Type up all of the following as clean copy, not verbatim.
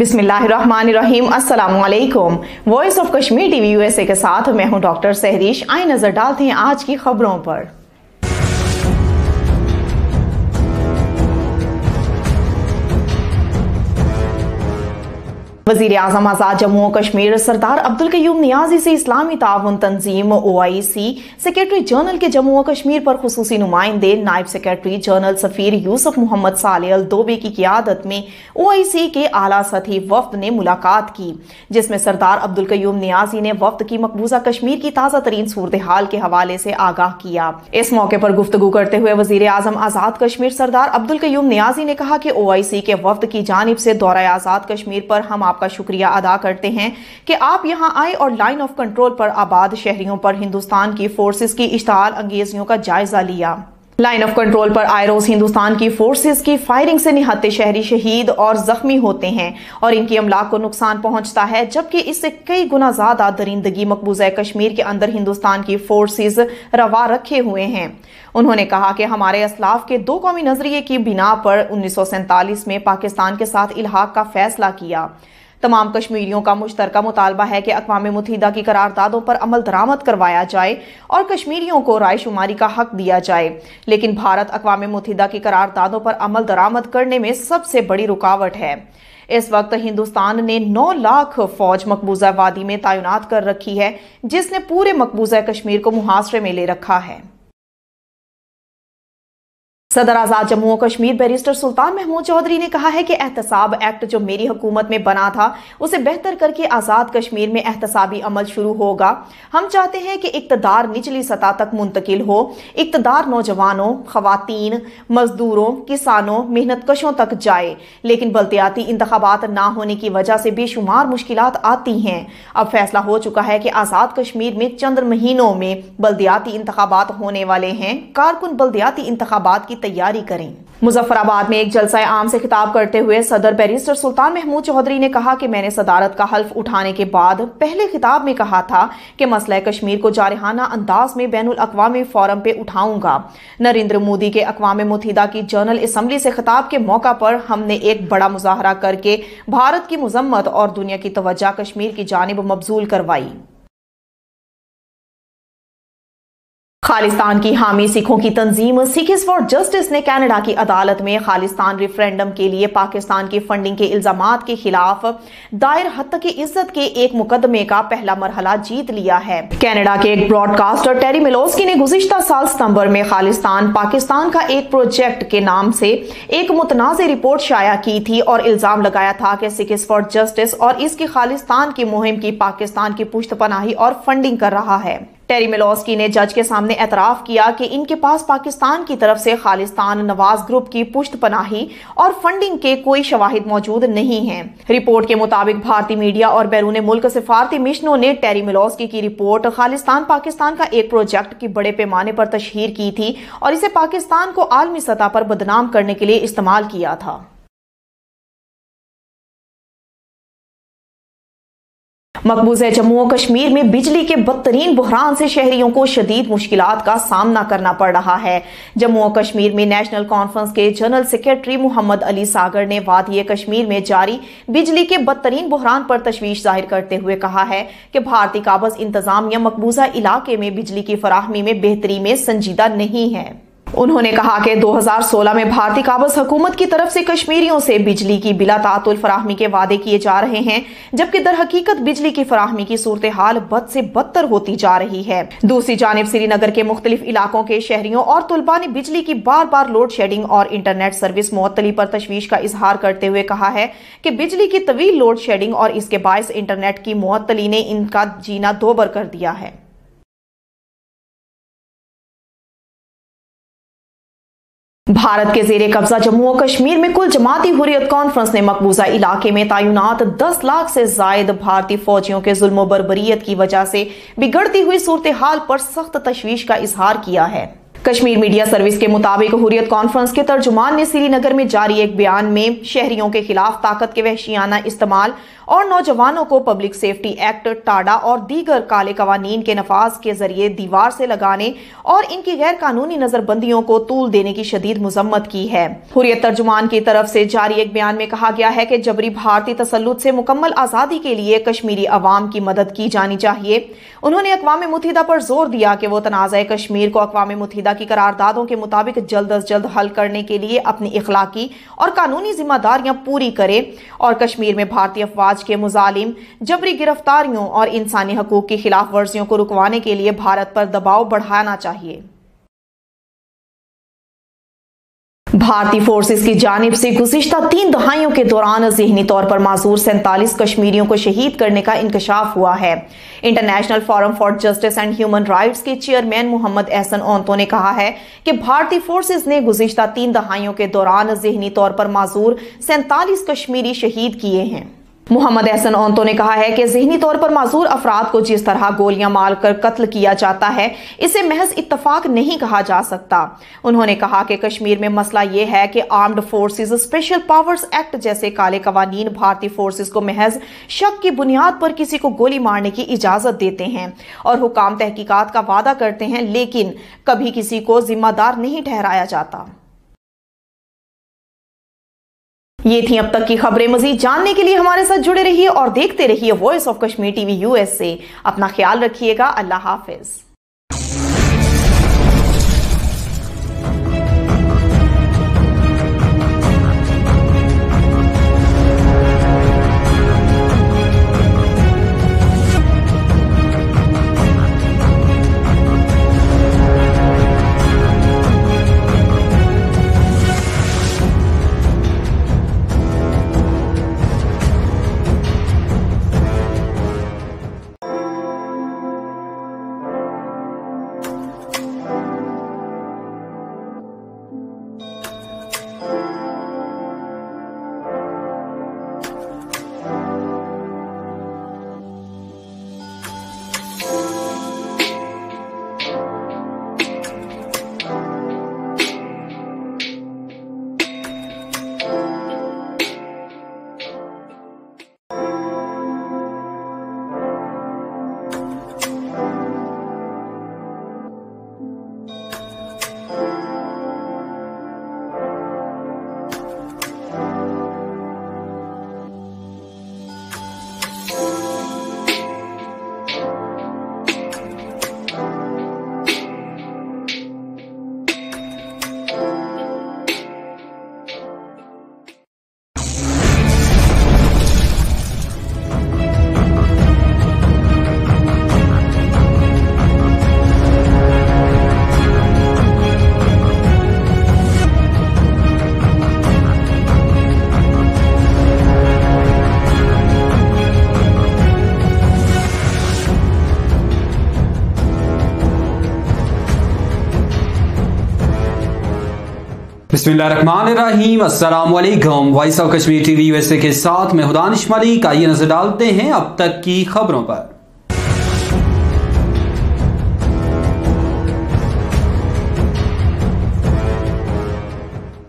बिस्मिल्लाहिर्रहमानिर्रहीम। अस्सलाम वालेकुम। Voice of Kashmir TV USA के साथ मैं हूं डॉक्टर सहरीश। आइए नजर डालते हैं आज की खबरों पर। वज़ीर आज़म आज़ाद जम्मू और कश्मीर सरदार अब्दुल कयूम नियाज़ी से इस्लामी ताउन तंजीम OIC सेक्रेटरी जनरल के जम्मू और कश्मीर पर खुसूसी नुमाइंदे नायब सेक्रेटरी जनरल सफीर यूसुफ मोहम्मद सालेह अल दोबे की क़ियादत में OIC के आला सतही वफ्द ने मुलाकात की, जिसमें सरदार अब्दुल कयूम नियाज़ी ने वफ्द की मकबूजा कश्मीर की ताज़ा तरीन सूरत हाल के हवाले से आगाह किया। इस मौके पर गुफ्तगू करते हुए वज़ीर आज़म आज़ाद कश्मीर सरदार अब्दुल कयूम नियाज़ी ने कहा कि OIC के वफ्द की जानिब से दौरा आज़ाद कश्मीर पर हम आपका शुक्रिया अदा करते हैं कि आप यहां आए और लाइन ऑफ कंट्रोल पर आबाद शहरियों पर हिंदुस्तान की फोर्सेस की इश्ताल अंगेजियों का जायजा लिया। लाइन ऑफ कंट्रोल पर आए रोज हिंदुस्तान की फोर्सेस की फायरिंग से निहत्ते शहरी शहीद और जख्मी होते हैं और इनकी अमलाक को नुकसान पहुंचता है, जबकि इससे कई गुना ज्यादा दरिंदगी मकबूजा कश्मीर के अंदर हिंदुस्तान की फोर्सेस रवा रखे हुए हैं। उन्होंने कहा कि हमारे असलाफ के दो कौमी नजरिए की बिना पर 1947 में पाकिस्तान के साथ इल्हाक का फैसला किया। तमाम कश्मीरियों का मुश्तरका मुतालबा है कि अक़वाम मुत्तहिदा की करारदादों पर अमल दरामद करवाया जाए और कश्मीरियों को रायशुमारी का हक दिया जाए, लेकिन भारत अक़वाम मुत्तहिदा की करारदादों पर अमल दरामद करने में सबसे बड़ी रुकावट है। इस वक्त हिंदुस्तान ने 9 लाख फौज मकबूजा वादी में तैनात कर रखी है, जिसने पूरे मकबूजा कश्मीर को मुहासरे में ले रखा है। सदर आजाद जम्मू और कश्मीर बैरिस्टर सुल्तान महमूद चौधरी ने कहा है कि एहतसाब एक्ट जो मेरी हुकूमत में बना था उसे बेहतर करके आजाद कश्मीर में एहतसाबी अमल शुरू होगा। हम चाहते हैं कि इक्तदार निचली सतह तक मुंतकिल हो, इक्तदार नौजवानों, खवातीन, मजदूरों, किसानों, मेहनत कशों तक जाए, लेकिन बल्दियाती इंतखाबात ना होने की वजह से बेशुमार मुश्किलात आती हैं। अब फैसला हो चुका है कि आजाद कश्मीर में चंद महीनों में बल्दियाती इंतखाबात होने वाले हैं। कारकुन बल्दियाती इंतखाबात की तैयारी करें। मुजफ्फराबाद में एक जलसा आम से खिताब करते हुए सदर बैरिस्टर सुल्तान महमूद चौधरी ने कहा कि मैंने सदारत का हल्फ उठाने के बाद पहले खिताब में कहा था कि मसला कश्मीर को जारहाना अंदाज में बैनुल अक़वामी फोरम पे उठाऊंगा। नरेंद्र मोदी के अक़वाम मुत्तहिदा की जनरल असम्बली से खिताब के मौका पर हमने एक बड़ा मुजाहरा करके भारत की मुजम्मत और दुनिया की तवज्जो कश्मीर की जानिब मबजूल करवाई। खालिस्तान की हामी सिखों की तंजीम सिखिस फॉर जस्टिस ने कनाडा की अदालत में खालिस्तान रेफरेंडम के लिए पाकिस्तान की फंडिंग के इल्जामात के खिलाफ दायर हत्या की इज्जत के एक मुकदमे का पहला मरहला जीत लिया है। कनाडा के एक ब्रॉडकास्टर टेरी मिलोस्की ने गुज़िश्ता साल सितंबर में खालिस्तान पाकिस्तान का एक प्रोजेक्ट के नाम से एक मुतनाज़ रिपोर्ट शाया की थी और इल्जाम लगाया था कि सिखिस फॉर जस्टिस और इसकी खालिस्तान की मुहिम की पाकिस्तान की पुश्तपनाही और फंडिंग कर रहा है। टेरी मिलोस्की ने जज के सामने एतराफ किया कि इनके पास पाकिस्तान की तरफ से खालिस्तान नवाज ग्रुप की पुश्तपनाही और फंडिंग के कोई शवाहिद मौजूद नहीं हैं। रिपोर्ट के मुताबिक भारतीय मीडिया और बैरून मुल्क सिफारती मिशनों ने टेरी मिलोस्की की रिपोर्ट खालिस्तान पाकिस्तान का एक प्रोजेक्ट की बड़े पैमाने पर तशहीर की थी और इसे पाकिस्तान को आलमी सतह पर बदनाम करने के लिए इस्तेमाल किया था। मकबूजा जम्मू और कश्मीर में बिजली के बदतरीन बुहरान से शहरियों को शदीद मुश्किलात का सामना करना पड़ रहा है। जम्मू और कश्मीर में नेशनल कॉन्फ्रेंस के जनरल सेक्रेटरी मोहम्मद अली सागर ने वादी कश्मीर में जारी बिजली के बदतरीन बुहरान पर तशवीश जाहिर करते हुए कहा है कि भारतीय काबज़ इंतजामिया मकबूजा इलाके में बिजली की फराहमी में बेहतरी में संजीदा नहीं है। उन्होंने कहा कि 2016 में भारतीय काबज़ हुकूमत की तरफ से कश्मीरियों से बिजली की बिला तातुल फराहमी के वादे किए जा रहे हैं, जबकि दर हकीकत बिजली की फराहमी की सूरत हाल बद से बदतर होती जा रही है। दूसरी जानिब श्रीनगर के मुख्तलिफ इलाकों के शहरियों और तुलबा ने बिजली की बार बार लोड शेडिंग और इंटरनेट सर्विस मुअत्तली पर तशवीश का इजहार करते हुए कहा है कि बिजली की तवील लोड शेडिंग और इसके बायस इंटरनेट की मुअत्तली ने इनका जीना दोबर कर दिया है। भारत के जेरे कब्जा जम्मू और कश्मीर में कुल जमाती हुर्रियत कॉन्फ्रेंस ने मकबूजा इलाके में तैनात 10 लाख से जायद भारतीय फौजियों के जुल्म और बर्बरियत की वजह से बिगड़ती हुई सूरत हाल पर सख्त तशवीश का इजहार किया है। कश्मीर मीडिया सर्विस के मुताबिक हुर्रियत कॉन्फ्रेंस के तर्जुमान ने श्रीनगर में जारी एक बयान में शहरियों के खिलाफ ताकत के वहशियाना इस्तेमाल और नौजवानों को पब्लिक सेफ्टी एक्ट, टाडा और दीगर काले कवानीन के नफाज के जरिए दीवार से लगाने और इनकी गैर कानूनी नजरबंदियों को तूल देने की शदीद मुजम्मत की है। हुर्रियत तर्जुमान की तरफ से जारी एक बयान में कहा गया है कि जबरी भारतीय तसल्लुत से मुकम्मल आजादी के लिए कश्मीरी अवाम की मदद की जानी चाहिए। उन्होंने अक़वाम मुत्तहिदा पर जोर दिया कि वो तनाज़ा कश्मीर को अक़वाम मुत्तहिदा की करारदादों के मुताबिक जल्द अज जल्द हल करने के लिए अपनी इखलाकी और कानूनी जिम्मेदारियां पूरी करे और कश्मीर में भारतीय अफवाज के मुजालिम जबरी गिरफ्तारियों और इंसानी हकूक की खिलाफ वर्जियों को रुकवाने के लिए भारत पर दबाव बढ़ाना चाहिए। भारतीय फोर्सेस की जानिब से गुज़िश्ता 3 दहाइयों के दौरान ज़हनी तौर पर माजूर 47 कश्मीरियों को शहीद करने का इंकशाफ हुआ है। International forum for justice and human rights के चेयरमैन मोहम्मद एहसन ओंतो ने कहा है कि भारतीय फोर्सेस ने गुज़िश्ता 3 दहाइयों के दौरान ज़हनी तौर पर माजूर 47 कश्मीरी शहीद किए हैं। मोहम्मद एहसन ओंतो ने कहा है कि ज़हनी तौर पर माजूर अफराद को जिस तरह गोलियां मारकर कत्ल किया जाता है, इसे महज इत्तफाक नहीं कहा जा सकता। उन्होंने कहा कि कश्मीर में मसला यह है कि armed forces special powers act जैसे काले कवानीन भारतीय फोर्सेस को महज शक की बुनियाद पर किसी को गोली मारने की इजाजत देते हैं और हुकाम तहकीकात का वादा करते हैं, लेकिन कभी किसी को जिम्मेदार नहीं ठहराया जाता। ये थी अब तक की खबरें। मजीद जानने के लिए हमारे साथ जुड़े रहिए और देखते रहिए voice of Kashmir TV USA। अपना ख्याल रखिएगा। अल्लाह हाफिज। बिस्मिल्लाहिर्रहमानिर्रहीम। अस्सलामुअलैकुम। Voice of Kashmir TV USA के साथ मैं दानिश मलिक। आइए नजर डालते हैं अब तक की खबरों पर।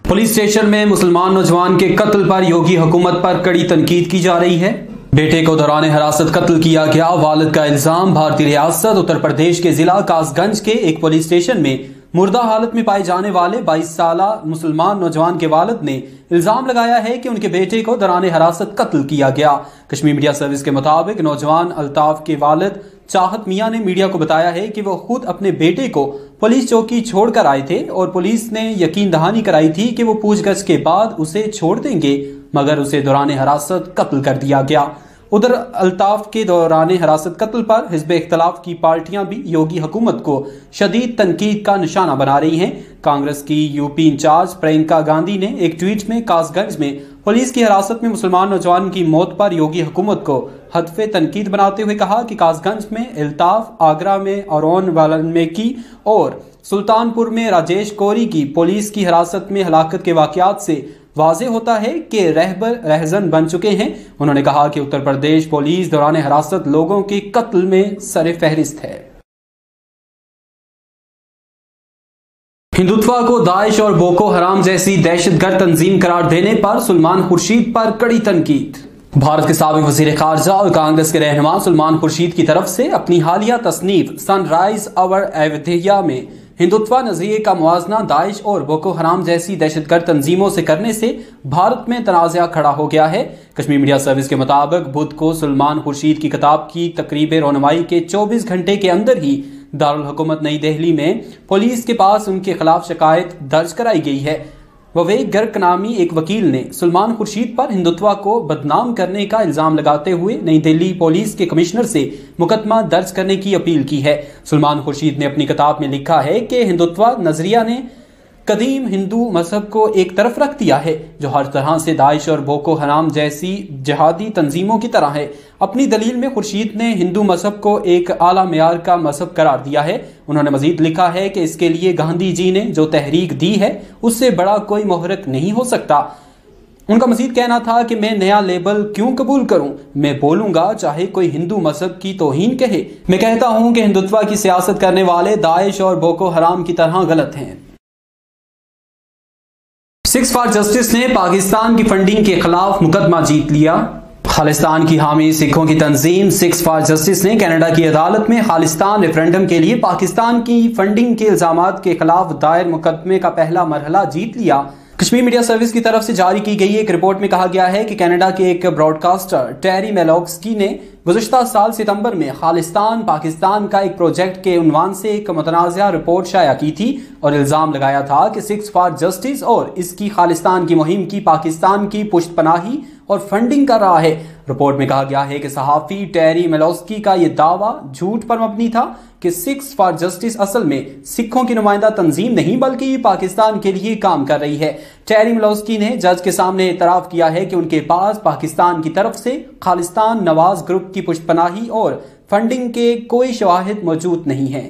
पुलिस स्टेशन में मुसलमान नौजवान के कत्ल पर योगी हुकूमत पर कड़ी तनकीद की जा रही है। बेटे को दौरान हिरासत कत्ल किया गया, वालिद का इल्जाम। भारतीय रियासत उत्तर प्रदेश के जिला कासगंज के एक पुलिस स्टेशन में मुर्दा हालत में पाए जाने वाले 22 साला मुसलमान नौजवान के वालिद ने इल्जाम लगाया है कि उनके बेटे को दौरान हिरासत कत्ल किया गया। कश्मीर मीडिया सर्विस के मुताबिक नौजवान अल्ताफ के वालिद चाहत मियां ने मीडिया को बताया है कि वो खुद अपने बेटे को पुलिस चौकी छोड़कर आए थे और पुलिस ने यकीन दहानी कराई थी कि वो पूछगछ के बाद उसे छोड़ देंगे, मगर उसे दौरान हिरासत कत्ल कर दिया गया। उधर अल्ताफ के दौरान हिरासत कत्ल पर हिज़्ब इख्तिलाफ की पार्टियां भी योगी हुकूमत को शदीद तनकीद का निशाना बना रही हैं। कांग्रेस की यूपी इंचार्ज प्रियंका गांधी ने एक ट्वीट में कासगंज में पुलिस की हिरासत में मुसलमान नौजवान की मौत पर योगी हुकूमत को हदफे तनकीद बनाते हुए कहा कि कासगंज में अल्ताफ, आगरा में औरौन वाल्मीकि और सुल्तानपुर में राजेश कोरी की पुलिस की हिरासत में हलाकत के वाकयात से वाज़ेह होता है कि रहबर रहजन बन चुके हैं। उन्होंने कहा कि उत्तर प्रदेश पुलिस दौरान हिरासत लोगों के कत्ल में सरे फहरिस्त है। हिंदुत्व को दाइश और बोको हराम जैसी दहशतगर्द तंजीम करार देने पर सलमान खुर्शीद पर कड़ी तनकीद। भारत के साबिक वजीर खारजा और कांग्रेस के रहनुमा सलमान खुर्शीद की तरफ से अपनी हालिया तसनीफ सनराइज अवर अवधिया में हिंदुत्व नजरिए का मुआजना दाइश और बोको हराम जैसी दहशतगर्द तंजीमों से करने से भारत में तनाज़ा खड़ा हो गया है। कश्मीर मीडिया सर्विस के मुताबिक बुध को सलमान खुर्शीद की किताब की तकरीब रोनमाई के 24 घंटे के अंदर ही दारुल हुकूमत नई दिल्ली में पुलिस के पास उनके खिलाफ शिकायत दर्ज कराई गई है। विवेक गर्ग नामी एक वकील ने सलमान खुर्शीद पर हिंदुत्व को बदनाम करने का इल्जाम लगाते हुए नई दिल्ली पुलिस के कमिश्नर से मुकदमा दर्ज करने की अपील की है। सलमान खुर्शीद ने अपनी किताब में लिखा है कि हिंदुत्व नजरिया ने कदीम हिंदू मजहब को एक तरफ रख दिया है, जो हर तरह से दाइश और बोको हराम जैसी जिहादी तंजीमों की तरह है। अपनी दलील में खुर्शीद ने हिंदू मजहब को एक आला मेयार का मजहब करार दिया है। उन्होंने मजीद लिखा है कि इसके लिए गांधी जी ने जो तहरीक दी है उससे बड़ा कोई मुहर्रिक नहीं हो सकता। उनका मजीद कहना था कि मैं नया लेबल क्यों कबूल करूं, मैं बोलूंगा चाहे कोई हिंदू मजहब की तौहीन कहे। मैं कहता हूं कि हिंदुत्व की सियासत करने वाले दाइश और बोको हराम की तरह गलत हैं। सिक्स फॉर जस्टिस ने पाकिस्तान की फंडिंग के खिलाफ मुकदमा जीत लिया। खालिस्तान की हामी सिखों की तंजीम सिक्स फॉर जस्टिस ने कनाडा की अदालत में खालिस्तान रेफरेंडम के लिए पाकिस्तान की फंडिंग के इल्जामात के खिलाफ दायर मुकदमे का पहला मरहला जीत लिया। कश्मीर मीडिया सर्विस की तरफ से जारी की गई एक रिपोर्ट में कहा गया है कि कनाडा के एक ब्रॉडकास्टर टेरी मेलोक्स्की ने गुज़श्ता साल सितंबर में खालिस्तान पाकिस्तान का एक प्रोजेक्ट के उन्वान से एक मुतनाज़ा रिपोर्ट शाया की थी और इल्जाम लगाया था कि सिक्स फॉर जस्टिस और इसकी खालिस्तान की मुहिम की पाकिस्तान की पुष्टपनाही और फंडिंग कर रहा है। रिपोर्ट में कहा गया है कि सहाफ़ी टेरी मेलोक्स्की का यह दावा झूठ पर मबनी था कि सिक्स फॉर जस्टिस असल में सिखों की नुमाइंदा तंजीम नहीं बल्कि पाकिस्तान के लिए काम कर रही है। टेरी मेलोक्स्की ने जज के सामने इतराफ किया है कि उनके पास पाकिस्तान की तरफ से खालिस्तान नवाज ग्रुप की पुष्टपनाही और फंडिंग के कोई शवाहिद मौजूद नहीं है।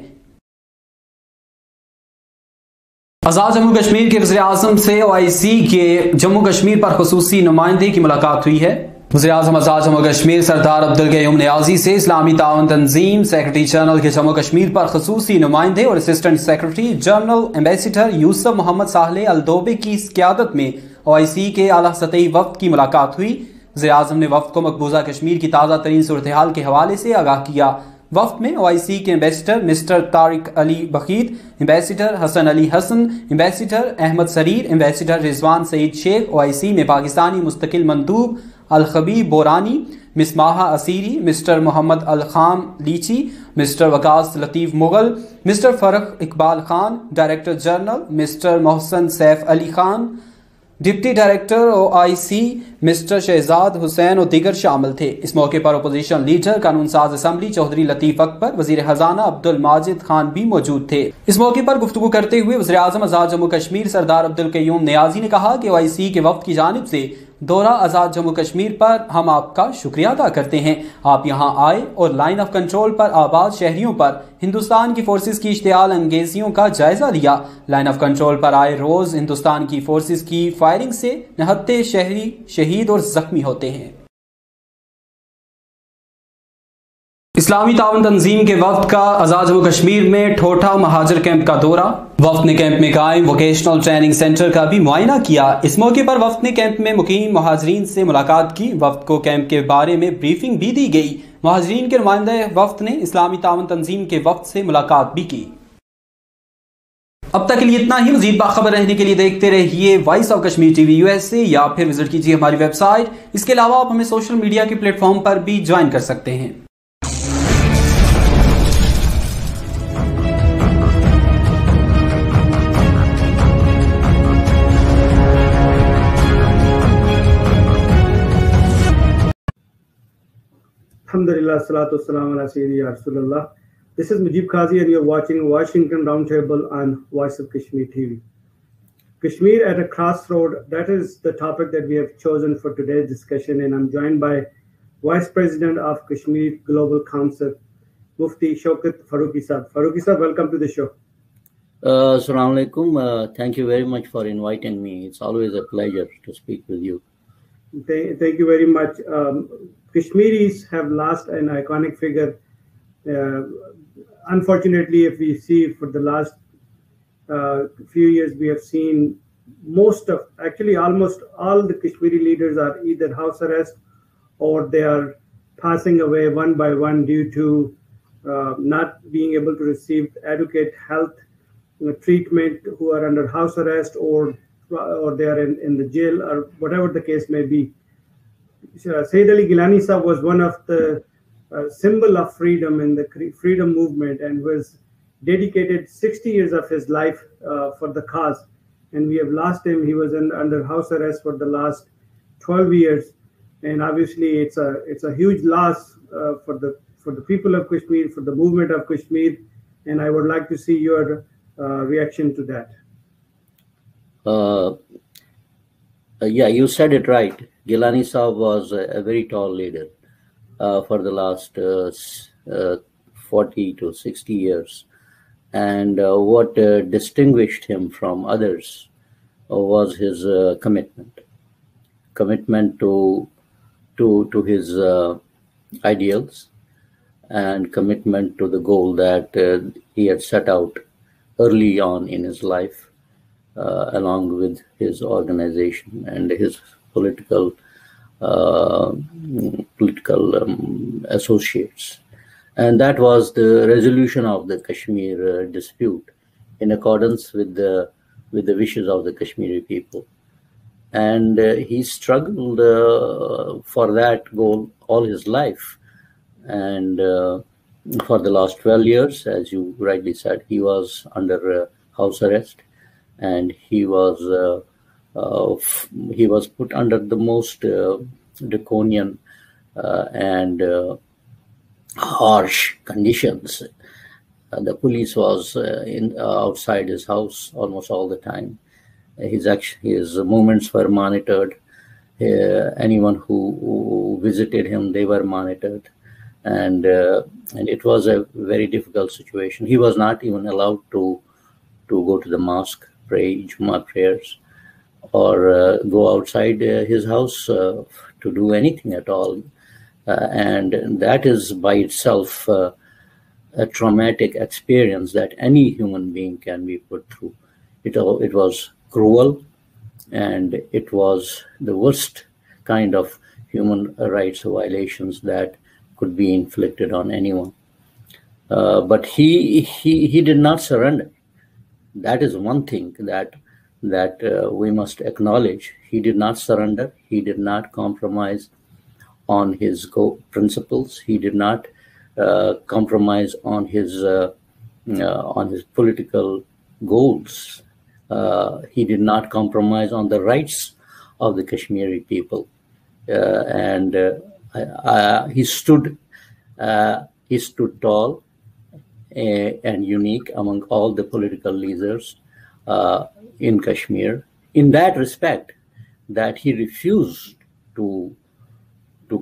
आजाद जम्मू कश्मीर के वज़ीर आज़म से OIC के जम्मू कश्मीर पर खुसूसी नुमाइंदे की मुलाकात हुई है। वज़ीर आज़म आजाद जम्मू कश्मीर सरदार अब्दुल कयूम नियाज़ी से इस्लामी ताउन तंजीम सेक्रेटरी जनरल के जम्मू कश्मीर पर खुसूसी नुमाइंदे और assistant secretary general ambassador Yusuf Mohammad Sahle अलदोबे की क़यादत में OIC के आला सतही वफ़द की मुलाकात हुई। वज़ीर आज़म ने वफ़द को मकबूजा कश्मीर की ताज़ा तरीन सूरत हाल के हवाले से आगाह किया। वफ़द में OIC के ambassador mister Tariq Ali Bakheet, ambassador Hassan Ali Hassan, ambassador Ahmed सरीर, एम्बेसडर रिजवान सईद शेख, OIC में पाकिस्तानी मुस्तकिल मंदूब अल-खबीब बोरानी, मिस माहा असीरी, मिस्टर मोहम्मद अल-खाम लीची, mister Waqas Latif Mughal, mister Farrukh Iqbal Khan, director general mister Mohsin Saif Ali Khan, deputy director OIC mister Shahzad Hussain और दीगर शामिल थे। इस मौके पर अपोजिशन लीडर कानून साज असम्बली चौधरी लतीफ अकबर, वजीर खजाना अब्दुल माजिद खान भी मौजूद थे। इस मौके पर गुफ्तगू करते हुए वज़ीर आज़म आज़ाद जम्मू कश्मीर सरदार अब्दुल कयूम नियाज़ी ने कहा कि OIC के वफ़द की जानिब से दौरा आज़ाद जम्मू कश्मीर पर हम आपका शुक्रिया अदा करते हैं। आप यहाँ आए और लाइन ऑफ कंट्रोल पर आबाद शहरियों पर हिंदुस्तान की फोर्सेस की इश्तियाल अंगेजियों का जायजा लिया। लाइन ऑफ कंट्रोल पर आए रोज हिंदुस्तान की फोर्सेस की फायरिंग से निहत्ते शहरी शहीद और जख्मी होते हैं। इस्लामी ताउन तंजीम के वफ्द का आज़ाद जम्मू कश्मीर में ठोठा महाजर कैंप का दौरा। वफ्द ने कैंप में कायम वोकेशनल ट्रेनिंग सेंटर का भी मुआयना किया। इस मौके पर वफ्द ने कैंप में मुकीम महाजरीन से मुलाकात की। वफ्द को कैंप के बारे में ब्रीफिंग भी दी गई। महाजरीन के नुमाइंदे वफ्द ने इस्लामी ताउन तंजीम के वफ्द से मुलाकात भी की। अब तक के लिए इतना ही। मजीद बाखबर रहने के लिए देखते रहिए voice of Kashmir TV USA या फिर विजिट कीजिए हमारी वेबसाइट। इसके अलावा आप हमें सोशल मीडिया के प्लेटफॉर्म पर भी ज्वाइन कर सकते हैं। Alhamdulillah, salatu wassalam ala sayyidina Rasulullah. This is Mujib Qazi and you're watching Washington Roundtable on Voice of Kashmir TV. Kashmir at a crossroad, that is the topic that we have chosen for today's discussion, and I'm joined by Vice President of Kashmir Global Council, Mufti Shaukat Farooqi Sahab. Farooqi Sahab, welcome to the show. Assalamu alaikum. Thank you very much for inviting me. It's always a pleasure to speak with you. Thank you very much. Kashmiris have lost an iconic figure. Unfortunately, if we see for the last few years we have seen almost all the Kashmiri leaders are either house arrest or they are passing away one by one due to not being able to receive adequate health treatment, who are under house arrest or they are in the jail or whatever the case may be. Sayyid Ali Gilani Sahib was one of the symbol of freedom in the freedom movement and was dedicated 60 years of his life for the cause. And we have lost him. He was under house arrest for the last 12 years. And obviously it's a huge loss for the people of Kashmir, for the movement of Kashmir. And I would like to see your reaction to that. Yeah, you said it right. Gilani Sahib was a very tall leader for the last 40 to 60 years. And what distinguished him from others was his commitment to his ideals and commitment to the goal that he had set out early on in his life, along with his organization and his political associates. And that was the resolution of the Kashmir dispute in accordance with the wishes of the Kashmiri people. And he struggled for that goal all his life. And for the last 12 years, as you rightly said, he was under house arrest, and he was put under the most draconian and harsh conditions. The police was outside his house almost all the time. His movements were monitored. Anyone who visited him, they were monitored, and it was a very difficult situation. He was not even allowed to go to the mosque, pray Jummah prayers, or go outside his house to do anything at all. And that is by itself a traumatic experience that any human being can be put through. It was cruel, and it was the worst kind of human rights violations that could be inflicted on anyone. But he did not surrender. That is one thing that we must acknowledge. He did not surrender. He did not compromise on his principles. He did not compromise on his political goals. He did not compromise on the rights of the Kashmiri people, and he stood tall and unique among all the political leaders in Kashmir. In that respect, that he refused to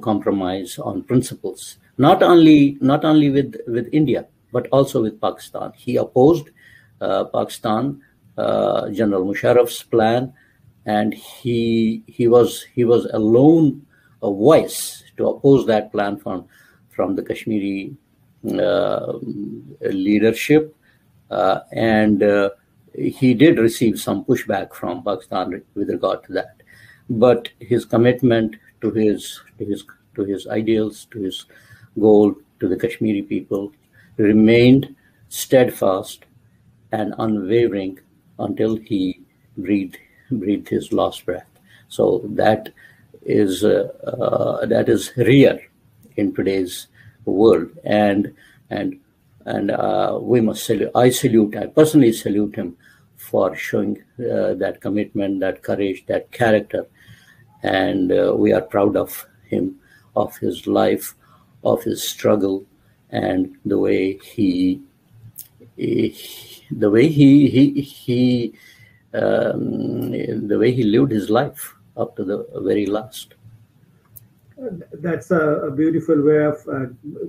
compromise on principles, not only with India, but also with Pakistan. He opposed Pakistan, General Musharraf's plan, and he was alone a voice to oppose that plan from the Kashmiri leadership, and he did receive some pushback from Pakistan with regard to that. But his commitment to his ideals, to his goal, to the Kashmiri people, remained steadfast and unwavering until he breathed his last breath. So that is rare in today's world, and we must salute. I personally salute him for showing that commitment, that courage, that character, and we are proud of him, of his life, of his struggle, and the way he lived his life up to the very last. That's a beautiful way of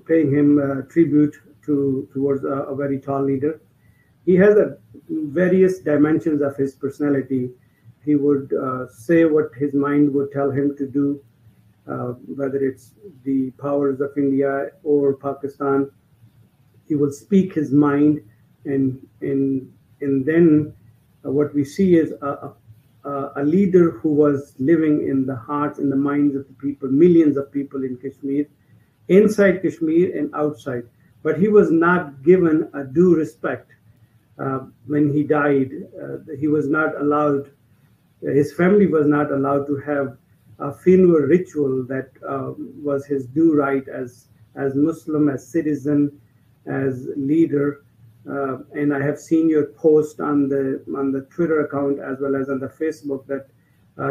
paying him tribute towards a very tall leader. He has various dimensions of his personality. He would say what his mind would tell him to do, whether it's the powers of India or Pakistan. He will speak his mind in And then what we see is a leader who was living in the hearts and the minds of the people, millions of people in Kashmir, inside Kashmir and outside. But he was not given a due respect. When he died, he was not allowed, his family was not allowed to have a funeral ritual that was his due right as Muslim, as citizen, as leader. And I have seen your post on the Twitter account as well as on the Facebook that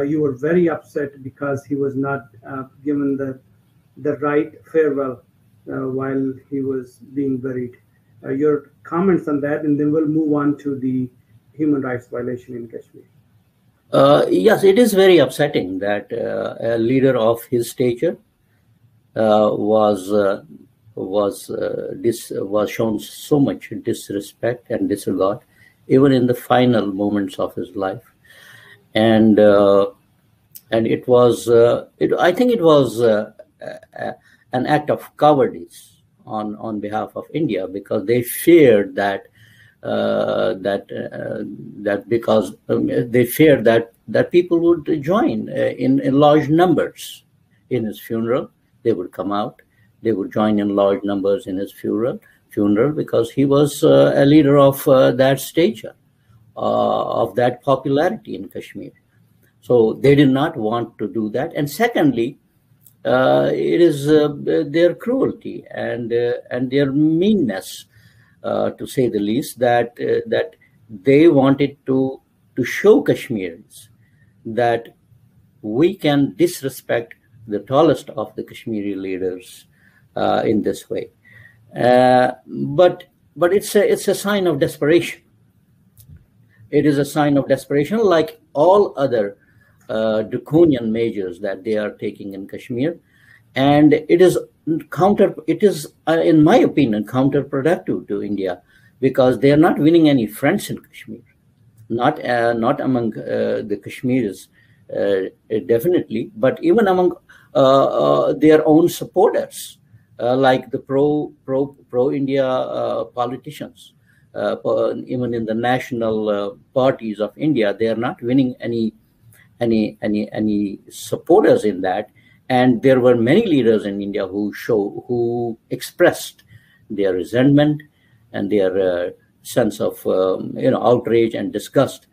you were very upset because he was not given the right farewell while he was being buried. Your comments on that, and then we'll move on to the human rights violation in Kashmir. Yes, it is very upsetting that a leader of his stature was shown so much disrespect and disregard, even in the final moments of his life, and it was I think it was an act of cowardice on behalf of India, because they feared that that people would join in large numbers in his funeral. They would come out. They would join in large numbers in his funeral because he was a leader of that stature, of that popularity in Kashmir. So they did not want to do that. And secondly, it is their cruelty and their meanness, to say the least, that they wanted to show Kashmiris that we can disrespect the tallest of the Kashmiri leaders in this way. But it's a sign of desperation. It is a sign of desperation, like all other draconian measures that they are taking in Kashmir, and it is in my opinion counterproductive to India, because they are not winning any friends in Kashmir, not among the Kashmiris definitely, but even among their own supporters, like the pro India politicians, even in the national parties of India. They are not winning any supporters in that. And there were many leaders in India who expressed their resentment and their sense of outrage and disgust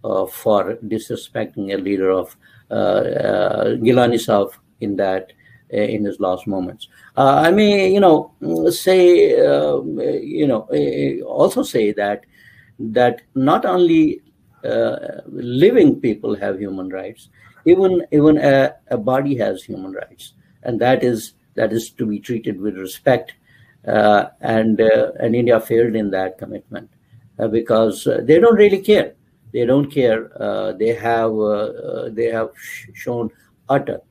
for disrespecting a leader of Gilani Saab in his last moments. I may also say that not only living people have human rights, even a body has human rights, and that is to be treated with respect. And India failed in that commitment because they don't really care. They don't care. They have shown utter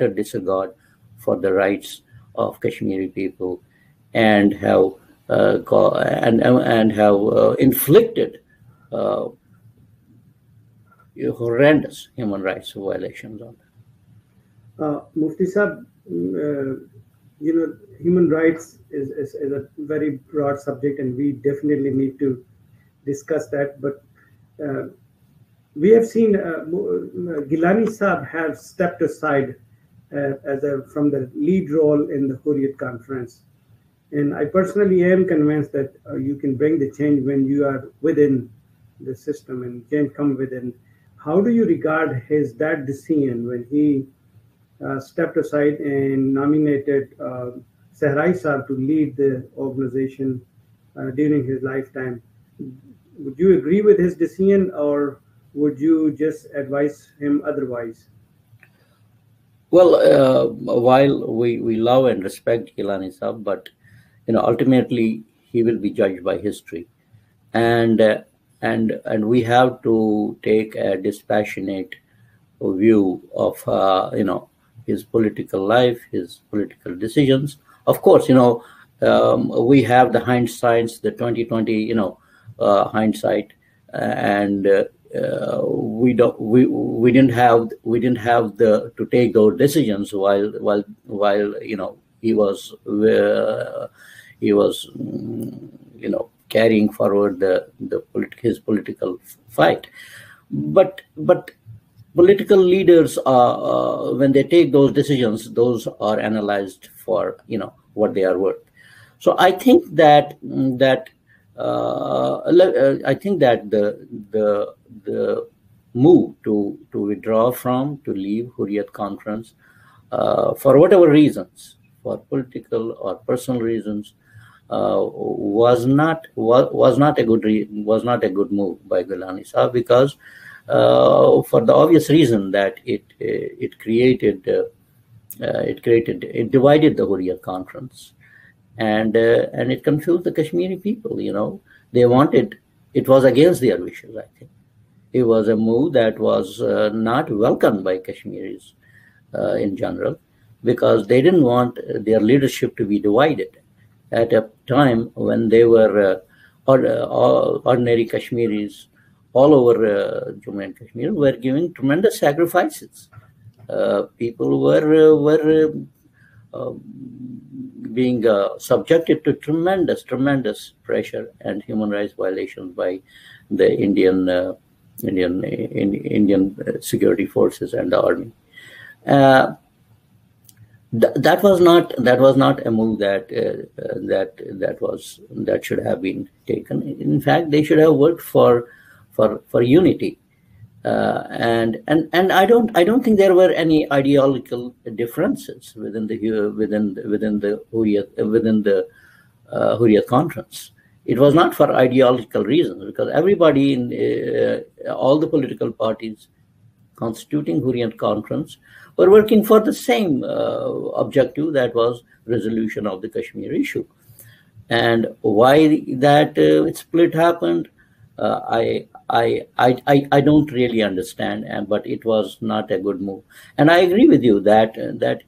disregard for the rights of Kashmiri people, and have inflicted horrendous human rights violations on them. Mufti Sahab, human rights is a very broad subject, and we definitely need to discuss that. But we have seen Gilani Saab have stepped aside from the lead role in the Hurriyat conference. And I personally am convinced that you can bring the change when you are within the system, and change come within. How do you regard that decision when he stepped aside and nominated Sehrai Saab to lead the organization during his lifetime? Would you agree with his decision, or would you just advise him otherwise? Well, while we love and respect Gilani Saab, but ultimately he will be judged by history, and we have to take a dispassionate view of his political life, his political decisions. Of course, we have the hindsight, the 2020 hindsight, and we didn't have to take those decisions while he was carrying forward his political fight. But political leaders, when they take those decisions, those are analyzed for what they are worth. So I think that the move to withdraw from, to leave Hurriyat conference, for whatever reasons, for political or personal reasons, was not a good move by Gilani Sahab, because for the obvious reason that it divided the Hurriyat conference, and it confused the Kashmiri people. They wanted, it was against their wishes. I think it was a move that was not welcomed by Kashmiris in general, because they didn't want their leadership to be divided at a time when they were ordinary Kashmiris all over Jammu and Kashmir were giving tremendous sacrifices. People were being subjected to tremendous pressure and human rights violations by the Indian security forces and the army. That was not a move that should have been taken. In fact, they should have worked for unity, and I don't think there were any ideological differences within the Hurriyat conference. It was not for ideological reasons, because everybody in all the political parties constituting Hurriyat conference were working for the same objective, that was resolution of the Kashmir issue. And why that split happened, I don't really understand, but it was not a good move. And I agree with you that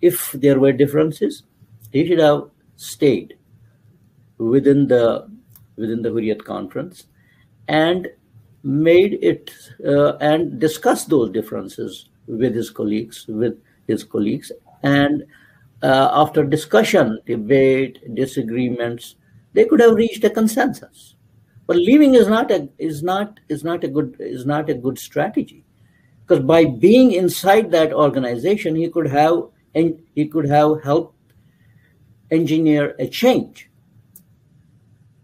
if there were differences, they should have stayed within the Hurriyat conference and made it and discussed those differences with his colleagues, and after discussion, debate, disagreements, they could have reached a consensus. But leaving is not a good strategy, because by being inside that organization, he could have helped engineer a change.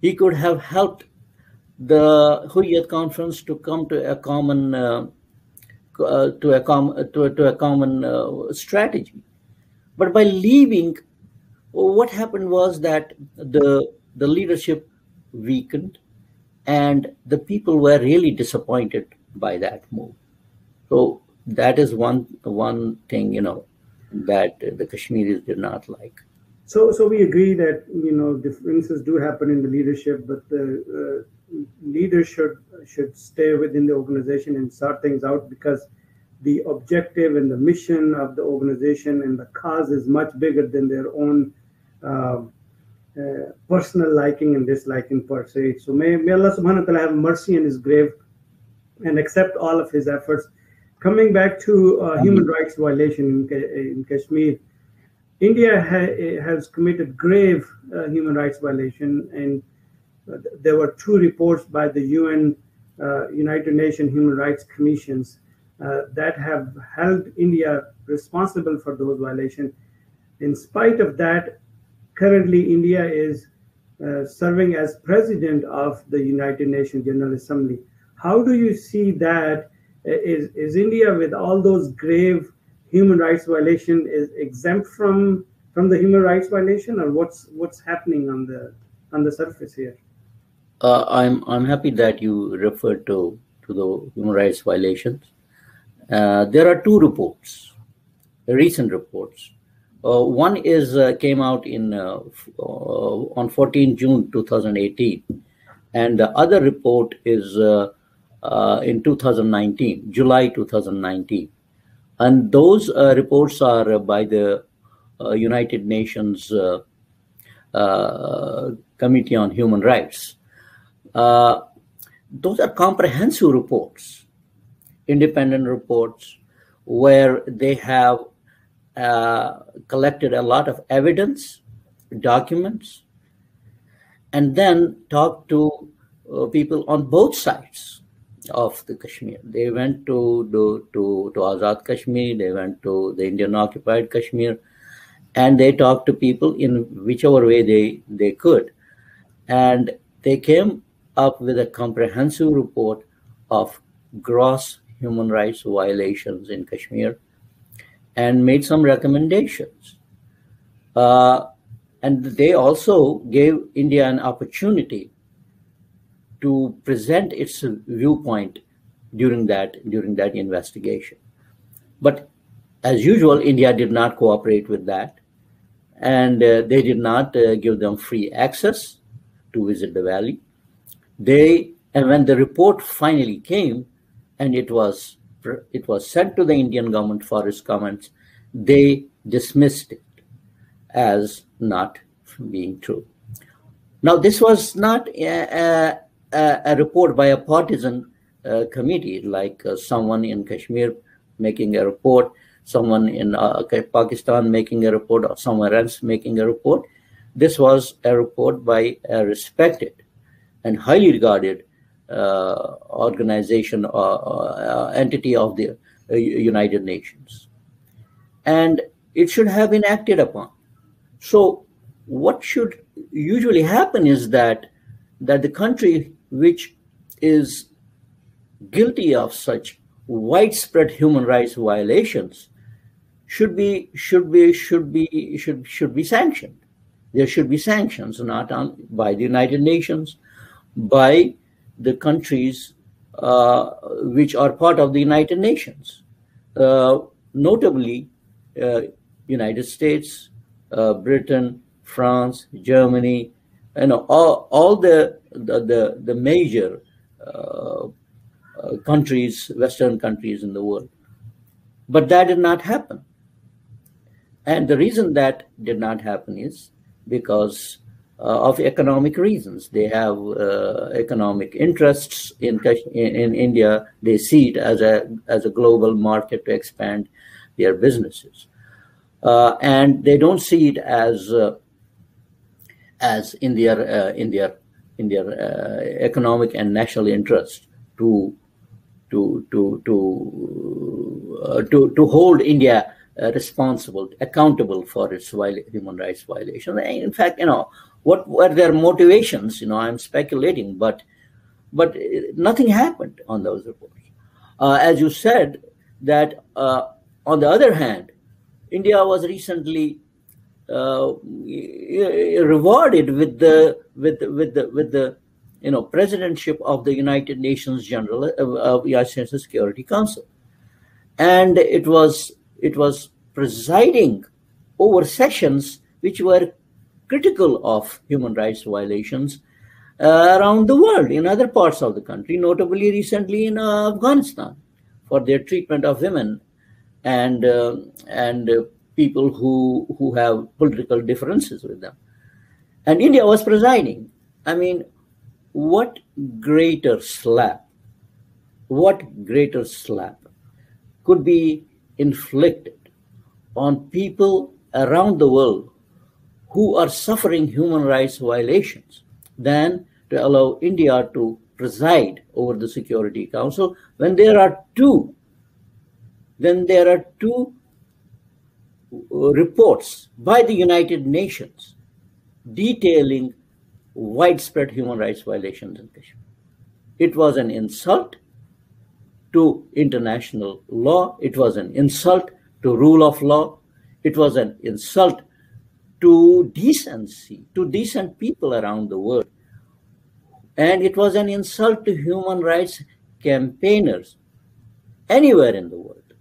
He could have helped the Hurriyat conference to come to a common strategy. But by leaving, what happened was that the leadership weakened, and the people were really disappointed by that move. So that is one thing that the Kashmiris did not like. So we agree that differences do happen in the leadership, but the leaders should stay within the organization and sort things out, because the objective and the mission of the organization and the cause is much bigger than their own personal liking and disliking per se. So may Allah subhanahu wa ta'ala have mercy on his grave and accept all of his efforts. Coming back to human rights violation in Kashmir, India has committed grave human rights violation, and there were 2 reports by the UN, United Nations Human Rights Commissions, that have held India responsible for those violations. In spite of that, currently India is serving as president of the United Nations General Assembly. How do you see that? Is India, with all those grave human rights violation, is exempt from the human rights violation, or what's happening on the surface here? I'm happy that you referred to the human rights violations. There are 2 reports, recent reports. One came out on 14 June 2018, and the other report is in 2019, July 2019. And those reports are by the United Nations Committee on Human Rights. Those are comprehensive reports, independent reports, where they have collected a lot of evidence, documents, and then talked to people on both sides of the Kashmir. They went to Azad Kashmir, they went to the Indian occupied Kashmir, and they talked to people in whichever way they could. And they came up with a comprehensive report of gross human rights violations in Kashmir and made some recommendations. And they also gave India an opportunity to present its viewpoint during that investigation. But as usual, India did not cooperate with that, and they did not give them free access to visit the valley. And when the report finally came, and it was sent to the Indian government for its comments, they dismissed it as not being true. Now, this was not a report by a partisan committee, like someone in Kashmir making a report, someone in Pakistan making a report, or somewhere else making a report. This was a report by a respected and highly regarded organization or entity of the United Nations. And it should have been acted upon. So what should usually happen is that the country which is guilty of such widespread human rights violations should be sanctioned. There should be sanctions, not by the United Nations, by the countries which are part of the United Nations, notably United States, Britain, France, Germany, all the major countries, Western countries in the world. But that did not happen. And the reason that did not happen is because of economic reasons. They have economic interests in India. They see it as a global market to expand their businesses, and they don't see it as in their economic and national interest to hold India responsible, accountable for its human rights violations. In fact, what were their motivations? I'm speculating, but nothing happened on those reports. As you said, that on the other hand, India was recently rewarded with the presidentship of the United Nations United Security Council, and it was presiding over sessions which were critical of human rights violations around the world, in other parts of the country, notably recently in Afghanistan, for their treatment of women and people who have political differences with them. And India was presiding. I mean, what greater slap could be inflicted on people around the world who are suffering human rights violations than to allow India to preside over the Security Council when there are two reports by the United Nations detailing widespread human rights violations in Kashmir. It was an insult to international law. It was an insult to rule of law. It was an insult to decency, to decent people around the world. And it was an insult to human rights campaigners anywhere in the world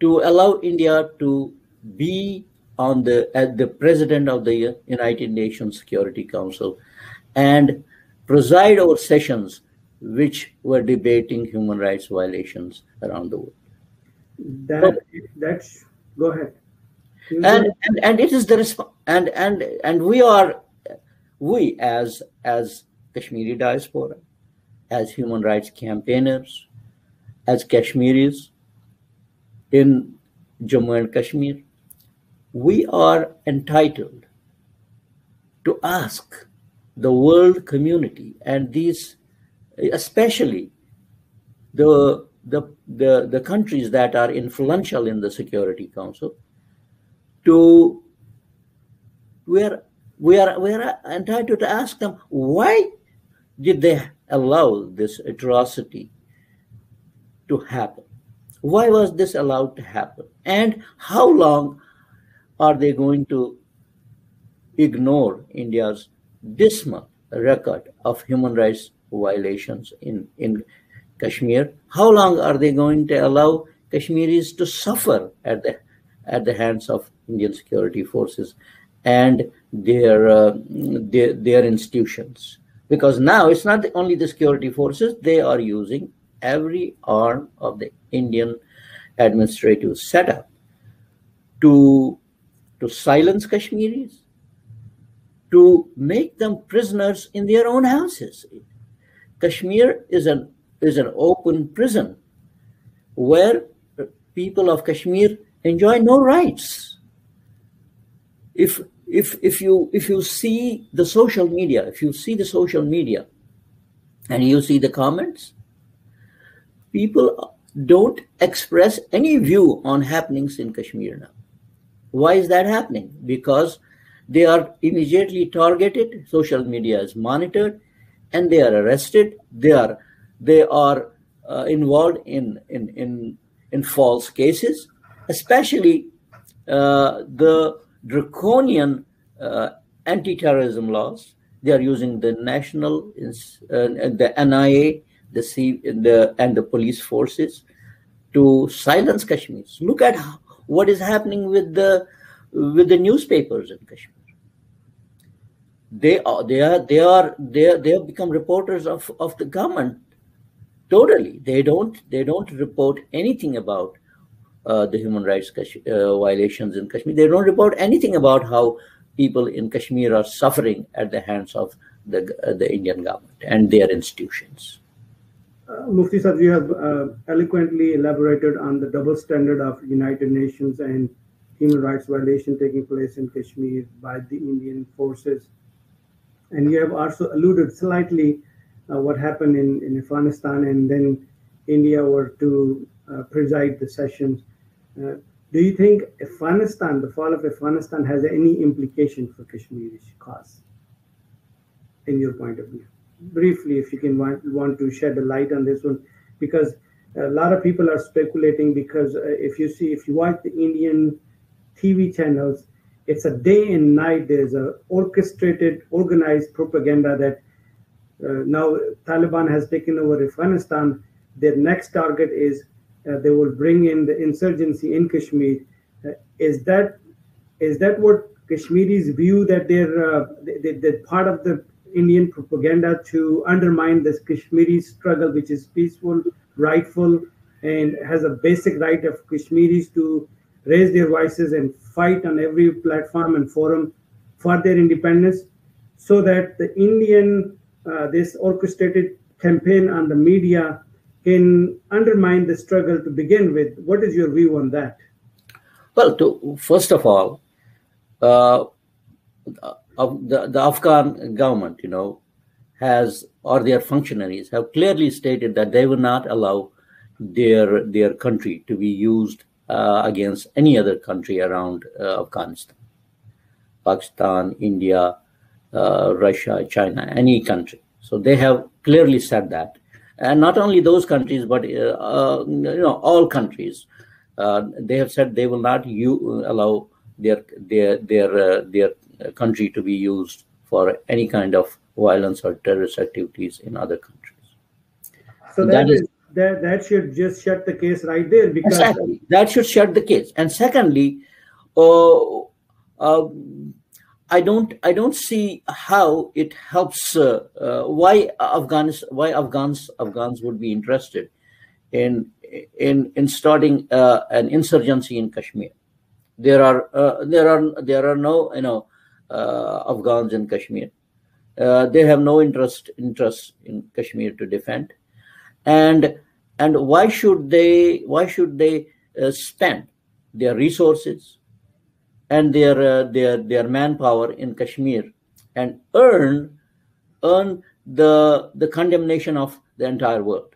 to allow India to be as the president of the United Nations Security Council and preside over sessions which were debating human rights violations around the world. Go ahead. And it is the response, and we as Kashmiri diaspora, as human rights campaigners, as Kashmiris in Jammu and Kashmir, we are entitled to ask the world community and these, especially the countries that are influential in the Security Council, to we are entitled to ask them, why did they allow this atrocity to happen? Why was this allowed to happen? And how long are they going to ignore India's dismal record of human rights violations in Kashmir? How long are they going to allow Kashmiris to suffer at the hands of Indian security forces and their institutions? Because now it's not only the security forces, they are using every arm of the Indian administrative setup to silence Kashmiris, to make them prisoners in their own houses. Kashmir is an open prison where people of Kashmir enjoy no rights. If you see the social media, and you see the comments, people don't express any view on happenings in Kashmir now. Why is that happening? Because they are immediately targeted, social media is monitored, and they are arrested. They are involved in false cases, especially the draconian anti-terrorism laws. They are using the national, the NIA, and the police forces to silence Kashmiris. Look at what is happening with the newspapers in Kashmir. They have become reporters of the government. Totally, they don't report anything about the human rights violations in Kashmir. They don't report anything about how people in Kashmir are suffering at the hands of the Indian government and their institutions. Mufti Sahib, you have eloquently elaborated on the double standard of United Nations and human rights violation taking place in Kashmir by the Indian forces. And you have also alluded slightly what happened in Afghanistan, and then India were to preside the sessions. Do you think Afghanistan, the fall of Afghanistan, has any implication for Kashmir's cause, in your point of view? Briefly, if you can want to shed a light on this one, because a lot of people are speculating, because if you watch the Indian TV channels, it's a day and night. There's a orchestrated, organized propaganda that now Taliban has taken over Afghanistan. Their next target is they will bring in the insurgency in Kashmir. Is that what Kashmiris view, that they're part of the Indian propaganda to undermine this Kashmiri struggle, which is peaceful, rightful, and has a basic right of Kashmiris to raise their voices and fight on every platform and forum for their independence, so that the Indian, this orchestrated campaign on the media can undermine the struggle to begin with? What is your view on that? Well, first of all, the Afghan government, has, or their functionaries have clearly stated that they will not allow their country to be used against any other country around Afghanistan, Pakistan, India, Russia, China, any country. So they have clearly said that, and not only those countries, but all countries. They have said they will not allow their country to be used for any kind of violence or terrorist activities in other countries. So that should just shut the case right there, because exactly, that should shut the case. And secondly, I don't see how it helps. Why Afghans would be interested in starting an insurgency in Kashmir? There are no Afghans in Kashmir. They have no interest in Kashmir to defend, and why should they spend their resources and their manpower in Kashmir and earn earn the condemnation of the entire world.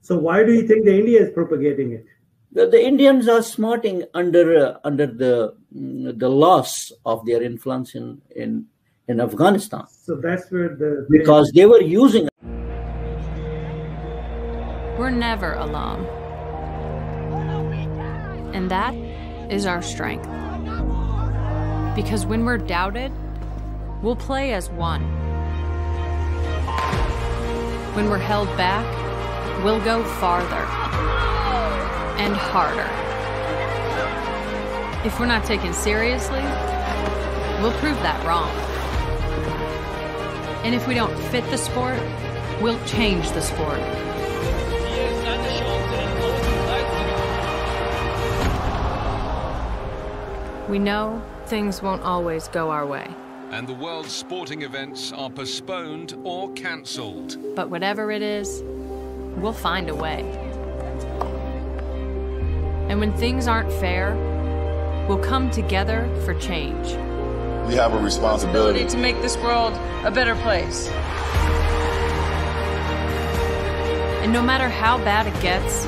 So why do you think the India is propagating it? The Indians are smarting under the loss of their influence in Afghanistan. So that's where because they were using. We're never alone. And that is our strength. Because when we're doubted, we'll play as one. When we're held back, we'll go farther and harder. If we're not taken seriously, we'll prove that wrong. And if we don't fit the sport, we'll change the sport. We know things won't always go our way. And the world's sporting events are postponed or cancelled. But whatever it is, we'll find a way. And when things aren't fair, we'll come together for change. We have a responsibility to make this world a better place. And no matter how bad it gets,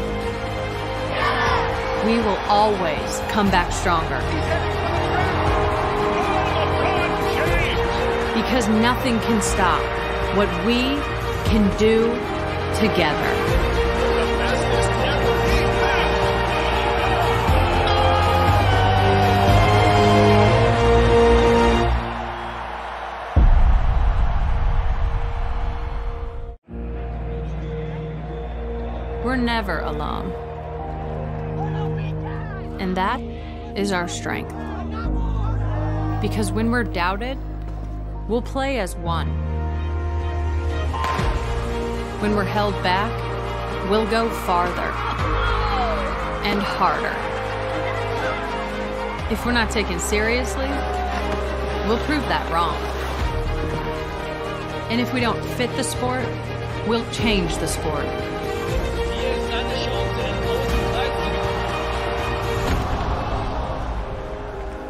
we will always come back stronger. Because nothing can stop what we can do together. We're never alone. And that is our strength. Because when we're doubted, we'll play as one. When we're held back, we'll go farther and harder. If we're not taken seriously, we'll prove that wrong. And if we don't fit the sport, we'll change the sport.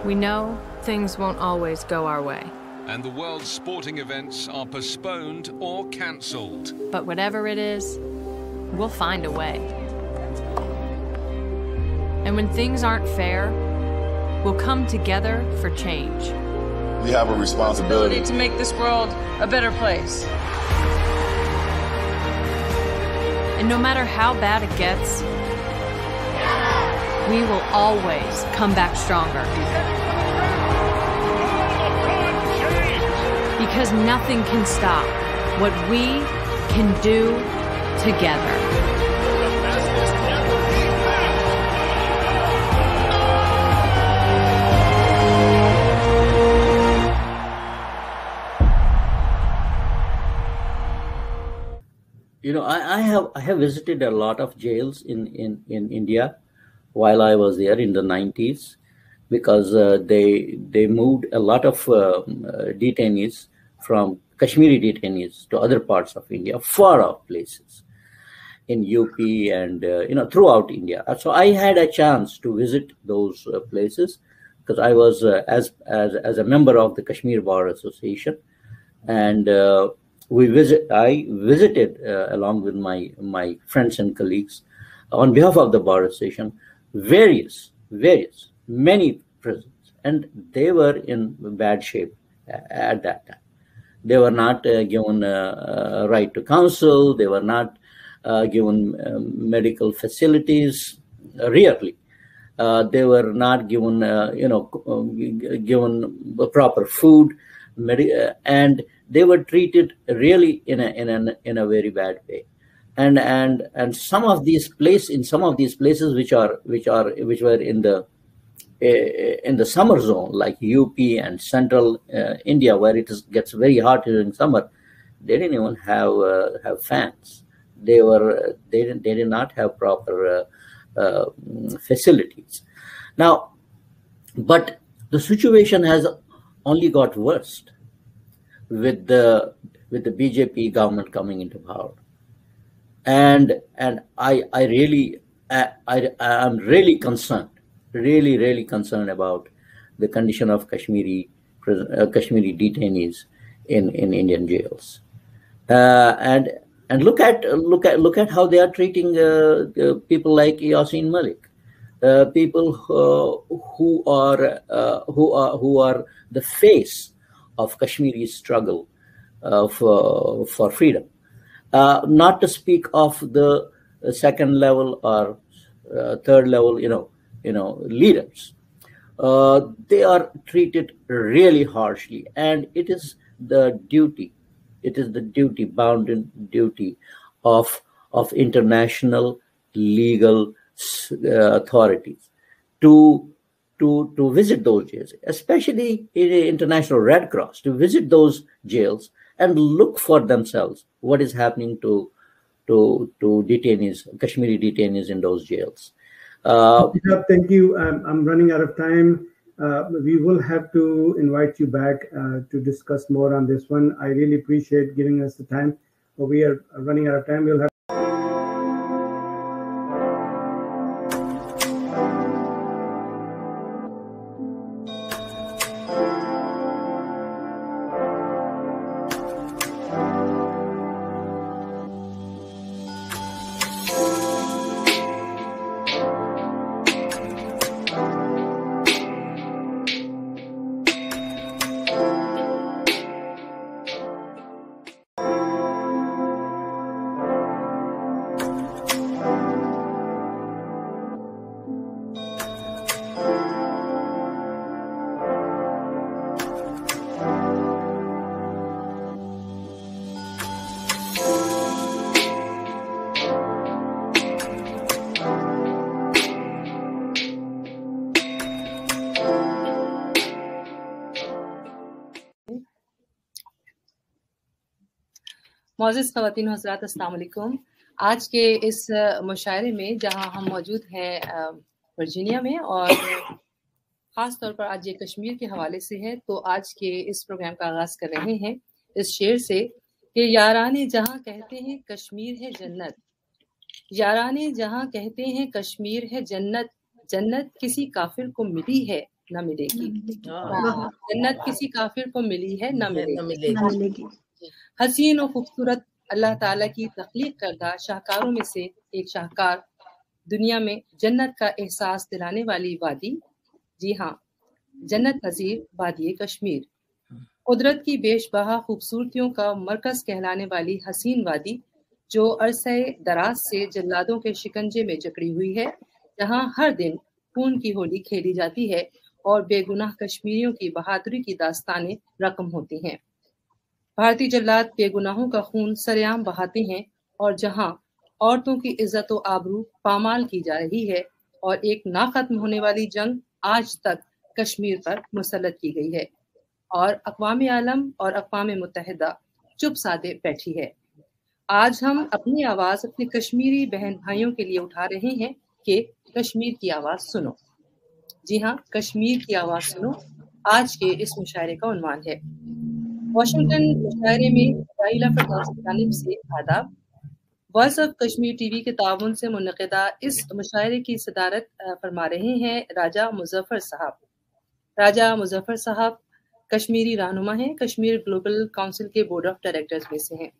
We know things won't always go our way. And the world's sporting events are postponed or cancelled. But whatever it is, we'll find a way. And when things aren't fair, we'll come together for change. We have a responsibility to make this world a better place. And no matter how bad it gets, we will always come back stronger. Because nothing can stop what we can do together. You know, I have visited a lot of jails in India while I was there in the 90s, because they moved a lot of detainees from Kashmiri detainees to other parts of India, far off places in UP and throughout India. So I had a chance to visit those places because I was as a member of the Kashmir Bar Association, and I visited along with my friends and colleagues on behalf of the Bar Association many prisons, and they were in bad shape at that time. They were not given right to counsel. They were not given medical facilities. Rarely, they were not given given proper food, and they were treated really in a very bad way. And some of these places which were in the summer zone, like UP and central India, where it gets very hot during summer, they didn't even have fans. They did not have proper facilities. Now, but the situation has only got worse with the BJP government coming into power, and I'm really concerned. Really concerned about the condition of Kashmiri detainees in Indian jails. And look at how they are treating people like Yasin Malik, people who are the face of Kashmiri struggle for freedom. Not to speak of the second level or third level, leaders. They are treated really harshly, and it is the duty, bounden duty of international legal authorities to visit those jails, especially in the International Red Cross, to visit those jails and look for themselves what is happening to detainees, Kashmiri detainees in those jails. Thank you. I'm running out of time. We will have to invite you back to discuss more on this one. I really appreciate giving us the time, but we are running out of time. We'll have मोअज़्ज़िज़ ख़वातीन हज़रात, अस्सलाम वालेकुम। आज के इस मुशायरे में जहां हम मौजूद हैं वर्जीनिया में, और ख़ास तौर पर आज ये कश्मीर के हवाले से है, तो आज के इस प्रोग्राम का आगाज़ कर रहे हैं इस शेर से कि याराने जहां कहते हैं कश्मीर है जन्नत, याराने जहां कहते हैं कश्मीर है जन्नत, जन्नत किसी काफिर को मिली है न मिलेगी, जन्नत किसी काफिर को मिली है न मिलेगी। हसीन और खूबसूरत अल्लाह ताला की तख्लीक करदा शाहकारों में से एक शाहकार, दुनिया में जन्नत का एहसास दिलाने वाली वादी, जी हाँ, जन्नत नज़ीर वादी कश्मीर, कुदरत की बेशबहा खूबसूरतियों का मरकज़ कहलाने वाली हसीन वादी, जो अरसे दराज से जल्लादों के शिकंजे में जकड़ी हुई है, जहाँ हर दिन खून की होली खेली जाती है और बेगुनाह कश्मीरियों की बहादुरी की दास्तानें रकम होती हैं। भारतीय जल्लाद बेगुनाहों का खून सरेआम बहाते हैं, और जहां औरतों की इज्जत व आबरू पामाल की जा रही है और एक ना खत्म होने वाली जंग आज तक कश्मीर पर मुसल्लत की गई है, और अक़वाम आलम और अक़वाम मुत्तहिदा चुप साधे बैठी है। आज हम अपनी आवाज़ अपने कश्मीरी बहन भाइयों के लिए उठा रहे हैं कि कश्मीर की आवाज़ सुनो। जी हाँ, कश्मीर की आवाज़ सुनो आज के इस मुशायरे का उन्वान है। वाशिंगटन मुशायरे में राइला फरदाउस की जानिब से आदाब। वॉइस ऑफ कश्मीर टीवी के ताउन से मुनक़िदा इस मुशायरे की सदारत फरमा रहे हैं राजा मुज़फ़्फ़र साहब। राजा मुज़फ़्फ़र साहब कश्मीरी रहनुमा हैं, कश्मीर ग्लोबल काउंसिल के बोर्ड ऑफ डायरेक्टर्स में से हैं।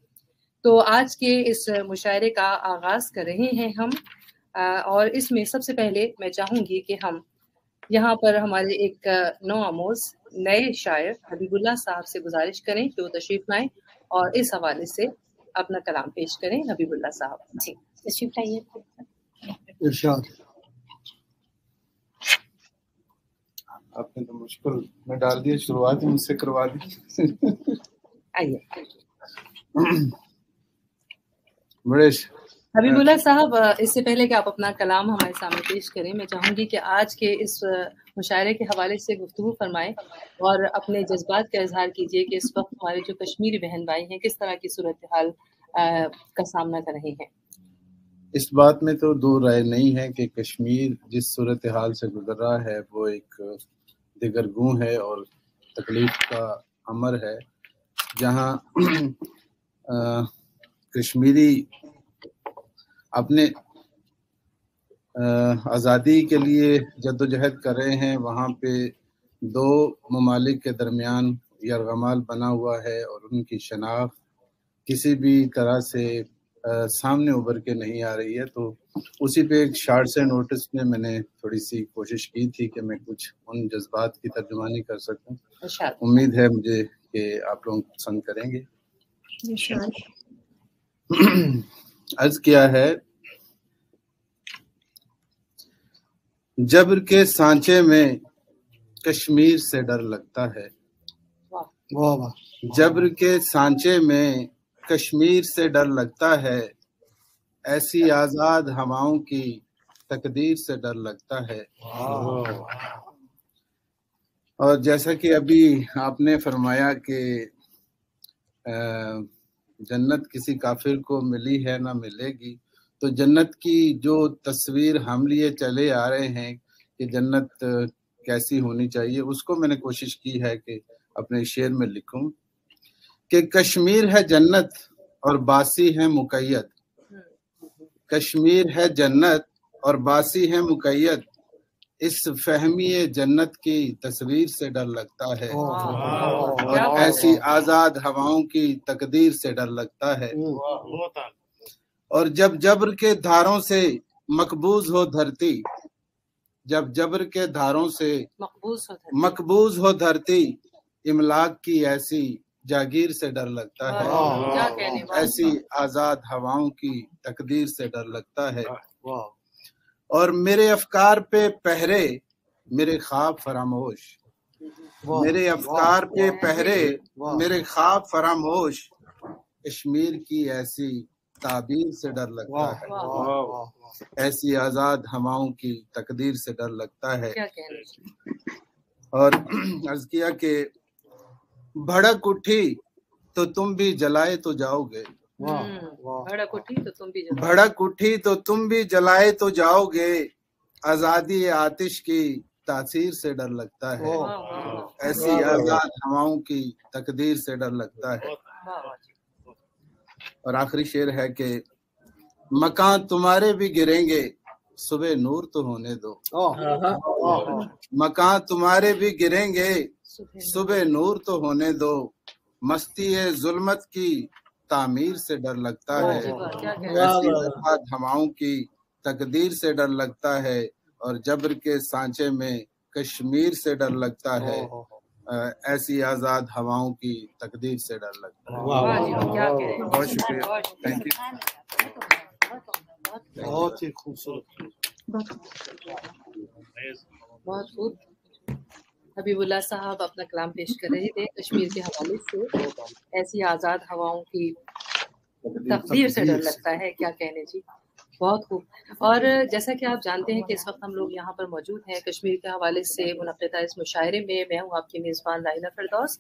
तो आज के इस मुशायरे का आगाज़ कर रहे हैं हम, और इसमें सबसे पहले मैं चाहूँगी कि हम यहाँ पर हमारे एक नौ आमोज़ नए शायर हबीबुल्लाह साहब से गुजारिश करें कि वो तशरीफ़ लाएं और इस हवाले से अपना कलाम पेश करें। हबीबुल्लाह साहब जी तशरीफ़ लाइए। इरशाद। आपने तो मुश्किल में डाल दिया, शुरुआत ही मुझसे करवा दी। आइए बड़े हबीबुल्लाह साहब, इससे पहले कि आप अपना कलाम हमारे सामने पेश करें, मैं चाहूँगी कि आज के इस मुशायरे के हवाले से गुफ्तगू फरमाएं और अपने जज्बात का इजहार कीजिए कि इस वक्त हमारे जो कश्मीरी बहन भाई हैं किस तरह की सूरत हाल का सामना कर रहे हैं। इस बात में तो दो राय नहीं है कि कश्मीर जिस सूरत हाल से गुजर रहा है वो एक दिगरगूं है और तकलीफ का अमर है, जहाँ कश्मीरी अपने आज़ादी के लिए जद्दोजहद कर रहे हैं। वहाँ पे दो ममालिक के दरमियान यरगमाल बना हुआ है और उनकी शनाख्त किसी भी तरह से सामने उभर के नहीं आ रही है। तो उसी पे एक शार्ट से नोटिस में मैंने थोड़ी सी कोशिश की थी कि मैं कुछ उन जज्बात की तर्जुमानी कर सकूं। उम्मीद है मुझे कि आप लोग पसंद करेंगे। अर्ज किया है, जब्र के सांचे में कश्मीर से डर लगता है, जब्र के सांचे में कश्मीर से डर लगता है, ऐसी आजाद हवाओं की तकदीर से डर लगता है। और जैसा कि अभी आपने फरमाया कि जन्नत किसी काफिर को मिली है ना मिलेगी, तो जन्नत की जो तस्वीर हम लिए चले आ रहे हैं कि जन्नत कैसी होनी चाहिए, उसको मैंने कोशिश की है कि अपने शेर में लिखूं कि कश्मीर है जन्नत और बासी है मुकैयद, कश्मीर है जन्नत और बासी है मुकैयद, इस फहमी जन्नत की तस्वीर से डर लगता है और ऐसी आजाद हवाओं की तकदीर से डर लगता है। और जब जब्र के धारों से मकबूज हो धरती, जब जब्र के धारों से मकबूज हो धरती, इमलाक की ऐसी जागीर से डर लगता है, ऐसी आजाद हवाओं की तकदीर से डर लगता है। और मेरे अफकार पे पहरे मेरे ख्वाब फरामोश, मेरे अफकार पे पहरे मेरे ख्वाब फरामोश, कश्मीर की ऐसी ताबीर से डर लगता है, ऐसी आजाद हवाओं की तकदीर से डर लगता है। और अर्ज किया कि भड़क उठी तो तुम भी जलाए तो जाओगे, भड़क उठी तो तुम भी जलाए तो जाओगे, आजादी आतिश की तासीर से डर लगता है, ऐसी आजाद हवाओं की तकदीर से डर लगता है। और आखिरी शेर है कि मकान तुम्हारे भी गिरेंगे, सुबह नूर तो होने दो, मकान तुम्हारे भी गिरेंगे, सुबह नूर तो होने दो, मस्ती है जुल्मत की तामीर से डर लगता है, ऐसी आजाद हवाओं की तकदीर से डर लगता है, और जब्र के सांचे में कश्मीर से डर लगता है, ऐसी आजाद हवाओं की तकदीर से डर लगता है। बहुत शुक्रिया, थैंक यू। बहुत ही खूबसूरत, बहुत खूब। हबीबुल्लाह साहब अपना कलाम पेश कर रहे थे कश्मीर के हवाले से, ऐसी आज़ाद हवाओं की तकदीर से डर लगता है, क्या कहने जी, बहुत खूब। और जैसा कि आप जानते हैं कि इस वक्त हम लोग यहाँ पर मौजूद हैं कश्मीर के हवाले से मुनक़िदा इस मुशायरे में। मैं हूँ आपकी मेज़बान लाइना फिरदौस।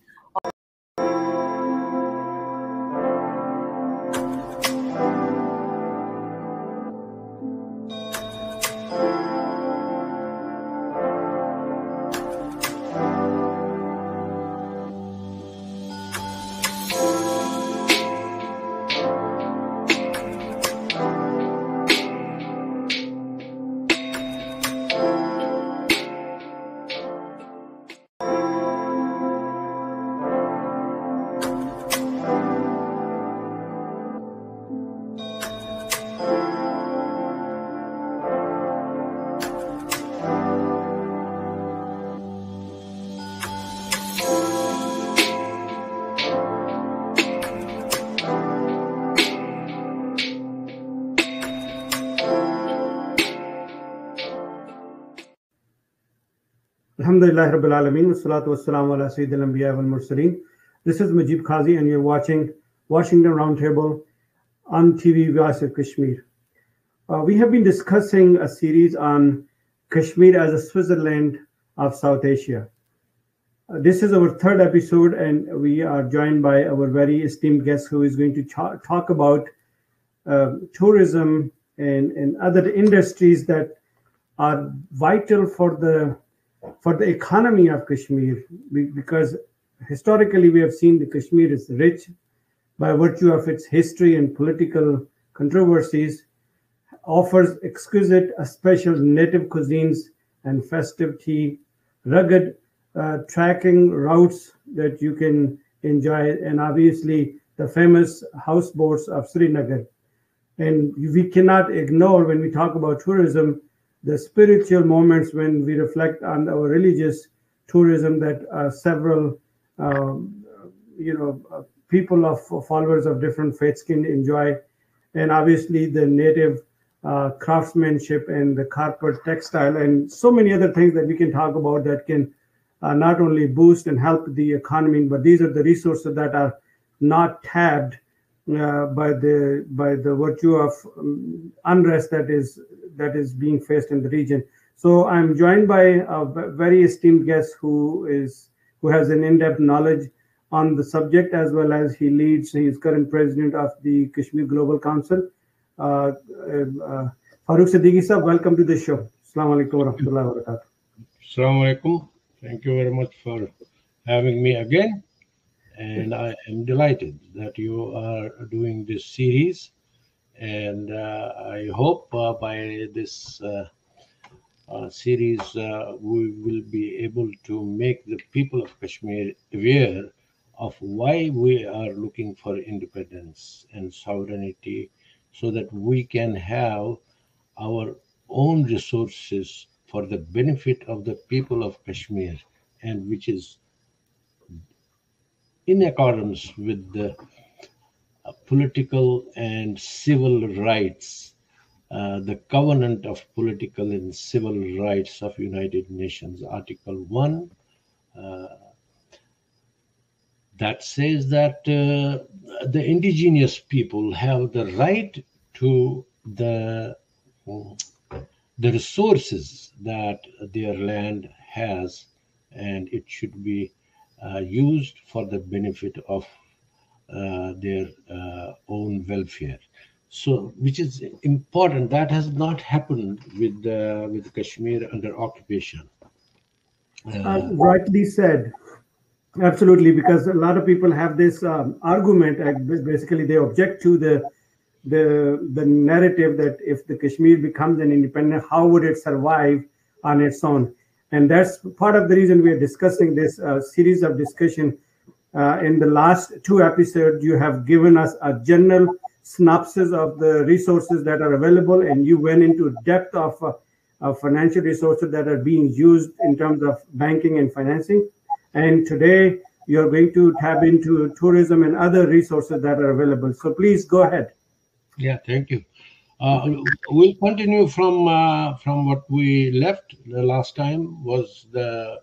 Alhamdulillah Rabbil Alameen, wassalatu wassalamu ala Sayyidil Anbiya wal Mursaleen. This is Mujib Qazi and you're watching Washington Roundtable on TV Voice of Kashmir. We have been discussing a series on Kashmir as a Switzerland of South Asia. This is our third episode and we are joined by our very esteemed guest who is going to talk about tourism and other industries that are vital for the economy of Kashmir, because historically we have seen that Kashmir is rich by virtue of its history and political controversies, offers exquisite, special native cuisines and festive tea, rugged trekking routes that you can enjoy, and obviously the famous houseboats of Srinagar. And we cannot ignore, when we talk about tourism, the spiritual moments when we reflect on our religious tourism that several, people of followers of different faiths can enjoy. And obviously the native craftsmanship and the carpet textile and so many other things that we can talk about that can not only boost and help the economy, but these are the resources that are not tapped by the virtue of unrest that is being faced in the region. So I'm joined by a very esteemed guest who has an in-depth knowledge on the subject, as well as he is current president of the Kashmir Global Council. Farooq Siddiqui sir, welcome to the show. Assalamu alaikum wa rahmatullahi wa barakatuh. Assalamu alaikum. Thank you very much for having me again. And I am delighted that you are doing this series. And I hope by this series we will be able to make the people of Kashmir aware of why we are looking for independence and sovereignty, so that we can have our own resources for the benefit of the people of Kashmir, and which is in accordance with the political and civil rights, the Covenant of Political and Civil Rights of United Nations, Article 1, that says that the indigenous people have the right to the resources that their land has, and it should be used for the benefit of their own welfare. So, which is important. That has not happened with Kashmir under occupation. Rightly said. Absolutely, because a lot of people have this argument. Basically, they object to the narrative that if the Kashmir becomes an independent, how would it survive on its own? And that's part of the reason we are discussing this series of discussion. In the last 2 episodes, you have given us a general synopsis of the resources that are available, and you went into depth of financial resources that are being used in terms of banking and financing. And today, you're going to tap into tourism and other resources that are available. So please go ahead. Yeah, thank you. We'll continue from what we left the last time. Was the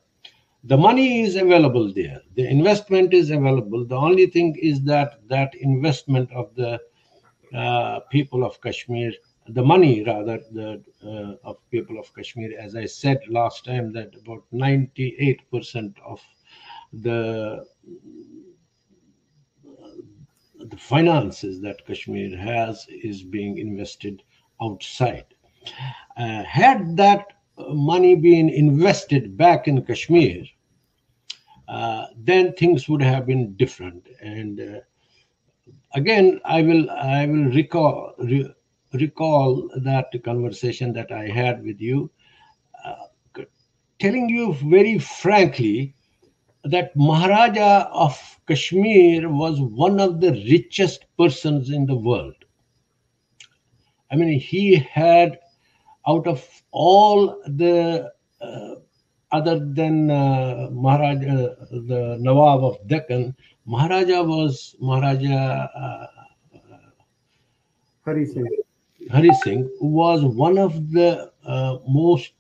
money is available there. The investment is available. The only thing is that investment of the people of Kashmir, the money rather, of people of Kashmir, as I said last time, that about 98% of the finances that Kashmir has is being invested outside. Had that money been invested back in Kashmir, then things would have been different. And again, I will recall that conversation that I had with you, telling you very frankly that Maharaja of Kashmir was one of the richest persons in the world. I mean, he had, out of all the other than Maharaja, the Nawab of Deccan, Maharaja Hari Singh was one of the most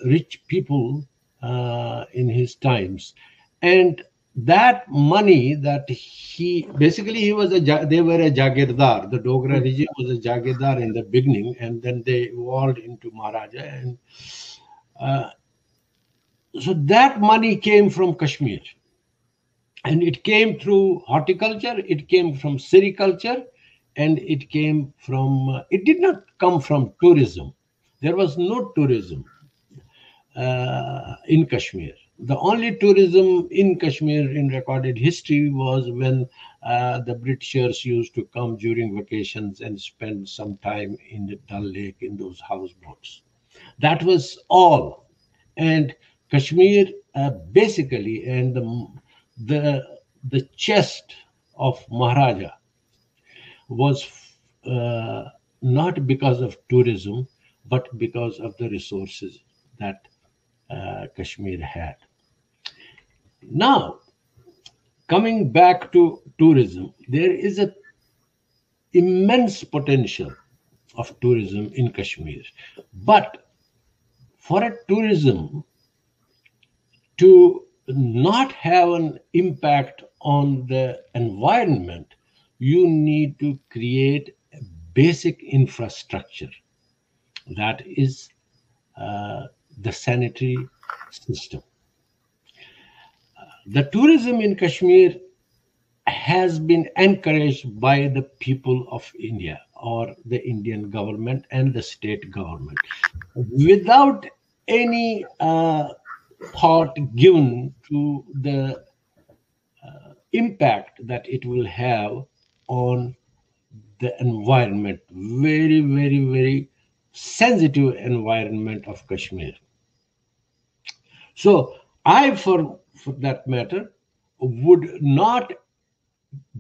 rich people in his times. And that money that they were a Jagirdar. The Dogra region was a Jagirdar in the beginning, and then they evolved into Maharaja. And so that money came from Kashmir. And it came through horticulture, it came from sericulture, and it did not come from tourism. There was no tourism in Kashmir. The only tourism in Kashmir in recorded history was when the Britishers used to come during vacations and spend some time in the Dal Lake in those houseboats. That was all. And Kashmir basically, and the the chest of Maharaja was not because of tourism, but because of the resources that Kashmir had. Now, coming back to tourism, there is an immense potential of tourism in Kashmir. But for a tourism to not have an impact on the environment, you need to create a basic infrastructure. That is the sanitary system. The tourism in Kashmir has been encouraged by the people of India or the Indian government and the state government without any thought given to the impact that it will have on the environment, very, very, very sensitive environment of Kashmir. So I, for that matter, would not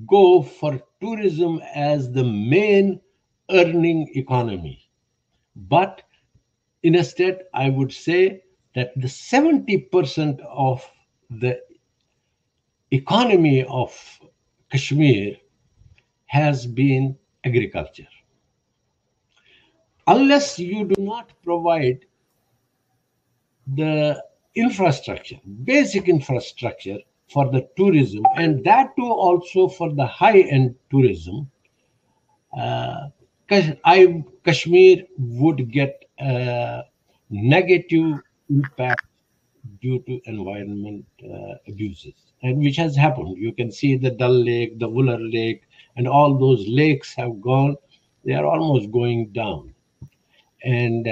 go for tourism as the main earning economy. But instead, I would say that the 70% of the economy of Kashmir has been agriculture. Unless you do not provide the infrastructure, basic infrastructure for the tourism, and that too also for the high-end tourism, Kashmir would get negative impact due to environment abuses, and which has happened. You can see the Dal Lake, the Wular Lake, and all those lakes have gone. They are almost going down. And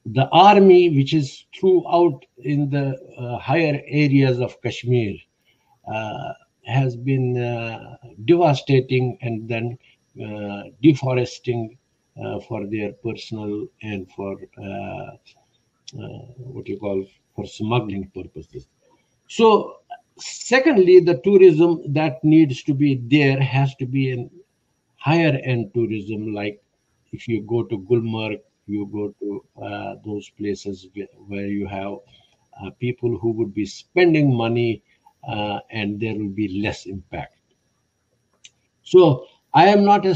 the army, which is throughout in the higher areas of Kashmir, has been devastating and then deforesting for their personal and for for smuggling purposes. So secondly, the tourism that needs to be there has to be in higher end tourism, like if you go to Gulmarg, you go to those places where you have people who would be spending money and there will be less impact. So I am not a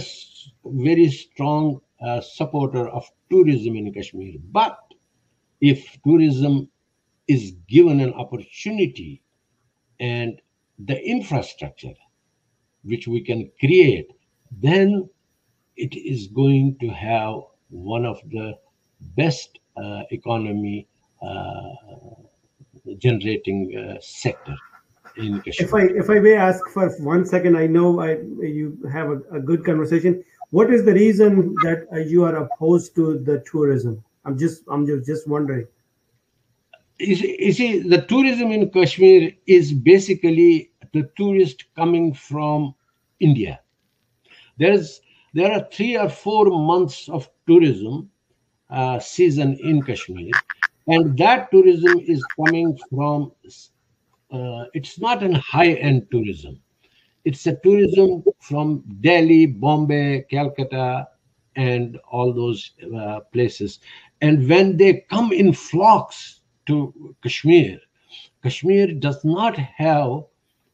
very strong supporter of tourism in Kashmir, but if tourism is given an opportunity and the infrastructure which we can create, then it is going to have one of the best economy generating sector in Kashmir. If I may ask for 1 second, I know you have a good conversation. What is the reason that you are opposed to the tourism? I'm just wondering. You see, the tourism in Kashmir is basically the tourist coming from India. There are 3 or 4 months of tourism season in Kashmir, and that tourism is coming from. It's not a high-end tourism. It's a tourism from Delhi, Bombay, Calcutta, and all those places. And when they come in flocks to Kashmir, Kashmir does not have,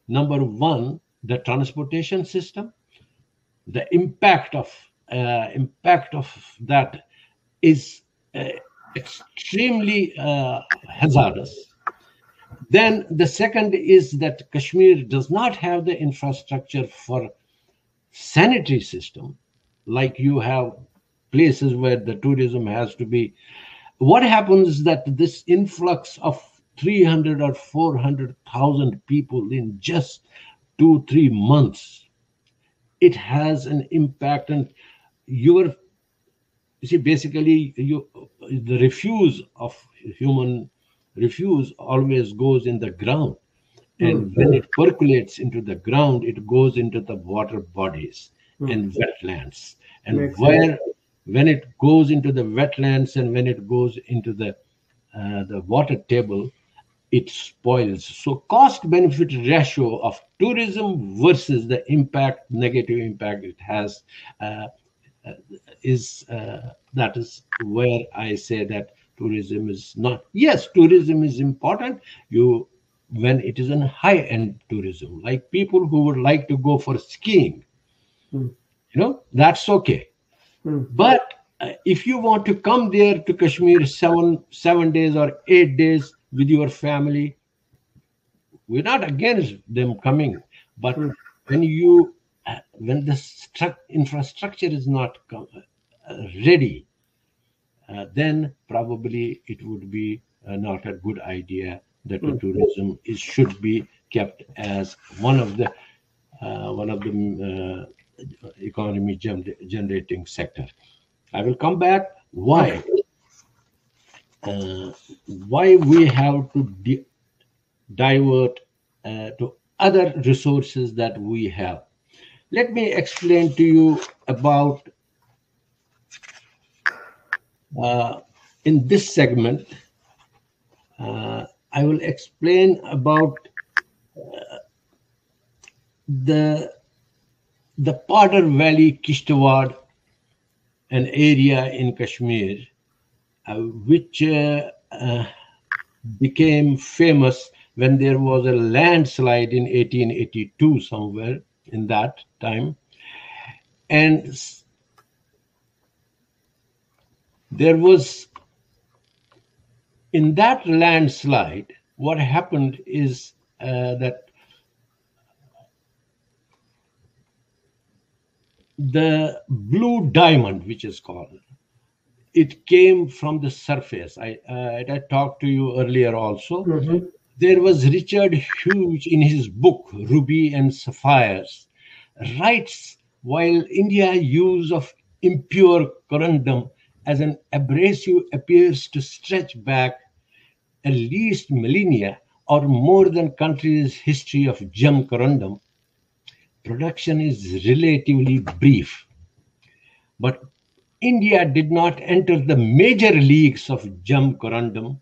number one, the transportation system. The impact of that is extremely hazardous. Then the second is that Kashmir does not have the infrastructure for sanitary system, like you have places where the tourism has to be. What happens is that this influx of 300 or 400,000 people in just 2-3 months, it has an impact, and you see, basically the human refuse always goes in the ground, and when it percolates into the ground, it goes into the water bodies and wetlands, and when it goes into the wetlands and when it goes into the water table, it spoils. So cost-benefit ratio of tourism versus the impact, negative impact it has, that is where I say that tourism is not. Yes, tourism is important. When it is in high-end tourism, like people who would like to go for skiing, that's okay. But if you want to come there to Kashmir 7 days or 8 days with your family, we're not against them coming. But when the infrastructure is not ready, then probably it would be not a good idea that the tourism should be kept as one of the economy generating sector. I will come back. Why we have to divert to other resources that we have. Let me explain to you about in this segment. I will explain about the Padar Valley, Kishtawad, an area in Kashmir, which became famous when there was a landslide in 1882 somewhere in that time. And there was, in that landslide, what happened is that the blue diamond, which is called, it came from the surface. I talked to you earlier also. There was Richard Hughes in his book, Ruby and Sapphires, writes, while India's use of impure corundum as an abrasive appears to stretch back at least millennia or more than country's history of gem corundum, production is relatively brief. But India did not enter the major leagues of gem corundum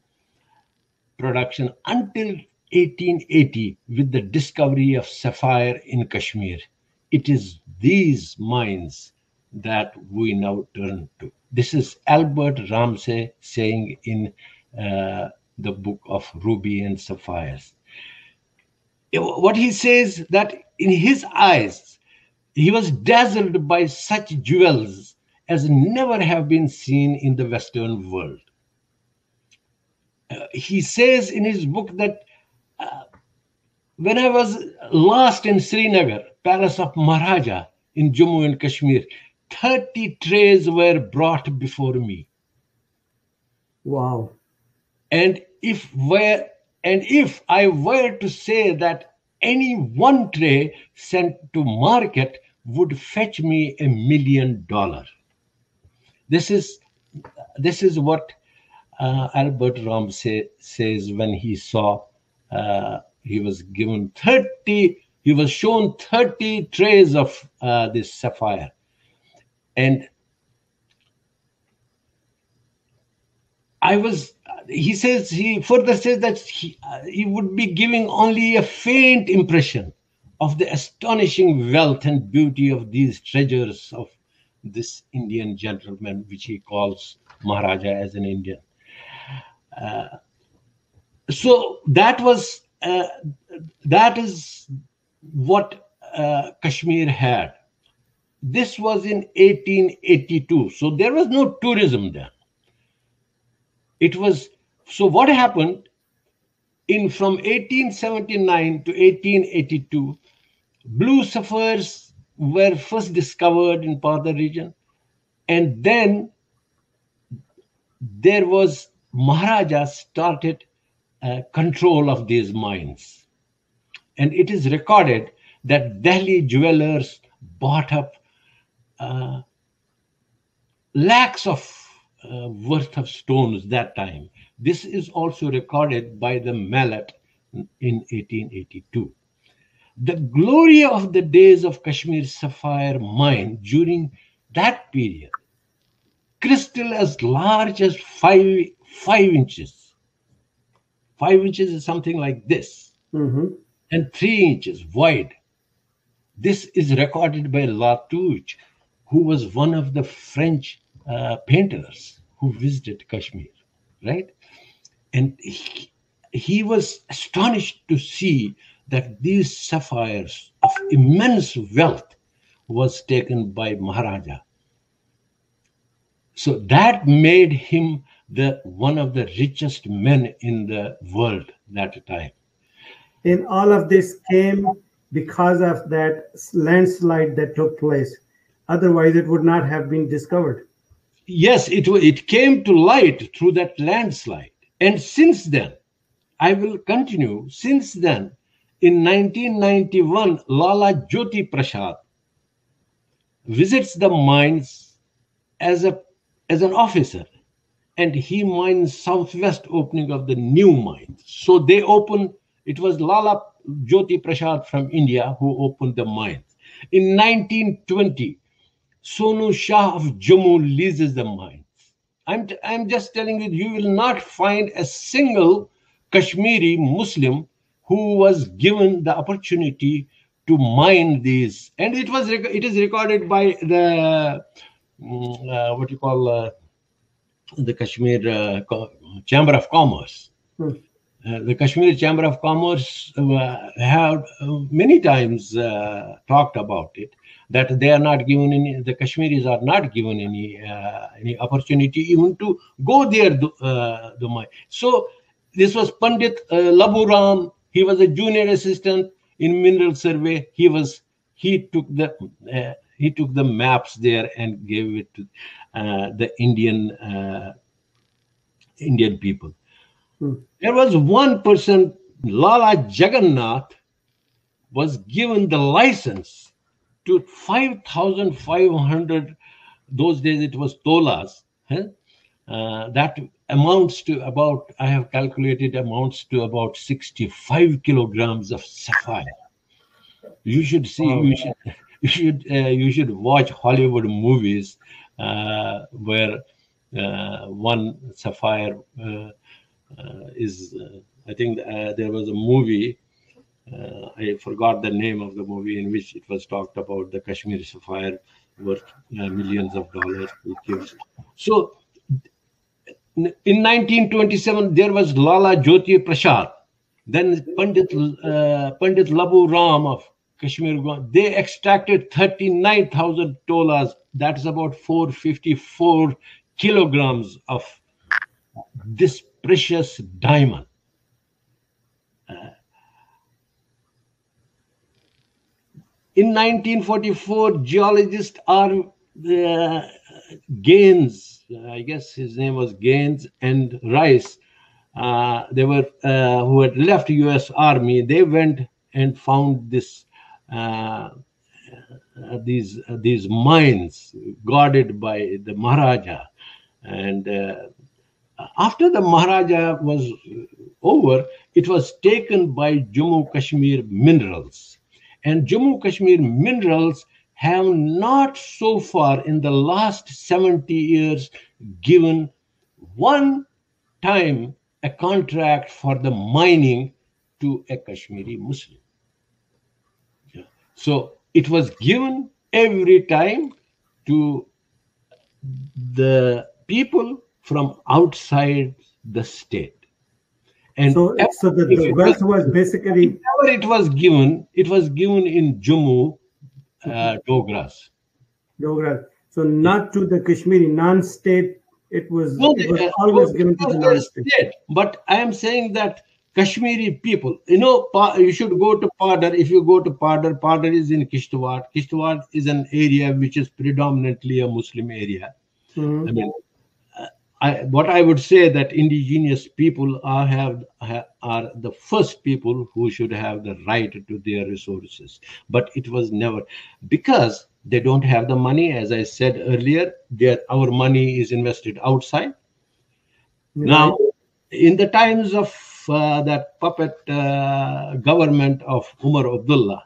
production until 1880 with the discovery of sapphire in Kashmir. It is these mines that we now turn to. This is Albert Ramsay saying in the book of Ruby and Sapphires. What he says, that in his eyes, he was dazzled by such jewels as never have been seen in the Western world. He says in his book that when I was last in Srinagar, Palace of Maharaja in Jammu and Kashmir, 30 trays were brought before me. Wow. And if I were to say that any one tray sent to market would fetch me $1 million. This is what Albert Ramsay says when he saw he was given 30. He was shown 30 trays of this sapphire, and he further says that he would be giving only a faint impression of the astonishing wealth and beauty of these treasures of this Indian gentleman, which he calls Maharaja as an Indian. So that is what Kashmir had. This was in 1882. So there was no tourism there. It was, so what happened from 1879 to 1882, blue sapphires were first discovered in Padar region, and then there was Maharaja started control of these mines, and it is recorded that Delhi jewelers bought up lakhs of worth of stones that time. This is also recorded by the Mallet in 1882. The glory of the days of Kashmir sapphire mine during that period, crystal as large as 5 inches, 5 inches is something like this, and 3 inches wide. This is recorded by Latouche, who was one of the French painters who visited Kashmir, right? And he was astonished to see that these sapphires of immense wealth was taken by Maharaja. So that made him one of the richest men in the world that time. And all of this came because of that landslide that took place. Otherwise, it would not have been discovered. Yes, it came to light through that landslide. And since then, I will continue. Since then, in 1991, Lala Jyoti Prasad visits the mines as an officer, and he mines southwest opening of the new mines. So they open. It was Lala Jyoti Prasad from India who opened the mines. In 1920, Sonu Shah of Jammu leases the mines. I'm just telling you, you will not find a single Kashmiri Muslim who was given the opportunity to mine these. And it is recorded by the the Kashmir Chamber of Commerce. The Kashmir Chamber of Commerce have many times talked about it, that they are not given the Kashmiris are not given any opportunity even to go there. The mine. So this was Pandit Labu Ram. He was a junior assistant in mineral survey. He took the maps there and gave it to the Indian people. There was one person, Lala Jagannath, was given the license to 5,500, those days it was tolas, that amounts to about, I have calculated, amounts to about 65 kilograms of sapphire. You should see, you should watch Hollywood movies where one sapphire is, I think there was a movie, I forgot the name of the movie, in which it was talked about the Kashmir sapphire worth millions of dollars. So in 1927, there was Lala Jyoti Prasad. Then Pandit Labu Ram of Kashmir, they extracted 39,000 tolas. That's about 454 kilograms of this precious diamond. In 1944, geologist Gaines, I guess his name was Gaines, and Rice, they were who had left U.S. Army. They went and found these mines guarded by the Maharaja, and after the Maharaja was over, it was taken by Jammu Kashmir Minerals. And Jammu Kashmir Minerals have not so far in the last 70 years given one time a contract for the mining to a Kashmiri Muslim. So it was given every time to the people from outside the state. And so the wealth was basically, whenever it was given in Jammu, Dogras. So not to the Kashmiri non-state. It was always given to the non-state. But I am saying that Kashmiri people, you should go to Padar. If you go to Padar, Padar is in Kishtwar. Kishtwar is an area which is predominantly a Muslim area. I mean, what I would say that indigenous people are the first people who should have the right to their resources. But it was never, because they don't have the money. As I said earlier, our money is invested outside. Now, in the times of that puppet government of Umar Abdullah,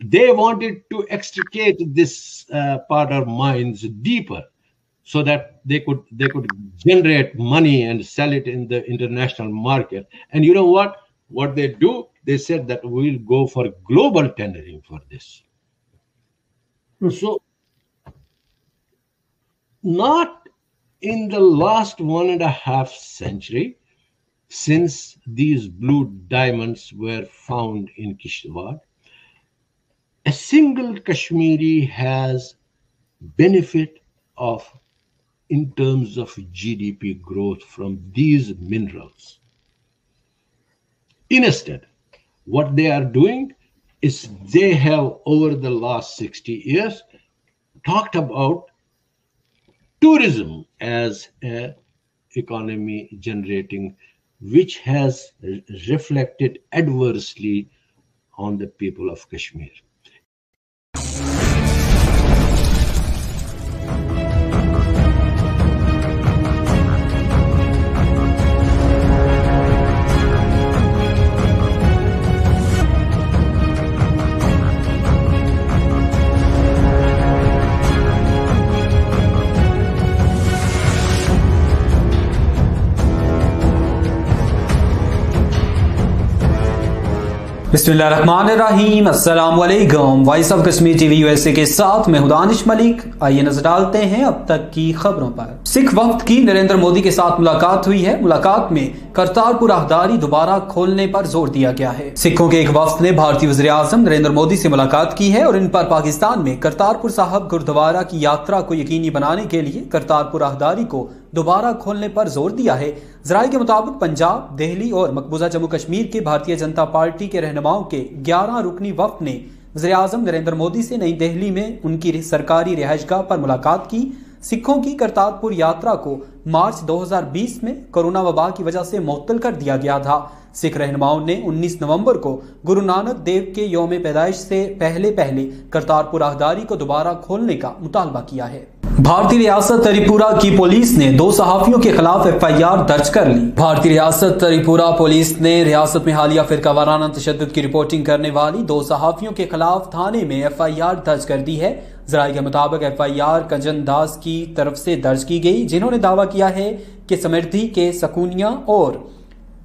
they wanted to extricate this Padar mines deeper. so that they could generate money and sell it in the international market. And you know what they do? They said that we'll go for global tendering for this. So not in the last 1.5 century since these blue diamonds were found in Kishtwar, a single Kashmiri has benefit of in terms of GDP growth from these minerals. Instead, what they are doing is they have over the last 60 years talked about tourism as an economy generating, which has reflected adversely on the people of Kashmir. बिस्मिल्लाहिर्रहमानिर्रहीम, अस्सलाम वालेकुम। Voice of Kashmir TV USA के साथ मैं हूं दानिश मलिक। आइए नजर डालते हैं अब तक की खबरों पर। सिख वफ्द की नरेंद्र मोदी के साथ मुलाकात हुई है। मुलाकात में करतारपुर राहदारी दोबारा खोलने पर जोर दिया गया है। सिखों के एक वफ्द ने भारतीय वज़ीर आज़म नरेंद्र मोदी से मुलाकात की है और इन पर पाकिस्तान में करतारपुर साहब गुरुद्वारा की यात्रा को यकीनी बनाने के लिए करतारपुर राहदारी को दोबारा खोलने पर जोर दिया है। ज़राए के मुताबिक पंजाब, दिल्ली और मकबूजा जम्मू कश्मीर के भारतीय जनता पार्टी के रहनुमाओं के 11 रुकनी वफ्द ने वज़ीर आज़म नरेंद्र मोदी से नई दिल्ली में उनकी सरकारी रिहाइशगाह पर मुलाकात की। सिखों की करतारपुर यात्रा को मार्च 2020 में कोरोना वबा की वजह से मुअत्तल कर दिया गया था। सिख रहनुमाओं ने 19 नवंबर को गुरु नानक देव के यौम पैदाइश से पहले करतारपुर राहदारी को दोबारा खोलने का मुतालबा किया है। भारतीय रियासत त्रिपुरा की पुलिस ने 2 सहाफियों के खिलाफ FIR दर्ज कर ली। भारतीय रियासत त्रिपुरा पुलिस ने रियासत में हालिया फिरका वाराना तशद्दुद की रिपोर्टिंग करने वाली 2 सहाफियों के खिलाफ थाने में FIR दर्ज कर दी है। ज़राए के मुताबिक FIR कंचन दास की तरफ से दर्ज की गई, जिन्होंने दावा किया है कि समृद्धि के सकूनिया और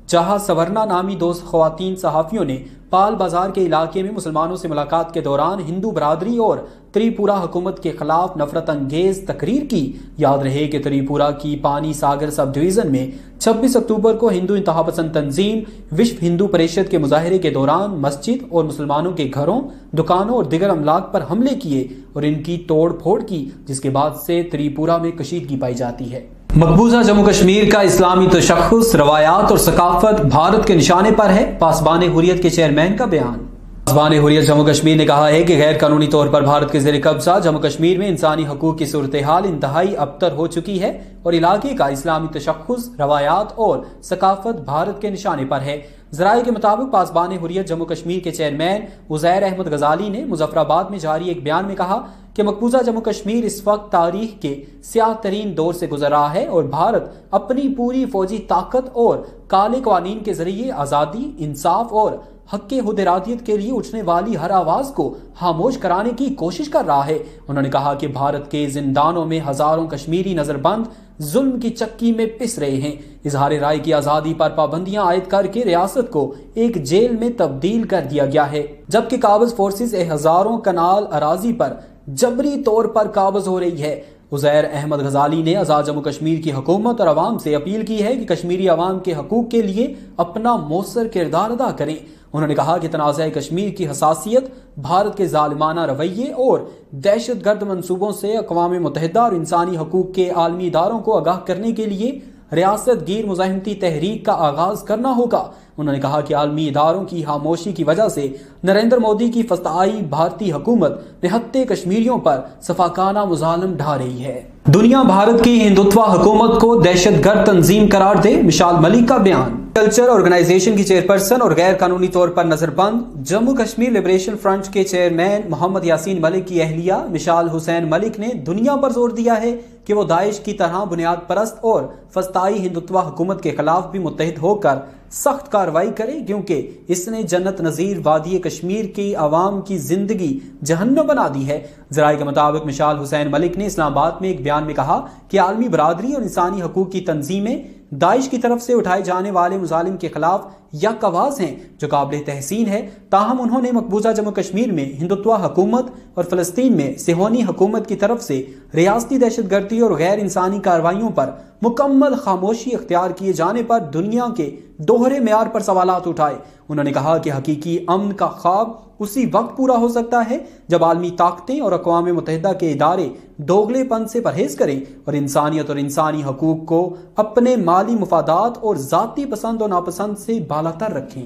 जहां सवरना नामी 2 ख्वातीन सहाफियों ने पाल बाजार के इलाके में मुसलमानों से मुलाकात के दौरान हिंदू बरादरी और त्रिपुरा हुकूमत के खिलाफ नफरत अंगेज तकरीर की। याद रहे कि त्रिपुरा की पानी सागर सब डिवीजन में 26 अक्टूबर को हिंदू इंतहा पसंद तंजीम विश्व हिंदू परिषद के मुजाहरे के दौरान मस्जिद और मुसलमानों के घरों, दुकानों और दिगर अमलाक पर हमले किए और इनकी तोड़ फोड़ की, जिसके बाद से त्रिपुरा में कशीदगी पाई जाती है। मकबूजा जम्मू कश्मीर का इस्लामी तशख्खुस, रवायात और सकाफत भारत के निशाने पर है। पासबान हुर्रियत के चेयरमैन का बयान। पासबान हुर्रियत जम्मू कश्मीर ने कहा है कि गैर कानूनी तौर पर भारत के ज़ेर कब्जा जम्मू कश्मीर में इंसानी हकूक की सूरत हाल इंतहाई अबतर हो चुकी है और इलाके का इस्लामी तशख्खुस, रवायात और सकाफत भारत के निशाने पर है। ज़राए के मुताबिक पासबान हुर्रियत जम्मू कश्मीर के चेयरमैन उज़ैर अहमद गजाली ने मुजफ्फराबाद में जारी एक बयान में कहा कि मकबूजा जम्मू कश्मीर इस वक्त तारीख के स्याह तरीन दौर से गुजर रहा है और भारत अपनी पूरी फौजी ताकत और काले क़वानीन के जरिए आज़ादी, इंसाफ और हक़ हुदरादियत के लिए उठने वाली हर आवाज को खामोश कराने की कोशिश कर रहा है। उन्होंने कहा कि भारत के जिंदानों में हजारों कश्मीरी नजरबंद जुल्म की चक्की में पिस रहे हैं। इजहार राय की आजादी पर पाबंदियां आयद करके रियासत को एक जेल में तब्दील कर दिया गया है, जबकि काबिज फोर्सेस हजारों कनाल अराजी पर जबरी तौर पर काबिज हो रही है। उज़ैर अहमद गजाली ने आज़ाद जम्मू कश्मीर की हुकूमत और अवाम से अपील की है कि कश्मीरी अवाम के हकूक के लिए अपना मौसर किरदार अदा करें। उन्होंने कहा कि तनाज़ा कश्मीर की हसासियत भारत के जालिमाना रवैये और दहशत गर्द मनसूबों से अक़वाम मुत्तहिदा और इंसानी हकूक के आलमी इदारों को आगाह करने के लिए रियासत गिर मुज़ाहिमती तहरीक का आगाज करना होगा। उन्होंने कहा कि आलमी इदारों की खामोशी की वजह से नरेंद्र मोदी की फस्ताई भारतीय हुकूमत निहत्ते कश्मीरियों पर सफाकाना मुजालम ढा रही है। दुनिया भारत की हिंदुत्व हुकूमत को दहशतगर्द तंजीम करार दे, मिसाल मलिक का बयान। कल्चर ऑर्गेनाइजेशन की चेयरपर्सन और गैर कानूनी तौर पर नजरबंद जम्मू कश्मीर लिबरेशन फ्रंट के चेयरमैन मोहम्मद यासीन मलिक की अहलिया मिसाल हुसैन मलिक ने दुनिया पर जोर दिया है कि वो दाइश की तरह बुनियाद परस्त और फस्ताई हिंदुत्व हुकूमत के खिलाफ भी मुत्तहिद होकर सख्त कार्रवाई करे, क्योंकि इसने जन्नत नज़ीर वादी कश्मीर की आवाम की जिंदगी जहन्नम बना दी है। ज़राए के मुताबिक मिशाल हुसैन मलिक ने इस्लामाबाद में एक बयान में कहा कि आलमी बरादरी और इंसानी हकूक की तंजीमें दाइश की तरफ से उठाए जाने वाले मुजालिम के खिलाफ यक आवाज हैं, जो काबिल तहसीन है। ताहम उन्होंने मकबूजा जम्मू कश्मीर में हिंदुत्वा हुकूमत और फलस्तीन में सिहोनी हुकूमत की तरफ से रियासती दहशतगर्दी और गैर इंसानी कार्रवाइयों पर मुकम्मल खामोशी अख्तियार किए जाने पर दुनिया के दोहरे मेयार पर सवालात उठाए। उन्होंने कहा कि हकीकी अमन का ख्वाब उसी वक्त पूरा हो सकता है जब आलमी ताकतें और अक़वाम मुत्तहिदा के इदारे दोगलेपन से परहेज करें और इंसानियत और इंसानी हकूक को अपने माली मुफादात और ज़ाती पसंद और नापसंद से बालातर रखें।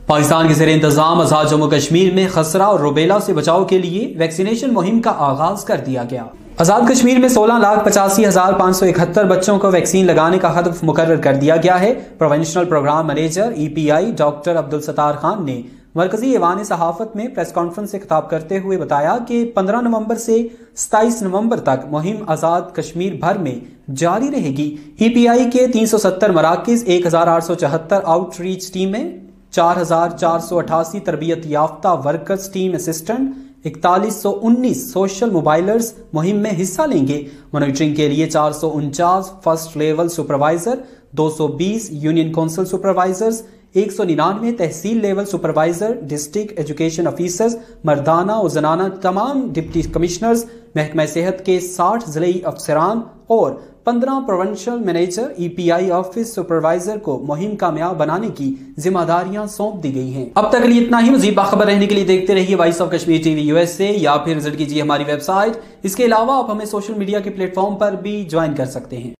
पाकिस्तान के ज़ेर इंतज़ाम आज़ाद जम्मू कश्मीर में खसरा और रुबेला से बचाव के लिए वैक्सीनेशन मुहिम का आगाज कर दिया गया। आज़ाद कश्मीर में 16,85,571 बच्चों को वैक्सीन लगाने का हदफ मुकर्रर कर दिया गया है। Provincial program manager EPI doctor Abdul Sattar Khan ने मरकजी ऐवान सहाफत में प्रेस कॉन्फ्रेंस से खिताब करते हुए बताया कि 15 नवंबर से 27 नवंबर तक मुहिम आज़ाद कश्मीर भर में जारी रहेगी। EPI के 370 मराकिज, 1,874 आउटरीच टीमें, 4,488 तरबियत याफ्ता वर्कर्स टीम असिस्टेंट, 4119 सोशल मोबाइलर्स मुहिम में हिस्सा लेंगे। मॉनिटरिंग के लिए 449 first level supervisor, 220 union council supervisors, 199 tehsil level supervisor, district education officers मर्दाना और जनाना, तमाम डिप्टी कमिश्नर्स, महकमा सेहत के 60 ज़िले अफसरान और 15 provincial manager EPI office supervisor को मुहिम कामयाब बनाने की जिम्मेदारियां सौंप दी गई हैं। अब तक के लिए इतना ही। मज़ीद बाखबर रहने के लिए देखते रहिए voice of Kashmir TV USA या फिर विजिट कीजिए हमारी वेबसाइट। इसके अलावा आप हमें सोशल मीडिया के प्लेटफॉर्म पर भी ज्वाइन कर सकते हैं।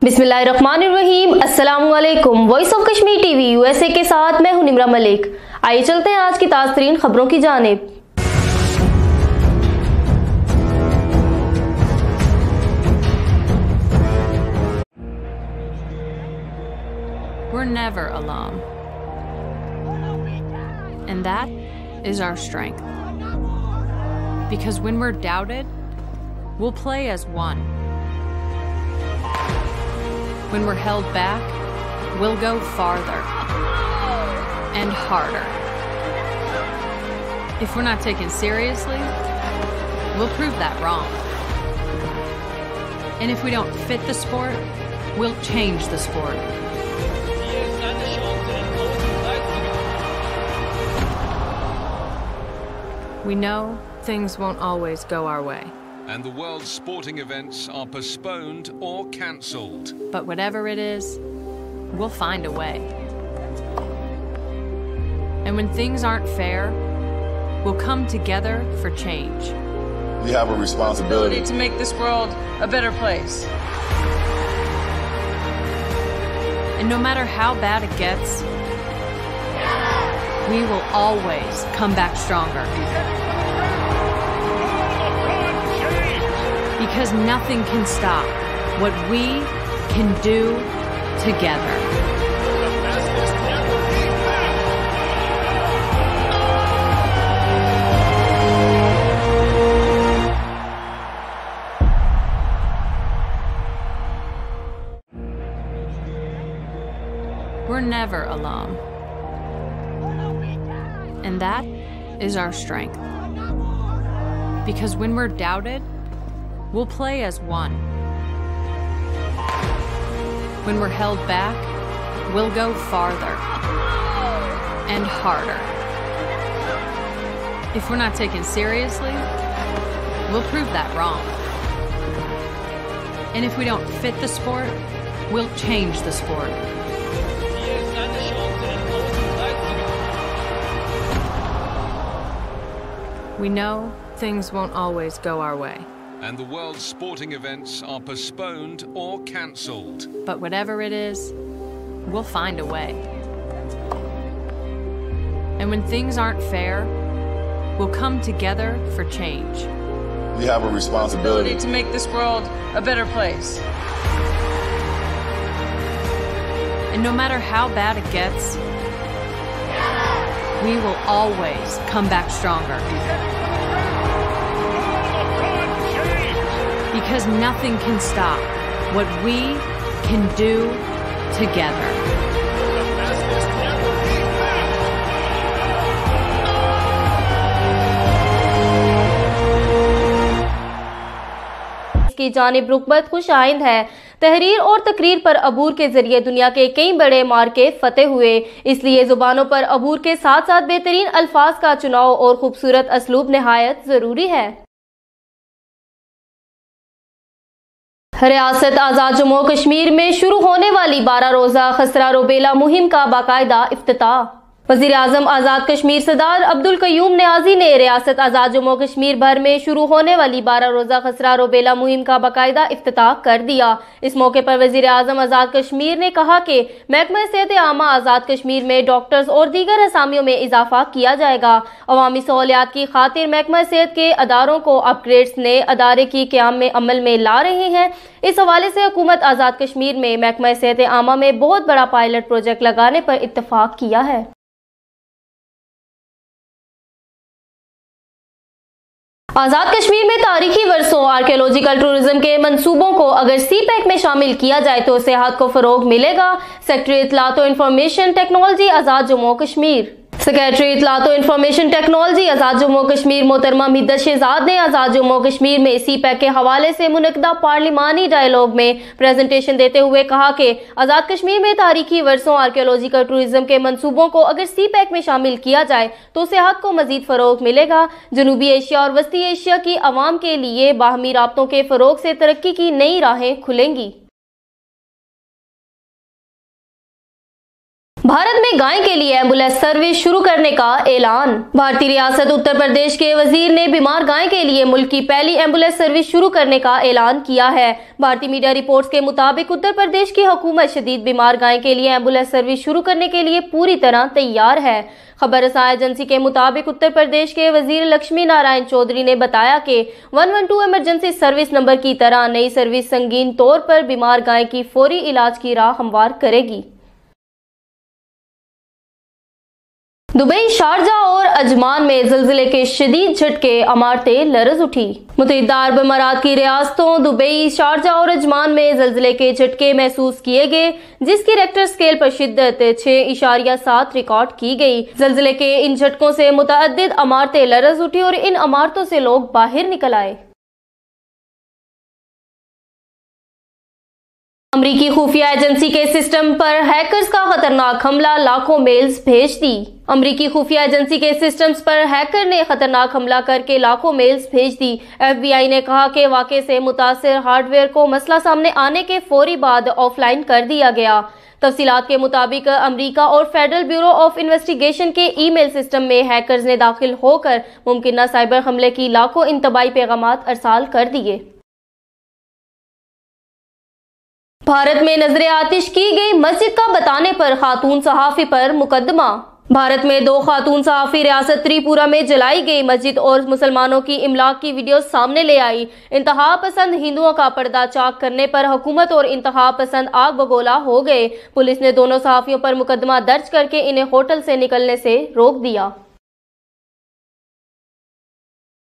बिस्मिल्लाहिर्रहमानिर्रहीम, अस्सलाम वालेकुम। Voice of Kashmir TV USA के साथ मैं हूं निमरा मलिक। आइए चलते हैं आज की ताज़ा तरीन खबरों की जानिब। We're never alone. And that is our strength. Because when we're doubted, we'll play as one. When we're held back, we'll go farther and harder. If we're not taken seriously, we'll prove that wrong. And if we don't fit the sport, we'll change the sport. We know things won't always go our way. And the world's sporting events are postponed or cancelled. But whatever it is, we'll find a way. And when things aren't fair, we'll come together for change. We have a responsibility to make this world a better place. And no matter how bad it gets, we will always come back stronger. Because nothing can stop what we can do together. And that is our strength. Because when we're doubted, we'll play as one. When we're held back, we'll go farther and harder. If we're not taken seriously, we'll prove that wrong. And if we don't fit the sport, we'll change the sport. We know things won't always go our way. And the world's sporting events are postponed or cancelled. But whatever it is, we'll find a way. And when things aren't fair, we'll come together for change. We have a responsibility to make this world a better place. And no matter how bad it gets, we will always come back stronger. Because nothing can stop what we can do together. की जानिब रुकबत खुश आइंद है। तहरीर और तकरीर पर अबूर के जरिए दुनिया के कई बड़े मार्के फतेह हुए, इसलिए जुबानों पर अबूर के साथ साथ बेहतरीन अल्फाज का चुनाव और खूबसूरत असलूब निहायत जरूरी है। रियासत आज़ाद जम्मू कश्मीर में शुरू होने वाली 12 रोज़ा खसरा रोबेला मुहिम का बाकायदा इफ्तिताह। वज़ीर आज़म आज़ाद कश्मीर सरदार अब्दुल कयूम नियाज़ी ने रियासत आज़ाद जम्मू कश्मीर भर में शुरू होने वाली 12 रोज़ा खसरा रोबेला मुहिम का बाकायदा इफ्तिताह कर दिया। इस मौके पर वज़ीर आज़म आज़ाद कश्मीर ने कहा कि महकमा सेहत आमा आज़ाद कश्मीर में डॉक्टर्स और दीगर असामियों में इजाफा किया जाएगा। अवामी सहूलियात की खातिर महकमा सेहत के अदारों को अपग्रेड्स ने अदारे की क़याम में अमल में ला रहे हैं। इस हवाले से हुकूमत आज़ाद कश्मीर में महकमा सेहत आमा में बहुत बड़ा पायलट प्रोजेक्ट लगाने पर इत्तफाक किया है। आज़ाद कश्मीर में तारीखी वर्सों आर्कियोलॉजिकल टूरिज्म के मंसूबों को अगर सी पैक में शामिल किया जाए तो सेहत को फरोग मिलेगा। सेक्रेटरी इत्तलात और इंफॉर्मेशन टेक्नोलॉजी आज़ाद जम्मू कश्मीर। सेक्रेटरी इत्तलात और इंफॉर्मेशन टेक्नोलॉजी आज़ाद जम्मू कश्मीर मोहतरमा मिद्दत शहजाद ने आज़ाद जम्मू कश्मीर में सी पैक के हवाले से मुनक़दा पार्लिमानी डायलॉग में प्रेजेंटेशन देते हुए कहा कि आज़ाद कश्मीर में तारीखी वर्सों आर्कियोलॉजिकल टूरिज्म के मंसूबों को अगर सी पैक में शामिल किया जाए तो सेहत को मजीद फरोग मिलेगा। जनूबी एशिया और वस्ती एशिया की आवाम के लिए बाहमी राब्तों के फरोग से तरक्की की नई राहें खुलेंगी। भारत में गाय के लिए एम्बुलेंस सर्विस शुरू करने का ऐलान। भारतीय रियासत उत्तर प्रदेश के वजीर ने बीमार गाय के लिए मुल्क की पहली एम्बुलेंस सर्विस शुरू करने का ऐलान किया है। भारतीय मीडिया रिपोर्ट्स के मुताबिक उत्तर प्रदेश की हुकूमत शदीद बीमार गाय के लिए एम्बुलेंस सर्विस शुरू करने के लिए पूरी तरह तैयार है। खबर रसाई एजेंसी के मुताबिक उत्तर प्रदेश के वजीर लक्ष्मी नारायण चौधरी ने बताया कि 112 इमरजेंसी सर्विस नंबर की तरह नई सर्विस संगीन तौर पर बीमार गाय की फौरी इलाज की राह हमवार करेगी। दुबई, शारजा और अजमान में ज़िलज़िले के शदीद झटके, इमारतें लरज़ उठी। मुत्तहिदा अरब अमारात की रियासतों दुबई, शारजा और अजमान में ज़िलज़िले के झटके महसूस किए गए, जिसकी रेक्टर स्केल पर शिद्दत 6.7 रिकॉर्ड की गई। ज़िलज़िले के इन झटकों से मुतअद्दिद इमारतें लरज़ उठी और इन इमारतों से लोग बाहर निकल आए। अमरीकी खुफिया एजेंसी के सिस्टम पर हैकर्स का खतरनाक हमला, लाखों मेल्स भेज दी। अमरीकी खुफिया एजेंसी के सिस्टम्स पर हैकर ने खतरनाक हमला करके लाखों मेल्स भेज दी। FBI ने कहा कि वाक़े से मुतासिर हार्डवेयर को मसला सामने आने के फौरी बाद ऑफलाइन कर दिया गया। तफसीलात के मुताबिक अमेरिका और फेडरल ब्यूरो ऑफ इन्वेस्टिगेशन के ईमेल सिस्टम में हैकर्स ने दाखिल होकर मुमकिन साइबर हमले की लाखों इंतबाही पैगामात अरसाल कर दिए। भारत में नजरे आतिश की गई मस्जिद का बताने पर खातून सहाफी पर मुकदमा। भारत में 2 खातून सहाफी रियासत त्रिपुरा में जलाई गई मस्जिद और मुसलमानों की इमलाक की वीडियो सामने ले आई। इंतहा पसंद हिंदुओं का पर्दा चाक करने पर हुकूमत और इंतहा पसंद आग बगोला हो गए। पुलिस ने दोनों सहाफियों पर मुकदमा दर्ज करके इन्हें होटल से निकलने से रोक दिया।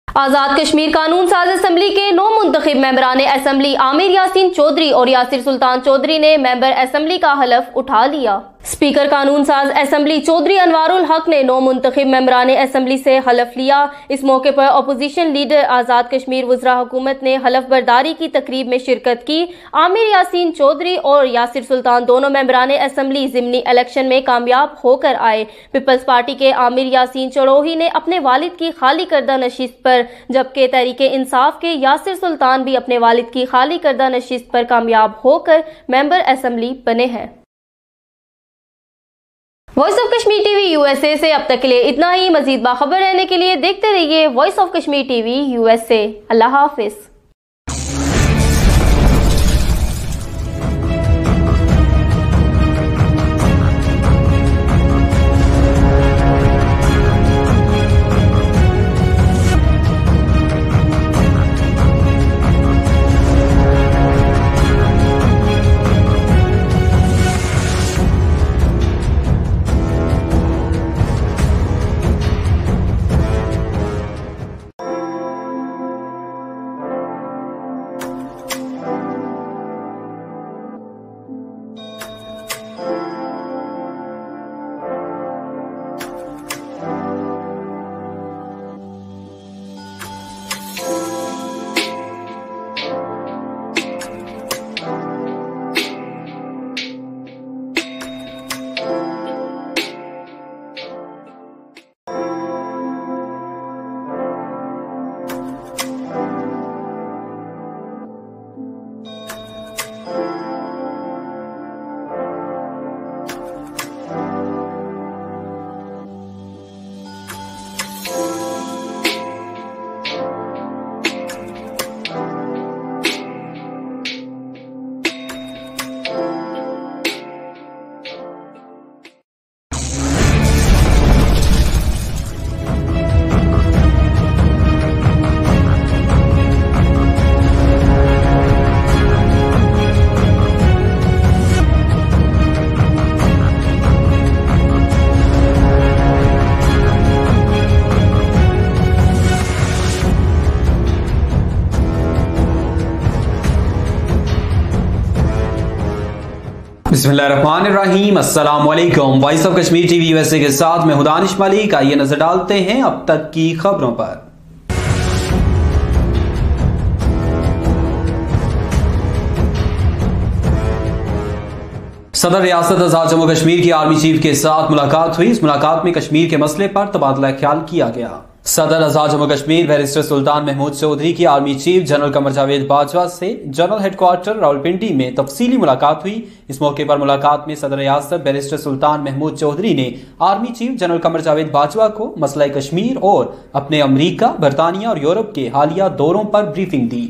आज़ाद कश्मीर कानून साज असम्बली के 9 मुंतखब मेंबरान असम्बली आमिर यासीन चौधरी और यासिर सुल्तान चौधरी ने मेंबर असम्बली का हलफ उठा लिया। स्पीकर कानून साज असेंबली चौधरी अनवारुल हक ने 9 मुंतखब मेंबरान असेंबली से हलफ लिया। इस मौके पर अपोजिशन लीडर आज़ाद कश्मीर वज़रा हुकूमत ने हलफ बर्दारी की तकरीब में शिरकत की। आमिर यासीन चौधरी और यासिर सुल्तान दोनों मेंबरान असेंबली ज़िमनी इलेक्शन में कामयाब होकर आए। पीपल्स पार्टी के आमिर यासीन चड़ोही ने अपने वालिद की खाली करदा नशिस्त पर, जबकि तहरीक इंसाफ के यासिर सुल्तान भी अपने वालिद की खाली करदा नशिस्त पर कामयाब होकर मेंबर असेंबली बने हैं। Voice of Kashmir TV USA से अब तक के लिए इतना ही। मजीद बाखबर रहने के लिए देखते रहिए voice of Kashmir TV USA. Allah हाफिज। बिस्मिल्लाहिर्रहमानिर्रहीम, अस्सलाम वालेकुम। Voice of Kashmir TV USA के साथ मैं दानिश मलिक। आइए नजर डालते हैं अब तक की खबरों पर। सदर रियासत आजाद जम्मू कश्मीर की आर्मी चीफ के साथ मुलाकात हुई। इस मुलाकात में कश्मीर के मसले पर तबादला ख्याल किया गया। सदर आजाद जम्मू कश्मीर बैरिस्टर सुल्तान महमूद चौधरी की army chief general Qamar Javed Bajwa से जनरल हेडक्वार्टर रावलपिंडी में तफसीली मुलाकात हुई। इस मौके पर मुलाकात में सदर रियासत बैरिस्टर सुल्तान महमूद चौधरी ने army chief general Qamar Javed Bajwa को मसला कश्मीर और अपने अमरीका, बरतानिया और यूरोप के हालिया दौरों पर ब्रीफिंग दी।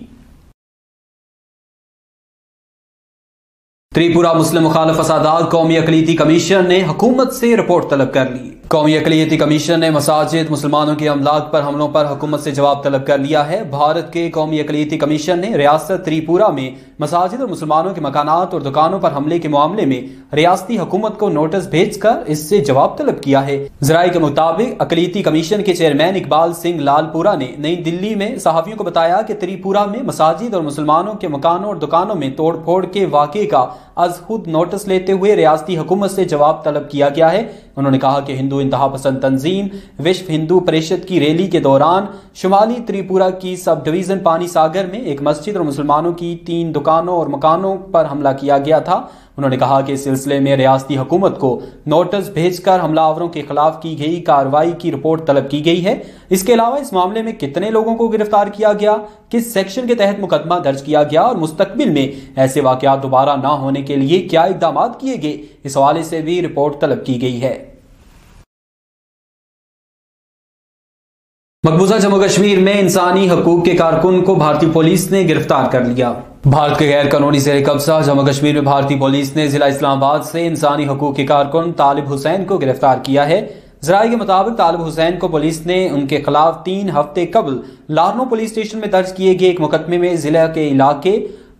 त्रिपुरा मुस्लिम मुखालिफ फसादात कौमी अक़लियती कमीशन ने हुकूमत से रिपोर्ट तलब कर ली। कौमी अक़लियती कमीशन ने मसाजिद, मुसलमानों के अमलाक पर हमलों पर हुकूमत से जवाब तलब कर लिया है। भारत के कौमी अक़लियती कमीशन ने रियासत त्रिपुरा में मसाजिद और मुसलमानों के मकानात और दुकानों पर हमले के मामले में रियासती हुकूमत को नोटिस भेजकर इससे जवाब तलब किया है। ज़राए के मुताबिक अक़लियती कमीशन के चेयरमैन इकबाल सिंह लालपुरा ने नई दिल्ली में सहाफ़ियों को बताया कि त्रिपुरा में मसाजिद और मुसलमानों के मकानों और दुकानों में तोड़ फोड़ के वाक़े का अज खुद नोटिस लेते हुए रियासती हुकूमत से जवाब तलब किया गया है। उन्होंने कहा कि हिंदू इंतहा पसंद तंजीम विश्व हिंदू परिषद की रैली के दौरान शुमाली त्रिपुरा की सब डिवीजन पानी सागर में एक मस्जिद और मुसलमानों की 3 दुकानों और मकानों पर हमला किया गया था। उन्होंने कहा कि इस सिलसिले में रियासती हुकूमत को नोटिस भेजकर हमलावरों के खिलाफ की गई कार्रवाई की रिपोर्ट तलब की गई है। इसके अलावा इस मामले में कितने लोगों को गिरफ्तार किया गया, किस सेक्शन के तहत मुकदमा दर्ज किया गया और मुस्तकबिल में ऐसे वाकयात दोबारा न होने के लिए क्या इकदाम किए गए, इस हवाले से भी रिपोर्ट तलब की गई है। मकबूजा जम्मू कश्मीर में इंसानी हकूक के कारकुन को भारतीय पुलिस ने गिरफ्तार कर लिया। भारत के गैर कानूनी जेर कब्जा जम्मू कश्मीर में भारतीय पुलिस ने जिला इस्लामाबाद से इंसानी हकूक के कारकुन तालिब हुसैन को गिरफ्तार किया है। ज़राए के मुताबिक तालिब हुसैन को पुलिस ने उनके खिलाफ 3 हफ्ते कबल लारनो पुलिस स्टेशन में दर्ज किए गए एक मुकदमे में जिला के इलाके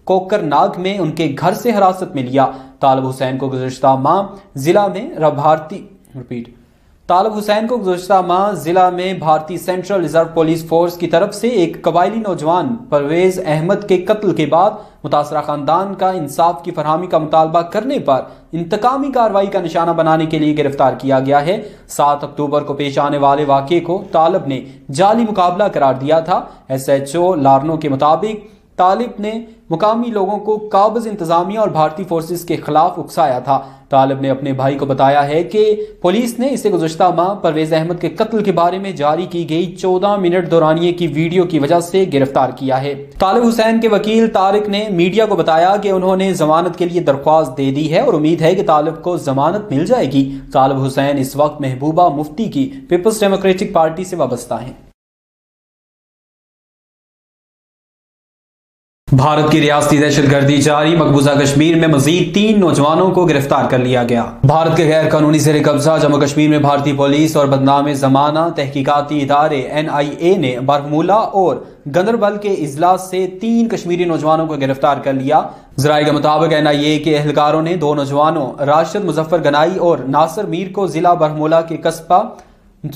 कोकरनाग में उनके घर से हिरासत में लिया। तालिब हुसैन को गुज़श्ता माह जिला में طالب حسین کو گزشتہ ماہ ضلع میں بھارتی سینٹرل ریزرو پولیس فورس کی طرف سے ایک قبائلی نوجوان پرویز احمد کے قتل کے بعد متاثرہ خاندان کا انصاف کی فراہمی کا مطالبہ کرنے پر انتقامی کارروائی کا نشانہ بنانے کے لیے گرفتار کیا گیا ہے۔ 7 اکتوبر کو پیش آنے والے واقعے کو طالب نے جعلی مقابلہ قرار دیا تھا۔ SHO لارنو کے مطابق طالب نے مقامی لوگوں کو قابض انتظامیہ اور بھارتی فورسز کے خلاف اکسایا تھا۔ طالب نے اپنے بھائی کو بتایا ہے کہ پولیس نے اسے گزشتہ ماہ پرویز احمد کے قتل کے بارے میں جاری کی گئی 14 منٹ دورانیے کی ویڈیو کی وجہ سے گرفتار کیا ہے۔ طالب حسین کے وکیل طارق نے میڈیا کو بتایا کہ انہوں نے ضمانت کے لیے درخواست دے دی ہے اور امید ہے کہ طالب کو ضمانت مل جائے گی۔ طالب حسین اس وقت محبوبہ مفتی کی پیپلز ڈیموکریٹک پارٹی سے وابستہ ہیں۔ بھارت کی ریاستی دہشت گردی جاری، مقبوضہ کشمیر میں مزید 3 نوجوانوں کو گرفتار کر لیا گیا۔ بھارت کے غیر قانونی زیر قبضہ جموں کشمیر میں بھارتی پولیس اور بدنام زمانہ تحقیقاتی ادارے NIA نے بارہمولہ اور گاندربل کے اضلاع سے 3 کشمیری نوجوانوں کو گرفتار کر لیا۔ ذرائع کے مطابق NIA کے اہلکاروں نے 2 نوجوانوں راشد مظفر گنائی اور ناصر میر کو ضلع بارہمولہ کے قصبہ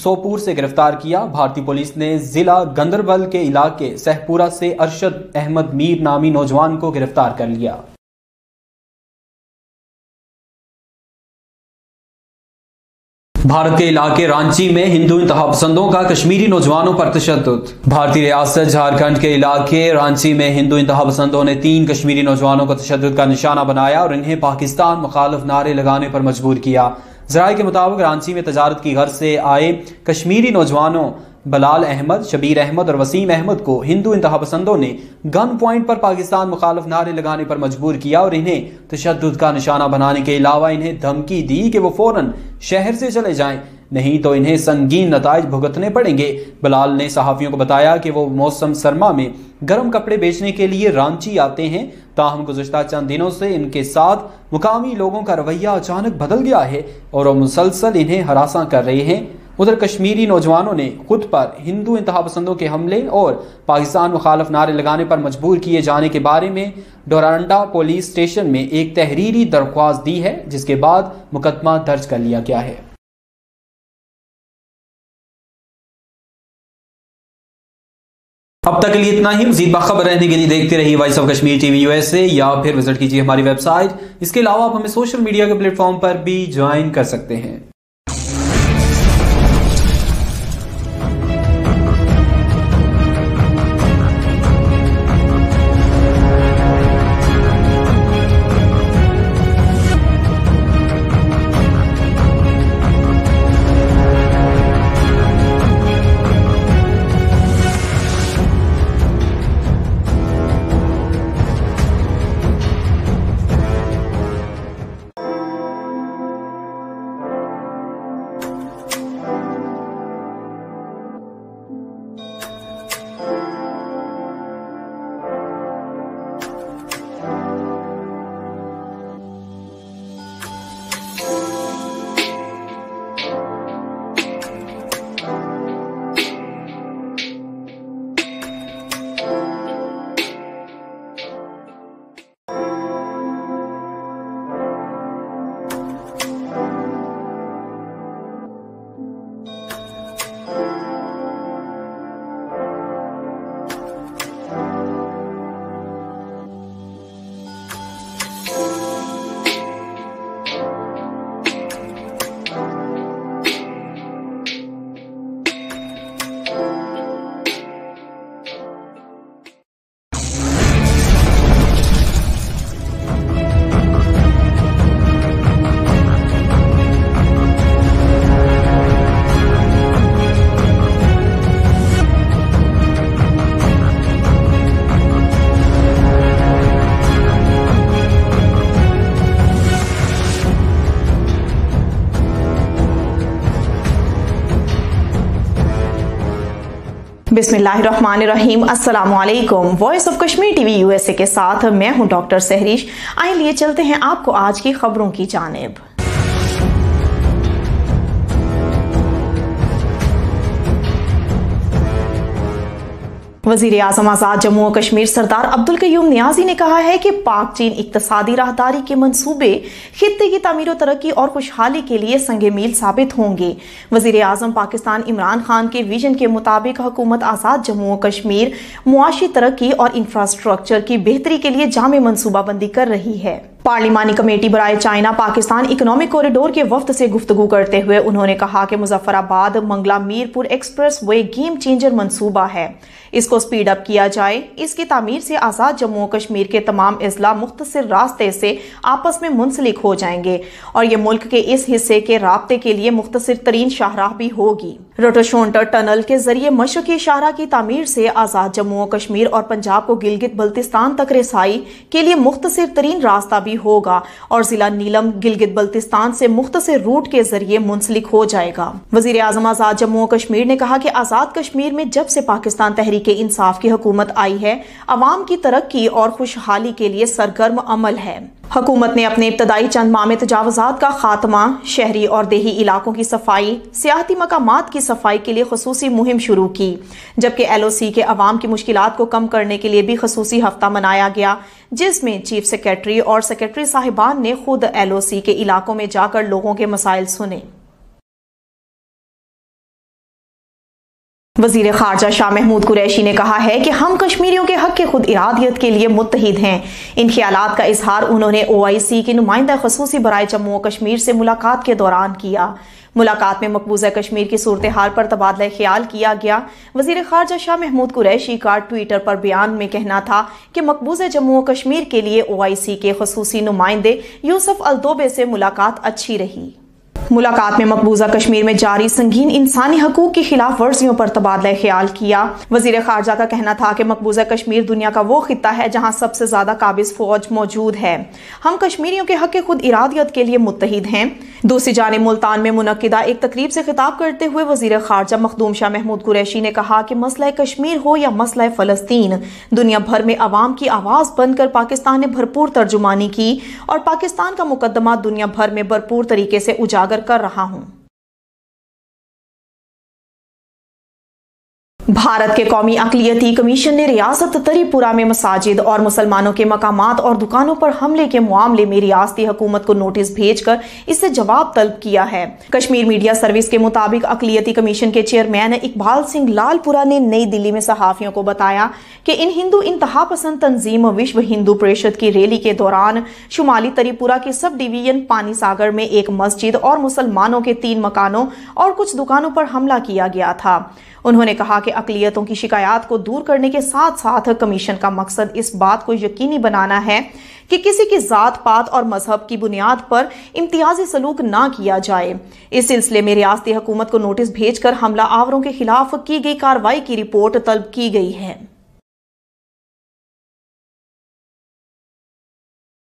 سوپور سے گرفتار کیا۔ بھارتی پولیس نے ضلع گاندربل کے علاقے سہپورہ سے ارشد احمد میر نامی نوجوان کو گرفتار کر لیا۔ بھارت کے علاقے رانچی میں ہندو انتہا پسندوں کا کشمیری نوجوانوں پر تشدد۔ بھارتی ریاست جھارکھنڈ کے علاقے رانچی میں ہندو انتہا پسندوں نے 3 کشمیری نوجوانوں کو تشدد کا نشانہ بنایا اور انہیں پاکستان مخالف نعرے لگانے پر مجبور کیا۔ ذرائع کے مطابق رانچی میں تجارت کی غرض سے آئے کشمیری نوجوانوں بلال احمد، شبیر احمد اور وسیم احمد کو ہندو انتہا پسندوں نے گن پوائنٹ پر پاکستان مخالف نعرے لگانے پر مجبور کیا اور انہیں تشدد کا نشانہ بنانے کے علاوہ انہیں دھمکی دی کہ وہ فوراً شہر سے چلے جائیں، نہیں تو انہیں سنگین نتائج بھگتنے پڑیں گے۔ بلال نے صحافیوں کو بتایا کہ وہ موسم سرما میں گرم کپڑے بیچنے کے لیے رانچی آتے ہیں، تاہم گزشتہ چند دنوں سے ان کے ساتھ مقامی لوگوں کا رویہ اچانک بدل گیا ہے اور وہ مسلسل انہیں ہراساں کر رہے ہیں۔ ادھر کشمیری نوجوانوں نے خود پر ہندو انتہا پسندوں کے حملے اور پاکستان مخالف نعرے لگانے پر مجبور کیے جانے کے بارے میں ڈورانڈا پولیس اسٹیشن میں ایک تحریری درخواست دی ہے، جس کے بعد مقدمہ درج کر لیا گیا ہے۔ اب تک کے لیے اتنا ہی۔ مزید باخبر رہنے کے لیے دیکھتے رہیے voice of Kashmir TV USA یا پھر وزٹ کیجیے ہماری ویب سائٹ۔ اس کے علاوہ آپ ہمیں سوشل میڈیا کے پلیٹ فارم پر بھی جوائن کر سکتے ہیں۔ بسم اللہ الرحمن الرحیم۔ السلام علیکم۔ Voice of Kashmir TV USA کے ساتھ میں ہوں ڈاکٹر سہریش۔ آئیں لیے چلتے ہیں آپ کو آج کی خبروں کی جانب۔ वजीर आजम आजाद जम्मू और कश्मीर सरदार अब्दुल कयूम नियाजी ने कहा है कि पाक चीन इक्तसादी राहदारी के मंसूबे खित्ते की तामीर और तरक्की और खुशहाली के लिए संगे मील साबित होंगे। वजीर आजम पाकिस्तान इमरान खान के विजन के मुताबिक हुकूमत आजाद जम्मू और कश्मीर मुआशी तरक्की और इंफ्रास्ट्रक्चर की बेहतरी के लिए जामे मंसूबाबंदी कर रही है। पार्लिमानी कमेटी बराए चाइना पाकिस्तान इकोनॉमिक कॉरिडोर के वफ्द से गुफ्तगू करते हुए उन्होंने कहा कि Muzaffarabad Mangla Mirpur express way game changer मंसूबा है, इसको स्पीड अप किया जाए। इसकी तामीर से आजाद जम्मू और कश्मीर के तमाम अजला मुख्तसर रास्ते से आपस में मुंसलिक हो जाएंगे और ये मुल्क के इस हिस्से के राब्ते के लिए मुख्तसर तरीन शाहराह भी होगी। रोटोशोंटर टनल के जरिए मशरकी शाहराह की तामीर से आजाद जम्मू और कश्मीर और पंजाब को गिलगित बल्तिस्तान तक रसाई के लिए मुख्तसर तरीन रास्ता भी होगा और जिला नीलम गिलगित बल्तिस्तान से मुख्तसर रूट के जरिए मुंसलिक हो जाएगा। वजीर आजम आजाद जम्मू और कश्मीर ने कहा कि आजाद कश्मीर में जब से पाकिस्तान तहरीक इंसाफ की हुकूमत आई है, अवाम की तरक्की और खुशहाली के लिए सरगर्म अमल है। हुकूमत ने अपने इब्तदाई चंद माह में तजावुजात का खात्मा, शहरी और देही इलाकों की सफाई, सियाहती मकामात की सफाई के लिए खसूसी मुहिम शुरू की, जबकि LOC के अवाम की मुश्किलात को कम करने के लिए भी खसूसी हफ्ता मनाया गया, जिसमें चीफ सेक्रेटरी और सेक्रेटरी साहिबान ने खुद LOC के इलाकों में जाकर लोगों के मसाइल सुने। वजीर खारजा शाह महमूद कुरैशी ने कहा है कि हम कश्मीरियों के हक के खुद इरादियत के लिए मुत्तहिद हैं। इन ख्यालात का इजहार उन्होंने OIC की नुमाइंदा खसूसी बराए जम्मू और कश्मीर से मुलाकात के दौरान किया। मुलाकात में मकबूजा कश्मीर की सूरत हाल पर तबादला ख्याल किया गया। वजीर खारजा शाह महमूद कुरैशी का ट्विटर पर बयान में कहना था कि मकबूजा जम्मू और कश्मीर के लिए OIC के खसूसी नुमाइंदे यूसुफ अलदोबे से मुलाकात अच्छी रही। मुलाकात में मकबूजा कश्मीर में जारी संगीन इंसानी हकूक की खिलाफ वर्जियों पर तबादला ख्याल किया। वजीर खारजा का कहना था कि मकबूजा कश्मीर दुनिया का वो खित्ता है जहां सबसे ज्यादा काबिज फौज मौजूद है। हम कश्मीरियों के हक के खुद इरादियत के लिए मुत्तहिद हैं। दूसरी जानिब मुल्तान में मुनक्किदा एक तकरीब से खिताब करते हुए वजीर खारजा मखदूम शाह महमूद कुरैशी ने कहा कि मसला कश्मीर हो या मसला फलस्तीन, दुनिया भर में अवाम की आवाज बनकर पाकिस्तान ने भरपूर तर्जुमानी की और पाकिस्तान का मुकदमा दुनिया भर में भरपूर तरीके से उजागर कर रहा हूं। भारत के कौमी अक़लियती कमीशन ने रियासत त्रिपुरा में मसाजिद और मुसलमानों के मकामात और दुकानों पर हमले के मामले में रियासती हुकूमत को नोटिस भेजकर इससे जवाब तलब किया है। कश्मीर मीडिया सर्विस के मुताबिक अक़लियती कमीशन के चेयरमैन इकबाल सिंह लालपुरा ने नई दिल्ली में सहाफियों को बताया कि इन हिंदू इंतहा पसंद तंजीम विश्व हिंदू परिषद की रैली के दौरान शुमाली त्रिपुरा के सब डिवीजन पानी सागर में एक मस्जिद और मुसलमानों के 3 मकानों और कुछ दुकानों पर हमला किया गया था। उन्होंने कहा कि अक़लियतों की शिकायत को दूर करने के साथ साथ कमीशन का मकसद इस बात को यकीनी बनाना है कि किसी की जात पात और मजहब की बुनियाद पर इम्तियाजी सलूक ना किया जाए। इस सिलसिले में रियासती हुकूमत को नोटिस भेजकर हमला आवरों के खिलाफ की गई कार्रवाई की रिपोर्ट तलब की गई है।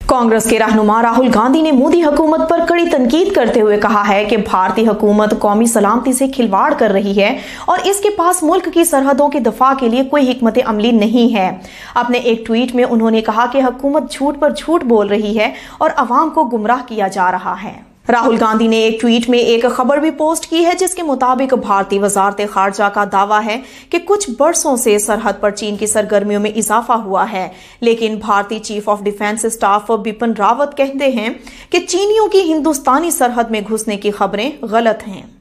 कांग्रेस के रहनुमा राहुल गांधी ने मोदी हुकूमत पर कड़ी तनकीद करते हुए कहा है कि भारतीय हुकूमत कौमी सलामती से खिलवाड़ कर रही है और इसके पास मुल्क की सरहदों के दफा के लिए कोई हिकमत अमली नहीं है। अपने एक ट्वीट में उन्होंने कहा कि हुकूमत झूठ पर झूठ बोल रही है और अवाम को गुमराह किया जा रहा है। राहुल गांधी ने एक ट्वीट में एक खबर भी पोस्ट की है जिसके मुताबिक भारतीय वजारत खारजा का दावा है कि कुछ बरसों से सरहद पर चीन की सरगर्मियों में इजाफा हुआ है, लेकिन भारतीय chief of defence staff Bipin Rawat कहते हैं कि चीनियों की हिंदुस्तानी सरहद में घुसने की खबरें गलत हैं।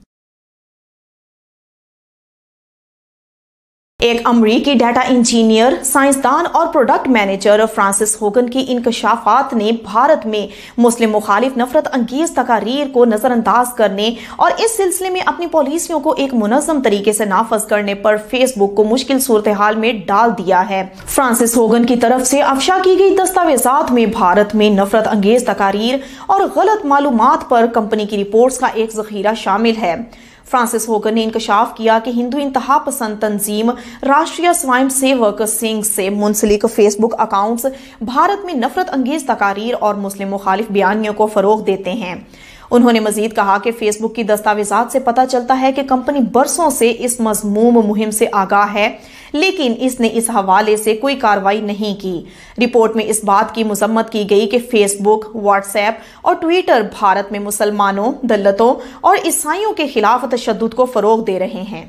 एक अमरीकी डाटा इंजीनियर, साइंसदान और प्रोडक्ट मैनेजर फ्रांसिस होगन की इंकशाफात ने भारत में मुस्लिम मुखालिफ नफरत अंगेज तकारीर को नजरअंदाज करने और इस सिलसिले में अपनी पॉलिसियों को एक मुनज़्ज़म तरीके से नाफज करने पर फेसबुक को मुश्किल सूरत हाल में डाल दिया है। फ्रांसिस होगन की तरफ से अफशा की गई दस्तावेजात में भारत में नफरत अंगेज तकारीर और गलत मालूमात पर कंपनी की रिपोर्ट्स का एक जखीरा शामिल है। फ्रांसिस होगन ने इंकशाफ किया कि हिंदू इंतहा पसंद तंजीम राष्ट्रीय स्वयं सेवक संघ से मुंसलिक फेसबुक अकाउंट्स भारत में नफरत अंगेज तकारीर और मुस्लिम मुखालिफ बयानियों को फरोग देते हैं। उन्होंने मजीद कहा कि फेसबुक की दस्तावेजात से पता चलता है कि कंपनी बरसों से इस मज़मूम मुहिम से आगाह है, लेकिन इसने इस हवाले से कोई कार्रवाई नहीं की। रिपोर्ट में इस बात की मजम्मत की गई कि फेसबुक, व्हाट्सएप और ट्विटर भारत में मुसलमानों, दलितों और ईसाइयों के खिलाफ तशद्दुद को फरोग दे रहे हैं।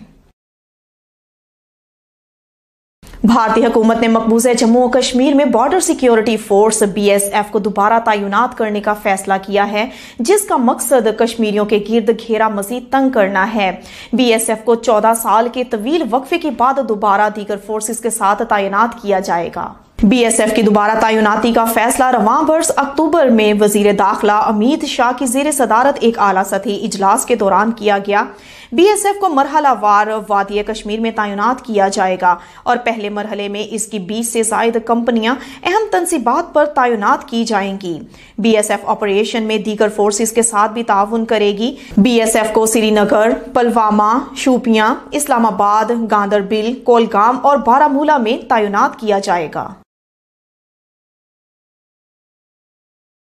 भारतीय हुकूमत ने मकबूजा जम्मू और कश्मीर में बॉर्डर सिक्योरिटी फोर्स BSF को दोबारा तैनात करने का फैसला किया है, जिसका मकसद कश्मीरियों के गिर्द घेरा मजीद तंग करना है। BSF को 14 साल के तवील वक्फे के बाद दोबारा दीगर फोर्सेस के साथ तैनात किया जाएगा। BSF की दोबारा तैनाती का फैसला रवां वर्ष अक्टूबर में वजीर दाखिला अमित शाह की ज़ेर सदारत एक आला सतही इजलास के दौरान किया गया। BSF को मरहलावार वादी कश्मीर में तैनात किया जाएगा और पहले मरहले में इसकी 20 से ज़ायद कंपनियां अहम तनसीबात पर तैनात की जाएंगी। BSF ऑपरेशन में दीगर फोर्सेस के साथ भी ताउन करेगी। BSF को श्रीनगर, पुलवामा, शोपियां, इस्लामाबाद, गांदरबल, कोलगाम और बारामूला में तैनात किया जाएगा।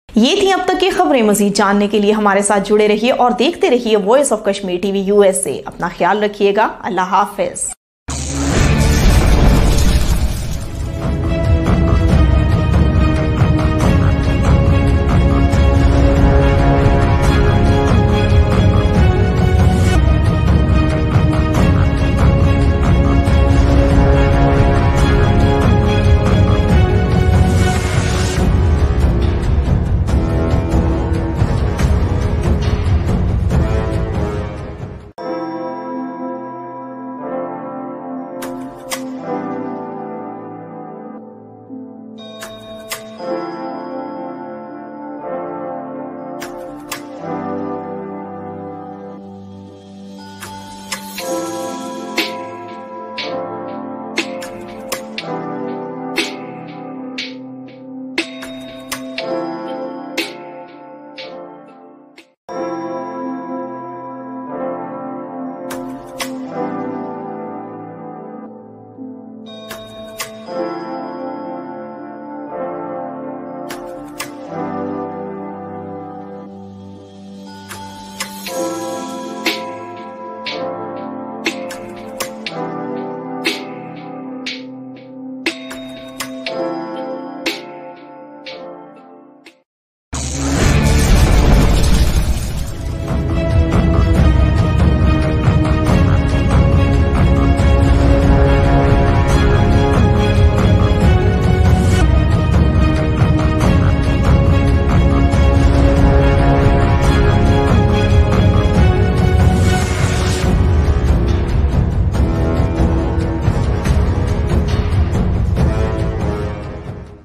ये थी अब तक की खबरें। मजीद जानने के लिए हमारे साथ जुड़े रहिए और देखते रहिए voice of Kashmir TV USA। अपना ख्याल रखिएगा। अल्लाह हाफिज।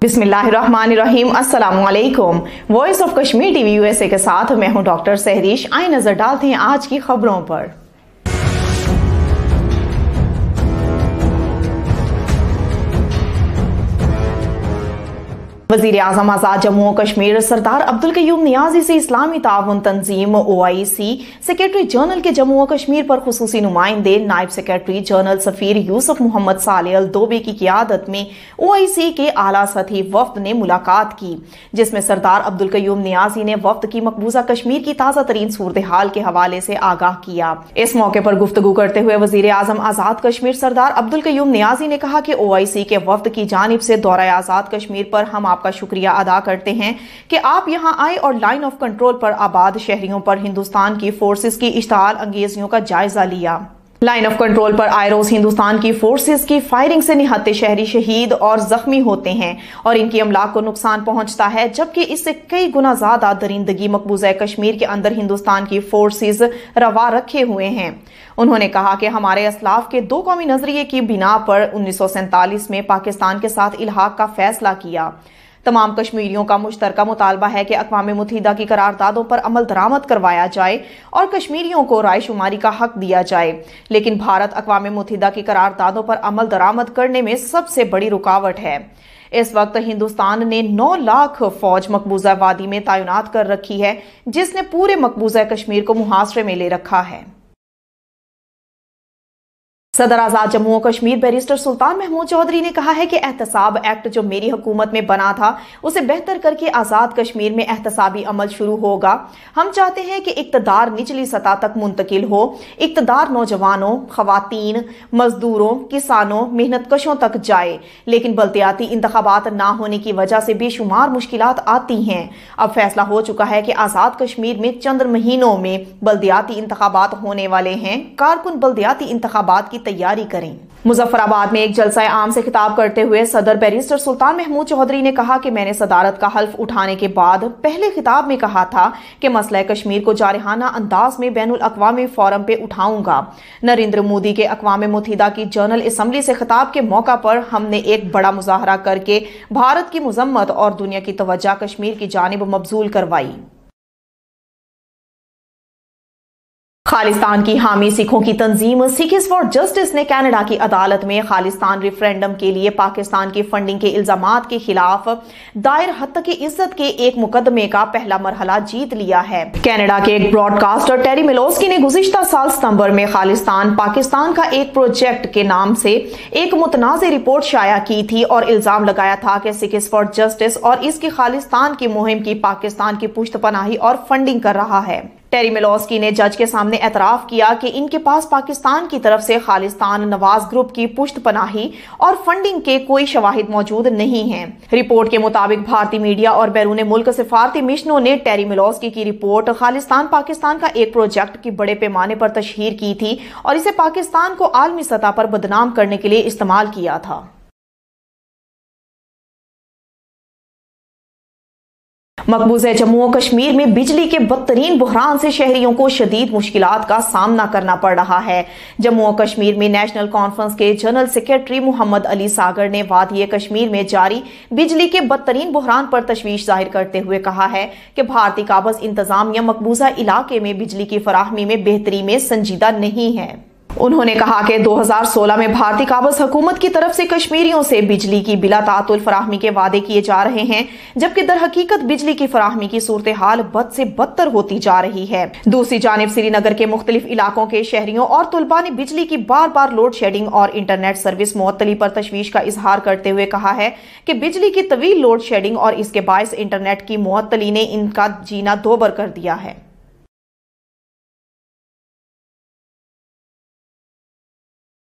बिस्मिल्लाहिर्रहमानिर्रहीम। अस्सलामुअलैकुम। Voice of Kashmir TV USA के साथ मैं हूं डॉक्टर सहरीश। आइए नजर डालते हैं आज की खबरों पर। वजीर आजम आजाद जम्मू और कश्मीर सरदार अब्दुल कयूम नियाजी से इस्लामी ताउन तंजीम OIC सेक्रेटरी जनरल के जम्मू और कश्मीर पर खुसूसी नुमाइंदे नायब सेक्रेटरी जनरल सफीर यूसुफ मोहम्मद सालेह अल दोबे की क़ियादत में OIC के आला सतही वफ्द ने मुलाकात की, जिसमें सरदार अब्दुल कयूम नियाजी ने वफ्द की मकबूजा कश्मीर की ताज़ा तरीन सूरत हाल के हवाले से आगाह किया। इस मौके पर गुफ्तगू करते हुए वजीर आजम आजाद कश्मीर सरदार अब्दुल कयूम नियाजी ने कहा कि OIC के वफ्द की जानिब से दौरा आजाद कश्मीर पर हम आपका शुक्रिया अदा करते हैं कि आप यहां आए और लाइन ऑफ कंट्रोल पर आबाद शहरियों पर हिंदुस्तान की फोर्सेस की इश्ताल अंगेजियों का जायजा लिया। लाइन ऑफ कंट्रोल पर आए रोज हिंदुस्तान की फोर्सेस की फायरिंग से निहत्ते शहरी शहीद और जख्मी होते हैं और इनकी अमलाक को नुकसान पहुंचता है, जबकि इससे कई गुना ज्यादा दरिंदगी मकबूजा कश्मीर के अंदर हिंदुस्तान की फोर्सेस रवा रखे हुए हैं। उन्होंने कहा कि हमारे असलाफ के दो कौमी नजरिए की बिना पर 1947 में पाकिस्तान के साथ इल्हाक का फैसला किया। तमाम कश्मीरियों का मुश्तरका मुतालबा है कि अक़वाम मुत्तहिदा की करारदादों पर अमल दरामद करवाया जाए और कश्मीरियों को राय शुमारी का हक दिया जाए, लेकिन भारत अक़वाम मुत्तहिदा की करारदादों पर अमल दरामद करने में सबसे बड़ी रुकावट है। इस वक्त हिंदुस्तान ने 9 लाख फौज मकबूजा वादी में तैनात कर रखी है, जिसने पूरे मकबूजा कश्मीर को मुहासरे में ले रखा है। सदर आजाद जम्मू और कश्मीर बैरिस्टर सुल्तान महमूद चौधरी ने कहा है कि एहतसाब एक्ट जो मेरी हुकूमत में बना था उसे बेहतर करके आजाद कश्मीर में एहतसाबी अमल शुरू होगा। हम चाहते हैं कि इक्तदार निचली सतह तक मुंतकिल हो, इक्तदार नौजवानों, खवातीन, मजदूरों, किसानों, मेहनत कशों तक जाए, लेकिन बल्दियाती इंतखाबात ना होने की वजह से बेशुमार मुश्किलात आती हैं। अब फैसला हो चुका है कि आजाद कश्मीर में चंद महीनों में बल्दियाती इंतखाबात होने वाले हैं। कारकुन बल्दियाती इंतखाबात की तैयारी करें। मुजफ्फराबाद में एक जलसा आम से खिताब करते हुए सदर बैरिस्टर सुल्तान महमूद चौधरी ने कहा कि मैंने सदारत का हल्फ उठाने के बाद पहले खिताब में कहा था कि मसला कश्मीर को जारहाना अंदाज में बैनुल अक़वामी फोरम पे उठाऊंगा। नरेंद्र मोदी के अक़वाम मुत्तहिदा की जनरल असम्बली से खिताब के मौका पर हमने एक बड़ा मुजाहरा करके भारत की मजम्मत और दुनिया की तवज्जो कश्मीर की जानिब मबजूल करवाई। खालिस्तान की हामी सिखों की तंजीम सिखिस फॉर जस्टिस ने कनाडा की अदालत में खालिस्तान रेफरेंडम के लिए पाकिस्तान की फंडिंग के इल्जामात के खिलाफ दायर हत्या की इज्जत के एक मुकदमे का पहला मरहला जीत लिया है। कनाडा के एक ब्रॉडकास्टर टेरी मिलोस्की ने गुज़िश्ता साल सितंबर में खालिस्तान पाकिस्तान का एक प्रोजेक्ट के नाम से एक मुतनाज़ रिपोर्ट शाया की थी और इल्जाम लगाया था कि सिखिस फॉर जस्टिस और इसकी खालिस्तान की मुहिम की पाकिस्तान की पुश्तपनाही और फंडिंग कर रहा है। टेरी मिलोस्की ने जज के सामने एतराफ किया कि इनके पास पाकिस्तान की तरफ से खालिस्तान नवाज ग्रुप की पुश्तपनाही और फंडिंग के कोई शवाहिद मौजूद नहीं हैं। रिपोर्ट के मुताबिक भारतीय मीडिया और बैरून मुल्क सिफारती मिशनों ने टेरी मिलोस्की की रिपोर्ट खालिस्तान पाकिस्तान का एक प्रोजेक्ट की बड़े पैमाने पर तशहीर की थी और इसे पाकिस्तान को आलमी सतह पर बदनाम करने के लिए इस्तेमाल किया था। मकबूजा जम्मू और कश्मीर में बिजली के बदतरीन बुहरान से शहरियों को शदीद मुश्किलात का सामना करना पड़ रहा है। जम्मू और कश्मीर में नेशनल कॉन्फ्रेंस के जनरल सेक्रेटरी मोहम्मद अली सागर ने वादी कश्मीर में जारी बिजली के बदतरीन बुहरान पर तशवीश जाहिर करते हुए कहा है कि भारतीय काबज इंतजामिया मकबूजा इलाके में बिजली की फराहमी में बेहतरी में संजीदा नहीं है। उन्होंने कहा कि 2016 में भारतीय काबज हुकूमत की तरफ से कश्मीरियों से बिजली की बिला तातुल फराहमी के वादे किए जा रहे हैं, जबकि दर हकीकत बिजली की फराहमी की सूरत हाल बद से बदतर होती जा रही है। दूसरी जानिब श्रीनगर के मुख्तलिफ इलाकों के शहरियों और तुलबा ने बिजली की बार बार लोड शेडिंग और इंटरनेट सर्विस मुअत्तली पर तशवीश का इजहार करते हुए कहा है कि बिजली की तवील लोड शेडिंग और इसके बायस इंटरनेट की मुअत्तली ने इनका जीना दोबर कर दिया है।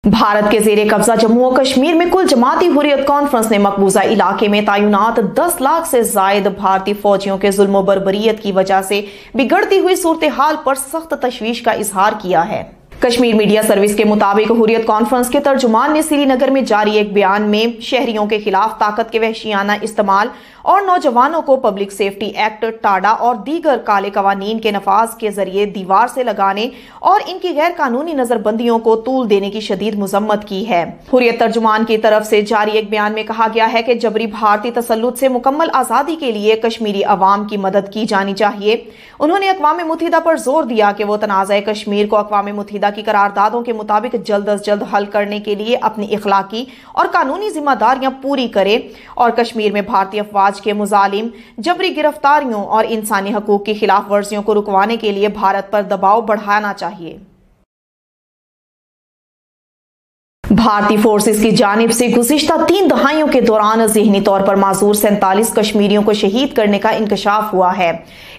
भारत के ज़ेरे कब्जा जम्मू और कश्मीर में कुल जमाती हुर्रियत कॉन्फ्रेंस ने मकबूजा इलाके में तैनात 10 लाख से जायद भारतीय फौजियों के जुल्म बर्बरियत की वजह से बिगड़ती हुई सूरत हाल पर सख्त तशवीश का इजहार किया है। कश्मीर मीडिया सर्विस के मुताबिक हुर्रियत कॉन्फ्रेंस के तर्जुमान ने श्रीनगर में जारी एक बयान में शहरियों के खिलाफ ताकत के वहशियाना इस्तेमाल और नौजवानों को पब्लिक सेफ्टी एक्ट, टाडा और दीगर काले कवानीन के नफाज के जरिए दीवार से लगाने और इनकी गैर कानूनी नजरबंदियों को तूल देने की शदीद मजम्मत की है। हुर्रियत तर्जुमान की तरफ से जारी एक बयान में कहा गया है कि जबरी भारतीय तसल्लुत से मुकम्मल आजादी के लिए कश्मीरी अवाम की मदद की जानी चाहिए। उन्होंने अक़वाम मुत्तहिदा पर जोर दिया कि वो तनाज़ा कश्मीर को अक़वाम मुत्तहिदा की करारदादों के मुताबिक जल्द अज जल्द हल करने के लिए अपनी इखलाकी और कानूनी जिम्मेदारियां पूरी करे और कश्मीर में भारतीय अफवाज के मुजालिम जबरी गिरफ्तारियों और इंसानी हकूक की खिलाफ वर्जियों को रुकवाने के लिए भारत पर दबाव बढ़ाना चाहिए। भारतीय फोर्सेस की जानिब से गुज़िश्ता 3 दहाइयों के दौरान ज़हनी तौर पर माजूर 47 कश्मीरियों को शहीद करने का इंकशाफ हुआ है।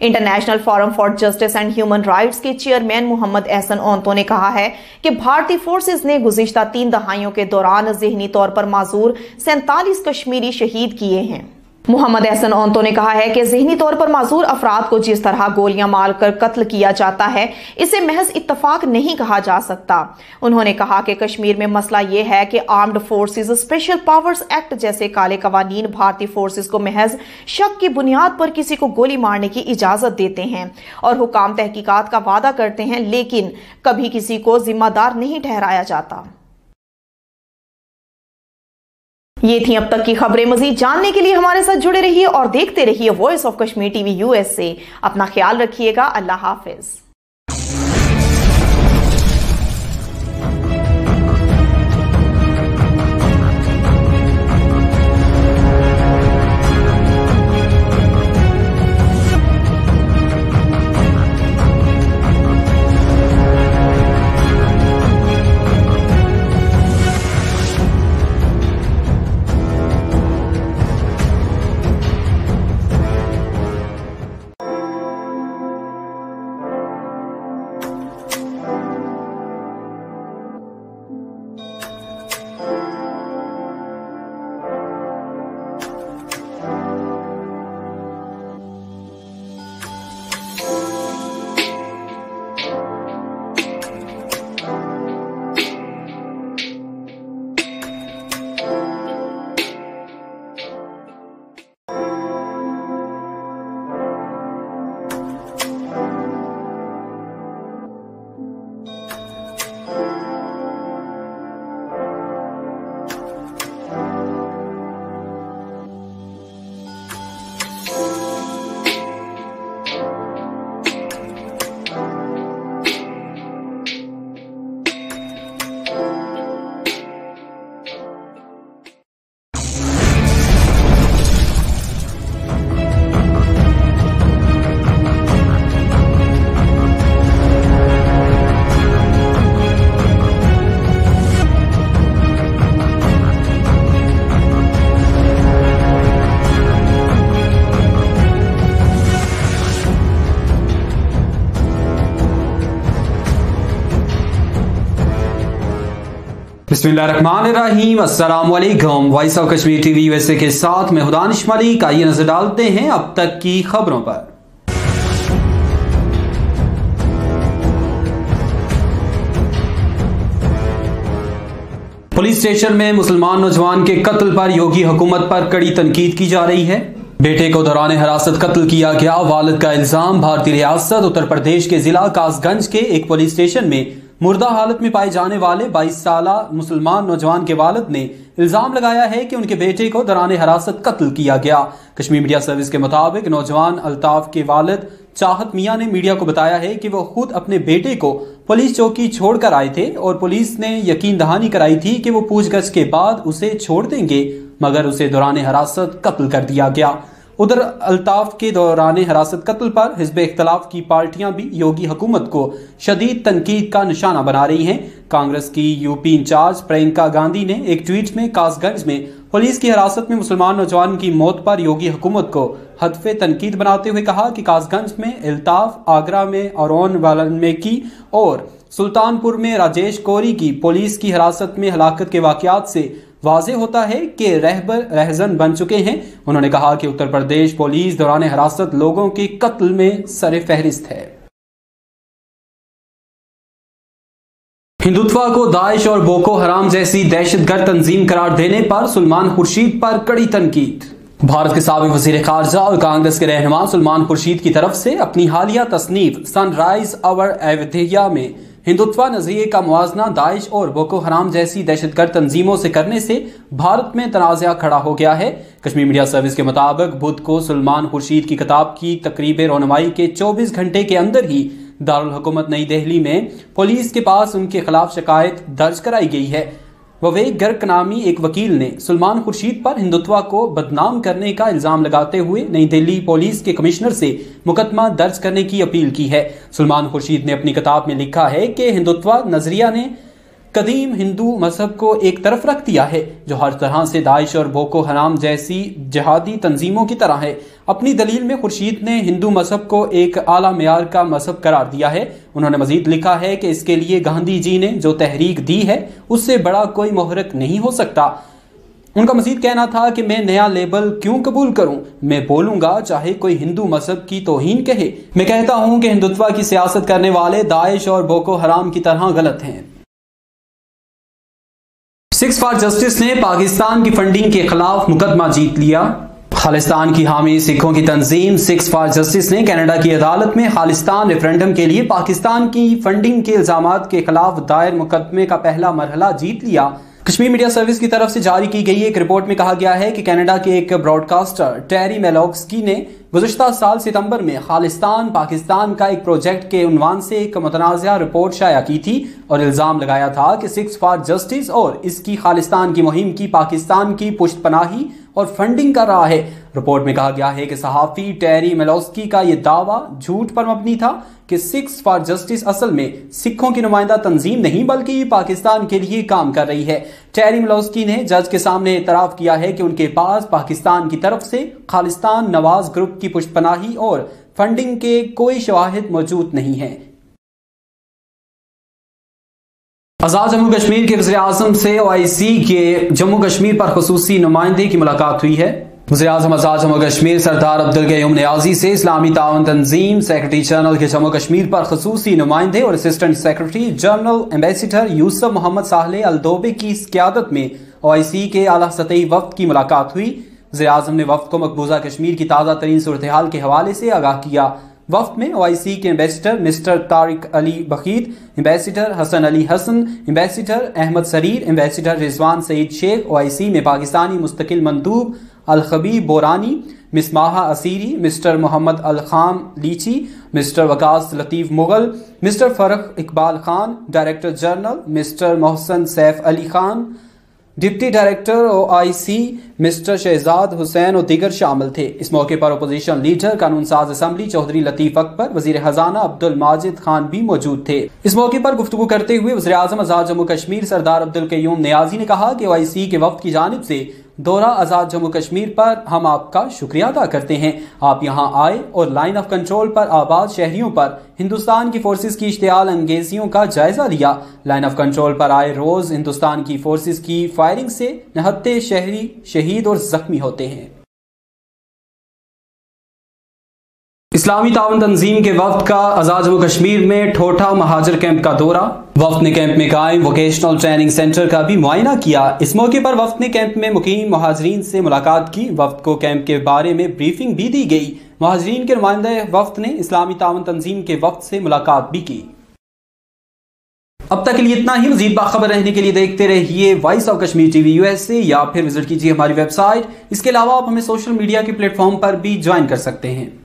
International forum for justice and human rights के चेयरमैन मोहम्मद एहसन ओंतो ने कहा है कि भारतीय फोर्सेस ने गुज़िश्ता 3 दहाइयों के दौरान ज़हनी तौर पर माजूर 47 कश्मीरी शहीद किए हैं। मोहम्मद एहसन ओंतो ने कहा है कि ज़हनी तौर पर माजूर अफराद को जिस तरह गोलियां मारकर कत्ल किया जाता है, इसे महज इत्तफाक नहीं कहा जा सकता। उन्होंने कहा कि कश्मीर में मसला यह है कि armed forces special powers act जैसे काले कवानीन भारतीय फोर्सेस को महज शक की बुनियाद पर किसी को गोली मारने की इजाजत देते हैं और हुकाम तहकीकात का वादा करते हैं, लेकिन कभी किसी को जिम्मेदार नहीं ठहराया जाता। ये थी अब तक की खबरें। मजीद जानने के लिए हमारे साथ जुड़े रहिए और देखते रहिए voice of Kashmir TV USA। अपना ख्याल रखिएगा। अल्लाह हाफिज। बिस्मिल्लाहिर्रहमानिर्रहीम, अस्सलाम वालेकुम। Voice of Kashmir TV USA के साथ मैं दानिश मलिक। आइए नजर डालते हैं अब तक की खबरों पर। पुलिस स्टेशन में मुसलमान नौजवान के कत्ल पर योगी हुकूमत पर कड़ी तनकीद की जा रही है। बेटे को दौरान हिरासत कत्ल किया गया, वालिद का इल्जाम। भारतीय रियासत उत्तर प्रदेश के जिला कासगंज के एक पुलिस स्टेशन में मुर्दा हालत में पाए जाने वाले 22 साला मुसलमान नौजवान के वालिद ने इल्जाम लगाया है कि उनके बेटे को दौरान हिरासत कत्ल किया गया। कश्मीर मीडिया सर्विस के मुताबिक नौजवान अल्ताफ के वालिद चाहत मियां ने मीडिया को बताया है कि वो खुद अपने बेटे को पुलिस चौकी छोड़कर आए थे और पुलिस ने यकीन दहानी कराई थी कि वो पूछगछ के बाद उसे छोड़ देंगे, मगर उसे दौरान हिरासत कत्ल कर दिया गया। उधर अल्ताफ के दौरान हिरासत कत्ल पर हिज़्ब इख्तिलाफ की पार्टियां भी योगी हुकूमत को शदीद तनकीद का निशाना बना रही हैं। कांग्रेस की यूपी इंचार्ज प्रियंका गांधी ने एक ट्वीट में कासगंज में पुलिस की हिरासत में मुसलमान नौजवान की मौत पर योगी हुकूमत को हदफे तनकीद बनाते हुए कहा कि कासगंज में अल्ताफ, आगरा में अरोन वाल्मीकि और सुल्तानपुर में राजेश कोरी की पुलिस की हिरासत में हलाकत के वाकयात से वाज़े होता है कि रहबर रहजन बन चुके हैं। उन्होंने कहा कि उत्तर प्रदेश पुलिस दौरान हिरासत लोगों के कत्ल में सरे फहरिस्त है। हिंदुत्व को दाइश और बोको हराम जैसी दहशतगर्द तंजीम करार देने पर सलमान खुर्शीद पर कड़ी तनकीद। भारत के साबिक वज़ीर ख़ारजा और कांग्रेस के रहनुमा सलमान खुर्शीद की तरफ से अपनी हालिया तसनीफ सनराइज अवर अवधिया में हिंदुत्व नजरिए का मुआजना दाइश और बोको हराम जैसी दहशतगर्द तंजीमों से करने से भारत में तनाज़ा खड़ा हो गया है। कश्मीर मीडिया सर्विस के मुताबिक बुध को सलमान खुर्शीद की किताब की तकरीब रोनुमाई के 24 घंटे के अंदर ही दारुल हुकूमत नई दिल्ली में पुलिस के पास उनके खिलाफ शिकायत दर्ज कराई गई है। ववेक गर्ग नामी एक वकील ने सलमान खुर्शीद पर हिंदुत्व को बदनाम करने का इल्जाम लगाते हुए नई दिल्ली पुलिस के कमिश्नर से मुकदमा दर्ज करने की अपील की है। सलमान खुर्शीद ने अपनी किताब में लिखा है कि हिंदुत्व नजरिया ने कदीम हिंदू मजहब को एक तरफ रख दिया है, जो हर तरह से दाइश और बोको हराम जैसी जिहादी तंजीमों की तरह है। अपनी दलील में खुर्शीद ने हिंदू मजहब को एक आला मेयार का मजहब करार दिया है। उन्होंने मजीद लिखा है कि इसके लिए गांधी जी ने जो तहरीक दी है उससे बड़ा कोई मुहर्रिक नहीं हो सकता। उनका मजीद कहना था कि मैं नया लेबल क्यों कबूल करूं, मैं बोलूंगा चाहे कोई हिंदू मजहब की तौहीन कहे। मैं कहता हूं कि हिंदुत्व की सियासत करने वाले दाइश और बोको हराम की तरह गलत हैं। सिक्स फॉर जस्टिस ने पाकिस्तान की फंडिंग के खिलाफ मुकदमा जीत लिया। खालिस्तान की हामी सिखों की तंजीम सिक्स फॉर जस्टिस ने कनाडा की अदालत में खालिस्तान रेफरेंडम के लिए पाकिस्तान की फंडिंग के इल्जामात के खिलाफ दायर मुकदमे का पहला मरहला जीत लिया। कश्मीर मीडिया सर्विस की तरफ से जारी की गई एक रिपोर्ट में कहा गया है कि कनाडा के एक ब्रॉडकास्टर टेरी मेलोक्स्की ने गुज़श्ता साल सितंबर में खालिस्तान पाकिस्तान का एक प्रोजेक्ट के उन्वान से एक मुतनाज़ा रिपोर्ट शाया की थी और इल्जाम लगाया था कि सिक्स फॉर जस्टिस और इसकी खालिस्तान की मुहिम की पाकिस्तान की पुष्टपनाही और फंडिंग कर रहा है। रिपोर्ट में कहा गया है कि सहाफ़ी टेरी मेलोक्स्की का यह दावा झूठ पर मबनी था कि सिक्स फॉर जस्टिस असल में सिखों की नुमाइंदा तंजीम नहीं बल्कि पाकिस्तान के लिए काम कर रही है। टेरी मेलोक्स्की ने जज के सामने इतराफ किया है कि उनके पास पाकिस्तान की तरफ से खालिस्तान नवाज ग्रुप की पुष्टपनाही और फंडिंग के कोई शवाहिद मौजूद नहीं है। आजाद जम्मू कश्मीर के वज़ीर आज़म से OIC के जम्मू कश्मीर पर खुसूसी नुमाइंदे की मुलाकात हुई है। वज़ीर आज़म आजाद जम्मू कश्मीर सरदार अब्दुल कयूम नियाज़ी से इस्लामी ताउन तंजीम सेक्रेटरी जनरल के जम्मू कश्मीर पर खुसूसी नुमाइंदे और assistant secretary general ambassador Yusuf Mohammad Sahle अल-दोबे की क़यादत में OIC के आला सतही वफ्द की मुलाकात हुई। वज़ीर आज़म ने वफ्द को मकबूजा कश्मीर की ताज़ा तरीन सूरत हाल के हवाले से आगाह किया। वफ्द में OIC के ambassador mister Tariq Ali Bakheet, ambassador Hassan Ali Hassan, ambassador Ahmed सरीर, एम्बेसडर रिजवान सईद शेख, OIC में पाकिस्तानी मुस्तकिल मंदूब अल-खबीब बोरानी, मिसमाहा असीरी, मिस्टर मोहम्मद अल-खाम लीची, mister Waqas Latif Mughal, mister Farrukh Iqbal Khan, director general mister Mohsin Saif Ali Khan, deputy director OIC mister Shahzad Hussain और दीगर शामिल थे। इस मौके पर अपोजिशन लीडर कानून साज असम्बली चौधरी लतीफ अकबर, वजीर खजाना अब्दुल माजिद खान भी मौजूद थे। इस मौके पर गुफ्तगू करते हुए वज़ीर आज़म आज़ाद जम्मू कश्मीर सरदार अब्दुल कयूम नियाज़ी ने कहा कि OIC के वफ्द की जानिब से दौरा आज़ाद जम्मू कश्मीर पर हम आपका शुक्रिया अदा करते हैं। आप यहाँ आए और लाइन ऑफ कंट्रोल पर आबाद शहरियों पर हिंदुस्तान की फोर्सेस की इश्तियाल अंगेजियों का जायजा लिया। लाइन ऑफ कंट्रोल पर आए रोज हिंदुस्तान की फोर्सेस की फायरिंग से निहत्ते शहरी शहीद और जख्मी होते हैं। इस्लामी ताउन तंजीम के वफ्द का आज़ाद जम्मू कश्मीर में ठोठा महाजर कैंप का दौरा। वफ्द ने कैंप में कायम वोकेशनल ट्रेनिंग सेंटर का भी मुआयना किया। इस मौके पर वफ्द ने कैंप में मुकीम महाजरीन से मुलाकात की। वफ्द को कैंप के बारे में ब्रीफिंग भी दी गई। महाजरीन के नुमाइंदे वफ्द ने इस्लामी ताउन तंजीम के वफ्द से मुलाकात भी की। अब तक के लिए इतना ही। मजीद बाखबर रहने के लिए देखते रहिए voice of Kashmir TV USA या फिर विजिट कीजिए हमारी वेबसाइट। इसके अलावा आप हमें सोशल मीडिया के प्लेटफॉर्म पर भी ज्वाइन कर सकते हैं।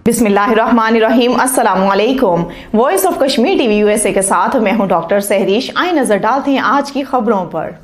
बिस्मिल्लाहिर्रहमानिर्रहीम। अस्सलामुअलैकुम। Voice of Kashmir TV USA के साथ मैं हूं डॉक्टर सहरीश। आइए नजर डालते हैं आज की खबरों पर।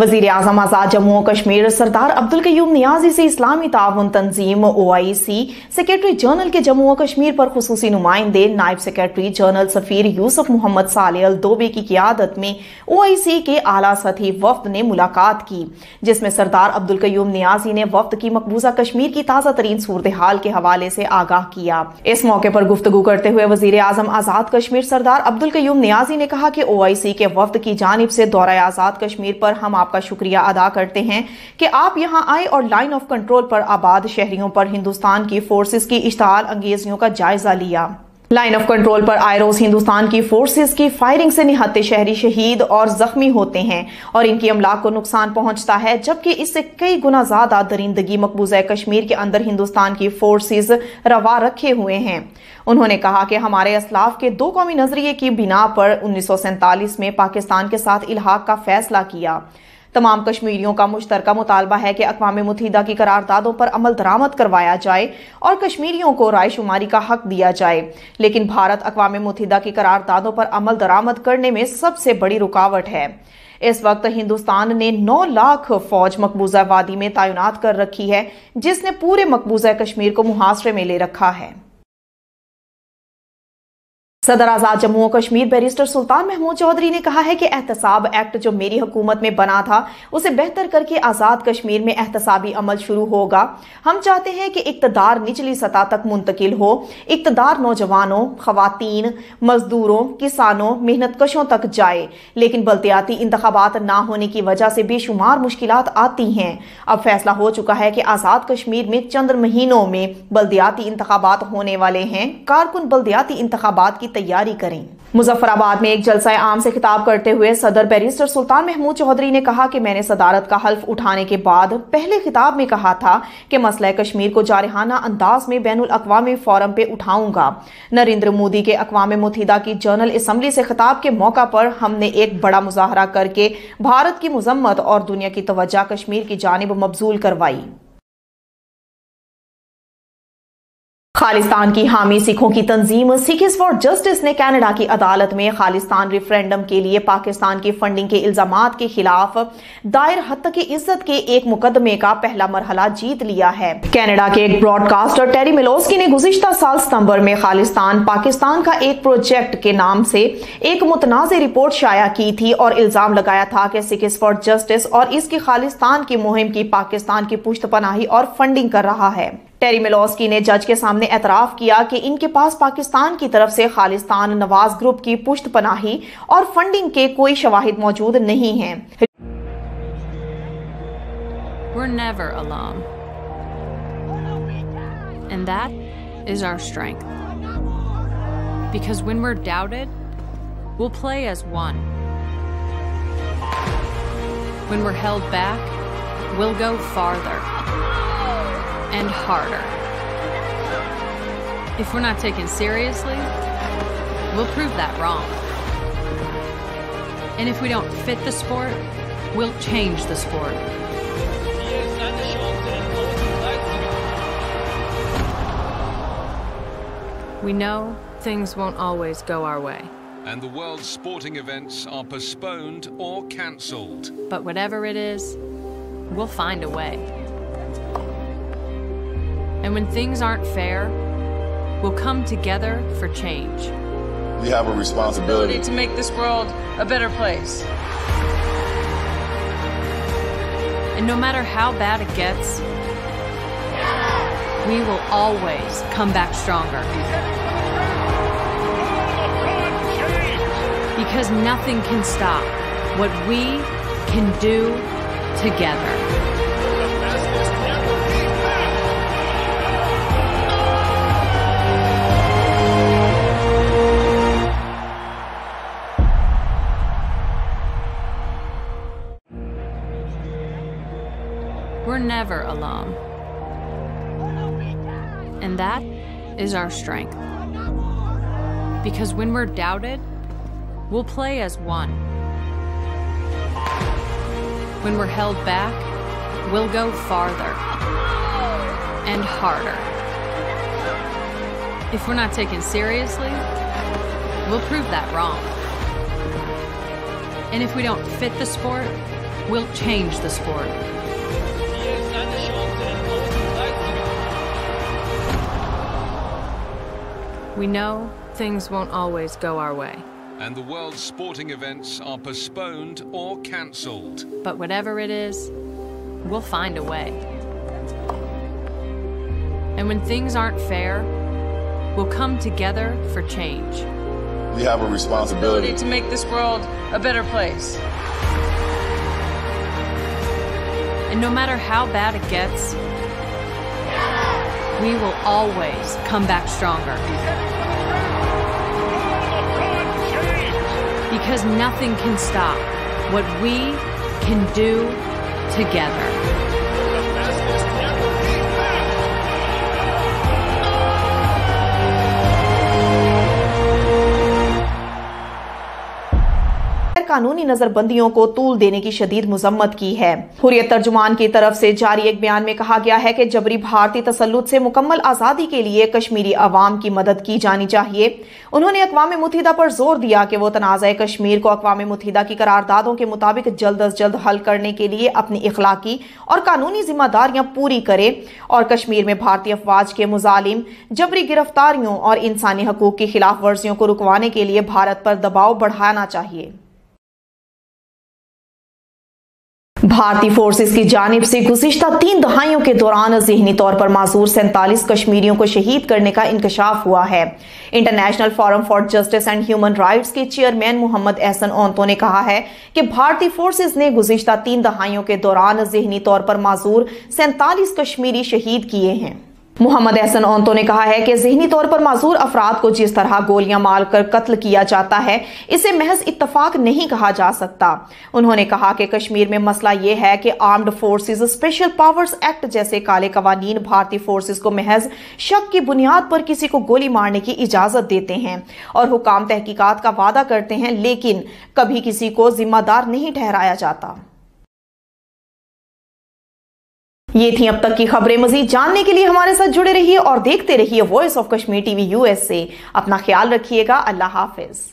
वजीर आजम आजाद जम्मू और कश्मीर सरदार अब्दुल कयूम नियाजी से इस्लामी ताउन तंजीम OIC सेक्रेटरी जनरल के जम्मू और कश्मीर पर खुसूसी नुमाइंदे नायब सेक्रेटरी जनरल सफीर यूसुफ मोहम्मद सालेह दोबे की क़ियादत में OIC के आला सतही वफ्द ने मुलाकात की, जिसमें सरदार अब्दुल कयूम नियाजी ने वफ्द की मकबूजा कश्मीर की ताज़ा तरीन सूरत हाल के हवाले से आगाह किया। इस मौके पर गुफ्तगू करते हुए वजीर आजम आजाद कश्मीर सरदार अब्दुल कयूम नियाजी ने कहा कि OIC के वफ्द की जानिब से दौरा आजाद कश्मीर पर हम आपका शुक्रिया अदा करते हैं कि आप यहां आए और लाइन ऑफ कंट्रोल पर आबाद शहरियों पर हिंदुस्तान की फोर्सेस की इश्तियाल अंगेजियों का जायजा लिया। लाइन ऑफ कंट्रोल पर आए रोज हिंदुस्तान की फोर्सेस की फायरिंग से निहत्ते शहरी शहीद और जख्मी होते हैं और इनकी अमलाक को नुकसान पहुंचता है, जबकि इससे कई गुना ज्यादा दरिंदगी मकबूजा कश्मीर के अंदर हिंदुस्तान की फोर्सेस रवा रखे हुए हैं। उन्होंने कहा कि हमारे असलाफ के दो कौमी नजरिए की बिना पर 1947 में पाकिस्तान के साथ इल्हाक का फैसला किया। तमाम कश्मीरियों का मुश्तरका मुतालबा है कि अक़वाम मुत्तहिदा की करारदादों पर अमल दरामद करवाया जाए और कश्मीरियों को रायशुमारी का हक दिया जाए, लेकिन भारत अक़वाम मुत्तहिदा की करारदादों पर अमल दरामद करने में सबसे बड़ी रुकावट है। इस वक्त हिंदुस्तान ने 9 लाख फौज मकबूजा वादी में तैनात कर रखी है, जिसने पूरे मकबूजा कश्मीर को मुहासरे में ले रखा है। सदर आजाद जम्मू और कश्मीर बैरिस्टर सुल्तान महमूद चौधरी ने कहा है कि एहतसाब एक्ट जो मेरी हुकूमत में बना था उसे बेहतर करके आजाद कश्मीर में एहतसाबी अमल शुरू होगा। हम चाहते हैं कि इक्तदार निचली सतह तक मुंतकिल हो, इक्तदार नौजवानों, खवातीन, मजदूरों, किसानों, मेहनत कशों तक जाए, लेकिन बल्दियाती इंतखाबात ना होने की वजह से बेशुमार मुश्किलात आती हैं। अब फैसला हो चुका है कि आजाद कश्मीर में चंद महीनों में बल्दियाती इंतखाबात होने वाले हैं। कारकुन बल्दियाती इंतखाबात की तैयारी करें। मुजफ्फराबाद में एक जलसा आम से खिताब करते हुए सदर बैरिस्टर सुल्तान महमूद चौधरी ने कहा कि मैंने सदारत का हल्फ उठाने के बाद पहले खिताब में कहा था कि मसला कश्मीर को जारहाना अंदाज में बैनुल अक़वामी फोरम पे उठाऊंगा। नरेंद्र मोदी के अक़वाम मुत्तहिदा की जनरल असम्बली से खिताब के मौका पर हमने एक बड़ा मुजाहरा करके भारत की मजम्मत और दुनिया की तवज्जो कश्मीर की जानिब मबजूल करवाई। खालिस्तान की हामी सिखों की तंजीम सिखिस फॉर जस्टिस ने कनाडा की अदालत में खालिस्तान रेफरेंडम के लिए पाकिस्तान की फंडिंग के इल्जामात के खिलाफ दायर हत्या की इज्जत के एक मुकदमे का पहला मरहला जीत लिया है। कनाडा के एक ब्रॉडकास्टर टेरी मिलोस्की ने गुज़िश्ता साल सितंबर में खालिस्तान पाकिस्तान का एक प्रोजेक्ट के नाम से एक मुतनाज़ रिपोर्ट शाया की थी और इल्जाम लगाया था कि सिखिस फॉर जस्टिस और इसकी खालिस्तान की मुहिम की पाकिस्तान की पुश्तपनाही और फंडिंग कर रहा है। टेरी मिलोस्की ने जज के सामने एतराफ किया कि इनके पास पाकिस्तान की तरफ से खालिस्तान नवाज ग्रुप की पुश्तपनाही और फंडिंग के कोई शवाहिद मौजूद नहीं हैं। We're never alone. And that is our strength. Because when we're doubted, we'll play as one. When we're held back, we'll go farther. And harder. If we're not taken seriously, we'll prove that wrong. And if we don't fit the sport, we'll change the sport. We know things won't always go our way. And the world's sporting events are postponed or cancelled. But whatever it is, we'll find a way. And when things aren't fair, we'll come together for change. We have a responsibility to make this world a better place. And no matter how bad it gets, we will always come back stronger. Because nothing can stop what we can do together. We're never alone. And that is our strength. Because when we're doubted, we'll play as one. When we're held back, we'll go farther and harder. If we're not taken seriously, we'll prove that wrong. And if we don't fit the sport, we'll change the sport. We know things won't always go our way. And the world's sporting events are postponed or cancelled. But whatever it is, we'll find a way. And when things aren't fair, we'll come together for change. We have a responsibility to make this world a better place. And no matter how bad it gets, we will always come back stronger. Because nothing can stop what we can do together. कानूनी नजरबंदियों को तूल देने की शदीद मुजम्मत की है। हुर्रियत तर्जुमान की तरफ से जारी एक बयान में कहा गया है कि जबरी भारतीय तसल्लुत से मुकम्मल आजादी के लिए कश्मीरी अवाम की मदद की जानी चाहिए। उन्होंने अक़वाम मुत्तहिदा पर जोर दिया कि वो तनाज़ा कश्मीर को अक़वाम मुत्तहिदा की करारदादों के मुताबिक जल्द अज जल्द हल करने के लिए अपनी इखलाकी और कानूनी जिम्मेदारियां पूरी करे और कश्मीर में भारतीय अफवाज के मुजालिम जबरी गिरफ्तारियों और इंसानी हकूक की खिलाफ वर्जियों को रुकवाने के लिए भारत पर दबाव बढ़ाना चाहिए। भारतीय फोर्सेस की जानिब से गुज़िश्ता 3 दहाइयों के दौरान ज़हनी तौर पर मासूर 47 कश्मीरियों को शहीद करने का इंकशाफ हुआ है। International forum for justice and human rights के चेयरमैन मोहम्मद एहसन ओंतो ने कहा है कि भारतीय फोर्सेस ने गुज़िश्ता 3 दहाइयों के दौरान ज़हनी तौर पर मासूर 47 कश्मीरी शहीद किए हैं। मोहम्मद एहसन ओंतो ने कहा है कि ज़हनी तौर पर माजूर अफराद को जिस तरह गोलियां मारकर कत्ल किया जाता है इसे महज इत्तफाक नहीं कहा जा सकता। उन्होंने कहा कि कश्मीर में मसला ये है कि armed forces special powers act जैसे काले कवानीन भारतीय फोर्सेस को महज शक की बुनियाद पर किसी को गोली मारने की इजाजत देते हैं और हुकाम तहकीकात का वादा करते हैं, लेकिन कभी किसी को जिम्मेदार नहीं ठहराया जाता। ये थी अब तक की खबरें। मजीद जानने के लिए हमारे साथ जुड़े रहिए और देखते रहिए voice of Kashmir TV USA। अपना ख्याल रखिएगा। अल्लाह हाफिज।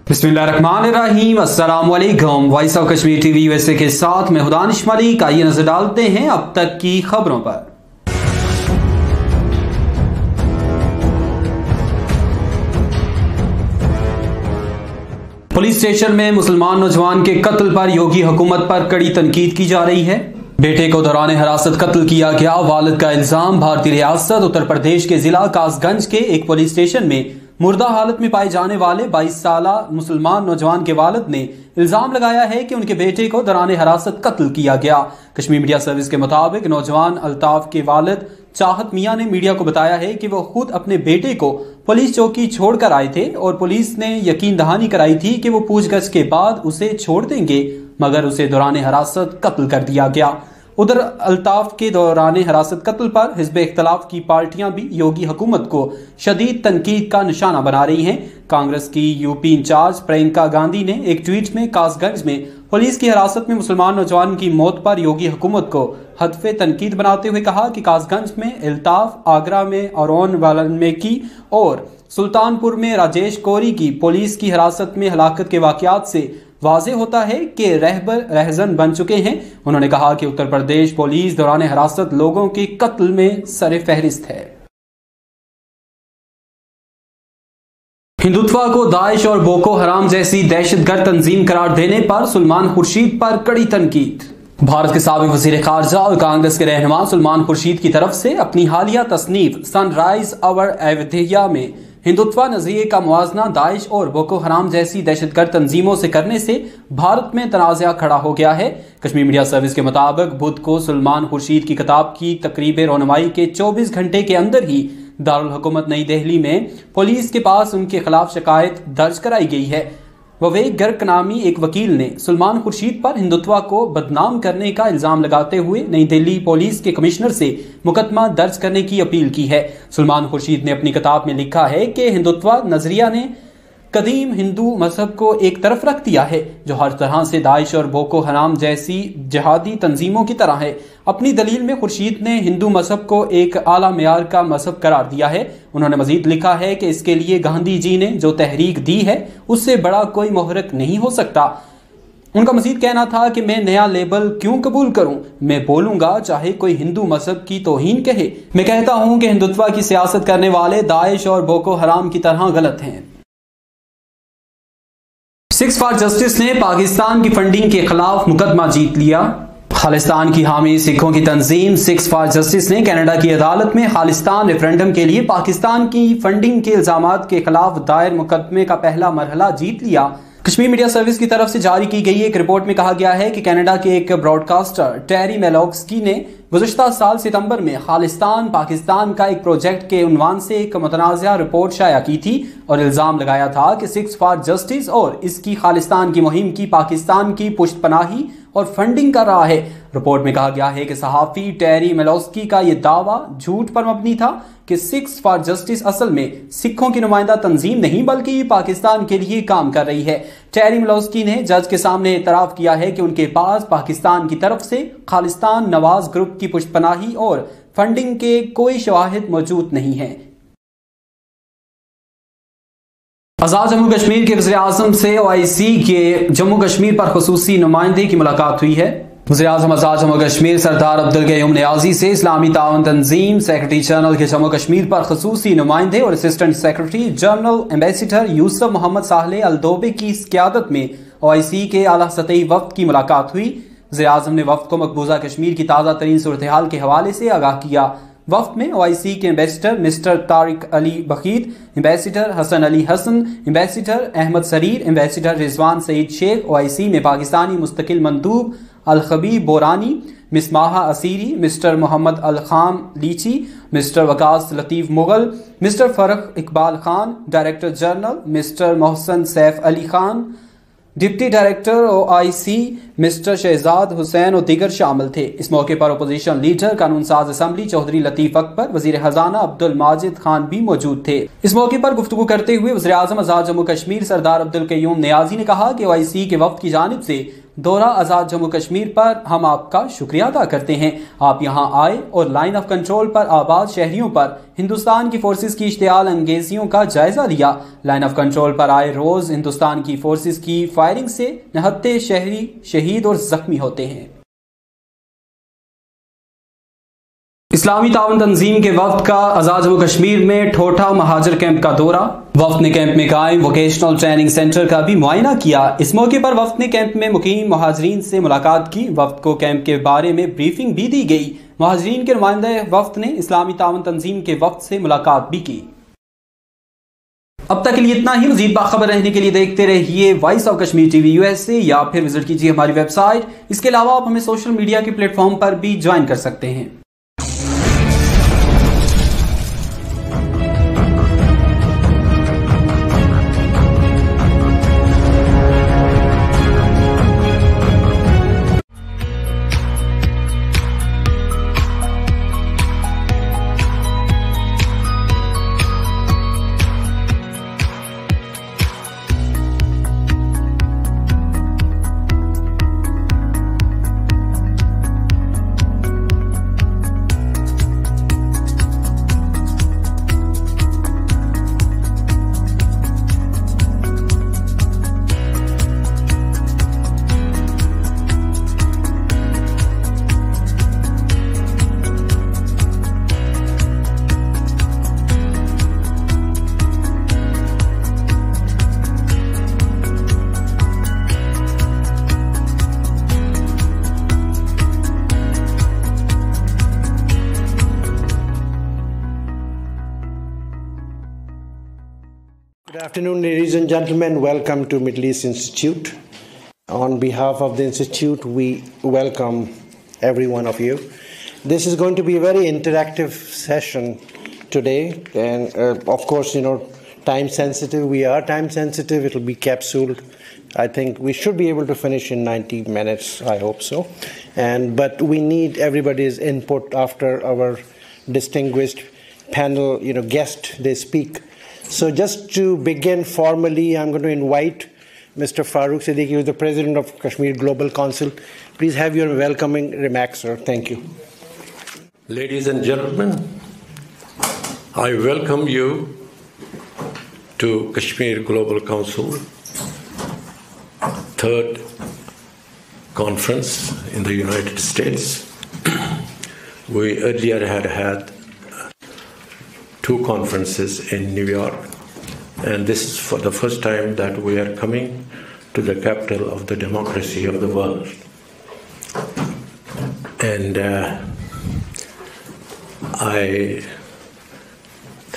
बिस्मिल्लाहिर्रहमानिर्रहीम। अस्सलाम वालेकुम। Voice of Kashmir TV USA के साथ मैं दानिश मलिक। आइए नजर डालते हैं अब तक की खबरों पर। पुलिस स्टेशन में मुसलमान नौजवान के कत्ल पर योगी हुकूमत पर कड़ी तनकीद की जा रही है। बेटे को दौरान हिरासत कत्ल किया गया। वालिद का इल्जाम भारतीय रियासत उत्तर प्रदेश के जिला कासगंज के एक पुलिस स्टेशन में मुर्दा हालत में पाए जाने वाले 22 साला मुसलमान नौजवान के वालिद ने इल्जाम लगाया है कि उनके बेटे को दौरान हिरासत कत्ल किया गया। कश्मीर मीडिया सर्विस के मुताबिक नौजवान अल्ताफ के वालिद चाहत मियां ने मीडिया को बताया है कि वो खुद अपने बेटे को पुलिस चौकी छोड़कर आए थे और पुलिस ने यकीन दहानी कराई थी कि वो पूछगछ के बाद उसे छोड़ देंगे, मगर उसे दौरान हिरासत कत्ल कर दिया गया। उधर अल्ताफ के दौरान हिरासत कत्ल पर हिज़्ब इख्तिलाफ की पार्टियां भी योगी हुकूमत को शदीद तनकीद का निशाना बना रही हैं। कांग्रेस की यूपी इंचार्ज प्रियंका गांधी ने एक ट्वीट में कासगंज में पुलिस की हिरासत में मुसलमान नौजवान की मौत पर योगी हुकूमत को हदफे तनकीद बनाते हुए कहा कि कासगंज में अल्ताफ, आगरा में औरौन वाल्मीकि और सुल्तानपुर में राजेश कोरी की पुलिस की हिरासत में हलाकत के वाकयात से वाज़े होता है कि रहबर रहजन बन चुके हैं। उन्होंने कहा कि उत्तर प्रदेश पुलिस दौरान हिरासत लोगों के कत्ल में सरे फहरिस्त है। हिंदुत्व को दाइश और बोको हराम जैसी दहशतगर्द तंजीम करार देने पर सलमान खुर्शीद पर कड़ी तनकीद। भारत के साबिक वज़ीर ख़ारजा और कांग्रेस के रहनुमा सलमान खुर्शीद की तरफ से अपनी हालिया तसनीफ सनराइज अवर अवधिया में हिंदुत्व नजरिए का मुआजना दाइश और बोको हराम जैसी दहशतगर्द तंजीमों से करने से भारत में तनाज़ा खड़ा हो गया है। कश्मीर मीडिया सर्विस के मुताबिक बुध को सलमान खुर्शीद की किताब की तकरीब रोनमाई के 24 घंटे के अंदर ही दारुल हुकूमत नई दिल्ली में पुलिस के पास उनके खिलाफ शिकायत दर्ज कराई गई है। विवेक गर्ग नामी एक वकील ने सलमान खुर्शीद पर हिंदुत्व को बदनाम करने का इल्जाम लगाते हुए नई दिल्ली पुलिस के कमिश्नर से मुकदमा दर्ज करने की अपील की है। सलमान खुर्शीद ने अपनी किताब में लिखा है कि हिंदुत्व नजरिया ने कदीम हिंदू मजहब को एक तरफ रख दिया है, जो हर तरह से दाइश और बोको हराम जैसी जिहादी तंजीमों की तरह है। अपनी दलील में खुर्शीद ने हिंदू मजहब को एक आला मेयार का मजहब करार दिया है। उन्होंने मजीद लिखा है कि इसके लिए गांधी जी ने जो तहरीक दी है उससे बड़ा कोई मुहर्रिक नहीं हो सकता। उनका मजीद कहना था कि मैं नया लेबल क्यों कबूल करूं, मैं बोलूंगा चाहे कोई हिंदू मजहब की तौहीन कहे। मैं कहता हूं कि हिंदुत्व की सियासत करने वाले दाइश और बोको हराम की तरह गलत हैं। सिक्स फॉर जस्टिस ने पाकिस्तान की फंडिंग के खिलाफ मुकदमा जीत लिया। खालिस्तान की हामी सिखों की तंजीम सिक्स फॉर जस्टिस ने कनाडा की अदालत में खालिस्तान रेफरेंडम के लिए पाकिस्तान की फंडिंग के इल्जामात के खिलाफ दायर मुकदमे का पहला मरहला जीत लिया। कश्मीर मीडिया सर्विस की तरफ से जारी की गई एक रिपोर्ट में कहा गया है कि कनाडा के एक ब्रॉडकास्टर टेरी मेलोक्स्की ने गुज़श्ता साल सितंबर में खालिस्तान पाकिस्तान का एक प्रोजेक्ट के उन्वान से एक मुतनाज़ा रिपोर्ट शाया की थी और इल्ज़ाम लगाया था कि सिक्स फॉर जस्टिस और इसकी खालिस्तान की मुहिम की पाकिस्तान की पुष्टपनाही और फंडिंग कर रहा है। रिपोर्ट में कहा गया है कि सहाफ़ी टेरी मेलोक्स्की का यह दावा झूठ पर मबनी था कि सिक्स फॉर जस्टिस असल में सिखों की नुमाइंदा तंजीम नहीं बल्कि पाकिस्तान के लिए काम कर रही है। टेरी मेलोक्स्की ने जज के सामने इतराफ किया है कि उनके पास पाकिस्तान की तरफ से खालिस्तान नवाज ग्रुप की पुष्टपनाही और फंडिंग के कोई शवाहिद मौजूद नहीं है। आज़ाद जम्मू कश्मीर के वज़ीर-ए-आज़म से OIC के जम्मू कश्मीर पर खुसूसी नुमाइंदे की मुलाकात हुई है। वज़ीर-ए-आज़म आज़ाद जम्मू कश्मीर सरदार अब्दुल कयूम नियाज़ी से इस्लामी ताउन तंजीम सेक्रेटरी जनरल के जम्मू कश्मीर पर खुसूसी नुमाइंदे और assistant secretary general ambassador Yusuf Mohammad Sahle अल-दोबे की क़यादत में OIC के आला सतही वफ़द की मुलाकात हुई। वज़ीर-ए-आज़म ने वफ़द को मकबूजा कश्मीर की ताज़ा तरीन सूरत हाल के हवाले से आगाह किया। वफ़द में OIC के ambassador mister Tariq Ali Bakheet, ambassador Hassan Ali Hassan, ambassador Ahmed सरीर, एम्बेसडर रिजवान सईद शेख, OIC में पाकिस्तानी मुस्तकिल मंदूब अल-खबीब बोरानी, मिस माहा असीरी, मिस्टर मोहम्मद अल-खाम लीची, mister Waqas Latif Mughal, mister Farrukh Iqbal Khan, director general mister Mohsin Saif Ali Khan, deputy director OIC mister Shahzad Hussain और दीगर शामिल थे। इस मौके पर अपोजिशन लीडर कानून साज असम्बली चौधरी लतीफ अकबर, वजीर खजाना अब्दुल माजिद खान भी मौजूद थे। इस मौके पर गुफ्तगू करते हुए वज़ीर-ए-आज़म आज़ाद जम्मू कश्मीर सरदार अब्दुल कयूम नियाज़ी ने कहा कि OIC के वफ़द की जानिब से दौरा आज़ाद जम्मू कश्मीर पर हम आपका शुक्रिया अदा करते हैं। आप यहाँ आए और लाइन ऑफ कंट्रोल पर आबाद शहरियों पर हिंदुस्तान की फोर्सेस की इश्तियाल अंगेजियों का जायजा लिया। लाइन ऑफ कंट्रोल पर आए रोज हिंदुस्तान की फोर्सेस की फायरिंग से निहत्ते शहरी शहीद और जख्मी होते हैं। इस्लामी ताउन तंजीम के वफ़द का आज़ाद जम्मू कश्मीर में ठोठा महाजर कैंप का दौरा। वफ़द ने कैंप में कायम वोकेशनल ट्रेनिंग सेंटर का भी मुआयना किया। इस मौके पर वफ़द ने कैंप में मुकीम महाजरीन से मुलाकात की। वफ़द को कैंप के बारे में ब्रीफिंग भी दी गई। महाजरीन के नुमाइंदे वफ़द ने इस्लामी ताउन तंजीम के वफ़द से मुलाकात भी की। अब तक के लिए इतना ही। मज़ीद बाखबर रहने के लिए देखते रहिए voice of Kashmir TV USA या फिर विजिट कीजिए हमारी वेबसाइट। इसके अलावा आप हमें सोशल मीडिया के प्लेटफॉर्म पर भी ज्वाइन कर सकते हैं। Good afternoon, ladies and gentlemen. Welcome to Middle East Institute. On behalf of the Institute, we welcome every one of you. This is going to be a very interactive session today. And of course, time sensitive. We are time sensitive. It will be capsuled. I think we should be able to finish in 90 minutes. I hope so. But we need everybody's input after our distinguished panel, guest, they speak. So just to begin formally, I'm going to invite Mr. Farooq Siddiqui, who is the President of Kashmir Global Council. Please have your welcoming remarks, sir. Thank you. Ladies and gentlemen, I welcome you to Kashmir Global Council, third conference in the United States. We earlier had 2 conferences in New York, and this is for the first time that we are coming to the capital of the democracy of the world. And I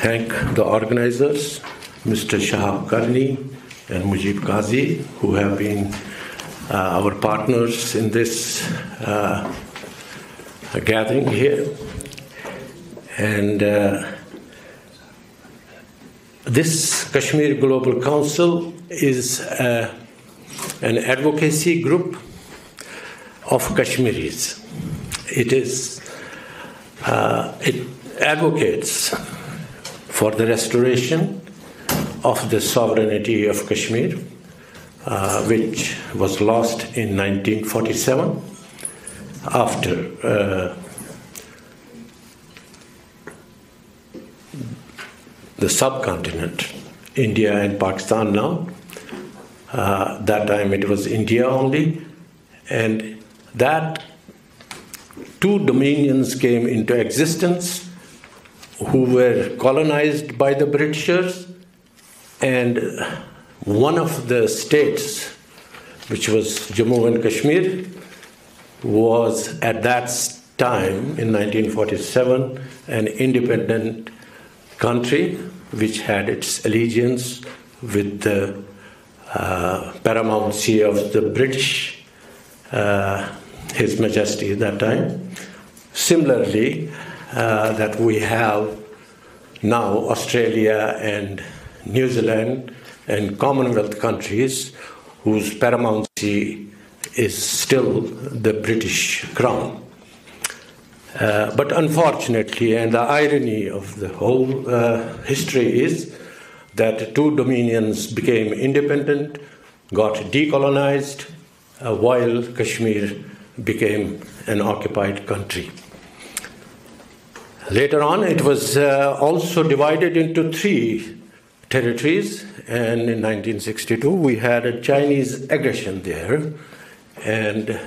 thank the organizers, Mr. Shahab Karni and Mujib Qazi, who have been our partners in this gathering here. And this Kashmir Global Council is an advocacy group of Kashmiris. It advocates for the restoration of the sovereignty of Kashmir, which was lost in 1947 after the subcontinent, India and Pakistan now. That time it was India only, and that 2 dominions came into existence who were colonized by the Britishers, and one of the states, which was Jammu and Kashmir, was at that time in 1947 an independent country which had its allegiance with the paramountcy of the British, His Majesty at that time. Similarly, that we have now Australia and New Zealand and Commonwealth countries whose paramountcy is still the British Crown. But unfortunately, and the irony of the whole history is that 2 dominions became independent, got decolonized, while Kashmir became an occupied country. Later on, it was also divided into 3 territories, and in 1962 we had a Chinese aggression there, and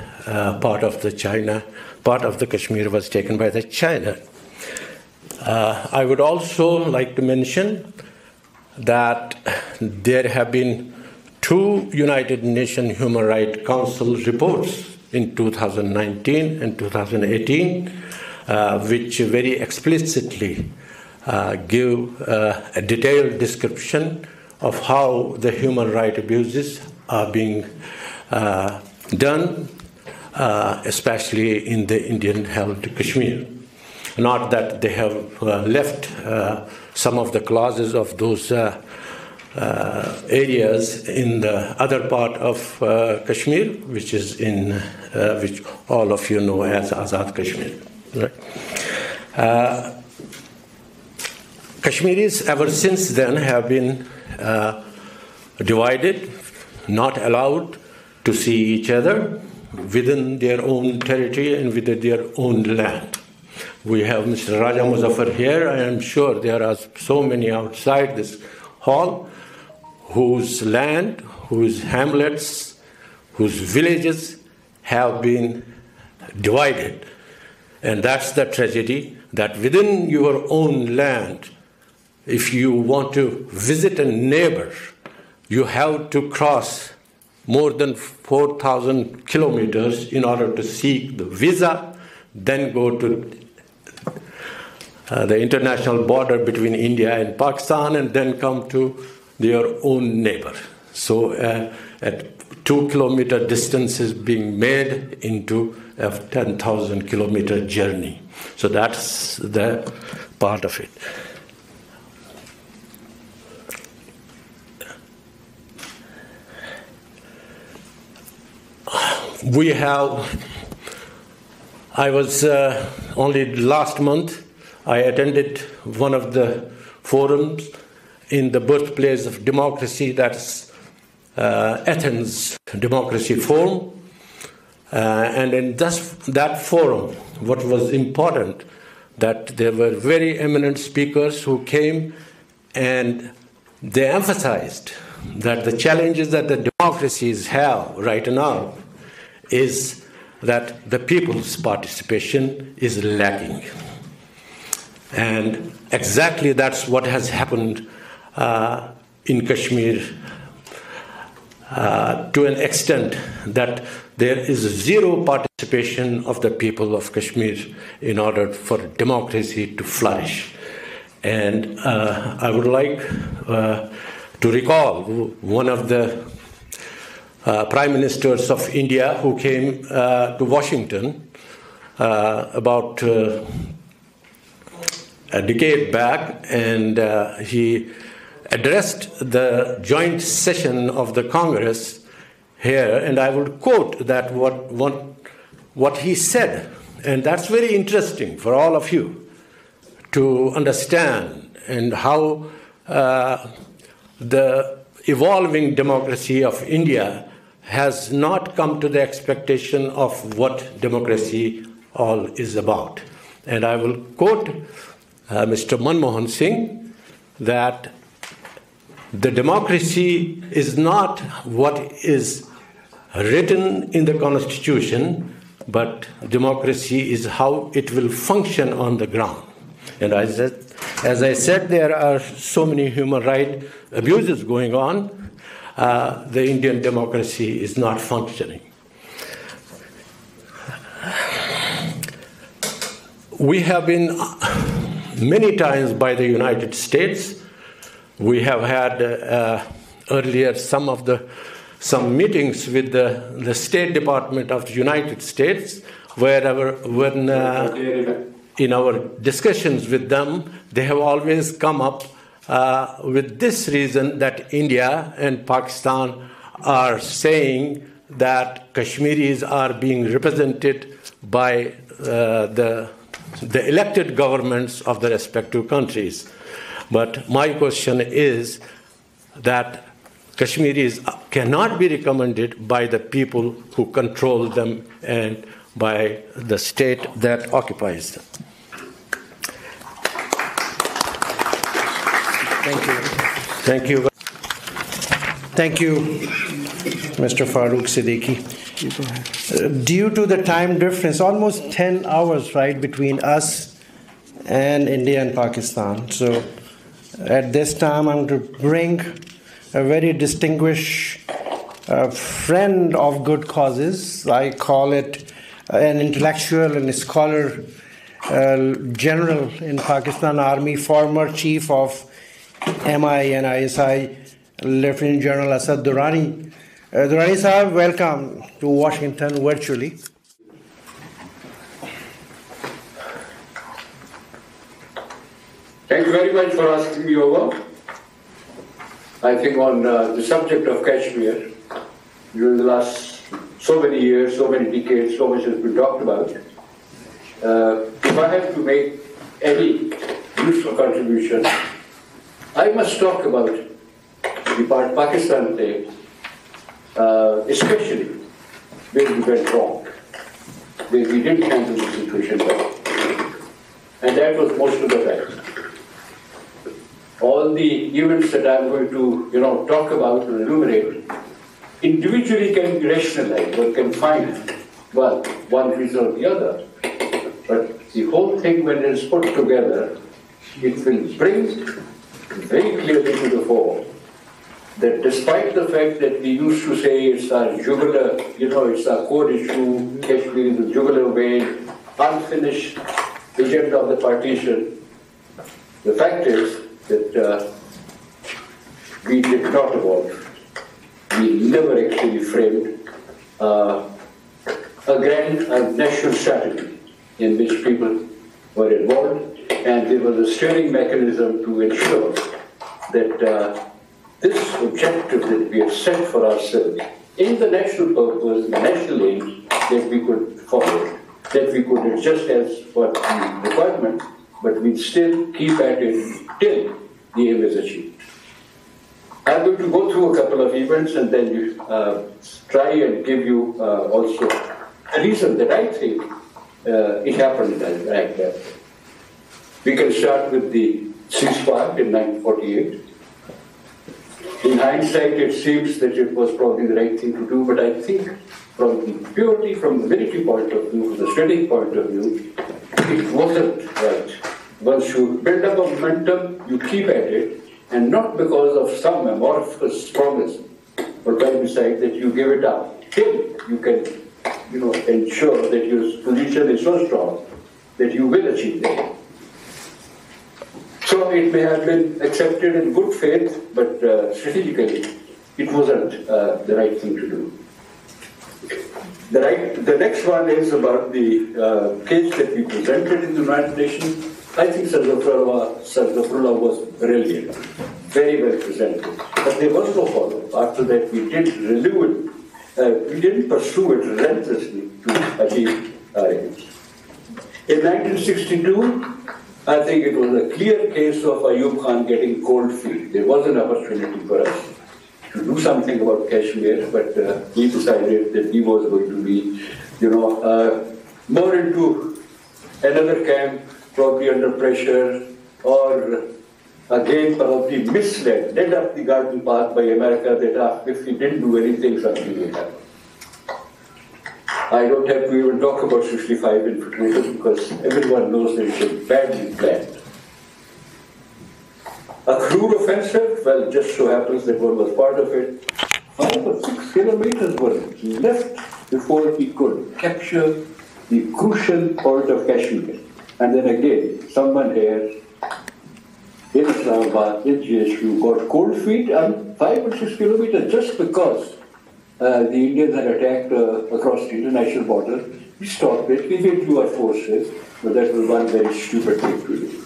part of the Kashmir was taken by the China. I would also like to mention that there have been 2 United Nations Human Rights Council reports in 2019 and 2018, which very explicitly give a detailed description of how the human rights abuses are being done, especially in the Indian-held Kashmir. Not that they have left some of the clauses of those areas in the other part of Kashmir, which is in which all of you know as Azad Kashmir. Right? Kashmiris ever since then have been divided, not allowed to see each other within their own territory and within their own land. We have Mr. Raja Muzaffar here. I am sure there are so many outside this hall whose land, whose hamlets, whose villages have been divided. And that's the tragedy, that within your own land, if you want to visit a neighbor, you have to cross more than 4,000 kilometers in order to seek the visa, then go to the international border between India and Pakistan, and then come to their own neighbor. So at 2-kilometer distance is being made into a 10,000 kilometer journey. So that's the part of it. We have, I was only last month, I attended one of the forums in the birthplace of democracy, that's Athens Democracy Forum. And in that forum, what was important, that there were very eminent speakers who came and they emphasized that the challenges that the democracies have right now is that the people's participation is lacking. And exactly that's what has happened in Kashmir to an extent that there is zero participation of the people of Kashmir in order for democracy to flourish. And I would like to recall one of the prime ministers of India who came to Washington about a decade back, and he addressed the joint session of the Congress here, and I would quote that what he said, and that's very interesting for all of you to understand, and how the evolving democracy of India has not come to the expectation of what democracy all is about. And I will quote Mr. Manmohan Singh that the democracy is not what is written in the Constitution, but democracy is how it will function on the ground. And as I said, there are so many human rights abuses going on. The Indian democracy is not functioning. We have been many times by the United States. We have had earlier some meetings with the State Department of the United States, when in our discussions with them, they have always come up with this reason that India and Pakistan are saying that Kashmiris are being represented by the elected governments of the respective countries. But my question is that Kashmiris cannot be recommended by the people who control them and by the state that occupies them. Thank you. Thank you. Thank you, Mr. Farooq Siddiqui. Due to the time difference, almost 10 hours, right, between us and India and Pakistan. So at this time, I'm going to bring a very distinguished friend of good causes. I call it an intellectual and a scholar, general in Pakistan Army, former chief of MI and ISI, Lieutenant General Asad Durrani. Durrani Sahab, welcome to Washington virtually. Thank you very much for asking me over. I think on the subject of Kashmir, during the last so many years, so many decades, so much has been talked about. If I have to make any useful contribution, I must talk about the part Pakistan played, especially where we went wrong, where we didn't handle the situation well. And that was most of the time. All the events that I'm going to, talk about and enumerate, individually can be rationalized or can find, well, one reason or the other. But the whole thing, when it's put together, it will bring very clearly to the fore that despite the fact that we used to say it's our jugular, it's our core issue, Kashmir is the jugular vein, unfinished agenda of the partition, the fact is that we did not evolve. We never actually framed a grand national strategy in which people were involved, and there was a steering mechanism to ensure that this objective that we have set for ourselves in the national purpose, the national aim, that we could follow, that we could adjust as what the requirement, but we still keep at it till the aim is achieved. I'm going to go through a couple of events and then try and give you also a reason that I think it happened like that. We can start with the ceasefire in 1948. In hindsight, it seems that it was probably the right thing to do, but I think from the military point of view, from the strategic point of view, it wasn't right. Once you build up a momentum, you keep at it, and not because of some amorphous promise, but by the side that you give it up till you can, ensure that your position is so strong that you will achieve that. So it may have been accepted in good faith, but strategically, it wasn't the right thing to do. The next one is about the case that we presented in the United Nations. I think Sarzaprullah was brilliant, very well presented. But there was no follow-up. After that, we did renew it. We didn't pursue it relentlessly to achieve our aims. In 1962, I think it was a clear case of Ayub Khan getting cold feet. There was an opportunity for us to do something about Kashmir, but we decided that he was going to be, more into another camp, probably under pressure, or again probably misled, led up the garden path by America that if he didn't do anything, something would happen. I don't have to even talk about 65 infiltrators because everyone knows that it's badly planned. A crude offensive, well, it just so happens that one was part of it. 5 or 6 kilometers were left before he could capture the crucial point of Kashmir. And then again, someone here in Islamabad, in GSU, got cold feet on 5 or 6 kilometers just because the Indians had attacked across the international border. We stopped it, we withdrew our forces, but that was one very stupid thing to do.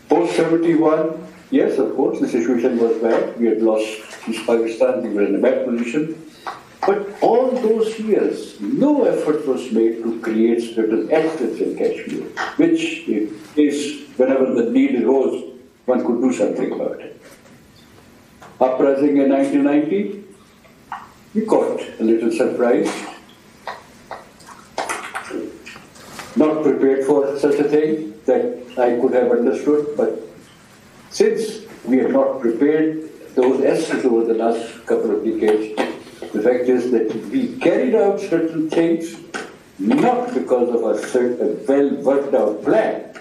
Post-71, yes, of course, the situation was bad. We had lost East Pakistan, we were in a bad position. But all those years, no effort was made to create certain assets in Kashmir, which is, whenever the need arose, one could do something about it. Uprising in 1990, we got a little surprised. Not prepared for such a thing that I could have understood, but since we have not prepared those assets over the last couple of decades, the fact is that we carried out certain things not because of a well worked out plan,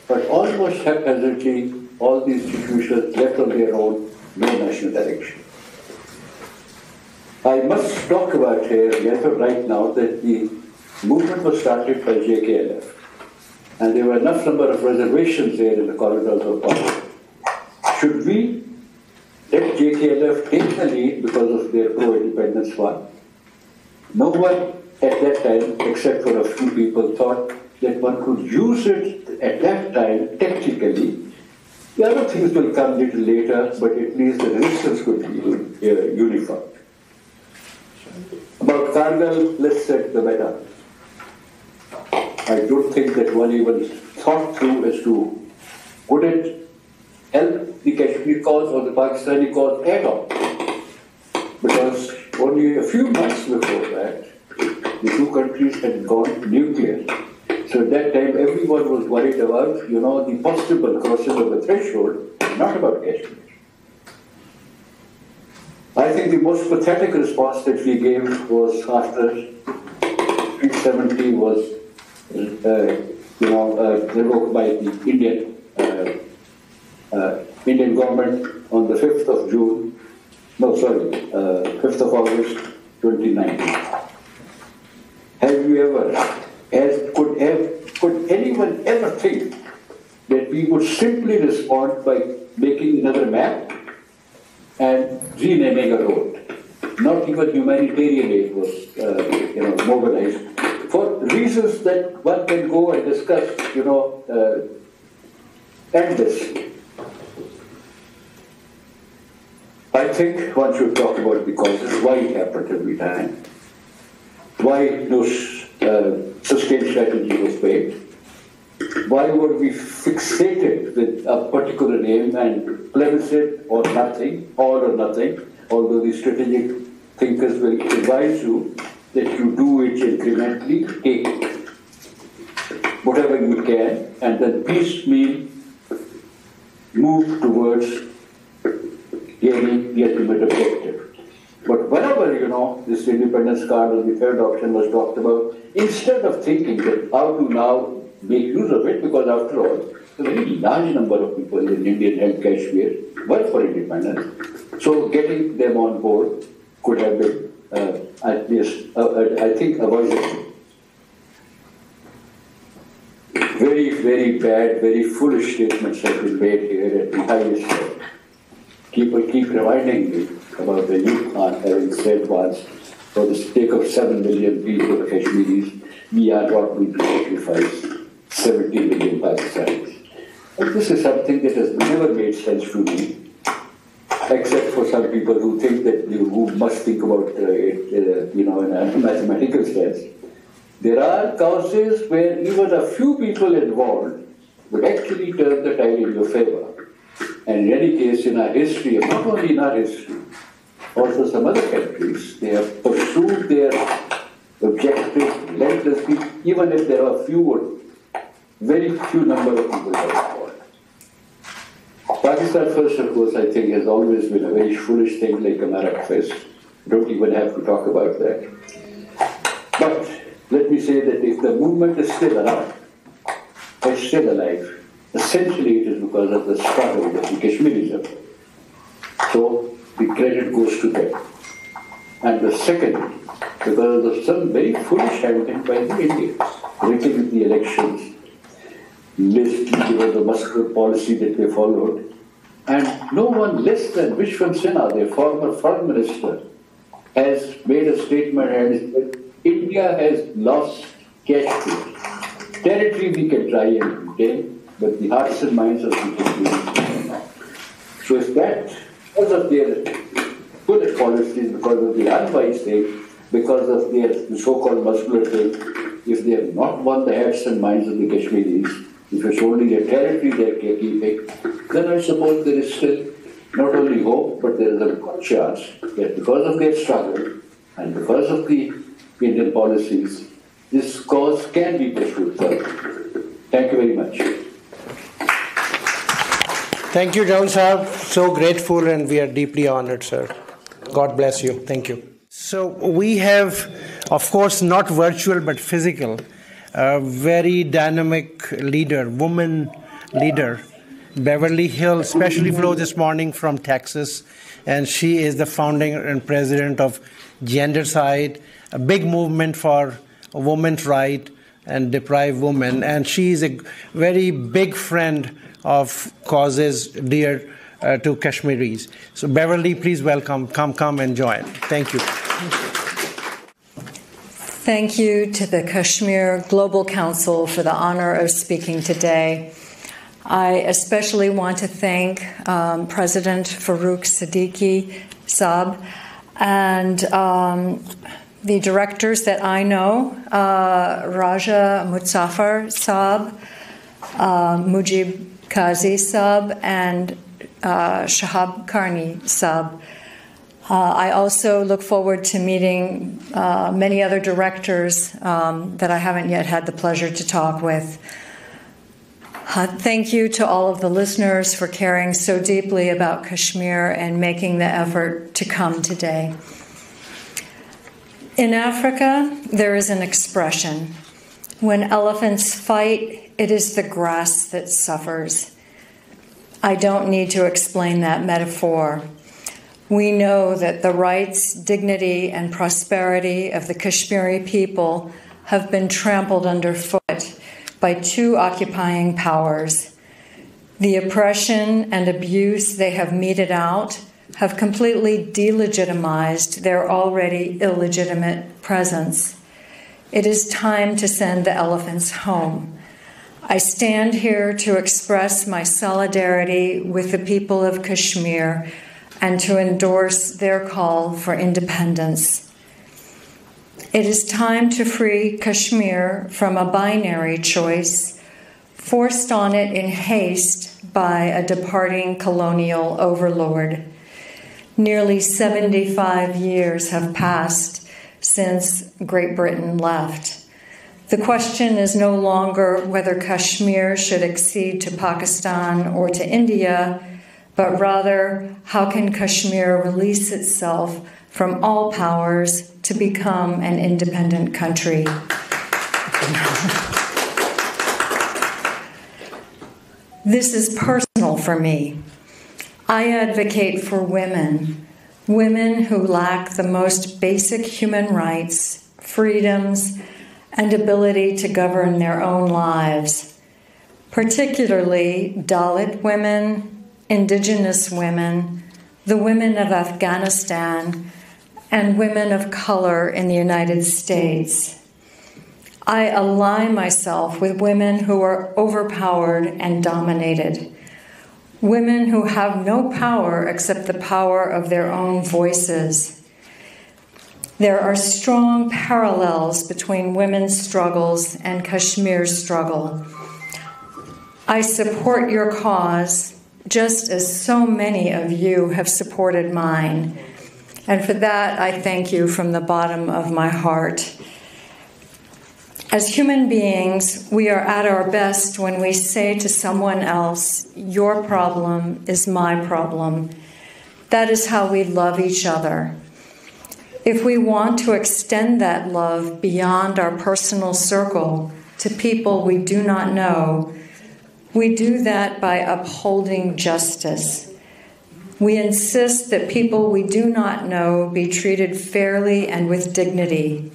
but almost haphazardly, all these institutions left on their own, no national direction. I must talk about here, right now, that the movement was started by JKLF, and there were enough number of reservations there in the corridors of power. Should we let JKLF take the lead because of their pro-independence one? No one at that time, except for a few people, thought that one could use it at that time tactically. The other things will come a little later, but at least the resistance could be unified. About Kargil, let's set the matter. I don't think that one even thought through as to would it help the Kashmir cause or the Pakistani cause at all. Because only a few months before that, the two countries had gone nuclear. So at that time, everyone was worried about, the possible crossing of the threshold, not about Kashmir. I think the most pathetic response that we gave was after 370 was, revoked by the Indian government on the 5th of June, 5th of August 2019. Have you ever, could anyone ever think that we would simply respond by making another map and renaming a road? Not even humanitarian aid was, mobilized for reasons that one can go and discuss, endlessly. I think one should talk about the causes, why it happened every time, why no sustained strategy was made, why were we fixated with a particular name and plebiscite or nothing, all or nothing, although the strategic thinkers will advise you that you do it incrementally, take whatever you can, and then piecemeal move towards gaining the ultimate objective. But whenever, this independence card or the third option was talked about, instead of thinking that how to now make use of it, because after all, a very large number of people in Indian held Kashmir were for independence. So getting them on board could have been, at least, I think, avoided. Very, very bad, very foolish statements have been made here at the highest level. People keep reminding me about the youth Khan having said once, for the sake of 7 million people, Kashmiris, we are not going to sacrifice 70 million Pakistanis. And this is something that has never made sense to me, except for some people who think that who must think about it, in a mathematical sense. There are causes where even a few people involved would actually turn the tide in your favor. And in any case, in our history, and not only in our history, also some other countries, they have pursued their objective relentlessly, even if there are very few number of people involved. Pakistan first, of course, I think has always been a very foolish thing like America first. Don't even have to talk about that. But let me say that if the movement is still around, is still alive, essentially it is because of the struggle that the Kashmiris have. So the credit goes to them. And the second, because of some very foolish handling by the Indians, rigging the elections, given the muscular policy that they followed, and no one less than Vishwan Sinha, their former foreign minister, has made a statement and said, India has lost Kashmir. Territory we can try and retain, but the hearts and minds of the Kashmiris. So if that, because of their foolish policies, because of the unwise thing, because of their so-called muscular thing, if they have not won the hearts and minds of the Kashmiris, if it's only their territory they're keeping, then I suppose there is still not only hope, but there is a good chance that because of their struggle and because of the Indian policies, this cause can be pursued further. Thank you very much. Thank you, John Saab. So grateful, and we are deeply honored, sir. God bless you. Thank you. So we have, of course, not virtual but physical, a very dynamic leader, woman leader, Beverly Hill, especially flew this morning from Texas, and she is the founding and president of Gendercide, a big movement for women's rights and deprived women, and she is a very big friend of causes dear to Kashmiris. So Beverly, please welcome, come and join. Thank you. Thank you to the Kashmir Global Council for the honor of speaking today. I especially want to thank President Farouk Siddiqui Saab and the directors that I know, Raja Muzaffar Saab, Mujib Qazi Saab, and Shahab Karni Saab. I also look forward to meeting many other directors that I haven't yet had the pleasure to talk with. Thank you to all of the listeners for caring so deeply about Kashmir and making the effort to come today. In Africa, there is an expression, when elephants fight, it is the grass that suffers. I don't need to explain that metaphor. We know that the rights, dignity, and prosperity of the Kashmiri people have been trampled underfoot by two occupying powers. The oppression and abuse they have meted out have completely delegitimized their already illegitimate presence. It is time to send the elephants home. I stand here to express my solidarity with the people of Kashmir and to endorse their call for independence. It is time to free Kashmir from a binary choice forced on it in haste by a departing colonial overlord. Nearly 75 years have passed since Great Britain left. The question is no longer whether Kashmir should accede to Pakistan or to India, but rather, how can Kashmir release itself from all powers to become an independent country? This is personal for me. I advocate for women who lack the most basic human rights, freedoms, and ability to govern their own lives, particularly Dalit women, indigenous women, the women of Afghanistan, and women of color in the United States. I align myself with women who are overpowered and dominated, women who have no power except the power of their own voices. There are strong parallels between women's struggles and Kashmir's struggle. I support your cause, just as so many of you have supported mine. And for that, I thank you from the bottom of my heart. As human beings, we are at our best when we say to someone else, your problem is my problem. That is how we love each other. If we want to extend that love beyond our personal circle to people we do not know, we do that by upholding justice. We insist that people we do not know be treated fairly and with dignity.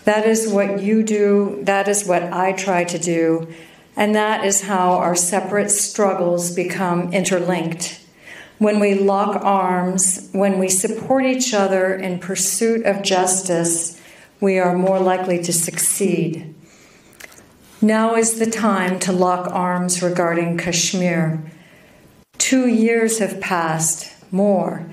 That is what you do, that is what I try to do, and that is how our separate struggles become interlinked. When we lock arms, when we support each other in pursuit of justice, we are more likely to succeed. Now is the time to lock arms regarding Kashmir. 2 years have passed, more,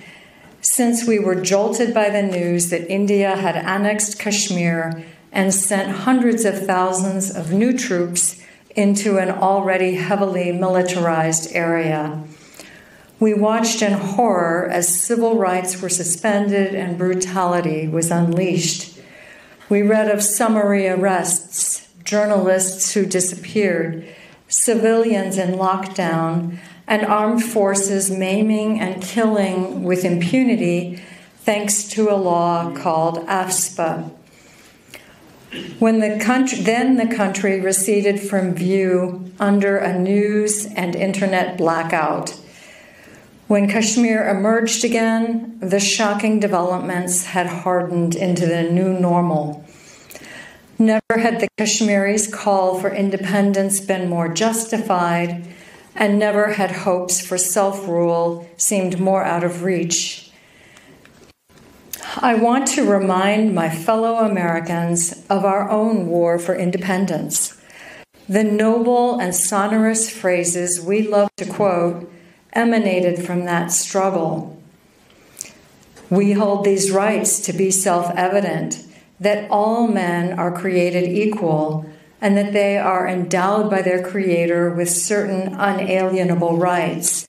since we were jolted by the news that India had annexed Kashmir and sent hundreds of thousands of new troops into an already heavily militarized area. We watched in horror as civil rights were suspended and brutality was unleashed. We read of summary arrests, journalists who disappeared, civilians in lockdown, and armed forces maiming and killing with impunity thanks to a law called AFSPA. When the country receded from view under a news and internet blackout. When Kashmir emerged again, the shocking developments had hardened into the new normal. Never had the Kashmiris' call for independence been more justified, and never had hopes for self-rule seemed more out of reach. I want to remind my fellow Americans of our own war for independence. The noble and sonorous phrases we love to quote emanated from that struggle. We hold these rights to be self-evident, that all men are created equal, and that they are endowed by their Creator with certain unalienable rights,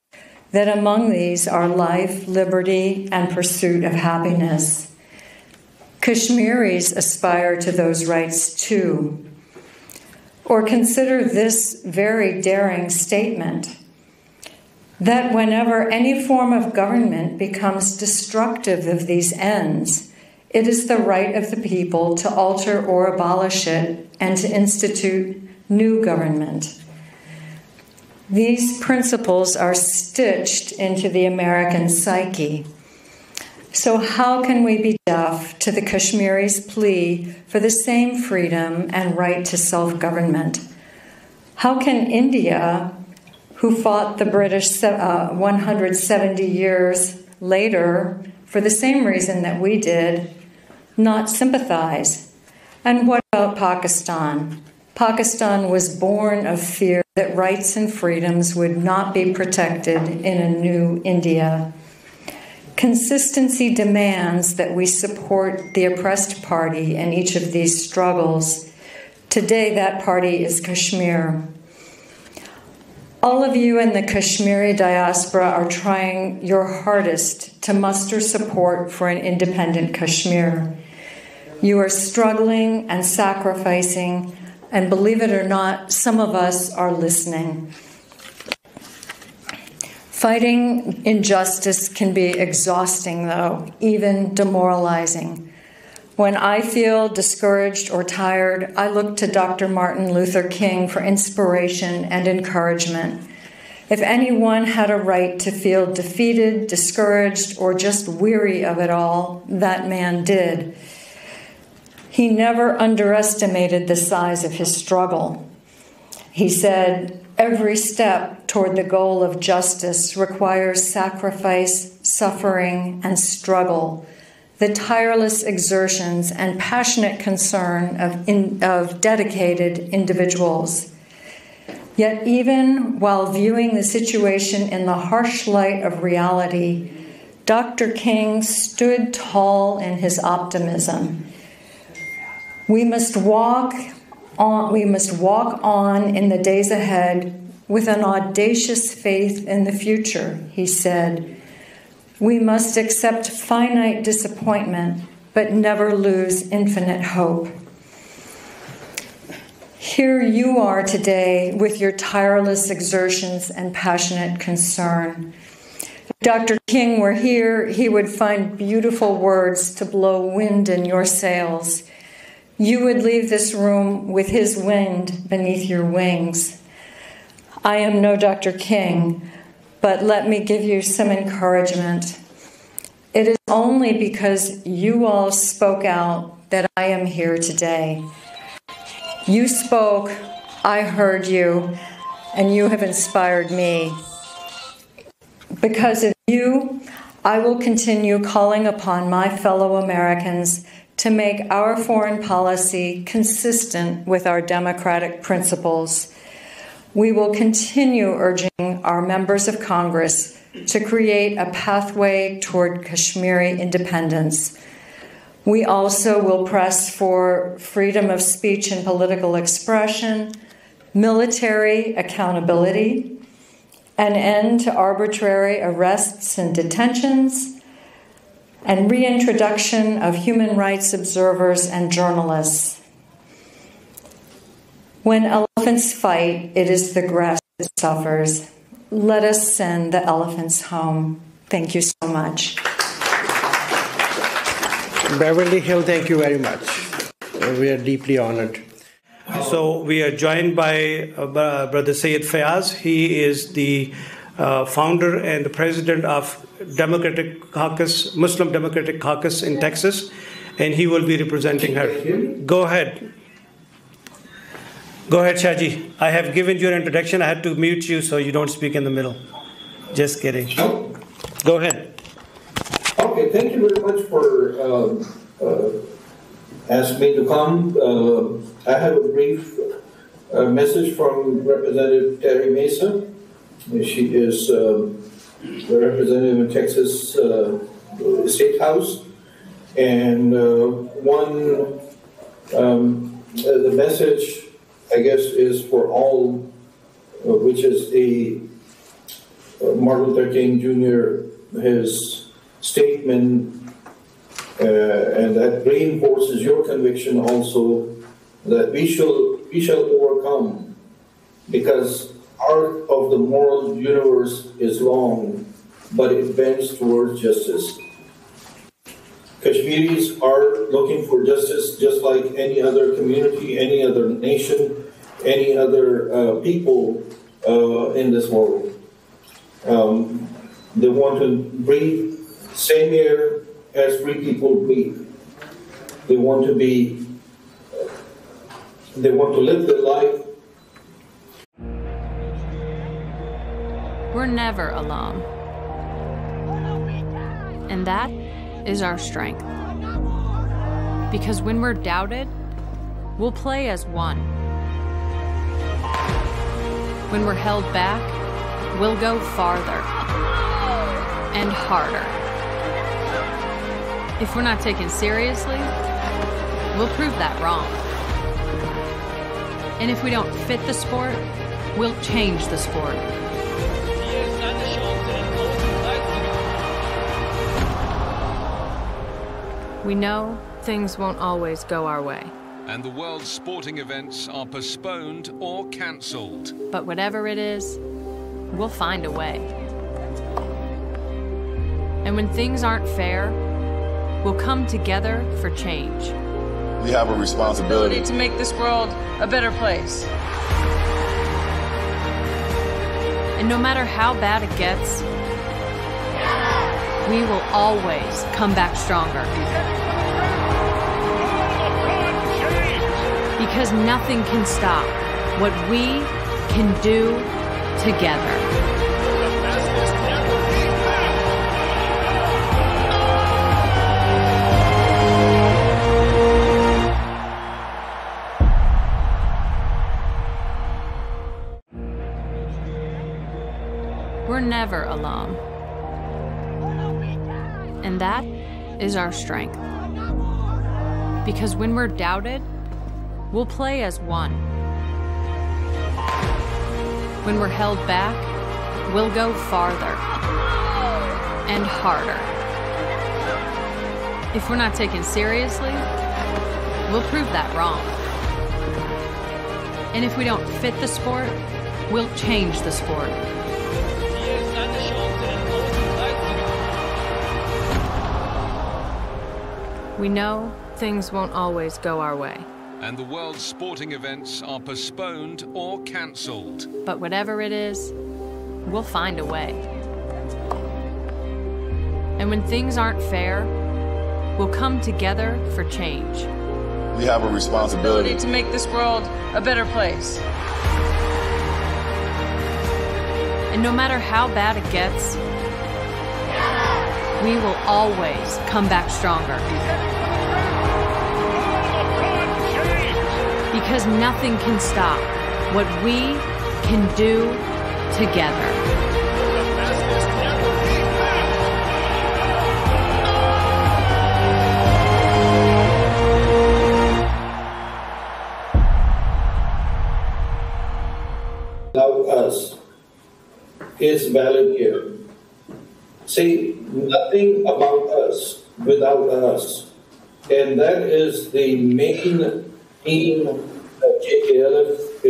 that among these are life, liberty, and pursuit of happiness. Kashmiris aspire to those rights too. Or consider this very daring statement, that whenever any form of government becomes destructive of these ends, it is the right of the people to alter or abolish it and to institute new government. These principles are stitched into the American psyche. So how can we be deaf to the Kashmiris' plea for the same freedom and right to self-government? How can India, who fought the British 170 years later for the same reason that we did, not sympathize? And what about Pakistan? Pakistan was born of fear that rights and freedoms would not be protected in a new India. Consistency demands that we support the oppressed party in each of these struggles. Today, that party is Kashmir. All of you in the Kashmiri diaspora are trying your hardest to muster support for an independent Kashmir. You are struggling and sacrificing, and believe it or not, some of us are listening. Fighting injustice can be exhausting, though, even demoralizing. When I feel discouraged or tired, I look to Dr. Martin Luther King for inspiration and encouragement. If anyone had a right to feel defeated, discouraged, or just weary of it all, that man did. He never underestimated the size of his struggle. He said, "Every step toward the goal of justice requires sacrifice, suffering, and struggle. The tireless exertions and passionate concern of dedicated individuals." Yet even while viewing the situation in the harsh light of reality, Dr. King stood tall in his optimism. We must walk on in the days ahead with an audacious faith in the future, he said. We must accept finite disappointment, but never lose infinite hope. Here you are today with your tireless exertions and passionate concern. If Dr. King were here, he would find beautiful words to blow wind in your sails. You would leave this room with his wind beneath your wings. I am no Dr. King, but let me give you some encouragement. It is only because you all spoke out that I am here today. You spoke, I heard you, and you have inspired me. Because of you, I will continue calling upon my fellow Americans to make our foreign policy consistent with our democratic principles. We will continue urging our members of Congress to create a pathway toward Kashmiri independence. We also will press for freedom of speech and political expression, military accountability, an end to arbitrary arrests and detentions, and reintroduction of human rights observers and journalists. When elephants fight, it is the grass that suffers. Let us send the elephants home. Thank you so much. Beverly Hill, thank you very much. We are deeply honored. So we are joined by Brother Syed Fayaz. He is the founder and the president of Muslim Democratic Caucus in Texas, and he will be representing her. Go ahead. Go ahead, Shaji. I have given you an introduction. I had to mute you so you don't speak in the middle. Just kidding. Go ahead. Okay, thank you very much for asking me to come. I have a brief message from Representative Terry Mesa. She is the representative in Texas State House. And the message, I guess, is for all, which is Martin Luther King Jr., his statement, and that reinforces your conviction also that we shall overcome, because arc of the moral universe is long, but it bends towards justice. Kashmiris are looking for justice just like any other community, any other nation, any other people in this world. They want to breathe same air as free people breathe. They want to live their life. We're never alone. And that is our strength. Because when we're doubted, we'll play as one. When we're held back, we'll go farther and harder. If we're not taken seriously, we'll prove that wrong. And if we don't fit the sport, we'll change the sport. We know things won't always go our way. And the world's sporting events are postponed or cancelled. But whatever it is, we'll find a way. And when things aren't fair, we'll come together for change. We have a responsibility to make this world a better place. And no matter how bad it gets, we will always come back stronger. Because nothing can stop what we can do together. We're never alone. And that is our strength. Because when we're doubted, we'll play as one. When we're held back, we'll go farther and harder. If we're not taken seriously, we'll prove that wrong. And if we don't fit the sport, we'll change the sport. We know things won't always go our way. And the world's sporting events are postponed or cancelled. But whatever it is, we'll find a way. And when things aren't fair, we'll come together for change. We have a responsibility to make this world a better place. And no matter how bad it gets, we will always come back stronger. Because nothing can stop what we can do together. Without us is valid here. Say nothing about us without us. And that is the main theme that JKLF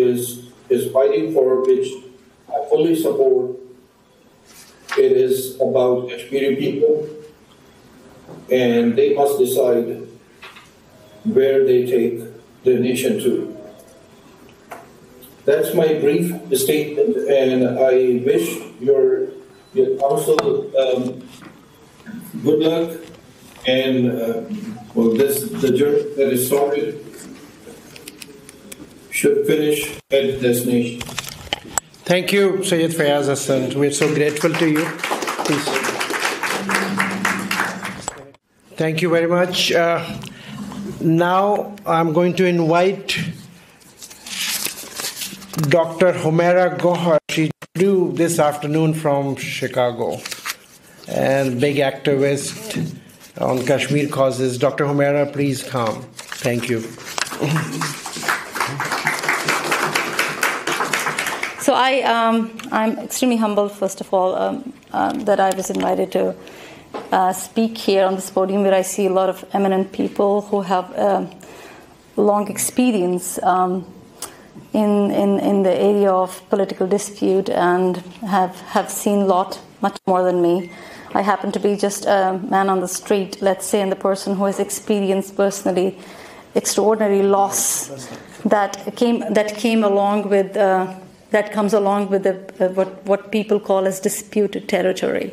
is fighting for, which I fully support. It is about Kashmiri people, and they must decide where they take the nation to. That's my brief statement, and I wish your council good luck, and the journey that is started should finish at the destination. Thank you, Sayyid Fayaz Hassan. We're so grateful to you. Please. Thank you very much. Now I'm going to invite Dr. Humaira Gohar. She flew this afternoon from Chicago, and big activist on Kashmir causes. Dr. Humaira, please come. Thank you. So I'm extremely humbled, first of all, that I was invited to speak here on this podium where I see a lot of eminent people who have long experience in the area of political dispute and have seen a lot, much more than me. I happen to be just a man on the street, let's say, and the person who has experienced personally extraordinary loss that came along with that comes along with what people call as disputed territory.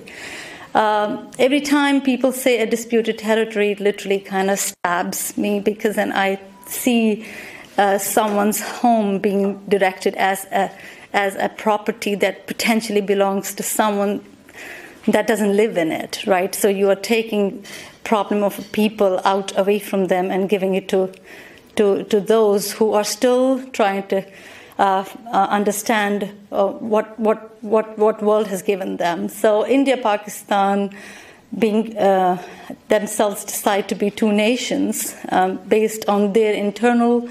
Every time people say a disputed territory, it literally kind of stabs me, because then I see someone's home being directed as a property that potentially belongs to someone that doesn't live in it, right? So you are taking problem of people out away from them and giving it to those who are still trying to understand what world has given them. So India, Pakistan, being themselves decide to be two nations based on their internal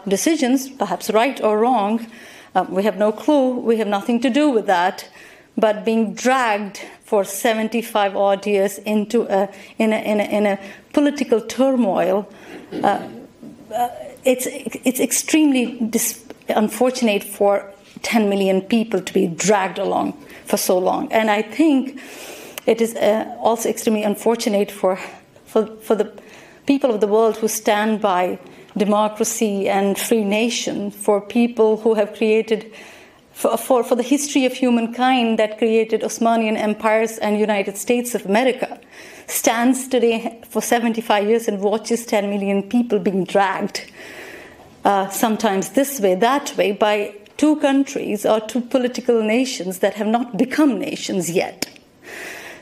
decisions, perhaps right or wrong. We have no clue. We have nothing to do with that. But being dragged for 75 odd years into in a political turmoil, it's extremely unfortunate for 10 million people to be dragged along for so long. And I think it is also extremely unfortunate for the people of the world who stand by democracy and free nation, for people who have created, for the history of humankind that created Osmanian empires and United States of America, stands today for 75 years and watches 10 million people being dragged, sometimes this way, that way, by two countries or two political nations that have not become nations yet.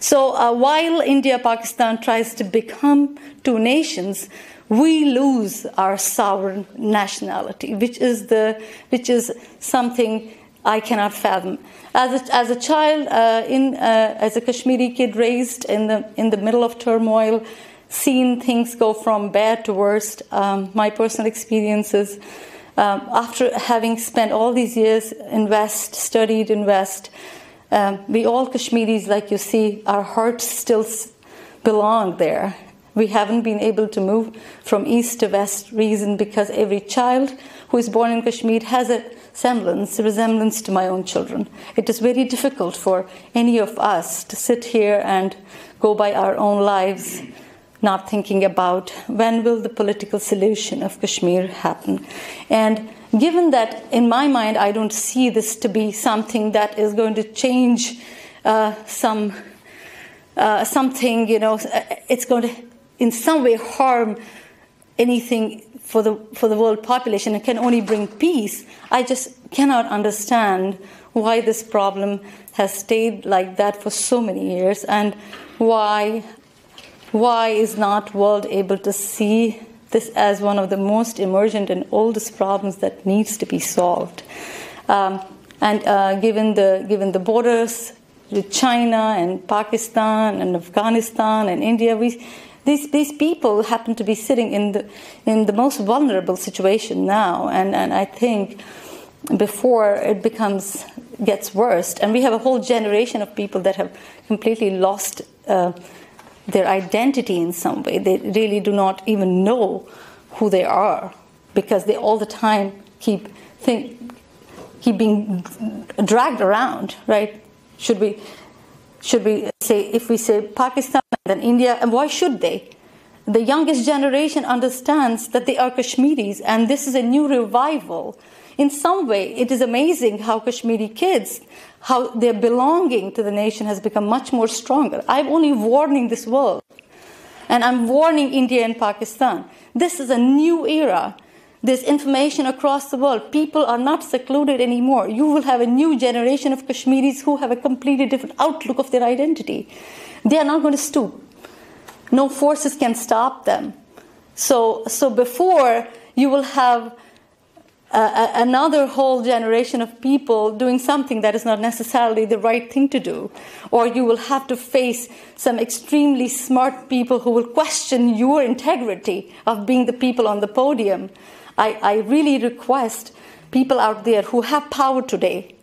So while India, Pakistan tries to become two nations, we lose our sovereign nationality, which is something I cannot fathom. As a child, as a Kashmiri kid raised in the middle of turmoil, seen things go from bad to worst, my personal experiences, after having spent all these years studied in West, we all Kashmiris, like you see, our hearts still belong there. We haven't been able to move from east to west reason because every child who is born in Kashmir has a resemblance to my own children. It is very difficult for any of us to sit here and go by our own lives, not thinking about when will the political solution of Kashmir happen. And given that, in my mind, I don't see this to be something that is going to change something, it's going to in some way harm anything for the world population. It can only bring peace. I just cannot understand why this problem has stayed like that for so many years, and why is not world able to see this as one of the most emergent and oldest problems that needs to be solved. Given the borders with China and Pakistan and Afghanistan and India, these people happen to be sitting in the most vulnerable situation now, and I think before it gets worse, and we have a whole generation of people that have completely lost their identity in some way. They really do not even know who they are because they all the time keep being dragged around, right? Should we say, if we say Pakistan and then India, and why should they? The youngest generation understands that they are Kashmiris, and this is a new revival. In some way, it is amazing how Kashmiri kids, how their belonging to the nation has become much more stronger. I'm only warning this world, and I'm warning India and Pakistan. This is a new era. There's information across the world. People are not secluded anymore. You will have a new generation of Kashmiris who have a completely different outlook of their identity. They are not going to stoop. No forces can stop them. So before, you will have another whole generation of people doing something that is not necessarily the right thing to do. Or you will have to face some extremely smart people who will question your integrity of being the people on the podium. I really request people out there who have power today,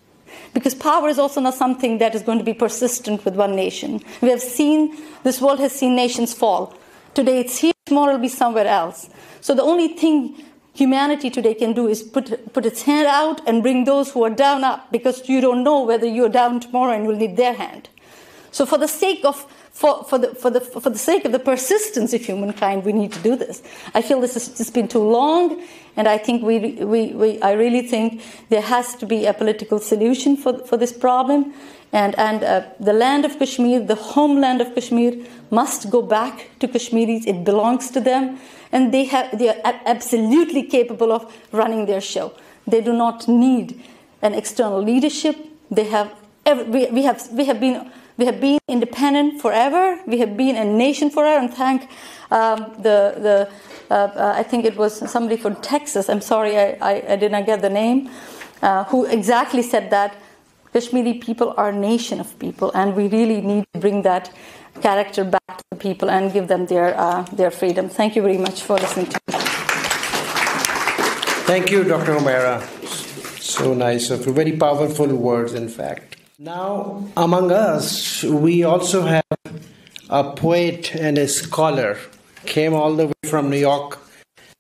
because power is also not something that is going to be persistent with one nation. We have seen, this world has seen nations fall. Today it's here, tomorrow it will be somewhere else. So the only thing humanity today can do is put its hand out and bring those who are down up, because you don't know whether you're down tomorrow and you'll need their hand. So for the sake of the persistence of humankind, we need to do this. I feel this has just been too long, and I think I really think there has to be a political solution for this problem, and the land of Kashmir, the homeland of Kashmir, must go back to Kashmiris. It belongs to them, and they are absolutely capable of running their show. They do not need an external leadership. We have been independent forever. We have been a nation forever. And thank I think it was somebody from Texas. I'm sorry, I did not get the name. Who exactly said that Kashmiri people are a nation of people, and we really need to bring that character back to the people and give them their freedom. Thank you very much for listening to me. Thank you, Dr. Humaira. So nice, very powerful words, in fact. Now, among us, we also have a poet and a scholar, came all the way from New York,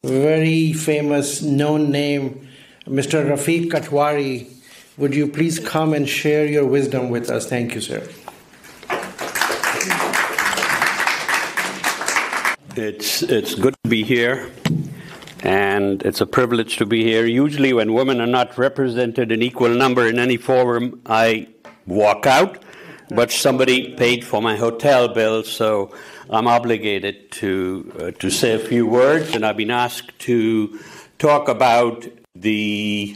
very famous, known name, Mr. Rafiq Katwari. Would you please come and share your wisdom with us? Thank you, sir. It's good to be here, and it's a privilege to be here. Usually when women are not represented in equal number in any forum, I walk out, but somebody paid for my hotel bill, so I'm obligated to say a few words, and I've been asked to talk about the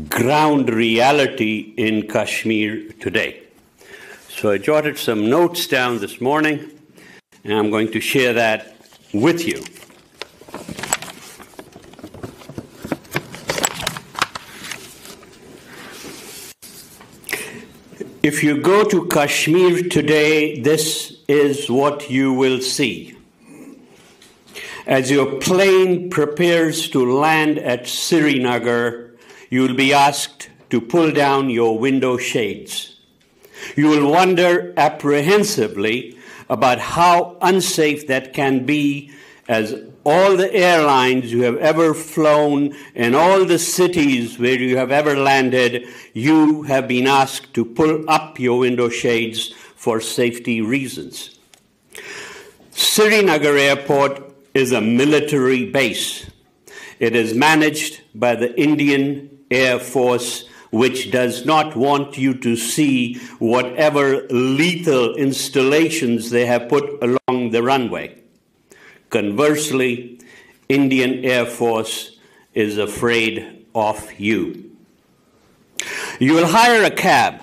ground reality in Kashmir today. So I jotted some notes down this morning, and I'm going to share that with you. If you go to Kashmir today, this is what you will see. As your plane prepares to land at Srinagar, you will be asked to pull down your window shades. You will wonder apprehensively about how unsafe that can be, as all the airlines you have ever flown and all the cities where you have ever landed, you have been asked to pull up your window shades for safety reasons. Srinagar Airport is a military base. It is managed by the Indian Air Force, which does not want you to see whatever lethal installations they have put along the runway. Conversely, Indian Air Force is afraid of you. You will hire a cab.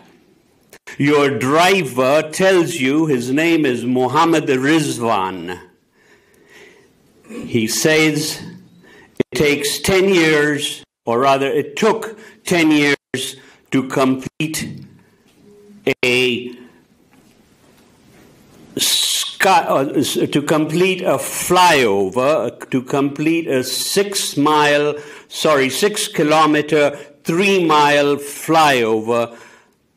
Your driver tells you his name is Mohammed Rizwan. He says it takes 10 years, or rather it took 10 years to complete a flyover, to complete a 6 kilometer, 3-mile flyover.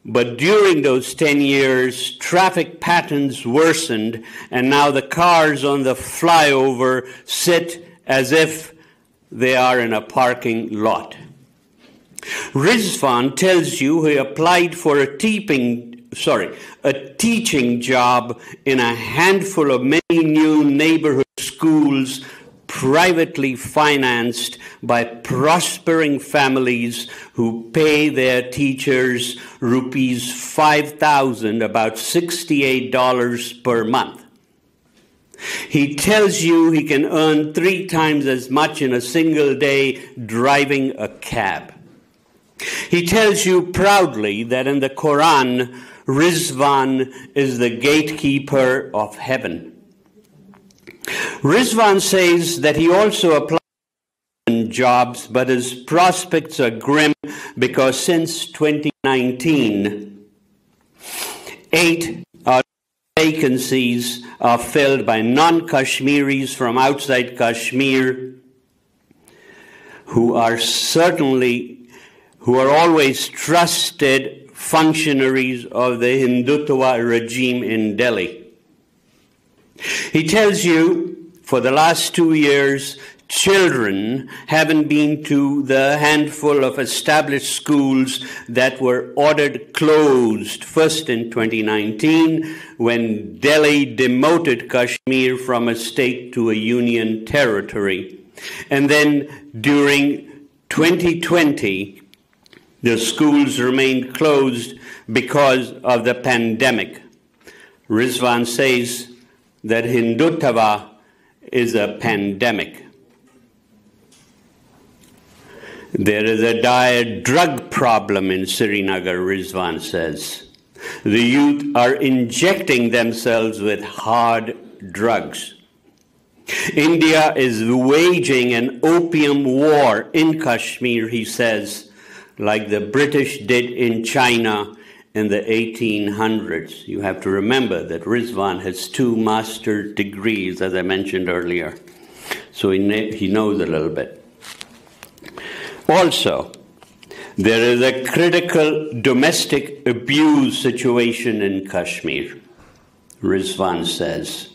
But during those 10 years, traffic patterns worsened, and now the cars on the flyover sit as if they are in a parking lot. Rizvan tells you he applied for a teaching job in a handful of many new neighborhood schools privately financed by prospering families who pay their teachers rupees 5,000, about $68 per month. He tells you he can earn 3 times as much in a single day driving a cab. He tells you proudly that in the Quran, Rizvan is the gatekeeper of heaven. Rizvan says that he also applied for jobs, but his prospects are grim because since 2019, 8 out of vacancies are filled by non-Kashmiris from outside Kashmir who are always trusted functionaries of the Hindutva regime in Delhi. He tells you for the last 2 years, children haven't been to the handful of established schools that were ordered closed, first in 2019, when Delhi demoted Kashmir from a state to a union territory. And then during 2020, the schools remained closed because of the pandemic. Rizvan says that Hindutva is a pandemic. There is a dire drug problem in Srinagar, Rizvan says. The youth are injecting themselves with hard drugs. India is waging an opium war in Kashmir, he says, like the British did in China in the 1800s. You have to remember that Rizvan has 2 master's degrees, as I mentioned earlier. So he knows a little bit. Also, there is a critical domestic abuse situation in Kashmir, Rizvan says.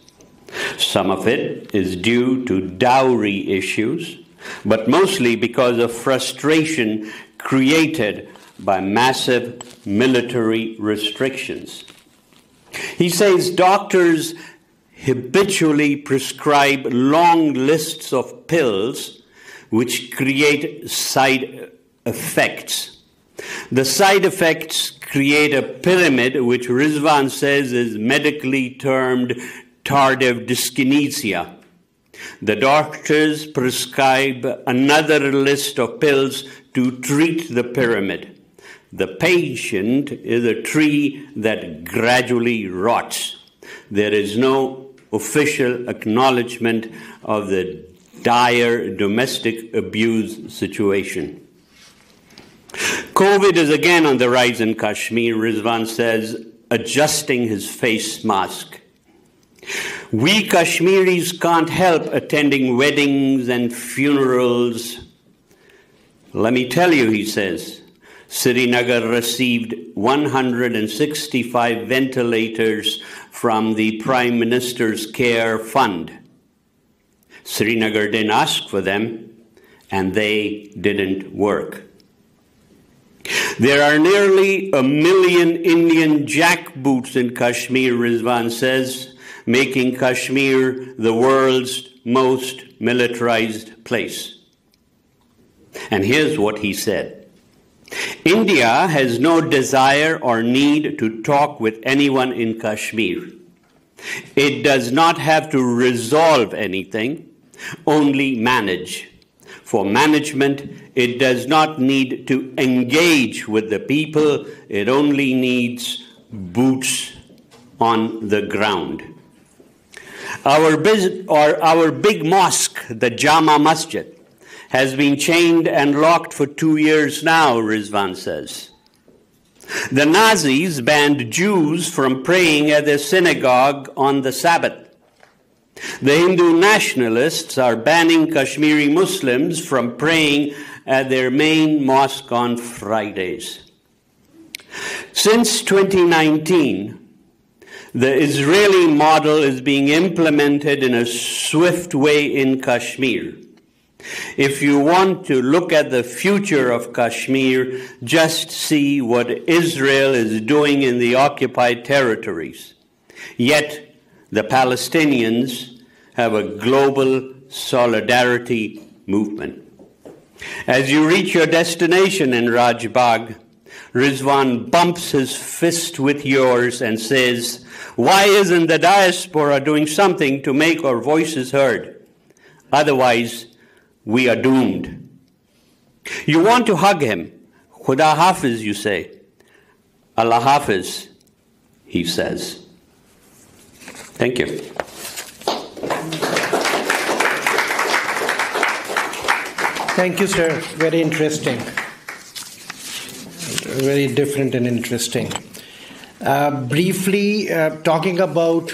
Some of it is due to dowry issues, but mostly because of frustration created by massive military restrictions. He says doctors habitually prescribe long lists of pills which create side effects. The side effects create a pyramid which Rizwan says is medically termed tardive dyskinesia. The doctors prescribe another list of pills to treat the pyramid. The patient is a tree that gradually rots. There is no official acknowledgement of the dire domestic abuse situation. COVID is again on the rise in Kashmir, Rizwan says, adjusting his face mask. We Kashmiris can't help attending weddings and funerals. Let me tell you, he says, Srinagar received 165 ventilators from the Prime Minister's Care Fund. Srinagar didn't ask for them, and they didn't work. There are nearly 1 million Indian jackboots in Kashmir, Rizwan says, making Kashmir the world's most militarized place. And here's what he said. India has no desire or need to talk with anyone in Kashmir. It does not have to resolve anything, only manage. For management, it does not need to engage with the people, it only needs boots on the ground. Our big mosque, the Jama Masjid, has been chained and locked for 2 years now, Rizwan says. The Nazis banned Jews from praying at their synagogue on the Sabbath. The Hindu nationalists are banning Kashmiri Muslims from praying at their main mosque on Fridays. Since 2019, the Israeli model is being implemented in a swift way in Kashmir. If you want to look at the future of Kashmir, just see what Israel is doing in the occupied territories. Yet, the Palestinians have a global solidarity movement. As you reach your destination in Rajbagh, Rizwan bumps his fist with yours and says, "Why isn't the diaspora doing something to make our voices heard? Otherwise, we are doomed." You want to hug him. Khuda Hafiz, you say. Allah Hafiz, he says. Thank you. Thank you, sir. Very interesting. Very different and interesting. Briefly, talking about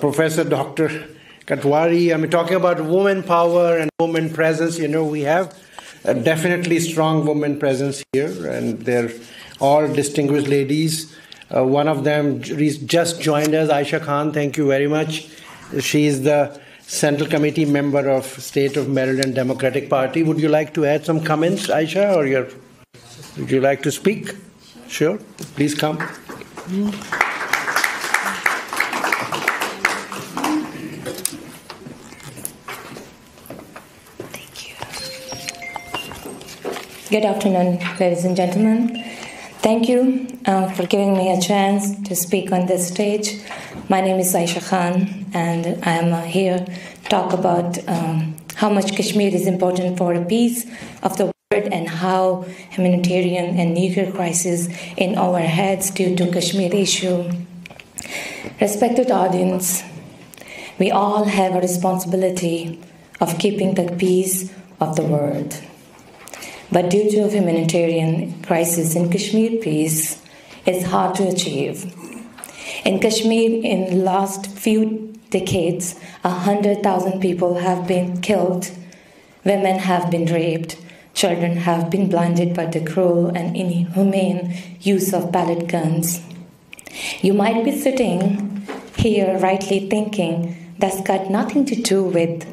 Professor Dr. Katwari, talking about woman power and woman presence. You know, we have a definitely strong woman presence here, and they're all distinguished ladies. One of them just joined us, Aisha Khan. Thank you very much. She is the Central Committee member of State of Maryland Democratic Party. Would you like to add some comments, Aisha, or would you like to speak? Sure, please come. Good afternoon, ladies and gentlemen. Thank you for giving me a chance to speak on this stage. My name is Aisha Khan, and I am here to talk about how much Kashmir is important for the peace of the world and how humanitarian and nuclear crisis in our heads due to Kashmir issue. Respected audience, we all have a responsibility of keeping the peace of the world. But due to a humanitarian crisis in Kashmir, peace is hard to achieve. In Kashmir, in the last few decades, 100,000 people have been killed, women have been raped, children have been blinded by the cruel and inhumane use of pellet guns. You might be sitting here rightly thinking that's got nothing to do with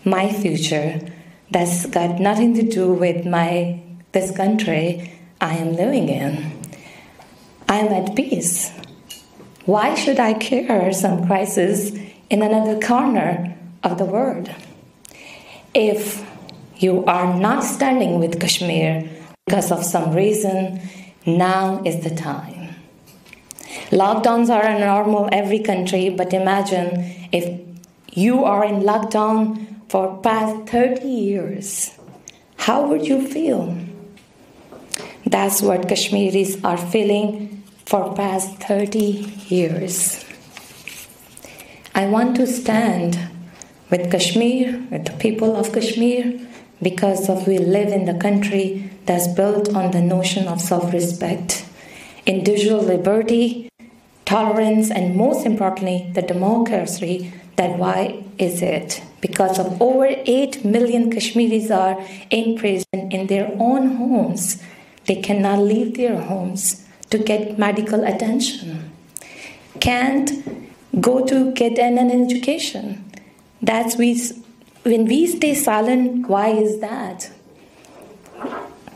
my future. That's got nothing to do with this country I am living in. I am at peace. Why should I care some crisis in another corner of the world? If you are not standing with Kashmir because of some reason, now is the time. Lockdowns are normal every country, but imagine if you are in lockdown for past 30 years. How would you feel? That's what Kashmiris are feeling for past 30 years. I want to stand with Kashmir, with the people of Kashmir, because we live in the country that's built on the notion of self-respect, individual liberty, tolerance, and most importantly, the democracy. That why is it? Because of over 8 million Kashmiris are in prison in their own homes. They cannot leave their homes to get medical attention, can't go to get an education. When we stay silent, why is that?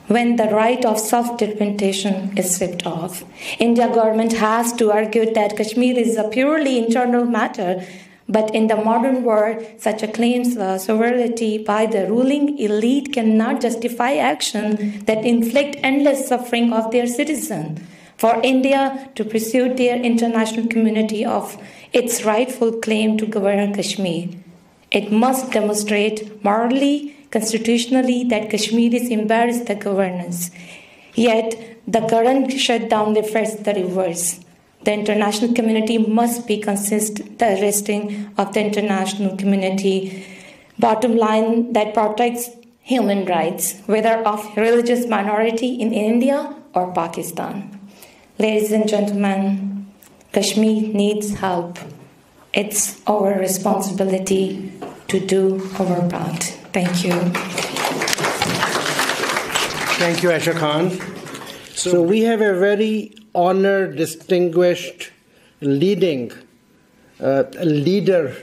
When the right of self-determination is stripped off. India government has to argue that Kashmir is a purely internal matter, but in the modern world, such a claims sovereignty by the ruling elite cannot justify action that inflict endless suffering of their citizens. For India to pursue their international community of its rightful claim to govern Kashmir, it must demonstrate morally, constitutionally that Kashmiris embrace the governance. Yet, the current shutdown reflects the reverse. The international community must be consistent the arresting of the international community. Bottom line, that protects human rights, whether of religious minority in India or Pakistan. Ladies and gentlemen, Kashmir needs help. It's our responsibility to do our part. Thank you. Thank you, Aisha Khan. So we have a very honored, distinguished, leading leader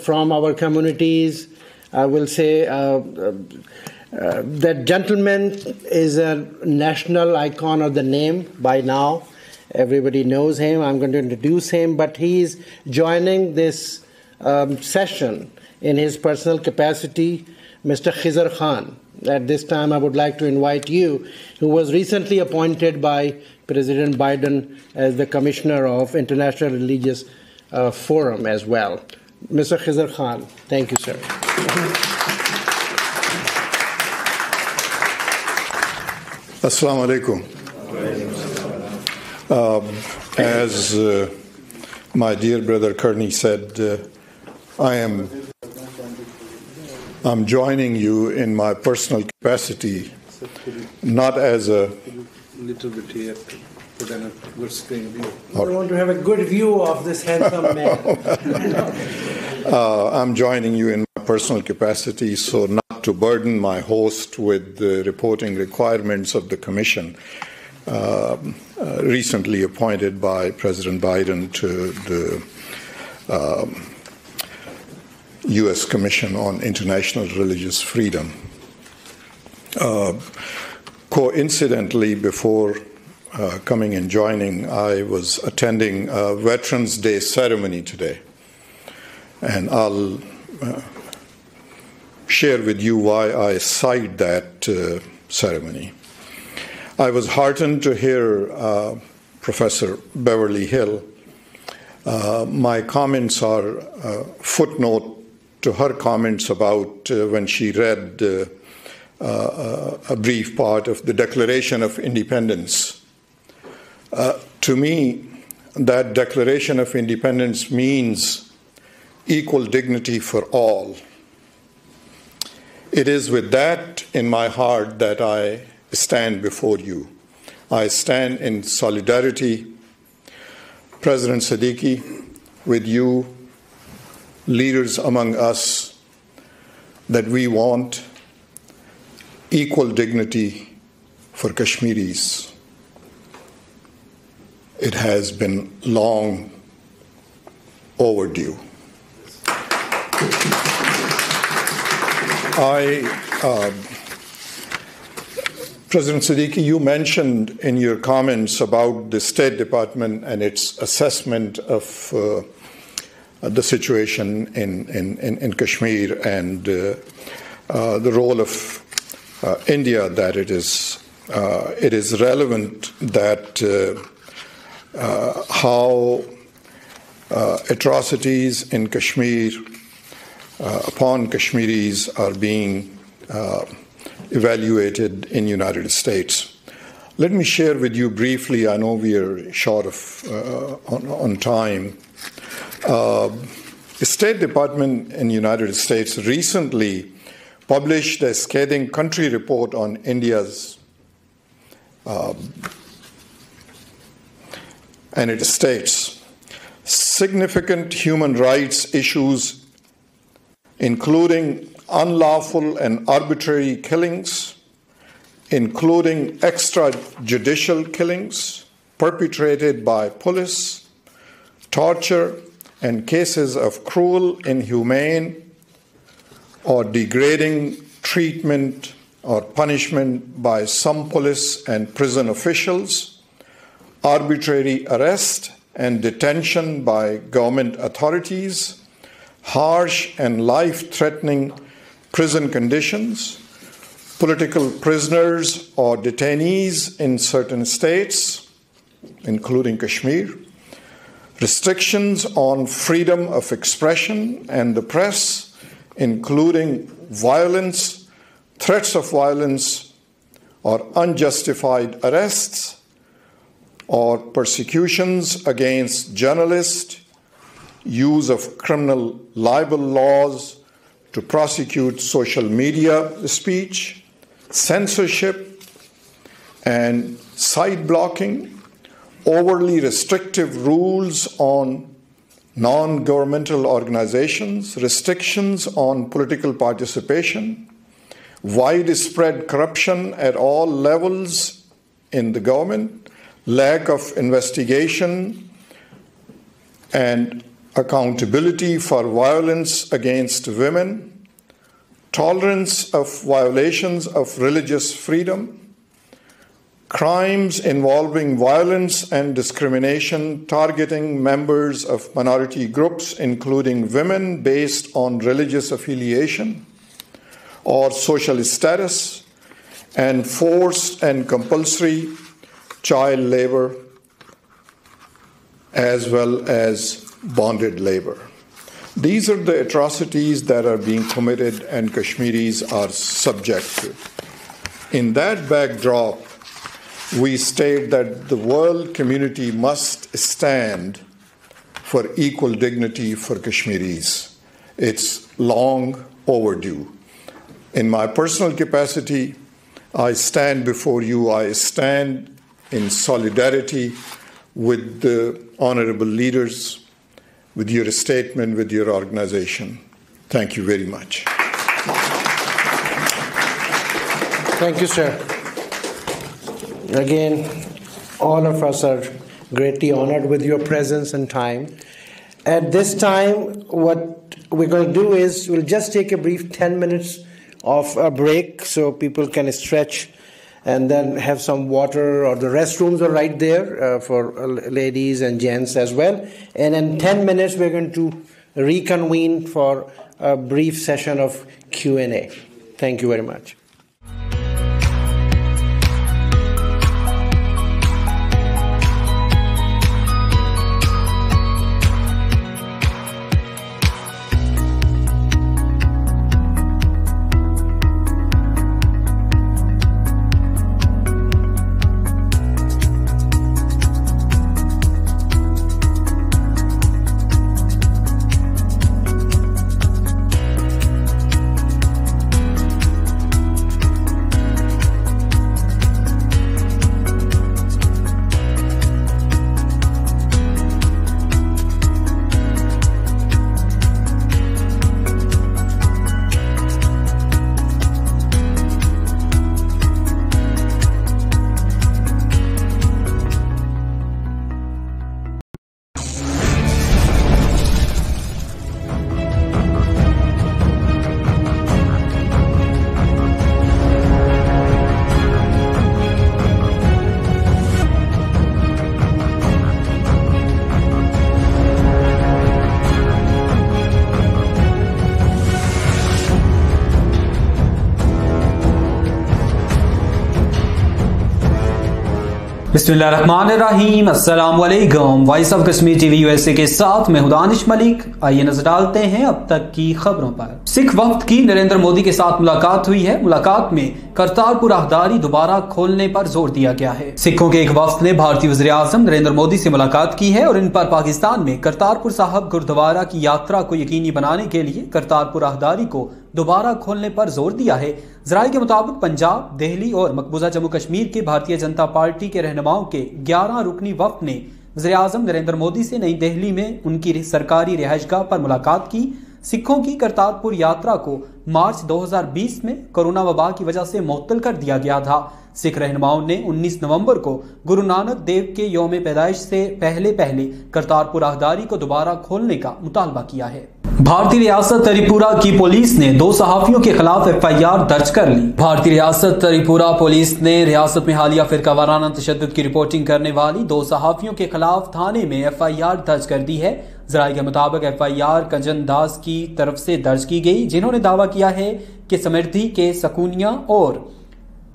from our communities. I will say that gentleman is a national icon of the name by now. Everybody knows him. I'm going to introduce him, but he's joining this session in his personal capacity, Mr. Khizr Khan. At this time, I would like to invite you, who was recently appointed by President Biden as the Commissioner of International Religious Forum as well. Mr. Khizr Khan, thank you, sir. Assalamu alaikum. As my dear brother Kearney said, I'm joining you in my personal capacity, not as a little bit here, put in a good screen view. I want to have a good view of this handsome man. I'm joining you in my personal capacity, so not to burden my host with the reporting requirements of the Commission recently appointed by President Biden to the U.S. Commission on International Religious Freedom. Coincidentally, before coming and joining, I was attending a Veterans Day ceremony today. And I'll share with you why I cite that ceremony. I was heartened to hear Professor Beverly Hill. My comments are a footnote to her comments about when she read a brief part of the Declaration of Independence. To me, that Declaration of Independence means equal dignity for all. It is with that in my heart that I stand before you. I stand in solidarity, President Siddiqui, with you, leaders among us, that we want equal dignity for Kashmiris. It has been long overdue. President Siddiqui, you mentioned in your comments about the State Department and its assessment of the situation in Kashmir and the role of India, that it is relevant that how atrocities in Kashmir upon Kashmiris are being evaluated in the United States. Let me share with you briefly, I know we are short of on time. The State Department in the United States recently published a scathing country report on India's and it states significant human rights issues including unlawful and arbitrary killings, including extrajudicial killings perpetrated by police, torture, and cases of cruel, inhumane, or degrading treatment or punishment by some police and prison officials, arbitrary arrest and detention by government authorities, harsh and life-threatening prison conditions, political prisoners or detainees in certain states, including Kashmir, restrictions on freedom of expression and the press, including violence, threats of violence, or unjustified arrests or persecutions against journalists, use of criminal libel laws to prosecute social media speech, censorship and site blocking, overly restrictive rules on non-governmental organizations, restrictions on political participation, widespread corruption at all levels in the government, lack of investigation and accountability for violence against women, tolerance of violations of religious freedom, crimes involving violence and discrimination targeting members of minority groups, including women, based on religious affiliation or social status, and forced and compulsory child labor, as well as bonded labor. These are the atrocities that are being committed and Kashmiris are subject to. In that backdrop, we state that the world community must stand for equal dignity for Kashmiris. It's long overdue. In my personal capacity, I stand before you. I stand in solidarity with the honorable leaders, with your statement, with your organization. Thank you very much. Thank you, sir. Again, all of us are greatly honored with your presence and time. At this time, what we're going to do is we'll just take a brief 10 minutes of a break so people can stretch and then have some water, or the restrooms are right there for ladies and gents as well. And in 10 minutes, we're going to reconvene for a brief session of Q&A. Thank you very much. बिस्मिल्लाहिर्रहमानिर्रहीम, अस्सलाम वालेकुम। Voice of Kashmir TV USA के साथ मैं दानिश मलिक। आइए नजर डालते हैं अब तक की खबरों पर। सिख वफ्द की नरेंद्र मोदी के साथ मुलाकात हुई है। मुलाकात में करतारपुर राहदारी दोबारा खोलने पर जोर दिया गया है। सिखों के एक वफ्द ने भारतीय वज़ीर आज़म नरेंद्र मोदी से मुलाकात की है और इन पर पाकिस्तान में करतारपुर साहब गुरुद्वारा की यात्रा को यकीनी बनाने के लिए करतारपुर राहदारी को दोबारा खोलने पर जोर दिया है। ज़राए के मुताबिक पंजाब, दिल्ली और मकबूजा जम्मू कश्मीर के भारतीय जनता पार्टी के रहनुमाओं के 11 रुकनी वफ्द ने वज़ीर आज़म नरेंद्र मोदी से नई दिल्ली में उनकी सरकारी रिहाइशगाह पर मुलाकात की। सिखों की करतारपुर यात्रा को मार्च 2020 में कोरोना वबा की वजह से मुअत्तल कर दिया गया था। सिख रहनुमाओं ने 19 नवंबर को गुरु नानक देव के यौम पैदाइश से पहले करतारपुर राहदारी को दोबारा खोलने का मुतालबा किया है। भारतीय रियासत त्रिपुरा की पुलिस ने 2 सहाफियों के खिलाफ FIR दर्ज कर ली। भारतीय रियासत त्रिपुरा पुलिस ने रियासत में हालिया फिरका वाराना तशद्दुद की रिपोर्टिंग करने वाली 2 सहाफियों के खिलाफ थाने में FIR दर्ज कर दी है। ज़राए के मुताबिक FIR कंचन दास की तरफ से दर्ज की गई, जिन्होंने दावा किया है कि समृद्धि के सकूनिया और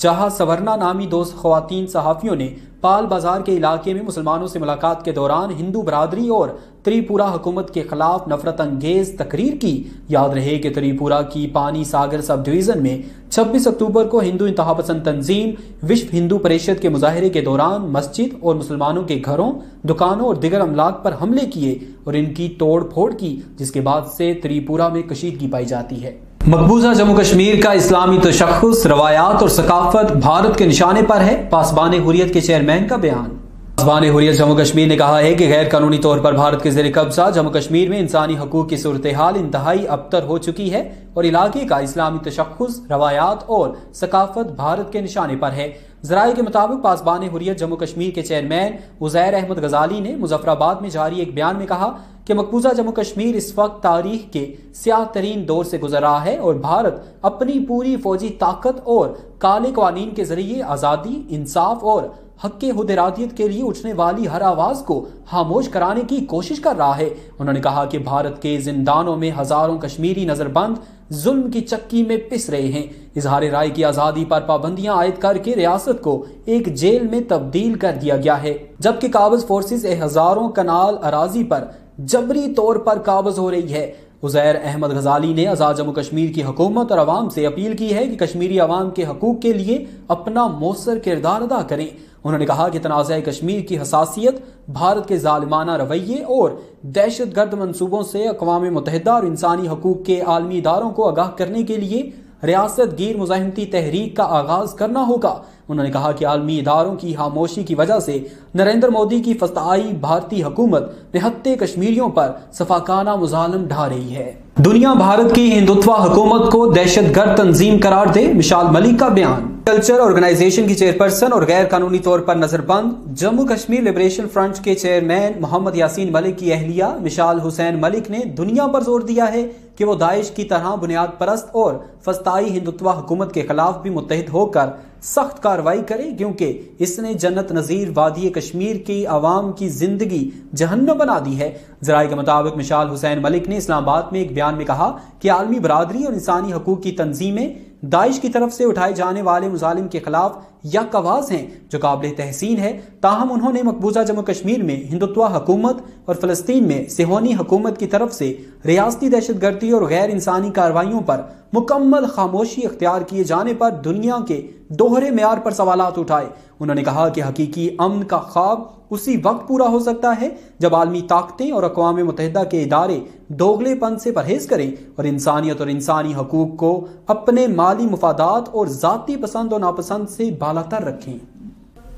जहां सवरना नामी 2 ख्वातीन सहाफियों ने पाल बाजार के इलाके में मुसलमानों से मुलाकात के दौरान हिंदू बरादरी और त्रिपुरा हुकूमत के खिलाफ नफरत अंगेज तकरीर की। याद रहे कि त्रिपुरा की पानी सागर सब डिवीजन में 26 अक्टूबर को हिंदू इंतहा पसंद तंजीम विश्व हिंदू परिषद के मुजाहरे के दौरान मस्जिद और मुसलमानों के घरों, दुकानों और दिगर अमलाक पर हमले किए और इनकी तोड़ फोड़ की, जिसके बाद से त्रिपुरा में कशीदगी पाई जाती है। मकबूजा जम्मू कश्मीर का इस्लामी तशख्खुस, रवायात और सकाफत भारत के निशाने पर है। पासबान हुर्रियत के चेयरमैन का बयान। पासबान हुर्रियत जम्मू कश्मीर ने कहा है कि गैर कानूनी तौर पर भारत के ज़ेर कब्जा जम्मू कश्मीर में इंसानी हकूक की सूरत हाल इंतहाई अबतर हो चुकी है और इलाके का इस्लामी तशख्खुस, रवायात और सकाफत भारत के निशाने पर है। ज़राए के मुताबिक पासबान हुर्रियत जम्मू कश्मीर के चेयरमैन उज़ैर अहमद गजाली ने मुजफ्फराबाद में जारी एक बयान में कहा कि मकबूजा जम्मू कश्मीर इस वक्त तारीख के स्याह तरीन दौर से गुजर रहा है और भारत अपनी पूरी फौजी ताकत और काले कवानीन के जरिए आज़ादी, इंसाफ और हक़ हुदरादियत के लिए उठने वाली हर आवाज को खामोश कराने की कोशिश कर रहा है। उन्होंने कहा कि भारत के जिंदानों में हजारों कश्मीरी नजरबंद जुल्म की चक्की में पिस रहे हैं। इजहार राय की आजादी पर पाबंदियां आयद करके रियासत को एक जेल में तब्दील कर दिया गया है, जबकि काबज फोर्सेस हजारों कनाल अराजी पर जबरी तौर पर काबज हो रही है। उज़ैर अहमद गजाली ने आज़ाद जम्मू कश्मीर की हुकूमत और अवाम से अपील की है कि कश्मीरी अवाम के हकूक के लिए अपना मौसर किरदार अदा करें। उन्होंने कहा कि तनाज़ा कश्मीर की हसासियत भारत के जालिमाना रवैये और दहशत गर्द मनसूबों से अक़वाम मुत्तहिदा और इंसानी हकूक के आलमी इदारों को आगाह करने के लिए रियासत गिर मुज़ाहिमती तहरीक का आगाज करना होगा। उन्होंने कहा कि आलमी इदारों की खामोशी की वजह से नरेंद्र मोदी की फस्ताई भारतीय हुकूमत निहत्ते कश्मीरियों पर सफाकाना मुजालम ढा रही है। दुनिया भारत की हिंदुत्व हुकूमत को दहशत गर्द तंजीम करार दे, मिसाल मलिक का बयान। कल्चर ऑर्गेनाइजेशन की चेयरपर्सन और गैर कानूनी तौर पर नजरबंद जम्मू कश्मीर लिबरेशन फ्रंट के चेयरमैन मोहम्मद यासीन मलिक की अहलिया मिसाल हुसैन मलिक ने दुनिया पर जोर दिया है कि वो दाइश की तरह बुनियाद परस्त और फस्ताई हिंदुत्व हुकूमत के खिलाफ भी मुत्तहिद होकर सख्त कार्रवाई करे, क्योंकि इसने जन्नत नजीर वादी कश्मीर की आवाम की जिंदगी जहन्नम बना दी है। ज़राए के मुताबिक मिसाल हुसैन मलिक ने इस्लामाबाद में एक बयान में कहा कि आलमी बरादरी और इंसानी हकूक की तंजीमें दाइश की तरफ से उठाए जाने वाले मुजालिम के खिलाफ यक आवाज हैं, जो काबिल तहसीन है। ताहम उन्होंने मकबूजा जम्मू कश्मीर में हिंदुत्व हुकूमत और फलस्तीन में सिहोनी हुकूमत की तरफ से रियासती दहशत गर्दी और गैर इंसानी कार्रवाइयों पर मुकम्मल खामोशी अख्तियार किए जाने पर दुनिया के दोहरे मेयार पर सवालात उठाए। उन्होंने कहा कि हकीकी अमन का ख्वाब उसी वक्त पूरा हो सकता है जब आलमी ताकतें और अक़वाम मुत्तहिदा के इदारे दोगलेपन से परहेज करें और इंसानियत और इंसानी हकूक को अपने माली मुफादात और ज़ाती पसंद और नापसंद से बालातर रखें।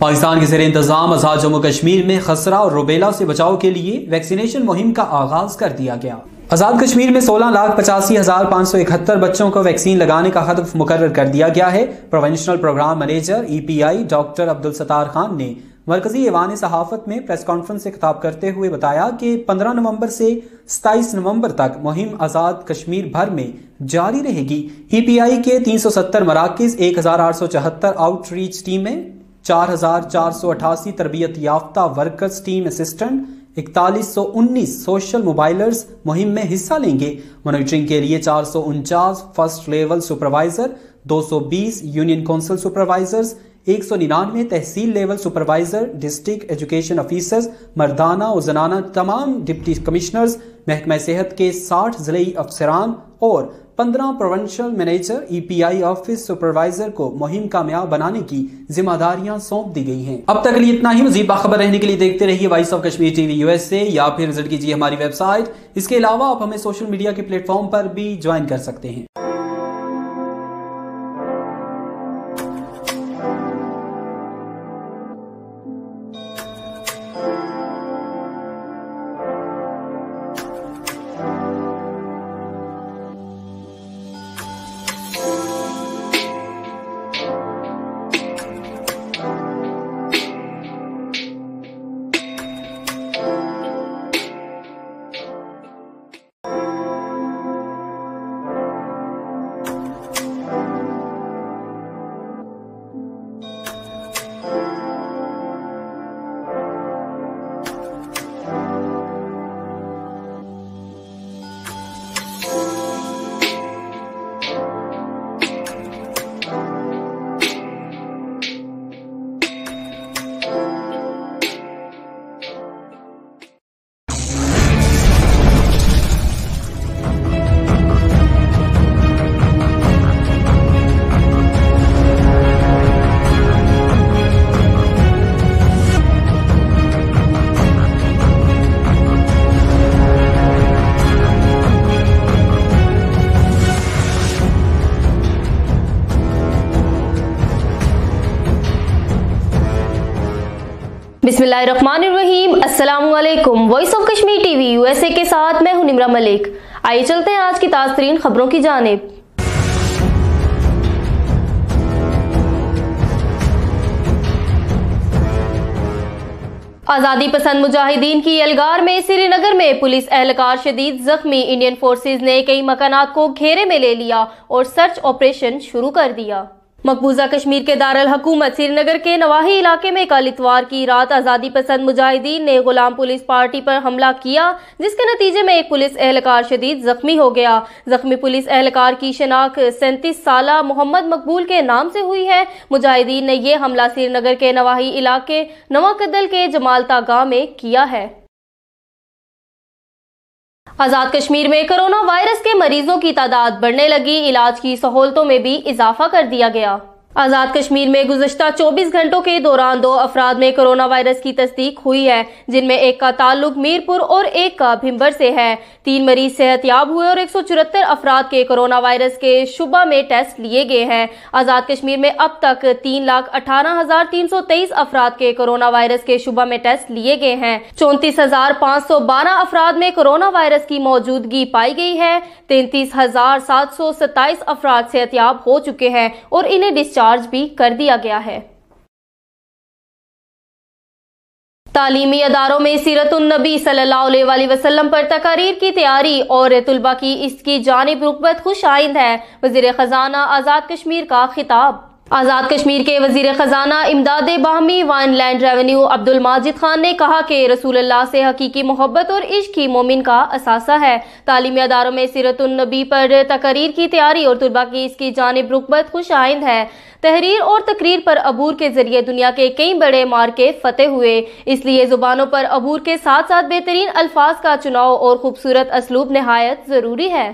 पाकिस्तान के ज़ेर इंतज़ाम आज़ाद जम्मू कश्मीर में खसरा और रुबेला से बचाव के लिए वैक्सीनेशन मुहिम का आगाज कर दिया गया। आज़ाद कश्मीर में 16,85,571 बच्चों को वैक्सीन लगाने का हदफ मुकर्रर कर दिया गया है। Provincial program manager EPI doctor Abdul Sattar Khan ने मरकजी ऐवान सहाफत में प्रेस कॉन्फ्रेंस से खिताब करते हुए बताया कि 15 नवंबर से 27 नवंबर तक मुहिम आज़ाद कश्मीर भर में जारी रहेगी। EPI के 370 मराकिज, 1,874 आउटरीच टीमें, 4,488 तरबियत याफ्ता वर्कर्स टीम असिस्टेंट, 4119 सोशल मोबाइलर्स मुहिम में हिस्सा लेंगे। मॉनिटरिंग के लिए 449 first level supervisor, 220 union council supervisors, 199 tehsil level supervisor, district education officers, मर्दाना और जनाना तमाम डिप्टी कमिश्नर्स, महकमा सेहत के 60 जिले अफसरान और 15 provincial manager, EPI office supervisor को मुहिम कामयाब बनाने की जिम्मेदारियां सौंप दी गई हैं। अब तक के लिए इतना ही। मजीद बाखबर रहने के लिए देखते रहिए voice of Kashmir TV USA या फिर विजिट कीजिए हमारी वेबसाइट। इसके अलावा आप हमें सोशल मीडिया के प्लेटफॉर्म पर भी ज्वाइन कर सकते हैं। बिस्मिल्लाहिर्रहमानिर्रहीम, अस्सलाम वालेकुम। Voice of Kashmir TV USA के साथ मैं हूं निमरा मलिक। आइए चलते हैं आज की ताज़ा तरीन खबरों की जानिब। आज़ादी पसंद मुजाहिदीन की एलगार में श्रीनगर में पुलिस एहलकार शदीद जख्मी। इंडियन फोर्सेज ने कई मकानात को घेरे में ले लिया और सर्च ऑपरेशन शुरू कर दिया। मकबूजा कश्मीर के दारुल हुकूमत श्रीनगर के नवाही इलाके में कल इतवार की रात आज़ादी पसंद मुजाहिदीन ने गुलाम पुलिस पार्टी पर हमला किया, जिसके नतीजे में एक पुलिस एहलकार शदीद जख्मी हो गया। जख्मी पुलिस एहलकार की शनाख्त 37 साला मोहम्मद मकबूल के नाम से हुई है। मुजाहिदीन ने यह हमला श्रीनगर के नवाही इलाके नवाकदल के जमालता गांव में किया है। आजाद कश्मीर में कोरोना वायरस के मरीजों की तादाद बढ़ने लगी, इलाज की सहूलतों में भी इजाफा कर दिया गया। आजाद कश्मीर में गुज़श्ता 24 घंटों के दौरान 2 अफराद में कोरोना वायरस की तस्दीक हुई है, जिनमें एक का ताल्लुक मीरपुर और एक का भिंबर से है। 3 मरीज सेहतयाब हुए और 174 अफराद के कोरोना वायरस के शुबा में टेस्ट लिए गए हैं। आजाद कश्मीर में अब तक 3,18,323 अफराद के कोरोना वायरस के शुबा में टेस्ट लिए गए हैं। 34,512 अफराद में कोरोना वायरस की मौजूदगी पाई गई है। 33,727 अफराद सेहतयाब हो चुके हैं और इन्हें डिस्चार्ज भी कर दिया गया है। तालीमी अदारों में सीरतुन नबी सल्लल्लाहु अलैहि वसल्लम पर तकारीर की तैयारी और तुलबा की इसकी जानिब रुग़बत खुश आइंद है। वज़ीर ख़ज़ाना आज़ाद कश्मीर का खिताब। आज़ाद कश्मीर के वज़ीर ख़ज़ाना इमदाद बाहमी वाइन लैंड रेवेन्यू अब्दुल माजिद खान ने कहा कि रसूलुल्लाह से हकीकी मोहब्बत और इश्क ही मोमिन का असासा है। तालीमी अदारों में सीरतुन नबी पर तकरीर की तैयारी और तुलबा की इसकी जानिब रुग़बत खुश आइंद है। तहरीर और तकरीर पर अबूर के जरिए दुनिया के कई बड़े मार्के फतेह हुए, इसलिए जुबानों पर अबूर के साथ साथ बेहतरीन अल्फाज का चुनाव और खूबसूरत असलूब निहायत जरूरी है।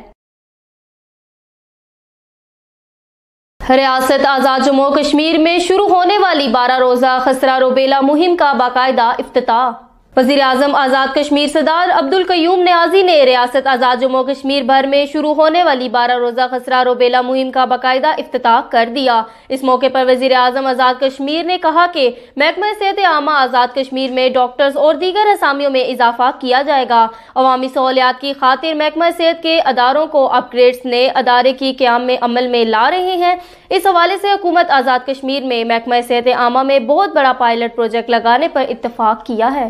रियासत आज़ाद जम्मू कश्मीर में शुरू होने वाली 12 रोज़ा खसरा रोबेला मुहिम का बाकायदा इफ्तिताह। वज़ीर आज़म आज़ाद कश्मीर सरदार अब्दुल कयूम नियाज़ी ने रियासत आज़ाद जम्मू कश्मीर भर में शुरू होने वाली 12 रोज़ा खसरा रोबेला मुहिम का बाकायदा इफ्तिताह कर दिया। इस मौके पर वज़ीर आज़म आज़ाद कश्मीर ने कहा कि महकमा सेहत आमा आज़ाद कश्मीर में डॉक्टर्स और दीगर असामियों में इजाफा किया जाएगा। अवामी सहूलियात की खातिर महकमा सेहत के अदारों को अपग्रेड्स ने अदारे की क़याम में अमल में ला रहे हैं। इस हवाले से हुकूमत आज़ाद कश्मीर में महकमा सेहत आमा में बहुत बड़ा पायलट प्रोजेक्ट लगाने पर इत्तफाक किया है।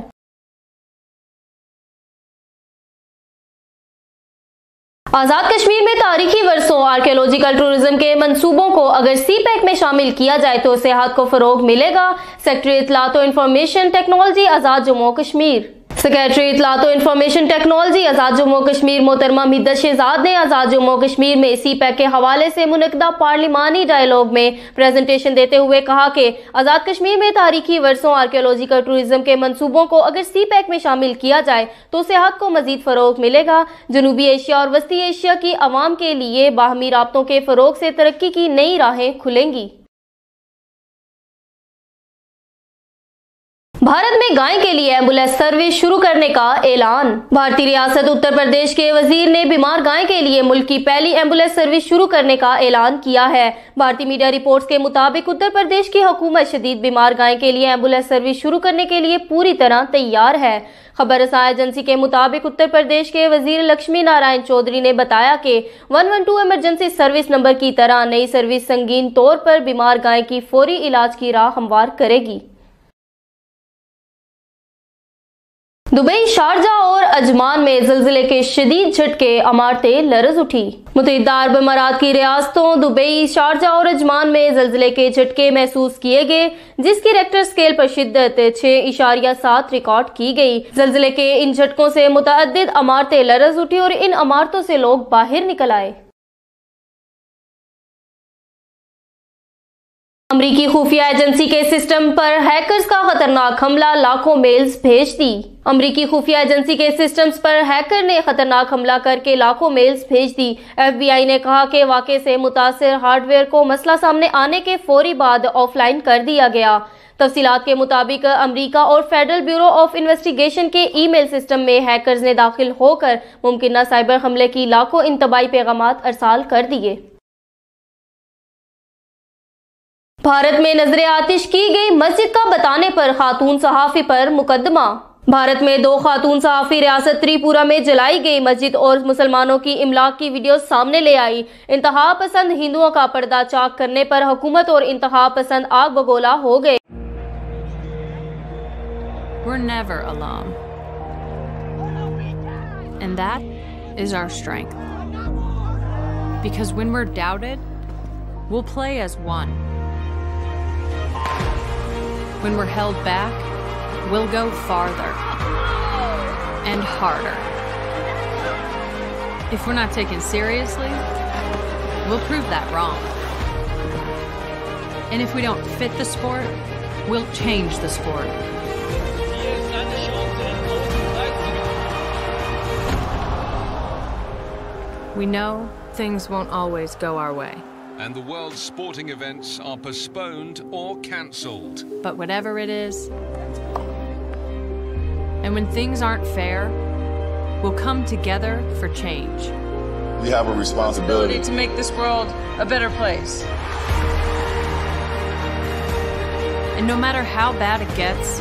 आज़ाद कश्मीर में तारीखी वर्सों आर्कियोलॉजिकल टूरिज्म के मंसूबों को अगर CPEC में शामिल किया जाए तो सियाहत को फरोग मिलेगा। सेक्रेटरी इत्तलात और इंफॉर्मेशन टेक्नोलॉजी आज़ाद जम्मू कश्मीर। सेक्रेटरी इत्तलात और इंफॉर्मेशन टेक्नोलॉजी आज़ाद जम्मू कश्मीर मोहतरमा मिद्दत शहजाद ने आज़ाद जम्मू कश्मीर में CPEC के हवाले से मुनक़दा पार्लिमानी डायलॉग में प्रेजेंटेशन देते हुए कहा कि आज़ाद कश्मीर में तारीखी वर्सों आर्कियोलॉजिकल टूरिज्म के मंसूबों को अगर CPEC में शामिल किया जाए तो सेहत को मजीद फ़रोग मिलेगा। जनूबी एशिया और वस्ती एशिया की आवाम के लिए बाहमी राब्तों के फ़रोग से तरक्की की नई राहें खुलेंगी। भारत में गाय के लिए एम्बुलेंस सर्विस शुरू करने का ऐलान। भारतीय रियासत उत्तर प्रदेश के वजीर ने बीमार गाय के लिए मुल्क की पहली एम्बुलेंस सर्विस शुरू करने का ऐलान किया है। भारतीय मीडिया रिपोर्ट्स के मुताबिक उत्तर प्रदेश की हुकूमत शदीद बीमार गाय के लिए एम्बुलेंस सर्विस शुरू करने के लिए पूरी तरह तैयार है। खबर रसाई एजेंसी के मुताबिक उत्तर प्रदेश के वजीर लक्ष्मी नारायण चौधरी ने बताया कि 112 इमरजेंसी सर्विस नंबर की तरह नई सर्विस संगीन तौर पर बीमार गाय की फौरी इलाज की राह हमवार करेगी। दुबई, शारजा और अजमान में ज़िलज़िले के शदीद झटके, इमारतें लरज़ उठी। मुत्तहिदा अरब अमारात की रियासतों दुबई, शारजा और अजमान में ज़िलज़िले के झटके महसूस किए गए, जिसकी रेक्टर स्केल पर शिद्दत 6.7 रिकॉर्ड की गई। ज़िलज़िले के इन झटकों से मुतअद्दिद इमारतें लरज़ उठी और इन इमारतों से लोग बाहर निकल आए। अमरीकी खुफिया एजेंसी के सिस्टम पर हैकर्स का खतरनाक हमला, लाखों मेल्स भेज दी। अमरीकी खुफिया एजेंसी के सिस्टम्स पर हैकर ने खतरनाक हमला करके लाखों मेल्स भेज दी। FBI ने कहा कि वाक़े से मुतासिर हार्डवेयर को मसला सामने आने के फौरी बाद ऑफलाइन कर दिया गया। तफसीलात के मुताबिक अमरीका और फेडरल ब्यूरो ऑफ इन्वेस्टिगेशन के ईमेल सिस्टम में हैकर्स ने दाखिल होकर मुमकिन साइबर हमले की लाखों इंतबाही पैगामात अरसाल कर दिए। भारत में नजरे आतिश की गई मस्जिद का बताने पर खातून सहाफी पर मुकदमा। भारत में 2 खातून सहाफी रियासत त्रिपुरा में जलाई गई मस्जिद और मुसलमानों की इमलाक की वीडियो सामने ले आई। इंतहा पसंद हिंदुओं का पर्दा चाक करने पर हुकूमत और इंतहा पसंद आग बगोला हो गए। We're never alone. And that is our strength. Because when we're doubted, we'll play as one. When we're held back, we'll go farther and harder. If we're not taken seriously, we'll prove that wrong. And if we don't fit the sport, we'll change the sport. We know things won't always go our way. And the world's sporting events are postponed or cancelled. But whatever it is, and when things aren't fair, we'll come together for change. We have a responsibility to make this world a better place. And no matter how bad it gets,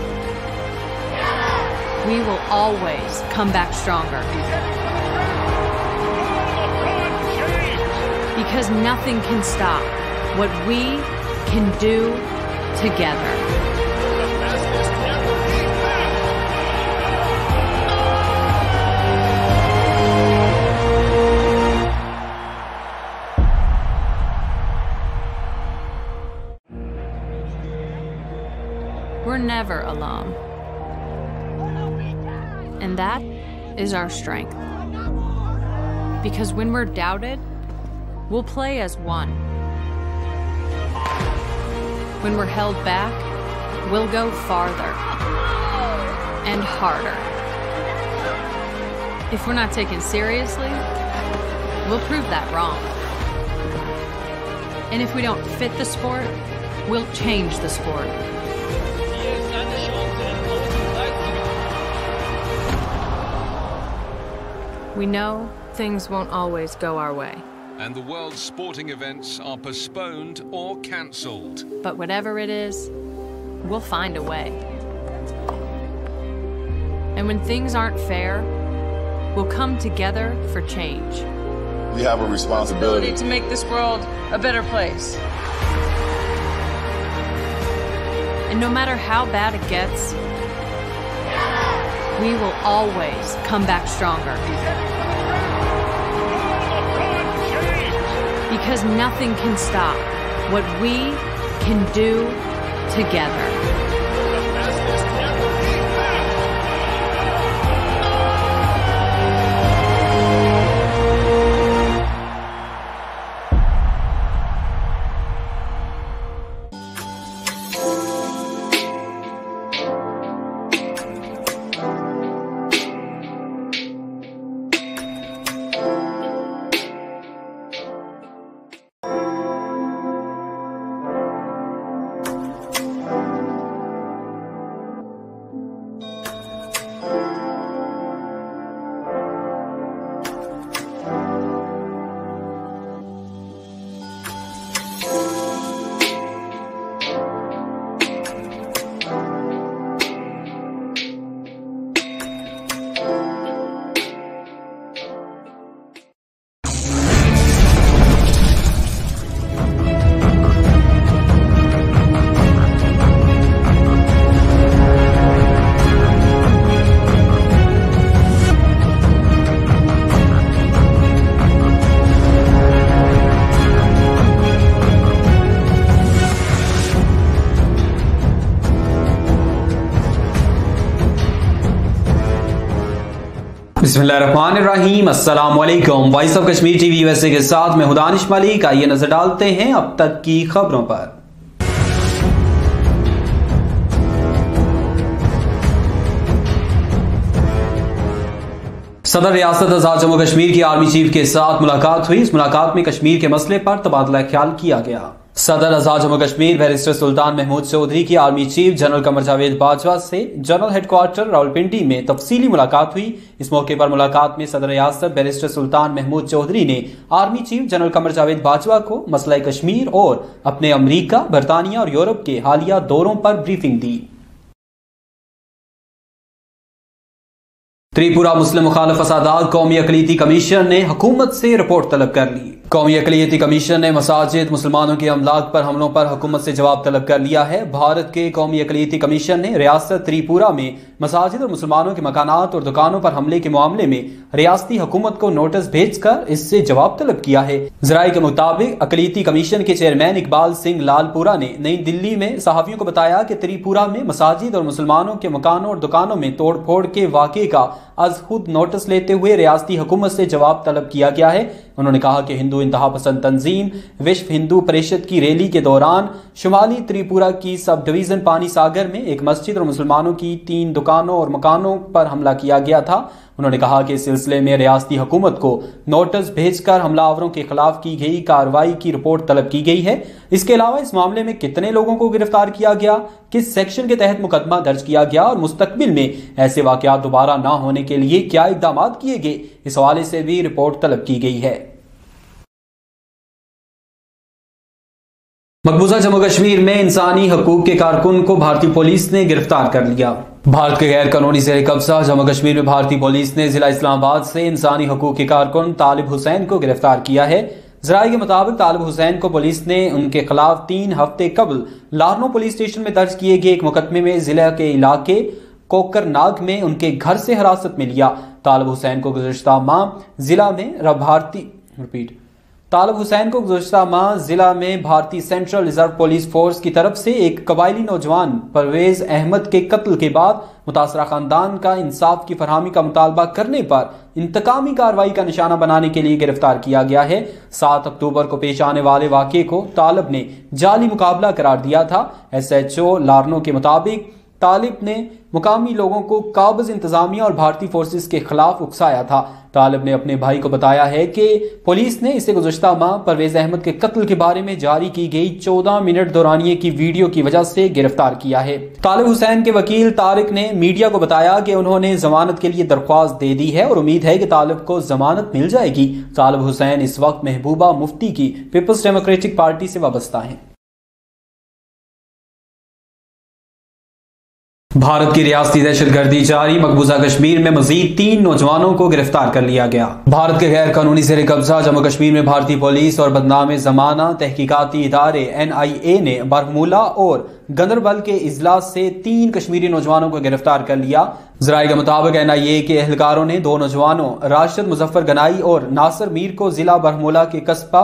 we will always come back stronger. Because nothing can stop what we can do together. We're never alone. And that is our strength. Because when we're doubted, we'll play as one. When we're held back, we'll go farther and harder. If we're not taken seriously, we'll prove that wrong. And if we don't fit the sport, we'll change the sport. We know things won't always go our way. And the world's sporting events are postponed or cancelled. But whatever it is, we'll find a way. And when things aren't fair, we'll come together for change. We have a responsibility to make this world a better place. And no matter how bad it gets, we will always come back stronger. Because nothing can stop what we can do together. बिस्मिल्लाहिर्रहमानिर्रहीम, अस्सलाम वालेकुम। Voice of Kashmir TV USA के साथ मैं दानिश मलिक। आइए नजर डालते हैं अब तक की खबरों पर। सदर रियासत आजाद जम्मू कश्मीर की आर्मी चीफ के साथ मुलाकात हुई। इस मुलाकात में कश्मीर के मसले पर तबादला ख्याल किया गया। सदर आजाद जम्मू कश्मीर बैरिस्टर सुल्तान महमूद चौधरी की army chief general Qamar Javed Bajwa से जनरल हेडक्वार्टर रावलपिंडी में तफसीली मुलाकात हुई। इस मौके पर मुलाकात में सदर रियासत बैरिस्टर सुल्तान महमूद चौधरी ने army chief general Qamar Javed Bajwa को मसला कश्मीर और अपने अमरीका, बरतानिया और यूरोप के हालिया दौरों पर ब्रीफिंग दी। त्रिपुरा मुस्लिम मुखालिफ फसादात कौमी अक़लियती कमीशन ने हुकूमत से रिपोर्ट तलब कर ली। कौमी अक़लियती कमीशन ने मसाजिद, मुसलमानों के अमलाक पर हमलों पर हुकूमत से जवाब तलब कर लिया है। भारत के कौमी अक़लियती कमीशन ने रियासत त्रिपुरा में मसाजिद और मुसलमानों के मकानात और दुकानों पर हमले के मामले में रियासती हुकूमत को नोटिस भेजकर इससे जवाब तलब किया है। ज़राए के मुताबिक अक़लियती कमीशन के चेयरमैन इकबाल सिंह लालपुरा ने नई दिल्ली में सहाफ़ियों को बताया कि त्रिपुरा में मसाजिद और मुसलमानों के मकानों और दुकानों में तोड़ फोड़ के वाक़े का आज खुद नोटिस लेते हुए रियासती हुकूमत से जवाब तलब किया गया है। उन्होंने कहा कि हिंदू इंतहा पसंद तंजीम विश्व हिंदू परिषद की रैली के दौरान शुमाली त्रिपुरा की सब डिवीजन पानी सागर में एक मस्जिद और मुसलमानों की 3 दुकानों और मकानों पर हमला किया गया था। उन्होंने कहा कि इस सिलसिले में रियासती हुकूमत को नोटिस भेजकर हमलावरों के खिलाफ की गई कार्रवाई की रिपोर्ट तलब की गई है। इसके अलावा इस मामले में कितने लोगों को गिरफ्तार किया गया, किस सेक्शन के तहत मुकदमा दर्ज किया गया और मुस्तकबिल में ऐसे वाकयात दोबारा ना होने के लिए क्या इकदाम किए गए, इस हवाले से भी रिपोर्ट तलब की गई है। मकबूजा जम्मू कश्मीर में इंसानी हकूक के कारकुन को भारतीय पुलिस ने गिरफ्तार कर लिया। भारत के गैर कानूनी ज़ेर कब्जा जम्मू कश्मीर में भारतीय पुलिस ने जिला इस्लामाबाद से इंसानी हकूक के कारकुन तालिब हुसैन को गिरफ्तार किया है। ज़राए के मुताबिक तालिब हुसैन को पुलिस ने उनके खिलाफ 3 हफ्ते कबल लारनो पुलिस स्टेशन में दर्ज किए गए एक मुकदमे में जिला के इलाके कोकरनाग में उनके घर से हिरासत में लिया। तालिब हुसैन को गुज़श्ता माह जिला में भारतीय सेंट्रल रिजर्व पुलिस फोर्स की तरफ से एक कबायली नौजवान परवेज अहमद के कत्ल के बाद मुतासरा खानदान का इंसाफ की फरहमी का मुतालबा करने पर इंतकामी कार्रवाई का निशाना बनाने के लिए गिरफ्तार किया गया है। 7 अक्टूबर को पेश आने वाले वाक़े को तालिब ने जाली मुकाबला करार दिया था। SHO लारनो के मुताबिक तालिब ने मुकामी लोगों को काबिज इंतजामिया और भारतीय फोर्सेस के खिलाफ उकसाया था। तालिब ने अपने भाई को बताया है कि पुलिस ने इसे गुज़श्ता माह परवेज अहमद के कत्ल के बारे में जारी की गई 14 मिनट दौरानिये की वीडियो की वजह से गिरफ्तार किया है। तालिब हुसैन के वकील तारिक ने मीडिया को बताया कि उन्होंने जमानत के लिए दरख्वास्त दे दी है और उम्मीद है कि तालिब को जमानत मिल जाएगी। तालिब हुसैन इस वक्त महबूबा मुफ्ती की पीपल्स डेमोक्रेटिक पार्टी से वाबस्ता है। भारत की रियासती दहशतगर्दी जारी, मकबूजा कश्मीर में मजीद 3 नौजवानों को गिरफ्तार कर लिया गया। भारत के गैर कानूनी ज़ेर कब्जा जम्मू कश्मीर में भारतीय पुलिस और बदनाम जमाना तहकीकाती इदारे NIA ने बरमूला और गंदरबल के इजलास से 3 कश्मीरी नौजवानों को गिरफ्तार कर लिया। ज़राए के मुताबिक NIA के एहलकारों ने 2 नौजवानों राशिद मुजफ्फर गनाई और नासिर मीर को जिला बरमूला के कस्बा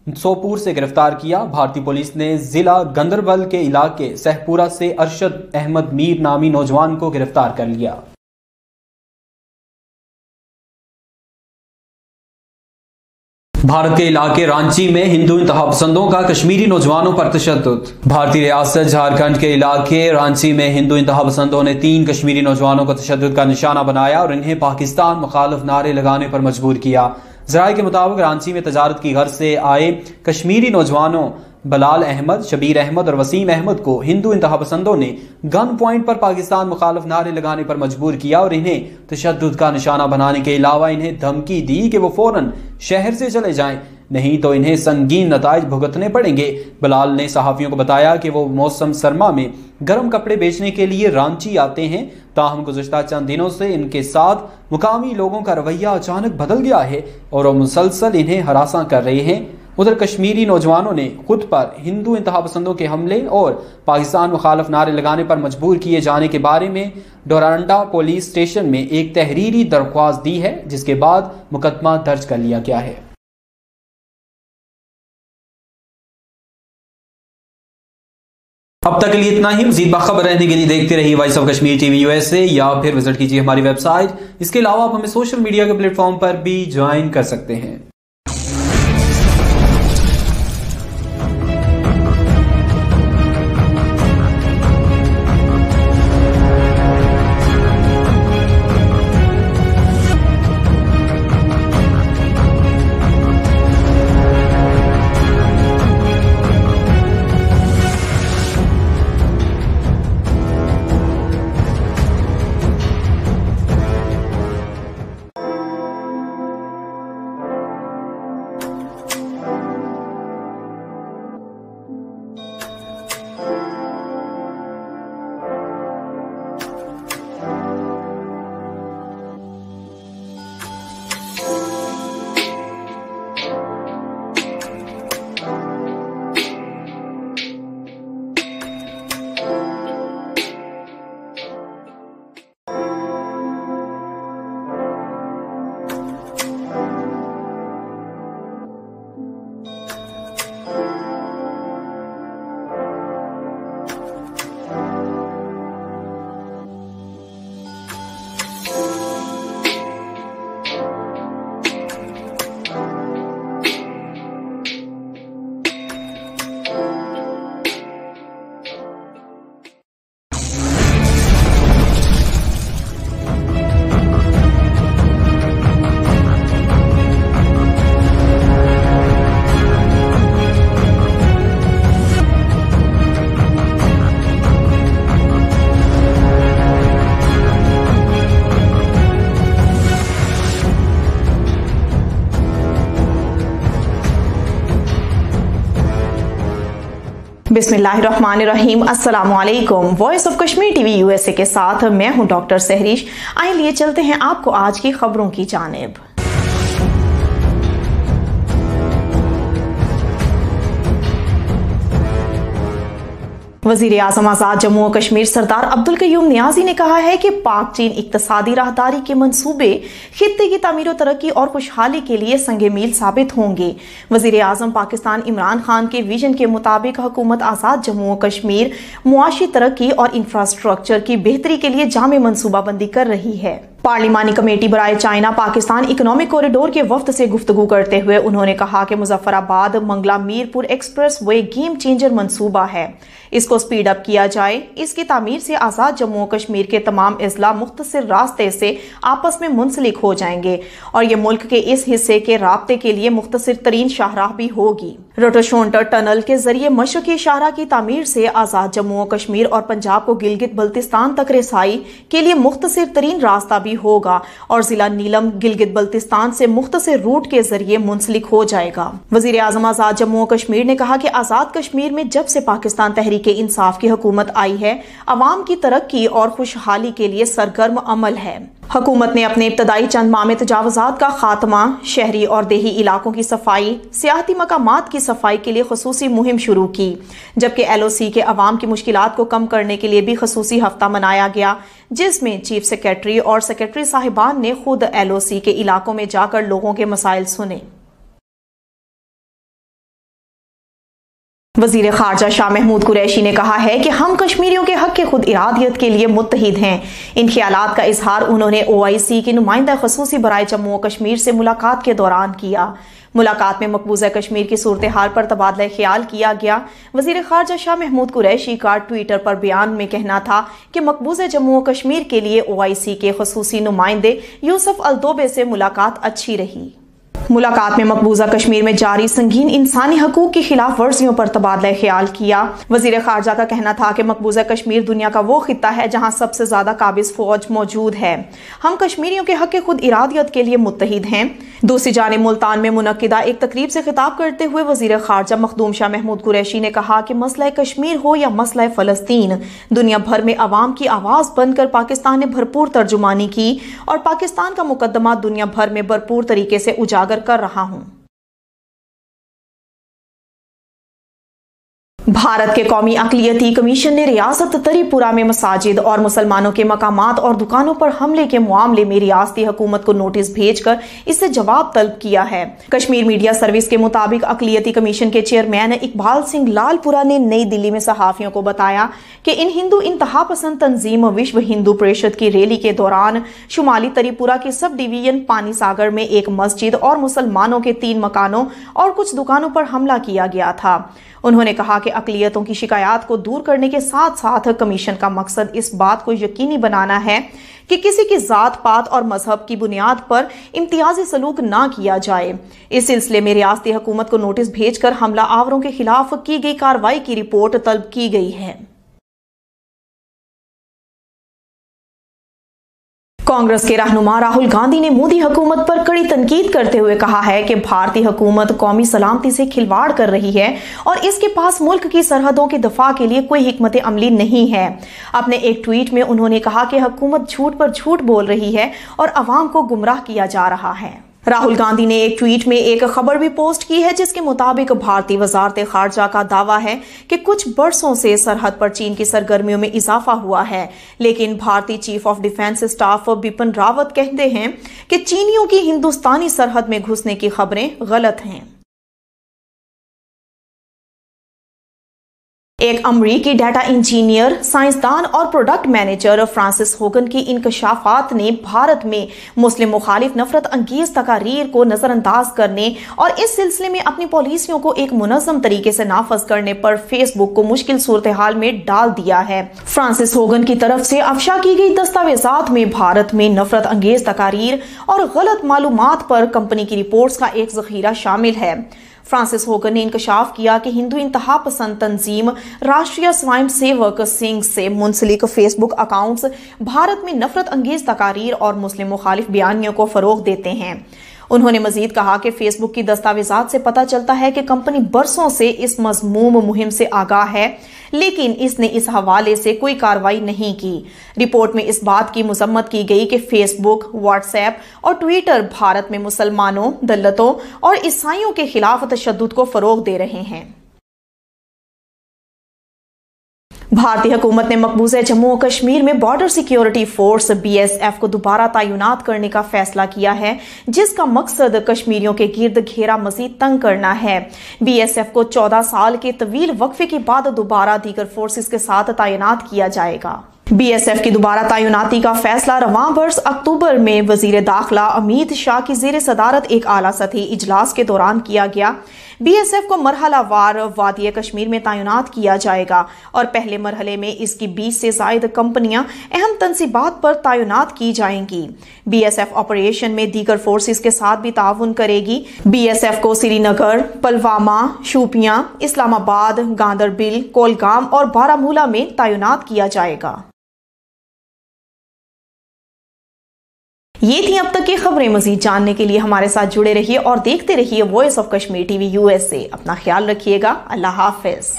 सोपुर से गिरफ्तार किया। भारतीय पुलिस ने जिला गंदरबल के इलाके सहपुरा से अरशद अहमद मीर नामी नौजवान को गिरफ्तार कर लिया। भारत के इलाके रांची में हिंदू इंतहा पसंदों का कश्मीरी नौजवानों पर तशद्दुद। भारतीय रियासत झारखंड के इलाके रांची में हिंदू इंतहा पसंदों ने 3 कश्मीरी नौजवानों को तशद्दुद का निशाना बनाया और इन्हें पाकिस्तान मुखालिफ नारे लगाने पर मजबूर किया। ज़राए के मुताबिक रांची में तजारत की घर से आए कश्मीरी नौजवानों बलाल अहमद, शबीर अहमद और वसीम अहमद को हिंदू इंतहा पसंदों ने गन पॉइंट पर पाकिस्तान मुखालिफ नारे लगाने पर मजबूर किया और इन्हें तशद्दुद का निशाना बनाने के अलावा इन्हें धमकी दी कि वो फौरन शहर से चले जाएं, नहीं तो इन्हें संगीन नताइज भुगतने पड़ेंगे। बलाल ने सहाफियों को बताया कि वो मौसम सरमा में गर्म कपड़े बेचने के लिए रांची आते हैं, ताहम गुज़श्ता चंद दिनों से इनके साथ मुकामी लोगों का रवैया अचानक बदल गया है और वो मुसलसल इन्हें हरासा कर रहे हैं। उधर कश्मीरी नौजवानों ने खुद पर हिंदू इंतहा पसंदों के हमले और पाकिस्तान मुखालिफ नारे लगाने पर मजबूर किए जाने के बारे में डोरांडा पुलिस स्टेशन में एक तहरीरी दरख्वास्त दी है, जिसके बाद मुकदमा दर्ज कर लिया गया है। अब तक के लिए इतना ही। मज़ीद बाखबर रहने के लिए देखते रहिए voice of Kashmir TV USA या फिर विजिट कीजिए हमारी वेबसाइट। इसके अलावा आप हमें सोशल मीडिया के प्लेटफॉर्म पर भी ज्वाइन कर सकते हैं। बिस्मिल्लाहिर्रहमानिर्रहीम। अस्सलाम वालेकुम। Voice of Kashmir TV USA के साथ मैं हूं डॉक्टर सहरिश। आइए लिए चलते हैं आपको आज की खबरों की जानिब। वजीर आजम आजाद जम्मू और कश्मीर सरदार अब्दुल कयूम नियाजी ने कहा है कि पाक चीन इक्तसादी राहदारी के मंसूबे खित्ते की तामीर और तरक्की और खुशहाली के लिए संगे मील साबित होंगे। वजीर आजम पाकिस्तान इमरान खान के विजन के मुताबिक हुकूमत आजाद जम्मू और कश्मीर मुआशी तरक्की और इंफ्रास्ट्रक्चर की बेहतरी के लिए जामे मनसूबाबंदी कर रही है। पार्लिमानी कमेटी बराए चाइना पाकिस्तान इकोनॉमिक कॉरिडोर के वफ्द से गुफ्तगू करते हुए उन्होंने कहा कि Muzaffarabad Mangla Mirpur express way game changer मंसूबा है, इसको स्पीड अप किया जाए। इसकी तामीर से आजाद जम्मू और कश्मीर के तमाम अजला मुख्तसर रास्ते से आपस में मुंसलिक हो जाएंगे और ये मुल्क के इस हिस्से के राब्ते के लिए मुख्तसर तरीन शाहराह भी होगी। रोटोशोंटर टनल के जरिए मशरकी शाहराह की तामीर से आजाद जम्मू और कश्मीर और पंजाब को गिलगित बल्तिस्तान तक रसाई के लिए मुख्तसर तरीन रास्ता भी होगा और जिला नीलम गिलगित बल्तिस्तान से मुख्तसर रूट के जरिए मुंसलिक हो जाएगा। वजीर आजम आजाद जम्मू और कश्मीर ने कहा कि आजाद कश्मीर में जब से पाकिस्तान तहरीक इंसाफ की हुकूमत आई है, अवाम की तरक्की और खुशहाली के लिए सरगर्म अमल है। हुकूमत ने अपने इब्तदाई चंद माह में तजावुजात का खात्मा, शहरी और देही इलाकों की सफाई, सियाहती मकामात की सफाई के लिए खसूसी मुहिम शुरू की, जबकि LOC के अवाम की मुश्किलात को कम करने के लिए भी खसूसी हफ्ता मनाया गया, जिसमें चीफ सेक्रेटरी और सेक्रेटरी साहिबान ने खुद LOC के इलाकों में जाकर लोगों के मसाइल सुने। वजीर खारजा शाह महमूद कुरैशी ने कहा है कि हम कश्मीरियों के हक के खुद इरादियत के लिए मुत्तहिद हैं। इन ख्यालात का इजहार उन्होंने OIC की नुमाइंदा खसूसी बराए जम्मू और कश्मीर से मुलाकात के दौरान किया। मुलाकात में मकबूजा कश्मीर की सूरत हाल पर तबादला ख्याल किया गया। वजीर खारजा शाह महमूद कुरैशी का ट्विटर पर बयान में कहना था कि मकबूजा जम्मू और कश्मीर के लिए OIC के खसूसी नुमाइंदे यूसुफ अलदोबे से मुलाकात अच्छी रही। मुलाकात में मकबूजा कश्मीर में जारी संगीन इंसानी हकूक की खिलाफ वर्जियों पर तबादला ख्याल किया। वजीर खारजा का कहना था कि मकबूजा कश्मीर दुनिया का वो खित्ता है जहां सबसे ज्यादा काबिज फौज मौजूद है। हम कश्मीरियों के हक के खुद इरादियत के लिए मुत्तहिद हैं। दूसरी जानिब मुल्तान में मुनक्किदा एक तकरीब से खिताब करते हुए वजीर खारजा मखदूम शाह महमूद कुरैशी ने कहा कि मसला कश्मीर हो या मसला फलस्तीन, दुनिया भर में अवाम की आवाज बनकर पाकिस्तान ने भरपूर तर्जुमानी की और पाकिस्तान का मुकदमा दुनिया भर में भरपूर तरीके से उजागर कर रहा हूं। भारत के कौमी अक़लियती कमीशन ने रियासत त्रिपुरा में मसाजिद और मुसलमानों के मकामात और दुकानों पर हमले के मामले में रियासती हुकूमत को नोटिस भेजकर इससे जवाब तलब किया है। कश्मीर मीडिया सर्विस के मुताबिक अक़लियती कमीशन के चेयरमैन इकबाल सिंह लालपुरा ने नई दिल्ली में सहाफियों को बताया कि इन हिंदू इंतहा पसंद तंजीम विश्व हिंदू परिषद की रैली के दौरान शुमाली त्रिपुरा के सब डिवीजन पानी सागर में एक मस्जिद और मुसलमानों के 3 मकानों और कुछ दुकानों पर हमला किया गया था। उन्होंने कहा कि अक़लियतों की शिकायत को दूर करने के साथ साथ कमीशन का मकसद इस बात को यकीनी बनाना है कि किसी की जात पात और मजहब की बुनियाद पर इम्तियाजी सलूक ना किया जाए। इस सिलसिले में रियासती हुकूमत को नोटिस भेजकर हमला आवरों के खिलाफ की गई कार्रवाई की रिपोर्ट तलब की गई है। कांग्रेस के रहनुमा राहुल गांधी ने मोदी हुकूमत पर कड़ी तनकीद करते हुए कहा है कि भारतीय हुकूमत कौमी सलामती से खिलवाड़ कर रही है और इसके पास मुल्क की सरहदों के दफा के लिए कोई हिकमत अमली नहीं है। अपने एक ट्वीट में उन्होंने कहा कि हुकूमत झूठ पर झूठ बोल रही है और अवाम को गुमराह किया जा रहा है। राहुल गांधी ने एक ट्वीट में एक खबर भी पोस्ट की है जिसके मुताबिक भारतीय वजारत खारजा का दावा है कि कुछ बरसों से सरहद पर चीन की सरगर्मियों में इजाफा हुआ है, लेकिन भारतीय chief of defence staff Bipin Rawat कहते हैं कि चीनियों की हिंदुस्तानी सरहद में घुसने की खबरें गलत हैं। एक अमरीकी डाटा इंजीनियर, साइंसदान और प्रोडक्ट मैनेजर फ्रांसिस होगन की इंकशाफात ने भारत में मुस्लिम मुखालिफ नफरत अंगेज तकारीर को नजरअंदाज करने और इस सिलसिले में अपनी पॉलिसियों को एक मुनज़्ज़म तरीके से नाफज करने पर फेसबुक को मुश्किल सूरत हाल में डाल दिया है। फ्रांसिस होगन की तरफ से अफशा की गई दस्तावेजात में भारत में नफरत अंगेज तकारीर और गलत मालूमात पर कंपनी की रिपोर्ट्स का एक जखीरा शामिल है। फ्रांसिस होगन ने इंकशाफ किया कि हिंदू इंतहा पसंद तंजीम राष्ट्रीय स्वयं सेवक सिंह से मुंसलिक फेसबुक अकाउंट्स भारत में नफरत अंगेज तकारीर और मुस्लिम मुखालिफ बयानियों को फरोग देते हैं। उन्होंने मजीद कहा कि फेसबुक की दस्तावेजात से पता चलता है कि कंपनी बरसों से इस मज़मूम मुहिम से आगाह है, लेकिन इसने इस हवाले से कोई कार्रवाई नहीं की। रिपोर्ट में इस बात की मजम्मत की गई कि फेसबुक, व्हाट्सएप और ट्विटर भारत में मुसलमानों, दलितों और ईसाइयों के खिलाफ तशद्दुद को फरोग दे रहे हैं। भारतीय हुकूमत ने मकबूजा जम्मू और कश्मीर में बॉर्डर सिक्योरिटी फोर्स BSF को दोबारा तैनात करने का फैसला किया है, जिसका मकसद कश्मीरियों के गिर्द घेरा मजीद तंग करना है। BSF को 14 साल के तवील वक्फे के बाद दोबारा दीगर फोर्सेस के साथ तैनात किया जाएगा। BSF की दोबारा तैनाती का फैसला रवां बरस अक्टूबर में वजीर दाखिला अमित शाह की ज़ेर सदारत एक आला सतही इजलास के दौरान किया गया। BSF को मरहलावार वादी कश्मीर में तैनात किया जाएगा और पहले मरहले में इसकी 20 से ज़ायद कंपनियां अहम तनसीबात पर तैनात की जाएंगी। BSF ऑपरेशन में दीगर फोर्सेस के साथ भी ताउन करेगी। BSF को श्रीनगर, पुलवामा, शोपियां, इस्लामाबाद, गांदरबल, कोलगाम और बारामूला में तैनात किया जाएगा। ये थी अब तक की खबरें। मजीद जानने के लिए हमारे साथ जुड़े रहिए और देखते रहिए voice of Kashmir TV USA। अपना ख्याल रखिएगा। अल्लाह हाफिज।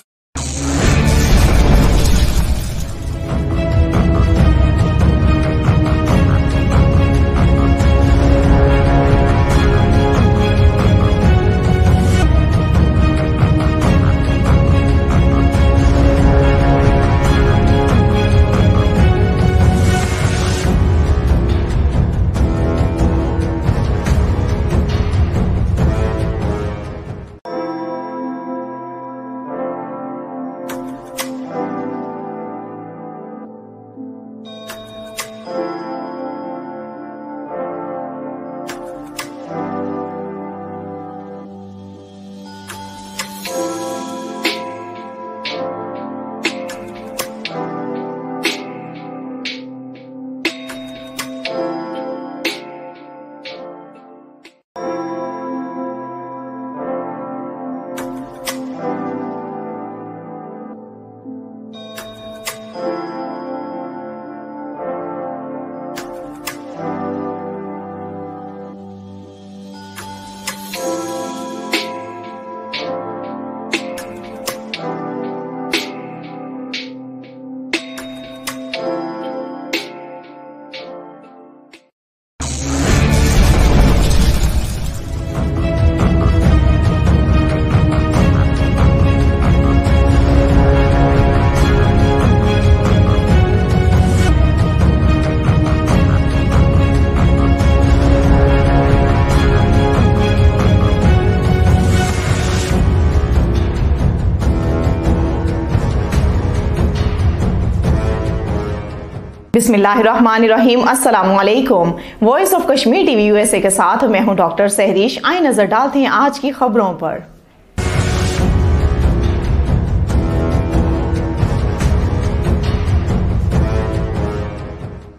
बिस्मिल्लाहिर्रहमानिर्रहीम, अस्सलाम वालेकुम। Voice of Kashmir TV USA के साथ मैं हूं डॉक्टर सहरीश। आइए नजर डालते हैं आज की खबरों पर।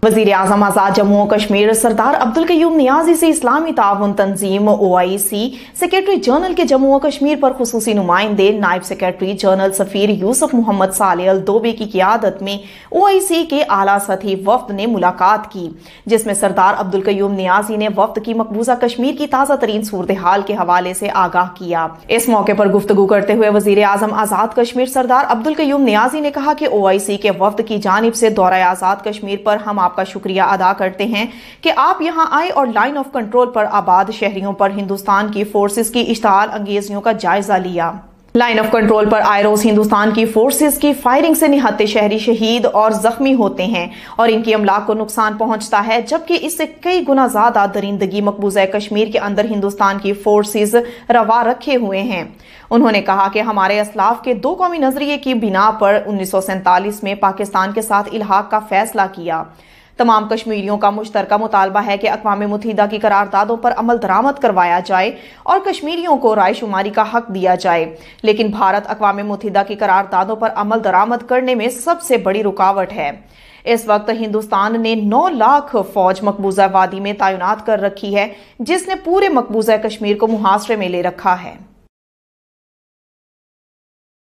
वजीर आजम आजाद जम्मू और कश्मीर सरदार अब्दुल कयूम नियाजी से इस्लामी ताउन तंजीम OIC सेक्रेटरी जनरल के जम्मू और कश्मीर पर खुसूसी नुमाइंदे नायब सेक्रेटरी जनरल सफीर यूसुफ मोहम्मद साले अल दोबे की क़ियादत में OIC के आला सतही वफ्द ने मुलाकात की, जिसमें सरदार अब्दुल कयूम नियाजी ने वफ्द की मकबूजा कश्मीर की ताज़ा तरीन सूरत हाल के हवाले से आगाह किया। इस मौके पर गुफ्तगू करते हुए वजीर आजम आजाद कश्मीर सरदार अब्दुल कयूम नियाजी ने कहा कि OIC के वफ्द की जानिब से दौरा आजाद कश्मीर पर हम आपका शुक्रिया अदा करते हैं कि आप यहां आए और लाइन ऑफ कंट्रोल पर आबाद शहरियों पर हिंदुस्तान की फोर्सेस की इश्ताल अंगेजियों का जायजा लिया। लाइन ऑफ कंट्रोल पर आए रोज हिंदुस्तान की फोर्सेस की फायरिंग से निहत्ते शहरी शहीद और जख्मी होते हैं और इनकी अमलाक को नुकसान पहुंचता है, जबकि इससे कई गुना ज्यादा दरिंदगी मकबूजा कश्मीर के अंदर हिंदुस्तान की फोर्सेस रवा रखे हुए हैं। उन्होंने कहा कि हमारे असलाफ के दो कौमी नजरिए की बिना पर 1947 में पाकिस्तान के साथ इल्हाक का फैसला किया। तमाम कश्मीरियों का मुश्तरका मुतालबा है कि अक़वाम मुत्तहिदा की करारदादों पर अमल दरामद करवाया जाए और कश्मीरियों को राय शुमारी का हक दिया जाए, लेकिन भारत अक़वाम मुत्तहिदा की करारदादों पर अमल दरामद करने में सबसे बड़ी रुकावट है। इस वक्त हिंदुस्तान ने 9 लाख फौज मकबूजा वादी में तैनात कर रखी है, जिसने पूरे मकबूजा कश्मीर को मुहासरे में ले रखा है।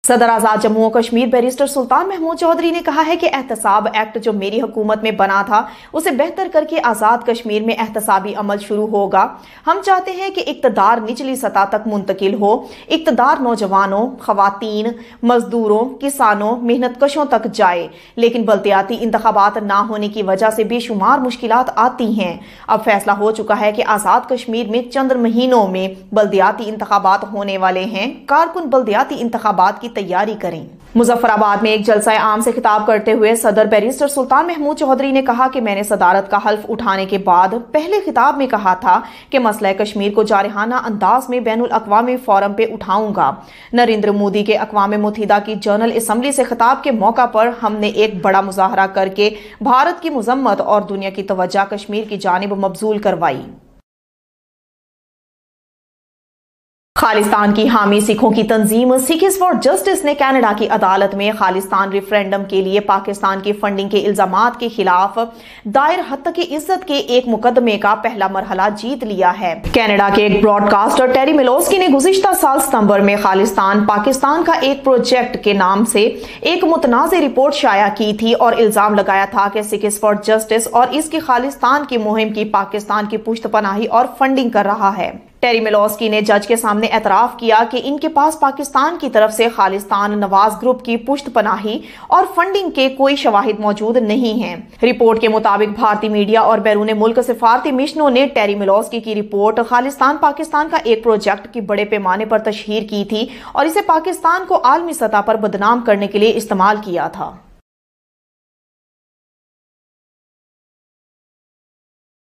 सदर आजाद जम्मू और कश्मीर बैरिस्टर सुल्तान महमूद चौधरी ने कहा है कि एहतसाब एक्ट जो मेरी हुकूमत में बना था उसे बेहतर करके आजाद कश्मीर में एहतसाबी अमल शुरू होगा। हम चाहते हैं कि इक्तदार निचली सतह तक मुंतकिल हो, इक्तदार नौजवानों, खवातीन, मजदूरों, किसानों, मेहनतकशों तक जाए, लेकिन बल्दियाती इंतखाबात ना होने की वजह से बेशुमार मुश्किलात आती हैं। अब फैसला हो चुका है कि आजाद कश्मीर में चंद महीनों में बल्दियाती इंतखाबात होने वाले हैं। कारकुन बल्दियाती इंतखाबात की तैयारी करें। मुजफ्फराबाद में एक जलसा आम से खिताब करते हुए सदर बैरिस्टर सुल्तान महमूद चौधरी ने कहा कि मैंने सदारत का हल्फ उठाने के बाद पहले खिताब में कहा था कि मसला कश्मीर को जारहाना अंदाज में बैनुल अक़वामी फोरम पे उठाऊंगा। नरेंद्र मोदी के अक़वाम मुत्तहिदा की जनरल असम्बली से खिताब के मौका पर हमने एक बड़ा मुजाहरा करके भारत की मुजम्मत और दुनिया की तवज्जो कश्मीर की जानिब मबजूल करवाई। खालिस्तान की हामी सिखों की तंजीम सिखिस फॉर जस्टिस ने कनाडा की अदालत में खालिस्तान रेफरेंडम के लिए पाकिस्तान की फंडिंग के इल्जामात के खिलाफ दायर हत्तक इज्जत के एक मुकदमे का पहला मरहला जीत लिया है। कनाडा के एक ब्रॉडकास्टर टेरी मिलोस्की ने गुज़िश्ता साल सितंबर में खालिस्तान पाकिस्तान का एक प्रोजेक्ट के नाम से एक मुतनाज़ रिपोर्ट शाया की थी और इल्जाम लगाया था कि सिखिस फॉर जस्टिस और इसकी खालिस्तान की मुहिम की पाकिस्तान की पुश्तपनाही और फंडिंग कर रहा है। टेरी मिलोस्की ने जज के सामने एतराफ किया कि इनके पास पाकिस्तान की तरफ से खालिस्तान नवाज ग्रुप की पुश्तपनाही और फंडिंग के कोई शवाहिद मौजूद नहीं हैं। रिपोर्ट के मुताबिक भारतीय मीडिया और बैरून मुल्क सिफारती मिशनों ने टेरी मिलोस्की की रिपोर्ट खालिस्तान पाकिस्तान का एक प्रोजेक्ट की बड़े पैमाने पर तशहीर की थी और इसे पाकिस्तान को आलमी सतह पर बदनाम करने के लिए इस्तेमाल किया था।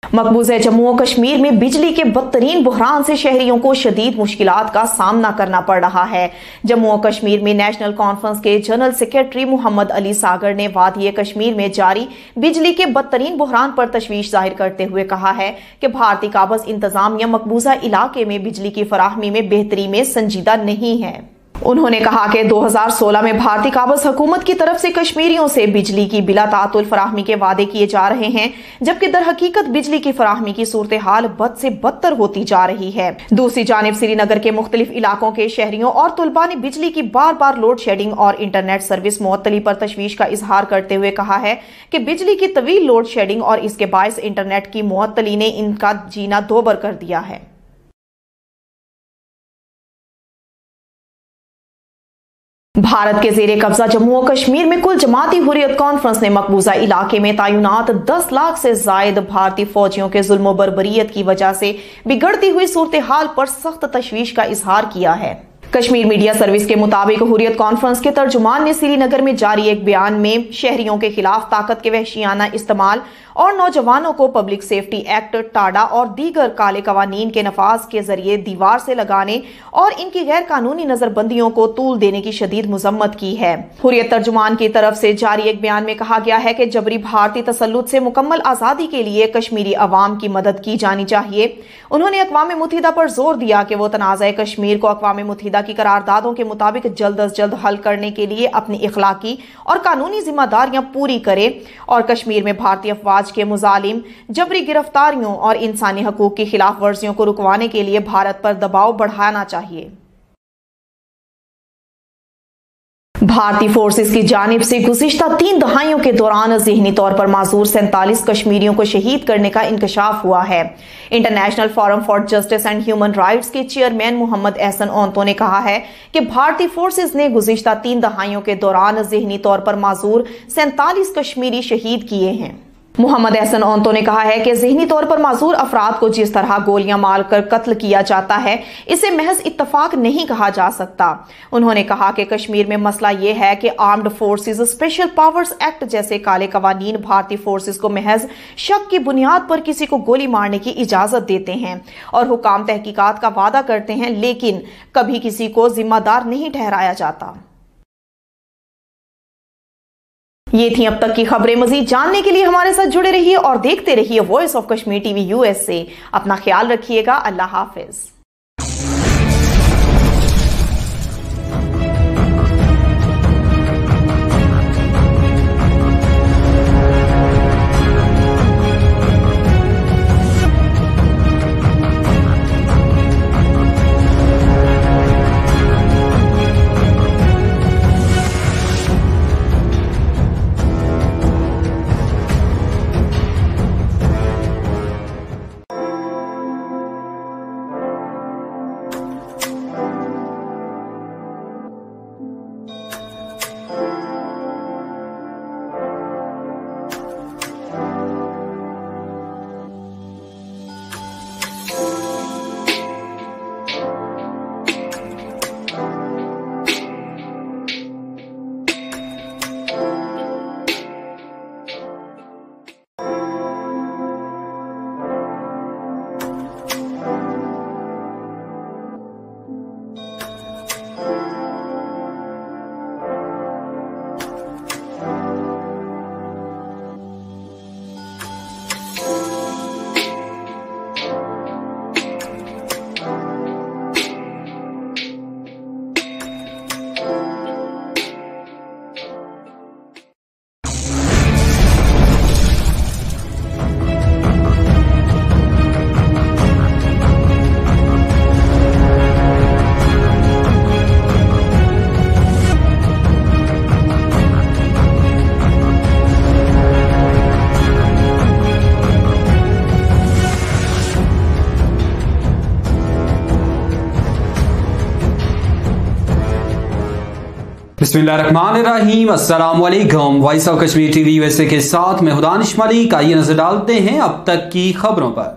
मकबूजा जम्मू और कश्मीर में बिजली के बदतरीन बुहरान से शहरियों को शदीद मुश्किलात का सामना करना पड़ रहा है। जम्मू और कश्मीर में नेशनल कॉन्फ्रेंस के जनरल सेक्रेटरी मोहम्मद अली सागर ने वादी कश्मीर में जारी बिजली के बदतरीन बुहरान पर तशवीश जाहिर करते हुए कहा है कि भारतीय काबज इंतजामिया मकबूजा इलाके में बिजली की फराहमी में बेहतरी में संजीदा नहीं है। उन्होंने कहा कि 2016 में भारतीय काबज हुकूमत की तरफ से कश्मीरियों से बिजली की बिला तातुल फराहमी के वादे किए जा रहे हैं, जबकि दर हकीकत बिजली की फराहमी की सूरत हाल बद से बदतर होती जा रही है। दूसरी जानिब श्रीनगर के मुख्तलिफ इलाकों के शहरियों और तुलबा ने बिजली की बार बार लोड शेडिंग और इंटरनेट सर्विस मुअत्तली पर तशवीश का इजहार करते हुए कहा है कि बिजली की तवील लोड शेडिंग और इसके बायस इंटरनेट की मुअत्तली ने इनका जीना दोबर कर दिया है। भारत के जेरे कब्जा जम्मू और कश्मीर में कुल जमाती हुर्रियत कॉन्फ्रेंस ने मकबूजा इलाके में तैनात 10 लाख से जायद भारतीय फौजियों के जुल्म और बर्बरियत की वजह से बिगड़ती हुई सूरत हाल पर सख्त तशवीश का इजहार किया है। कश्मीर मीडिया सर्विस के मुताबिक हुर्रियत कॉन्फ्रेंस के तर्जुमान ने श्रीनगर में जारी एक बयान में शहरियों के खिलाफ ताकत के वहशियाना इस्तेमाल और नौजवानों को पब्लिक सेफ्टी एक्ट, टाडा और दीगर काले कवानीन के नफाज के जरिए दीवार से लगाने और इनकी गैर कानूनी नजरबंदियों को तूल देने की शदीद मुजम्मत की है। हुर्रियत तर्जुमान की तरफ से जारी एक बयान में कहा गया है कि जबरी भारतीय तसल्लुत से मुकम्मल आजादी के लिए कश्मीरी अवाम की मदद की जानी चाहिए। उन्होंने अक़वाम मुत्तहिदा पर जोर दिया कि वो तनाज़ा कश्मीर को अक़वाम मुत्तहिदा की करारदादों के मुताबिक जल्द अज जल्द हल करने के लिए अपनी इखलाकी और कानूनी जिम्मेदारियां पूरी करे और कश्मीर में भारतीय अफवाज के मुजालिम जबरी गिरफ्तारियों और इंसानी हकूक की खिलाफ वर्जियों को रुकवाने के लिए भारत पर दबाव बढ़ाना चाहिए। भारतीय फोर्सेस की जानिब से गुज़िश्ता 3 दहाइयों के दौरान ज़हनी तौर पर माजूर 47 कश्मीरियों को शहीद करने का इंकशाफ हुआ है। International forum for justice and human rights के चेयरमैन मोहम्मद एहसन ओंतो ने कहा है कि भारतीय फोर्सेस ने गुज़िश्ता 3 दहाइयों के दौरान ज़हनी तौर पर माजूर 47 कश्मीरी शहीद किए हैं। मोहम्मद एहसन ओंतो ने कहा है कि ज़हनी तौर पर माजूर अफराद को जिस तरह गोलियां मारकर कत्ल किया जाता है, इसे महज इत्तफाक नहीं कहा जा सकता। उन्होंने कहा कि कश्मीर में मसला यह है कि armed forces special powers act जैसे काले कवानीन भारतीय फोर्सेस को महज शक की बुनियाद पर किसी को गोली मारने की इजाजत देते हैं और हुकाम तहकीकात का वादा करते हैं, लेकिन कभी किसी को जिम्मेदार नहीं ठहराया जाता। ये थी अब तक की खबरें। मजीद जानने के लिए हमारे साथ जुड़े रहिए और देखते रहिए voice of Kashmir TV USA। अपना ख्याल रखिएगा। अल्लाह हाफिज। बिस्मिल्लाहिर्रहमानिर्रहीम, अस्सलाम वालेकुम। Voice of Kashmir TV USA के साथ मैं दानिश मलिक। आइए नजर डालते हैं अब तक की खबरों पर।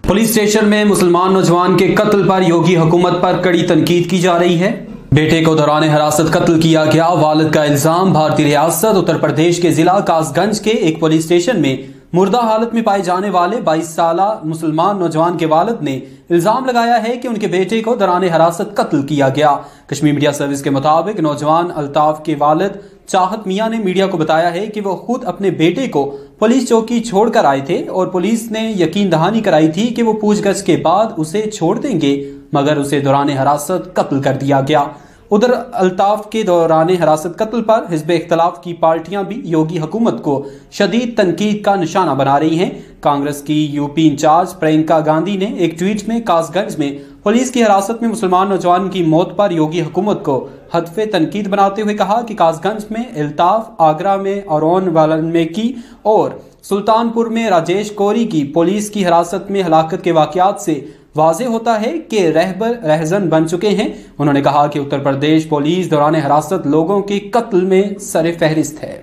पुलिस स्टेशन में मुसलमान नौजवान के कत्ल पर योगी हुकूमत पर कड़ी तनकीद की जा रही है। बेटे को दौरान हिरासत कत्ल किया गया, वालिद का इल्जाम। भारतीय रियासत उत्तर प्रदेश के जिला कासगंज के एक पुलिस स्टेशन में मुर्दा हालत में पाए जाने वाले 22 साला मुसलमान नौजवान के वालिद ने इल्जाम लगाया है कि उनके बेटे को दौरान हिरासत कत्ल किया गया। कश्मीर मीडिया सर्विस के मुताबिक नौजवान अल्ताफ के वालिद चाहत मियां ने मीडिया को बताया है कि वो खुद अपने बेटे को पुलिस चौकी छोड़कर आए थे और पुलिस ने यकीन दहानी कराई थी कि वो पूछगछ के बाद उसे छोड़ देंगे, मगर उसे दौरान हिरासत कत्ल कर दिया गया। उधर अल्ताफ के दौरान हिरासत कत्ल पर हिज़्ब इख्तिलाफ की पार्टियां भी योगी हुकूमत को शदीद तनकीद का निशाना बना रही हैं। कांग्रेस की यूपी इंचार्ज प्रियंका गांधी ने एक ट्वीट में कासगंज में पुलिस की हिरासत में मुसलमान नौजवान की मौत पर योगी हुकूमत को हदफे तनकीद बनाते हुए कहा कि कासगंज में अल्ताफ, आगरा में औरौन वाल्मीकि और सुल्तानपुर में राजेश कोरी की पुलिस की हिरासत में हलाकत के वाकयात से वाज़ेह होता है कि रहबर रहजन बन चुके हैं। उन्होंने कहा कि उत्तर प्रदेश पुलिस दौरान हिरासत लोगों के कत्ल में सरे फहरिस्त है।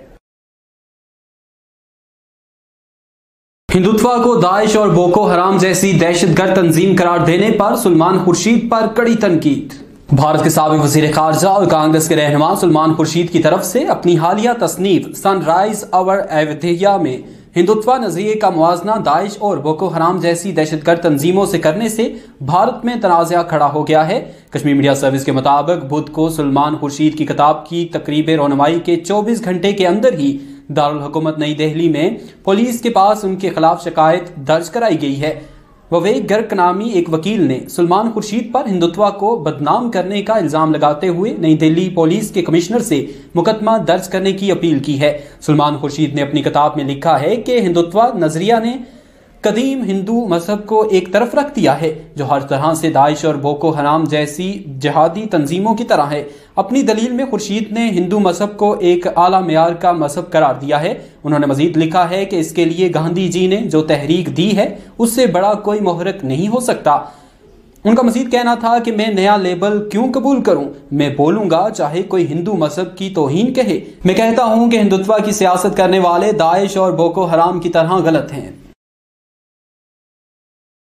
हिंदुत्व को दाइश और बोको हराम जैसी दहशतगर्द तंजीम करार देने पर सलमान खुर्शीद पर कड़ी तनकीद। भारत के साबिक वज़ीर ख़ारजा और कांग्रेस के रहनुमा सलमान खुर्शीद की तरफ से अपनी हालिया तसनीफ सनराइज अवर अवधिया में हिंदुत्व नजरिए का मुआजना दाइश और बोको हराम जैसी दहशतगर्द तंजीमों से करने से भारत में तनाज़ा खड़ा हो गया है। कश्मीर मीडिया सर्विस के मुताबिक बुध को सलमान खुर्शीद की किताब की तकरीब रोनमाई के 24 घंटे के अंदर ही दारुल हुकूमत नई दिल्ली में पुलिस के पास उनके खिलाफ शिकायत दर्ज कराई गई है। विवेक गर्ग नामी एक वकील ने सलमान खुर्शीद पर हिंदुत्व को बदनाम करने का इल्जाम लगाते हुए नई दिल्ली पुलिस के कमिश्नर से मुकदमा दर्ज करने की अपील की है। सलमान खुर्शीद ने अपनी किताब में लिखा है कि हिंदुत्व नजरिया ने कदीम हिंदू मजहब को एक तरफ रख दिया है, जो हर तरह से दाइश और बोको हराम जैसी जिहादी तंजीमों की तरह है। अपनी दलील में खुर्शीद ने हिंदू मजहब को एक आला मेयार का मजहब करार दिया है। उन्होंने मजीद लिखा है कि इसके लिए गांधी जी ने जो तहरीक दी है उससे बड़ा कोई मुहर्रिक नहीं हो सकता। उनका मजीद कहना था कि मैं नया लेबल क्यों कबूल करूं, मैं बोलूंगा चाहे कोई हिंदू मजहब की तौहीन कहे। मैं कहता हूं कि हिंदुत्व की सियासत करने वाले दाइश और बोको हराम की तरह गलत हैं।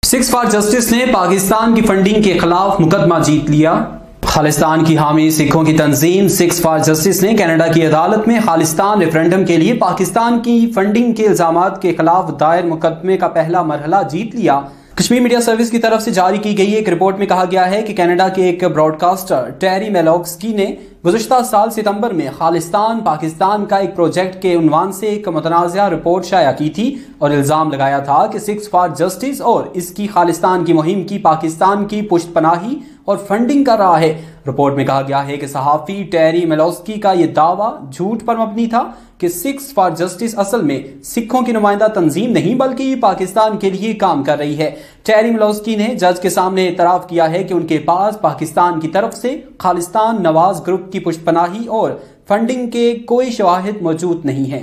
सिक्स फॉर जस्टिस ने पाकिस्तान की फंडिंग के खिलाफ मुकदमा जीत लिया। खालिस्तान की हामी सिखों की तंजीम सिक्स फॉर जस्टिस ने कनाडा की अदालत में खालिस्तान रेफरेंडम के लिए पाकिस्तान की फंडिंग के इल्जामात के खिलाफ दायर मुकदमे का पहला मरहला जीत लिया। कश्मीर मीडिया सर्विस की तरफ से जारी की गई एक रिपोर्ट में कहा गया है कि कनाडा के एक ब्रॉडकास्टर टेरी मेलोक्स्की ने गुज़श्ता साल सितंबर में खालिस्तान पाकिस्तान का एक प्रोजेक्ट के उन्वान से एक मुतनाज़ा रिपोर्ट शाया की थी और इल्जाम लगाया था कि सिक्स फॉर जस्टिस और इसकी खालिस्तान की मुहिम की पाकिस्तान की पुष्टपनाही और फंडिंग कर रहा है। रिपोर्ट में कहा गया है कि सहाफ़ी टेरी मेलोक्स्की का यह दावा झूठ पर मबनी था कि सिक्स फॉर जस्टिस असल में सिखों की नुमाइंदा तंजीम नहीं बल्कि पाकिस्तान के लिए काम कर रही है। टेरी मेलोक्स्की ने जज के सामने एतराफ किया है कि उनके पास पाकिस्तान की तरफ से खालिस्तान नवाज ग्रुप की पुष्टपनाही और फंडिंग के कोई शवाहिद मौजूद नहीं है।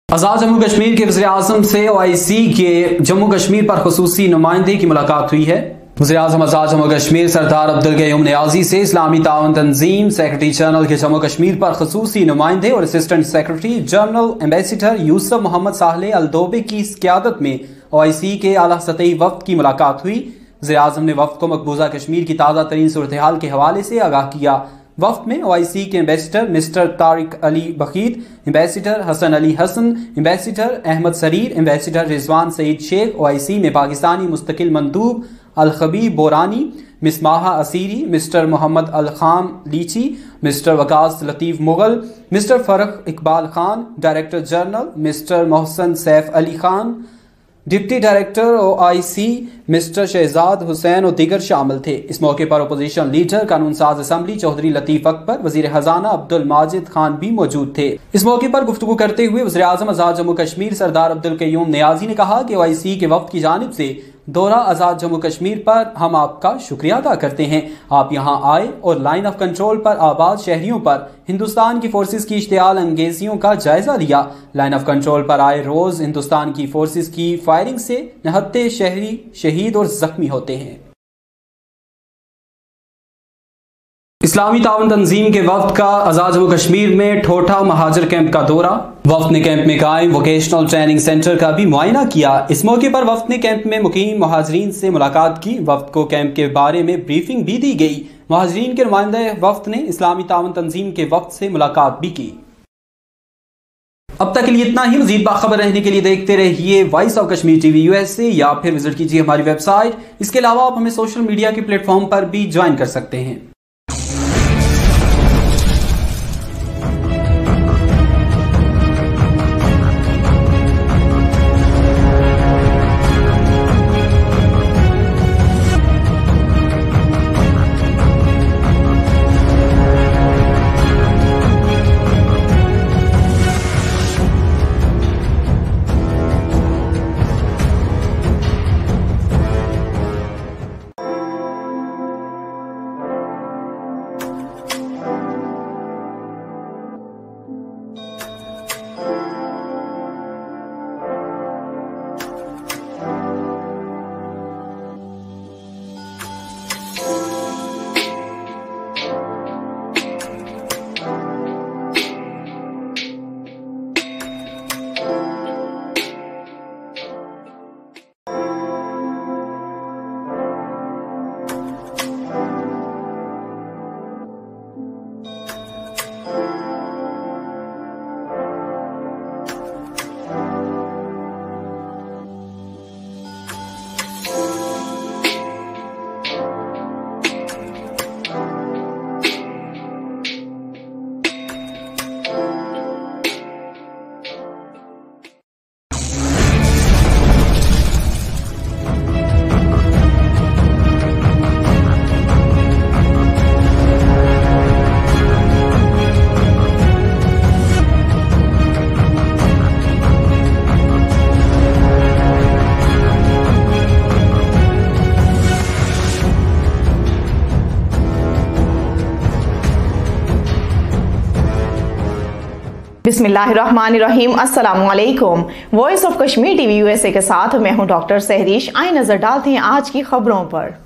आजाद जम्मू कश्मीर के वज़ीर आज़म से OIC के जम्मू कश्मीर पर खुसूसी नुमाइंदे की मुलाकात हुई है। वज़ीर आज़म आजाद जम्मू कश्मीर सरदार अब्दुल कयूम नियाज़ी से इस्लामी ताउन तंजीम सेक्रेटरी जनरल के जम्मू कश्मीर पर खुसूसी नुमाइंदे और assistant secretary general ambassador Yusuf Mohammad Sahle अलदोबे की क़यादत में OIC के आला सतही वफ्द की मुलाकात हुई। वज़ीर आज़म ने वफ्द को मकबूजा कश्मीर की ताज़ा तरीन सूरत हाल के हवाले से आगाह किया। वफ्द में OIC के ambassador mister Tariq Ali Bakheet, ambassador Hassan Ali Hassan, ambassador Ahmed सरीर, एम्बेसडर रिजवान सईद शेख, OIC में पाकिस्तानी मुस्तकिल मंदूब अल-खबीब बोरानी, मिस माहा असीरी, मिस्टर मोहम्मद अल-खाम लीची, mister Waqas Latif Mughal, mister Farrukh Iqbal Khan, director general mister Mohsin Saif Ali Khan, deputy director OIC mister Shahzad Hussain और दीगर शामिल थे। इस मौके पर अपोजिशन लीडर कानून साज असम्बली चौधरी लतीफ अकबर, वजीर खजाना अब्दुल माजिद खान भी मौजूद थे। इस मौके पर गुफ्तगू करते हुए वज़ीर आज़म आज़ाद जम्मू कश्मीर सरदार अब्दुल कयूम नियाज़ी ने कहा कि OIC के वफ्द की जानिब से दौरा आज़ाद जम्मू कश्मीर पर हम आपका शुक्रिया अदा करते हैं। आप यहाँ आए और लाइन ऑफ कंट्रोल पर आबाद शहरियों पर हिंदुस्तान की फोर्सेस की इश्तियाल अंगेजियों का जायजा लिया। लाइन ऑफ कंट्रोल पर आए रोज हिंदुस्तान की फोर्सेस की फायरिंग से निहत्ते शहरी शहीद और जख्मी होते हैं। इस्लामी ताउन तंजीम के वफ्द का आज़ाद जम्मू कश्मीर में ठोठा महाजर कैंप का दौरा। वफ्द ने कैंप में कायम वोकेशनल ट्रेनिंग सेंटर का भी मुआयना किया। इस मौके पर वफ्द ने कैंप में मुकीम महाजरीन से मुलाकात की। वफ्द को कैंप के बारे में ब्रीफिंग भी दी गई। महाजरीन के नुमाइंदे वफ्द ने इस्लामी ताउन तंजीम के वफ्द से मुलाकात भी की। अब तक के लिए इतना ही। मजीद बाखबर रहने के लिए देखते रहिए voice of Kashmir TV USA या फिर विजिट कीजिए हमारी वेबसाइट। इसके अलावा आप हमें सोशल मीडिया के प्लेटफॉर्म पर भी ज्वाइन कर सकते हैं। बिस्मिल्लाहिर्रहमानिर्रहीम, अस्सलाम वालेकुम। Voice of Kashmir TV USA के साथ मैं हूं डॉक्टर सहरीश। आइए नजर डालते हैं आज की खबरों पर।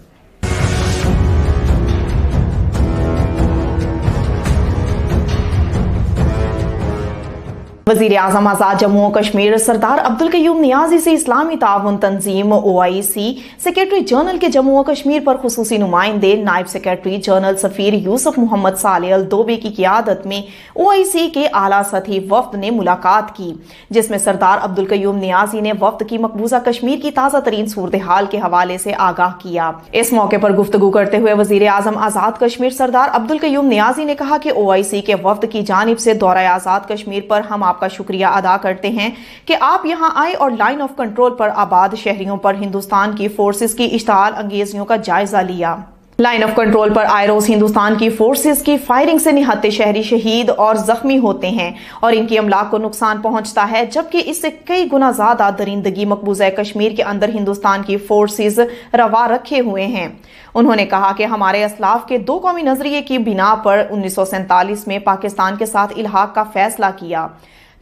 वजीर आजम आजाद जम्मू और कश्मीर सरदार अब्दुल कयूम नियाजी से इस्लामी ताउन तंजीम OIC सेक्रेटरी जनरल के जम्मू और कश्मीर पर खुसूसी नुमाइंदे नायब सेक्रेटरी जनरल सफीर यूसुफ मोहम्मद सालेह अल दोबे की क़ियादत में OIC के आला सतही वफ्द ने मुलाकात की, जिसमें सरदार अब्दुल कयूम नियाजी ने वफ्द की मकबूजा कश्मीर की ताज़ा तरीन सूरत हाल के हवाले से आगाह किया। इस मौके पर गुफ्तगू करते हुए वजीर आजम आजाद कश्मीर सरदार अब्दुल कयूम नियाजी ने कहा कि OIC के वफ्द की जानिब से दौरा आजाद कश्मीर पर हम आपका शुक्रिया अदा करते हैं कि आप यहां आए और लाइन ऑफ कंट्रोल पर आबाद शहरियों पर हिंदुस्तान की फोर्सेस की इश्ताल अंगेजियों का जायजा लिया। लाइन ऑफ कंट्रोल पर आए रोज हिंदुस्तान की फोर्सेस की फायरिंग से निहत्ते शहरी शहीद और जख्मी होते हैं और इनकी अमलाक को नुकसान पहुंचता है, जबकि इससे कई गुना ज्यादा दरिंदगी मकबूजा कश्मीर के अंदर हिंदुस्तान की फोर्सेस रवा रखे हुए हैं। उन्होंने कहा कि हमारे असलाफ के दो कौमी नजरिए की बिना पर 1947 में पाकिस्तान के साथ इल्हाक का फैसला किया।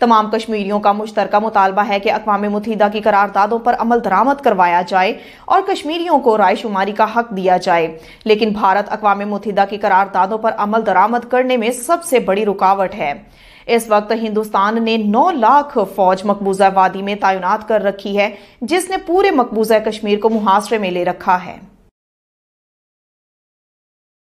तमाम कश्मीरियों का मुश्तरका मुतालबा है कि अक़वाम मुत्तहिदा की करारदादों पर अमल दरामद करवाया जाए और कश्मीरियों को राय शुमारी का हक दिया जाए, लेकिन भारत अक़वाम मुत्तहिदा की करारदादों पर अमल दरामद करने में सबसे बड़ी रुकावट है। इस वक्त हिंदुस्तान ने 9 लाख फौज मकबूजा वादी में तैनात कर रखी है, जिसने पूरे मकबूजा कश्मीर को मुहासरे में ले रखा है।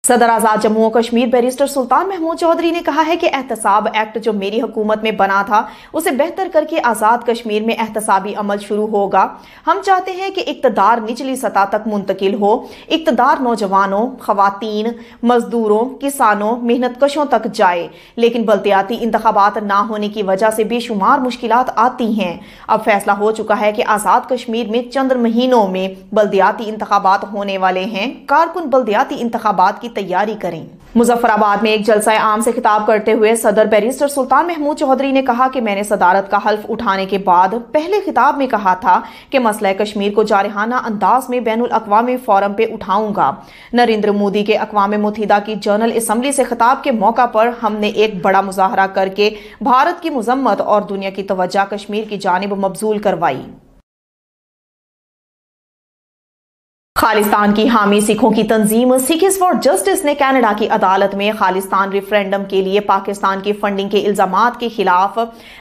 सदर आजाद जम्मू और कश्मीर बैरिस्टर सुल्तान महमूद चौधरी ने कहा है कि एहतसाब एक्ट जो मेरी हुकूमत में बना था उसे बेहतर करके आजाद कश्मीर में एहतसाबी अमल शुरू होगा। हम चाहते हैं कि इक्तदार निचली सतह तक मुंतकिल हो, इक्तदार नौजवानों, खवातीन, मजदूरों, किसानों, मेहनत कशों तक जाए, लेकिन बल्दियाती इंतखाबात ना होने की वजह से बेशुमार मुश्किलात आती हैं। अब फैसला हो चुका है कि आजाद कश्मीर में चंद महीनों में बल्दियाती इंतखाबात होने वाले हैं। कारकुन बल्दियाती इंतखाबात की तैयारी करें। मुजफ्फराबाद में एक जलसा आम से खिताब करते हुए सदर बैरिस्टर सुल्तान महमूद चौधरी ने कहा कि मैंने सदारत का हल्फ उठाने के बाद पहले खिताब में कहा था कि मसला कश्मीर को जारहाना अंदाज में बैनुल अक़वामी फोरम पे उठाऊंगा। नरेंद्र मोदी के अक़वाम मुत्तहिदा की जनरल असम्बली से खिताब के मौका पर हमने एक बड़ा मुजाहरा करके भारत की मजम्मत और दुनिया की तवज्जो कश्मीर की जानिब मबजूल करवाई। खालिस्तान की हामी सिखों की तंजीम सिखिस फॉर जस्टिस ने कनाडा की अदालत में खालिस्तान रेफरेंडम के लिए पाकिस्तान की फंडिंग के इल्जामात के खिलाफ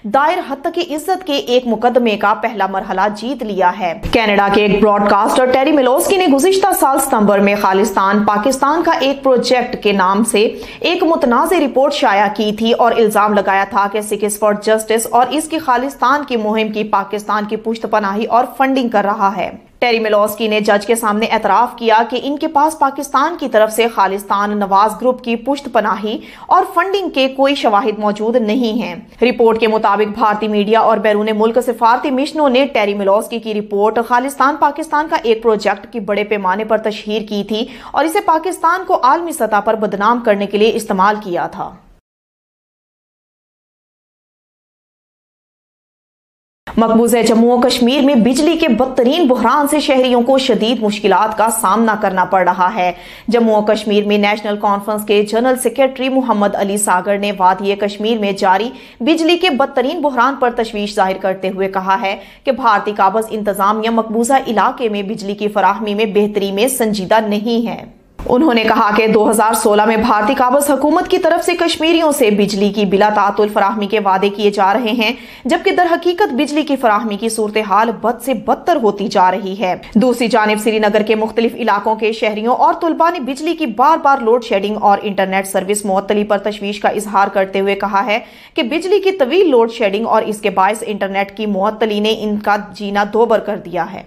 दायर हत्तक इज्जत के एक मुकदमे का पहला मरहला जीत लिया है। कनाडा के एक ब्रॉडकास्टर टेरी मिलोस्की ने गुज़िश्ता साल सितंबर में खालिस्तान पाकिस्तान का एक प्रोजेक्ट के नाम से एक मुतनाज़े रिपोर्ट शाया की थी और इल्जाम लगाया था कि सिखिस फॉर जस्टिस और इसकी खालिस्तान की मुहिम की पाकिस्तान की पुश्तपनाही और फंडिंग कर रहा है। टेरी मिलोस्की ने जज के सामने एतराफ किया कि इनके पास पाकिस्तान की तरफ से खालिस्तान नवाज ग्रुप की पुश्तपनाही और फंडिंग के कोई शवाहिद मौजूद नहीं हैं। रिपोर्ट के मुताबिक भारतीय मीडिया और बैरून मुल्क सिफारती मिशनों ने टेरी मिलोस्की की रिपोर्ट खालिस्तान पाकिस्तान का एक प्रोजेक्ट की बड़े पैमाने पर तशहीर की थी और इसे पाकिस्तान को आलमी सतह पर बदनाम करने के लिए इस्तेमाल किया था। मकबूजा जम्मू और कश्मीर में बिजली के बदतरीन बुहरान से शहरियों को शदीद मुश्किलात का सामना करना पड़ रहा है। जम्मू और कश्मीर में नेशनल कॉन्फ्रेंस के जनरल सेक्रेटरी मोहम्मद अली सागर ने वादी कश्मीर में जारी बिजली के बदतरीन बुहरान पर तशवीश जाहिर करते हुए कहा है कि भारतीय काबज इंतजामिया मकबूजा इलाके में बिजली की फराहमी में बेहतरी में संजीदा नहीं है। उन्होंने कहा कि 2016 में भारतीय काबज हुकूमत की तरफ से कश्मीरियों से बिजली की बिला तातुल फराहमी के वादे किए जा रहे हैं, जबकि दर हकीकत बिजली की फराहमी की सूरत हाल बद से बदतर होती जा रही है। दूसरी जानिब श्रीनगर के मुख्तलिफ इलाकों के शहरियों और तुलबा ने बिजली की बार बार लोड शेडिंग और इंटरनेट सर्विस मुअत्तली पर तशवीश का इजहार करते हुए कहा है कि बिजली की तवील लोड शेडिंग और इसके बायस इंटरनेट की मुअत्तली ने इनका जीना दोबर कर दिया है।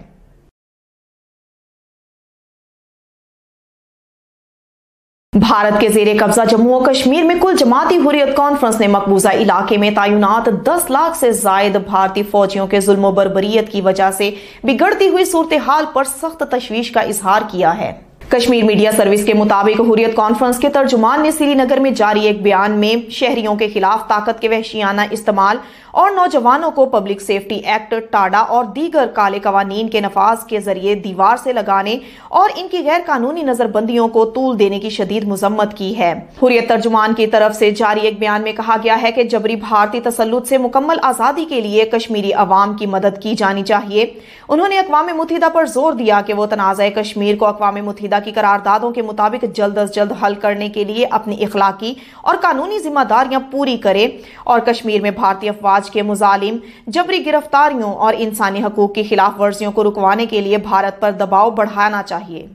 भारत के जेरे कब्जा जम्मू और कश्मीर में कुल जमाती हुर्रियत कॉन्फ्रेंस ने मकबूजा इलाके में तैनात 10 लाख से जायद भारतीय फौजियों के जुल्म और बर्बरियत की वजह से बिगड़ती हुई सूरत हाल पर सख्त तशवीश का इजहार किया है। कश्मीर मीडिया सर्विस के मुताबिक हुर्रियत कॉन्फ्रेंस के तर्जुमान ने श्रीनगर में जारी एक बयान में शहरियों के खिलाफ ताकत के वहशियाना इस्तेमाल और नौजवानों को पब्लिक सेफ्टी एक्ट, टाडा और दीगर काले कवानीन के नफाज के जरिए दीवार से लगाने और इनकी गैर कानूनी नजरबंदियों को तूल देने की शदीद मुजम्मत की है। हुर्रियत तर्जुमान की तरफ से जारी एक बयान में कहा गया है कि जबरी भारतीय तसल्लुत से मुकम्मल आजादी के लिए कश्मीरी अवाम की मदद की जानी चाहिए। उन्होंने अक़वाम मुत्तहिदा पर जोर दिया कि वो तनाज़ा कश्मीर को अक़वाम मुत्तहिदा की करारदादों के मुताबिक जल्द अज जल्द हल करने के लिए अपनी इखलाकी और कानूनी जिम्मेदारियां पूरी करे और कश्मीर में भारतीय अफवाज के मुजालिम जबरी गिरफ्तारियों और इंसानी हकूक की खिलाफ वर्जियों को रुकवाने के लिए भारत पर दबाव बढ़ाना चाहिए।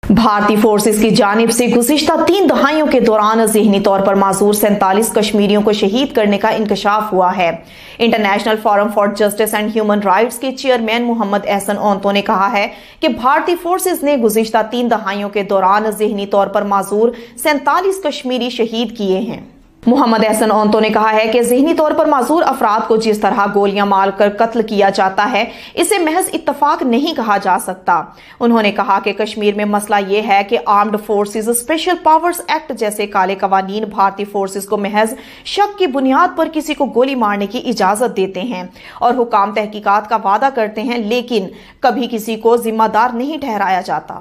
भारतीय फोर्सेस की जानिब से गुज़िश्ता 3 दहाइयों के दौरान ज़हनी तौर पर माजूर 47 कश्मीरियों को शहीद करने का इंकशाफ हुआ है। International forum for justice and human rights के चेयरमैन मोहम्मद एहसन ओंतो ने कहा है कि भारतीय फोर्सेस ने गुज़िश्ता 3 दहाइयों के दौरान ज़हनी तौर पर माजूर 47 कश्मीरी शहीद किए हैं। मोहम्मद एहसन ओंतो ने कहा है कि ज़हनी तौर पर माजूर अफराद को जिस तरह गोलियां मारकर कत्ल किया जाता है, इसे महज इत्तफाक नहीं कहा जा सकता। उन्होंने कहा कि कश्मीर में मसला यह है कि armed forces special powers act जैसे काले कवानीन भारतीय फोर्सेस को महज शक की बुनियाद पर किसी को गोली मारने की इजाजत देते हैं और हुकाम तहकीकात का वादा करते हैं, लेकिन कभी किसी को जिम्मेदार नहीं ठहराया जाता।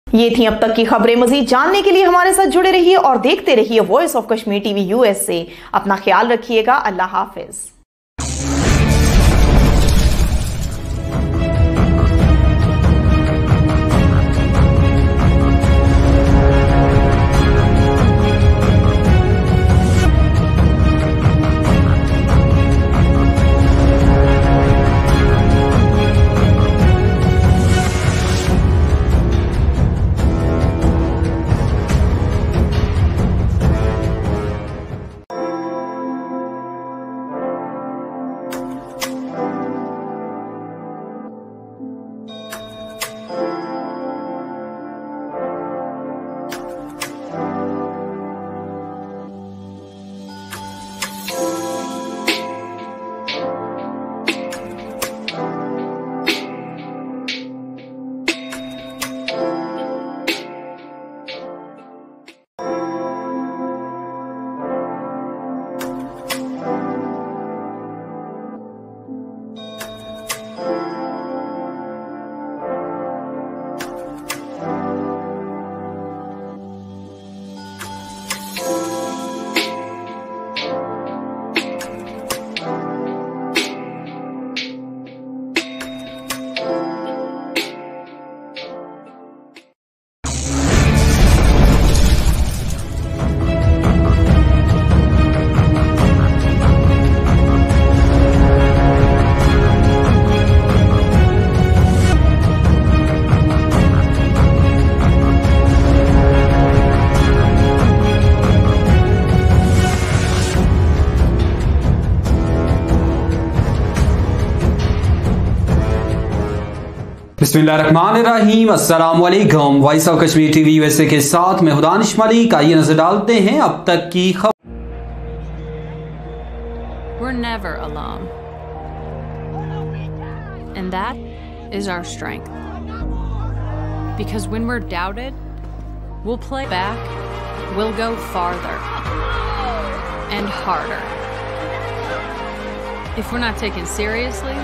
ये थी अब तक की खबरें। मजीद जानने के लिए हमारे साथ जुड़े रहिए और देखते रहिए voice of Kashmir TV USA. अपना ख्याल रखिएगा। अल्लाह हाफिज। बिस्मिल्लाहिर्रहमानिर्रहीम, अस्सलाम वालेकुम। Voice of Kashmir TV USA के साथ मैं दानिश मलिक। आइए नजर डालते हैं अब तक की खबर। We're never alone. And that is our strength. Because when we're doubted, we'll play back, we'll go farther and harder. If we're not taken seriously,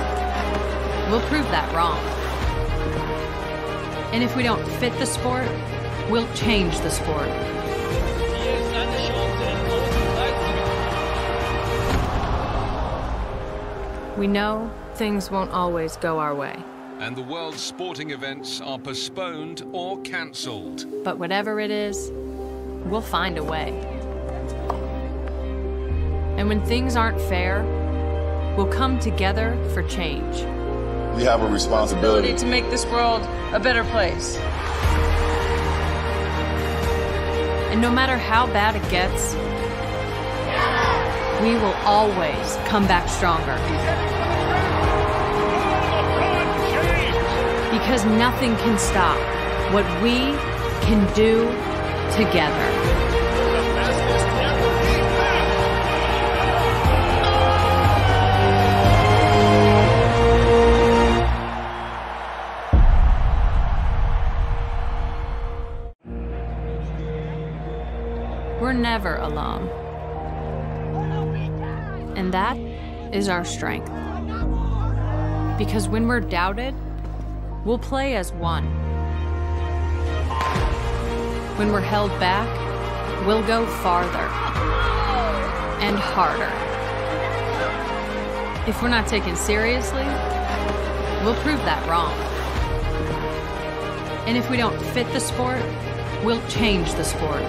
we'll prove that wrong. And if we don't fit the sport, we'll change the sport. We know things won't always go our way. And the world's sporting events are postponed or cancelled. But whatever it is, we'll find a way. And when things aren't fair, we'll come together for change. We have a responsibility to make this world a better place. And no matter how bad it gets, we will always come back stronger. Because nothing can stop what we can do together. And that is our strength. Because when we're doubted, we'll play as one. When we're held back, we'll go farther and harder. If we're not taken seriously, we'll prove that wrong. And if we don't fit the sport, we'll change the sport.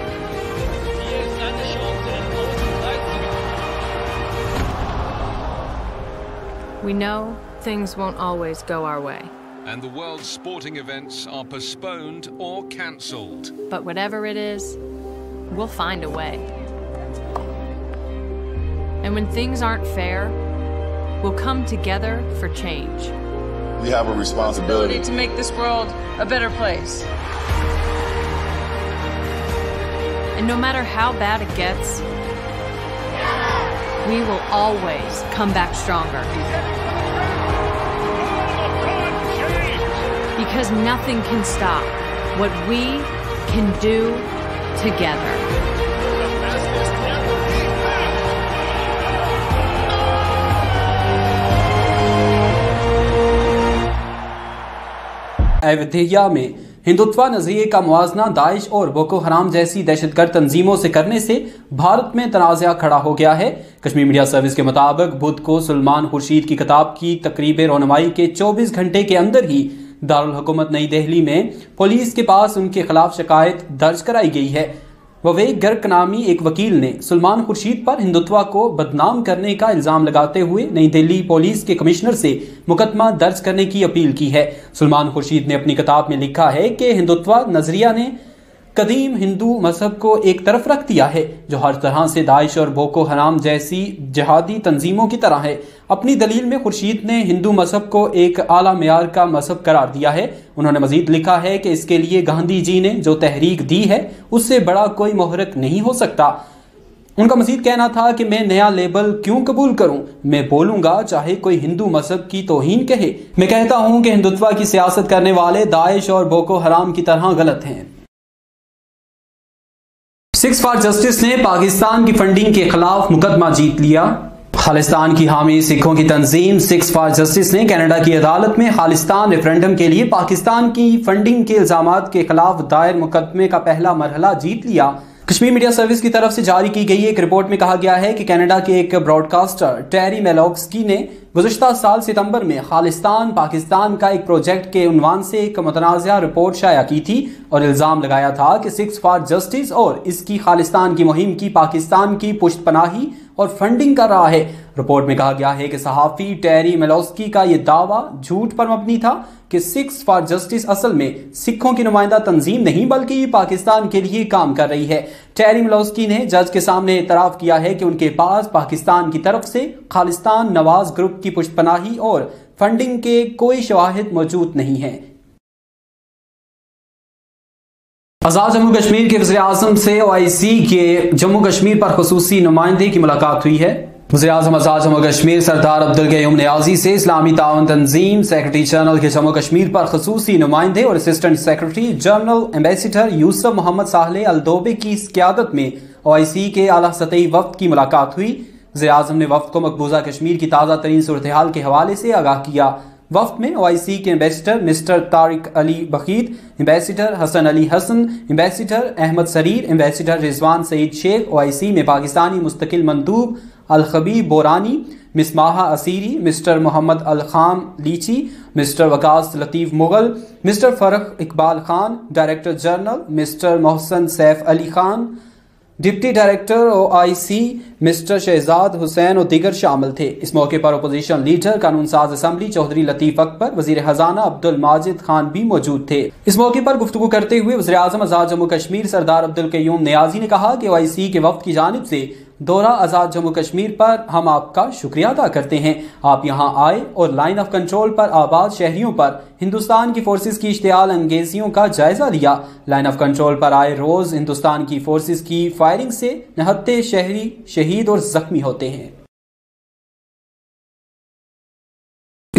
We know things won't always go our way. And the world's sporting events are postponed or cancelled. But whatever it is, we'll find a way. And when things aren't fair, we'll come together for change. We have a responsibility to make this world a better place. And no matter how bad it gets, we will always come back stronger. Because nothing can stop what we can do together. Ayodhya में हिंदुत्व नजरिए का मुवाजना Daesh और Boko हराम जैसी दहशतगर्द तंजीमों से करने से भारत में तनाज़ा खड़ा हो गया है। कश्मीर मीडिया सर्विस के मुताबिक बुध को सलमान खुर्शीद की किताब की तकरीब रोनमाई के 24 घंटे के अंदर ही दारुल हुकूमत नई दिल्ली में पुलिस के पास उनके खिलाफ शिकायत दर्ज कराई गई है। ववेक गर्ग नामी एक वकील ने सलमान खुर्शीद पर हिंदुत्व को बदनाम करने का इल्जाम लगाते हुए नई दिल्ली पुलिस के कमिश्नर से मुकदमा दर्ज करने की अपील की है। सलमान खुर्शीद ने अपनी किताब में लिखा है कि हिंदुत्व नजरिया ने कदीम हिंदू मजहब को एक तरफ रख दिया है, जो हर तरह से दाइश और बोको हराम जैसी जिहादी तंजीमों की तरह है। अपनी दलील में खुर्शीद ने हिंदू मजहब को एक आला मेयार का मजहब करार दिया है। उन्होंने मजीद लिखा है कि इसके लिए गांधी जी ने जो तहरीक दी है उससे बड़ा कोई मुहर्रिक नहीं हो सकता। उनका मजीद कहना था कि मैं नया लेबल क्यों कबूल करूं, मैं बोलूंगा चाहे कोई हिंदू मजहब की तौहीन कहे। मैं कहता हूं कि हिंदुत्व की सियासत करने वाले दाइश और बोको हराम की तरह गलत हैं। सिक्स फॉर जस्टिस ने पाकिस्तान की फंडिंग के खिलाफ मुकदमा जीत लिया। खालिस्तान की हामी सिखों की तंजीम सिक्स फॉर जस्टिस ने कनाडा की अदालत में खालिस्तान रेफरेंडम के लिए पाकिस्तान की फंडिंग के इल्जामात के खिलाफ दायर मुकदमे का पहला मरहला जीत लिया। कश्मीर मीडिया सर्विस की तरफ से जारी की गई एक रिपोर्ट में कहा गया है कि कनाडा के एक ब्रॉडकास्टर टेरी मेलोक्स्की ने गुज़श्ता साल सितंबर में खालिस्तान पाकिस्तान का एक प्रोजेक्ट के उन्वान से एक मुतनाज़ा रिपोर्ट शाया की थी और इल्ज़ाम लगाया था कि सिक्स फॉर जस्टिस और इसकी खालिस्तान की मुहिम की पाकिस्तान की पुष्टपनाही और फंडिंग कर रहा है। रिपोर्ट में कहा गया है कि सहाफ़ी टेरी मेलोक्स्की का यह दावा झूठ पर मबनी था कि सिक्स फॉर जस्टिस असल में सिखों की नुमाइंदा तंजीम नहीं बल्कि पाकिस्तान के लिए काम कर रही है। टेरी मेलोक्स्की ने जज के सामने इतराफ किया है कि उनके पास पाकिस्तान की तरफ से खालिस्तान नवाज ग्रुप की पुष्टपनाही और फंडिंग के कोई शवाहिद मौजूद नहीं है। आजाद जम्मू कश्मीर के वज़ीर आज़म से OIC के जम्मू कश्मीर पर खुसूसी नुमाइंदे की मुलाकात हुई है। वज़ीर आज़म आजाद जम्मू कश्मीर सरदार अब्दुल कयूम नियाज़ी से इस्लामी ताउन तंजीम सेक्रेटरी जनरल के जम्मू कश्मीर पर खुसूसी नुमाइंदे और assistant secretary general ambassador Yusuf Mohammad Sahle अल-दोबे की क़यादत में OIC के आला सतही वफ़द की मुलाकात हुई। वज़ीर आज़म ने वफ़द को मकबूजा कश्मीर की ताज़ा तरीन सूरत हाल के हवाले से आगाह किया। वफ़द में OIC के ambassador mister Tariq Ali Bakheet, ambassador Hassan Ali Hassan, ambassador Ahmed सरीर, एम्बेसडर रिजवान सईद शेख, OIC में पाकिस्तानी मुस्तकिल मंदूब अल-खबीब बोरानी, मिसमाहा असीरी, मिस्टर मोहम्मद अल-खाम लीची, mister Waqas Latif Mughal, mister Farrukh Iqbal Khan, director general mister Mohsin Saif Ali Khan, deputy director OIC mister Shahzad Hussain और दीगर शामिल थे। इस मौके पर अपोजिशन लीडर कानून साज असम्बली चौधरी लतीफ अकबर, वजीर खजाना अब्दुल माजिद खान भी मौजूद थे। इस मौके पर गुफ्तगू करते हुए वज़ीर आज़म आज़ाद जम्मू कश्मीर सरदार अब्दुल कयूम नियाज़ी ने कहा कि OIC के वफ़द की जानिब से दौरा आज़ाद जम्मू कश्मीर पर हम आपका शुक्रिया अदा करते हैं। आप यहाँ आए और लाइन ऑफ कंट्रोल पर आबाद शहरियों पर हिंदुस्तान की फोर्सेस की इश्तियाल अंगेजियों का जायजा लिया। लाइन ऑफ कंट्रोल पर आए रोज हिंदुस्तान की फोर्सेस की फायरिंग से निहत्ते शहरी शहीद और जख्मी होते हैं।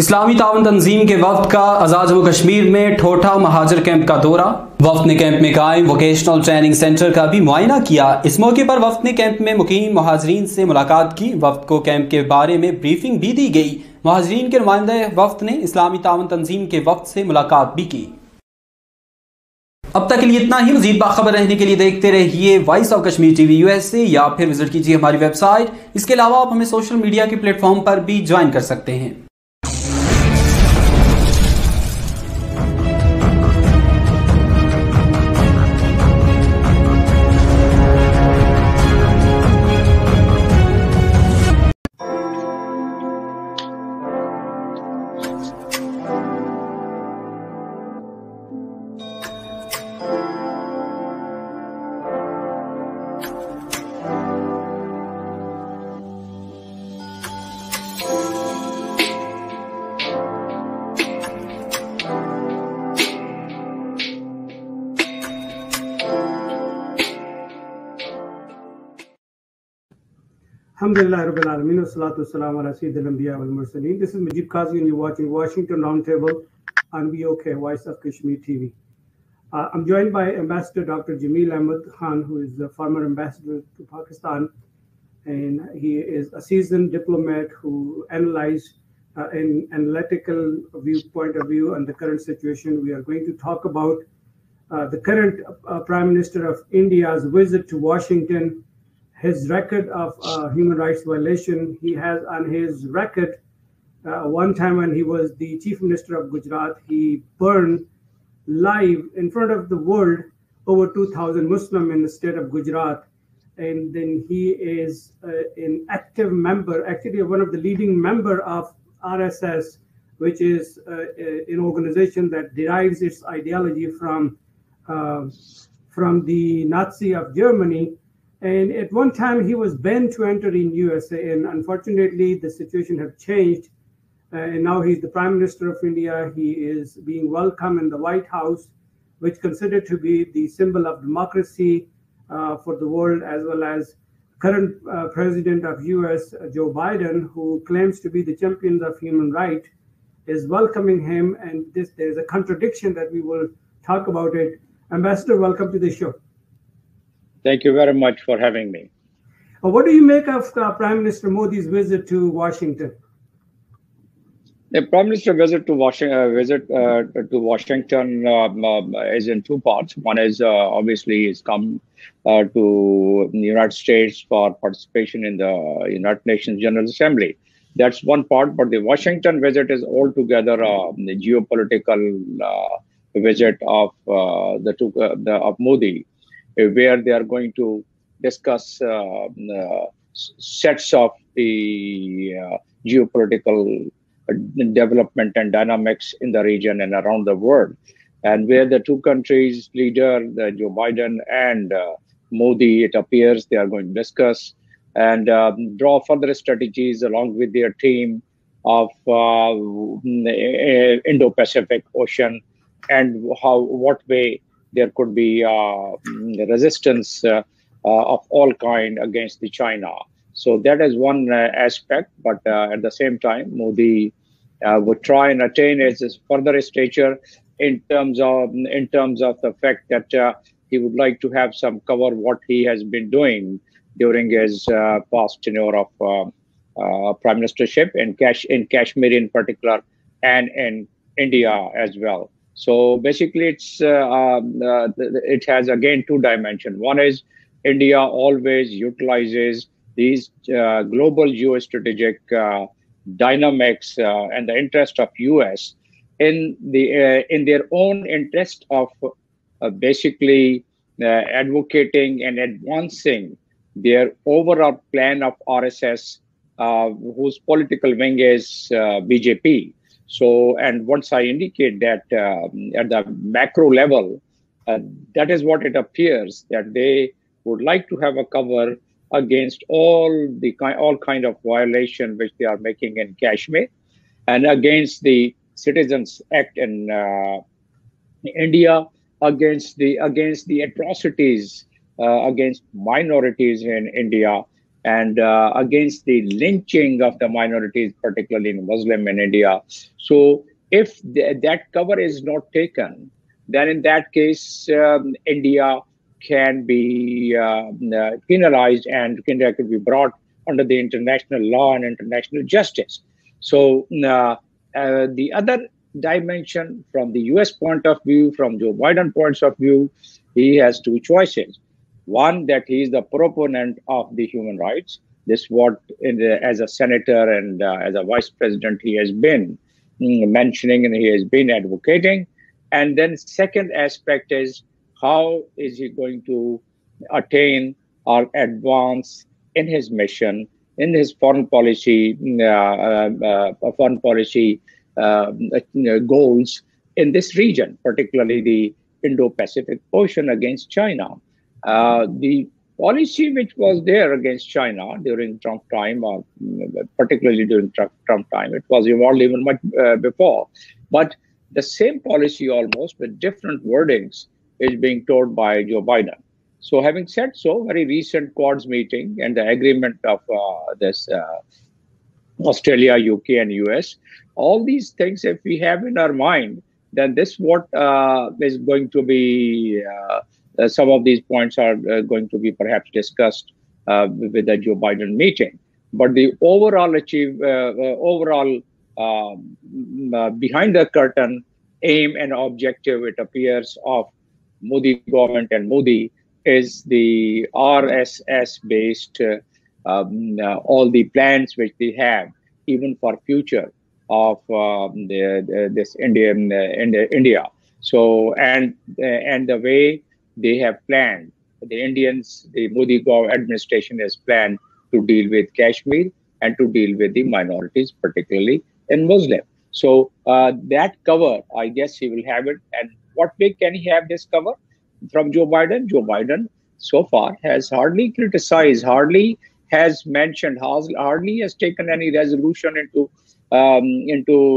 इस्लामी तावन तंजीम के वफ्द का आज़ाद जम्मू कश्मीर में ठोठा महाजर कैंप का दौरा। वफ्द ने कैंप में कायम वोकेशनल ट्रेनिंग सेंटर का भी मुआयना किया। इस मौके पर वफ्द ने कैंप में मुकीम महाजरीन से मुलाकात की। वफ्द को कैंप के बारे में ब्रीफिंग भी दी गई। महाजरीन के नुमाइंदे वफ्द ने इस्लामी तावन तंजीम के वफ्द से मुलाकात भी की। अब तक के लिए इतना ही। मजीद बाखबर रहने के लिए देखते रहिए voice of Kashmir TV USA या फिर विजिट कीजिए हमारी वेबसाइट। इसके अलावा आप हमें सोशल मीडिया के प्लेटफॉर्म पर भी ज्वाइन कर सकते हैं। Alhamdulillah Rabbil Alameen, wassalatu wassalamu ala sayyidil anbiya wal mursaleen. This is Mujib Qazi and you're watching Washington Roundtable on VOK, Voice of Kashmir TV. I'm joined by Ambassador Dr. Jameel Ahmed Khan, who is the former ambassador to Pakistan, and he is a seasoned diplomat who analyzed an analytical point of view on the current situation. We are going to talk about the current Prime Minister of India's visit to Washington, his record of human rights violation. He has on his record one time when he was the Chief Minister of Gujarat, he burned live in front of the world over 2,000 Muslims in the state of Gujarat. And then he is an active member, actually one of the leading member of RSS, which is an organization that derives its ideology from the Nazi of Germany. And at one time, he was banned to enter in USA, and unfortunately, the situation has changed. And now he's the Prime Minister of India. He is being welcomed in the White House, which considered to be the symbol of democracy for the world, as well as current President of US, Joe Biden, who claims to be the champion of human rights, is welcoming him. And there's a contradiction that we will talk about it. Ambassador, welcome to the show. Thank you very much for having me. What do you make of Prime Minister Modi's visit to Washington? The Prime Minister visit to Washington is in two parts. One is obviously he's come to the United States for participation in the United Nations General Assembly. That's one part, but the Washington visit is altogether the geopolitical visit of of Modi, where they are going to discuss sets of the geopolitical development and dynamics in the region and around the world, and where the two countries' leader, Joe Biden and Modi, it appears they are going to discuss and draw further strategies along with their team of Indo-Pacific Ocean and what way there could be resistance of all kind against the China. So that is one aspect, but at the same time, Modi would try and attain his further stature in terms of the fact that he would like to have some cover what he has been doing during his past tenure of prime ministership in Kashmir in particular, and in India as well. So basically, it has again two dimensions. One is India always utilizes these global geostrategic dynamics and the interest of US in their own interest of basically advocating and advancing their overall plan of RSS, whose political wing is BJP. So, and once I indicate that at the macro level, that is what it appears, that they would like to have a cover against all kind of violation which they are making in Kashmir, and against the Citizens Act in India, against the atrocities against minorities in India, and against the lynching of the minorities, particularly in Muslim in India. So if that cover is not taken, then in that case, India can be penalized and could be brought under the international law and international justice. So the other dimension from the US point of view, from Joe Biden points of view, he has two choices. One, that he is the proponent of the human rights. This what as a senator and as a vice president he has been mentioning and he has been advocating. And then second aspect is how is he going to attain or advance in his mission, in his foreign policy goals in this region, particularly the Indo-Pacific Ocean against China. The policy which was there against China during Trump time, or particularly during Trump time, it was evolved even much before. But the same policy, almost with different wordings, is being told by Joe Biden. So having said so, very recent Quads meeting and the agreement of this Australia, UK and US, all these things, if we have in our mind, then this what is going to be, some of these points are going to be perhaps discussed with the Joe Biden meeting. But the overall behind the curtain aim and objective, it appears, of Modi government and Modi is the RSS-based, all the plans which they have, even for future of this India. So and the way they have planned, the Modi administration has planned to deal with Kashmir and to deal with the minorities, particularly in Muslim. So that cover, I guess he will have it. And what way can he have this cover from Joe Biden? Joe Biden so far has hardly criticized, hardly has mentioned, hardly has taken any resolution into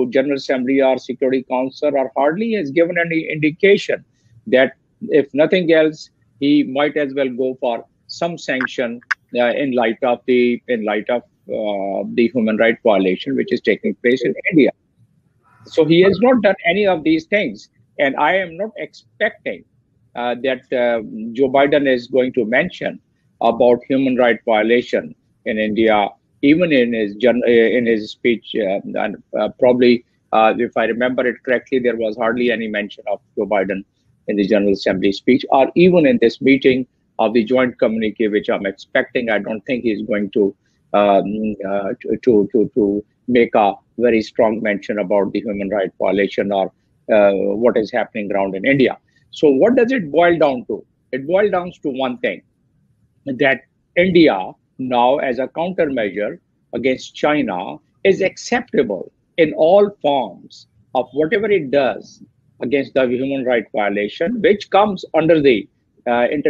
General Assembly or Security Council, or hardly has given any indication that if nothing else, he might as well go for some sanction in light of the human rights violation which is taking place in India. So he has not done any of these things, and I am not expecting that Joe Biden is going to mention about human rights violation in India, even in his speech. And probably, if I remember it correctly, there was hardly any mention of Joe Biden in the General Assembly speech, or even in this meeting of the joint communique, which I'm expecting. I don't think he's going to make a very strong mention about the human rights violation or what is happening around in India. So what does it boil down to? It boils down to one thing, that India now, as a countermeasure against China, is acceptable in all forms of whatever it does against the human rights violation, which comes under the ambit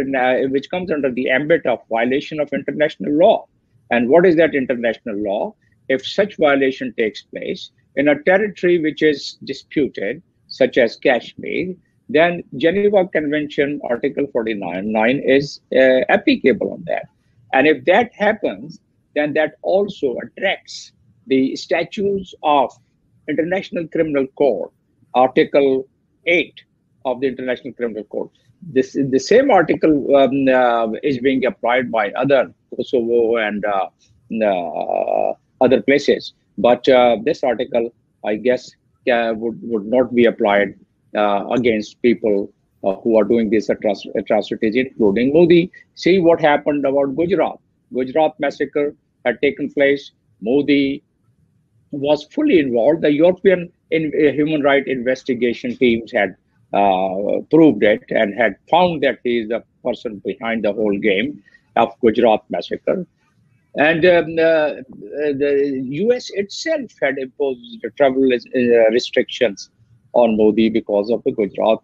of violation of international law. And what is that international law? If such violation takes place in a territory which is disputed, such as Kashmir, then Geneva Convention Article 49 is applicable on that. And if that happens, then that also attracts the statutes of International Criminal Court, Article 8 of the International Criminal Court. The same article is being applied by other Kosovo and other places, but this article, I guess, would not be applied against people who are doing these atrocities, including Modi. See what happened about Gujarat. Gujarat massacre had taken place. Modi was fully involved. The European human rights investigation teams had proved it and had found that he is the person behind the whole game of Gujarat massacre. And the US itself had imposed travel restrictions on Modi because of the Gujarat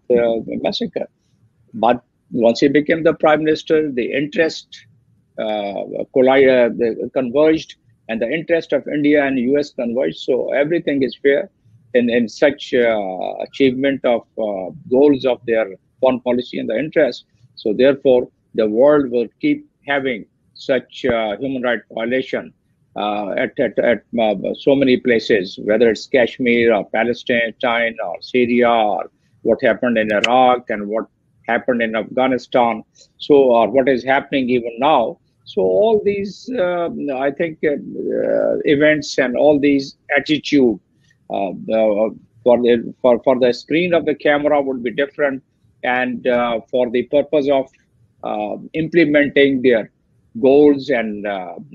massacre. But once he became the prime minister, the interest converged, and the interest of India and US converged. So everything is fair in such achievement of goals of their foreign policy and the interest. So therefore, the world will keep having such human rights violation at so many places, whether it's Kashmir or Palestine or Syria or what happened in Iraq and what happened in Afghanistan, or what is happening even now. So all these, I think, events and all these attitude for the screen of the camera would be different, and for the purpose of implementing their goals and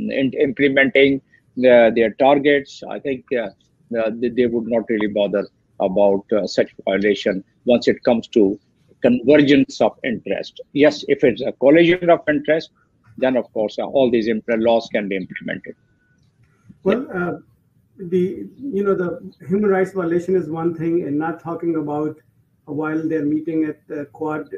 implementing their targets, I think they would not really bother about such violation once it comes to convergence of interest. Yes, if it's a collision of interest, then of course all these laws can be implemented. Well, the human rights violation is one thing, and not talking about while they're meeting at the Quad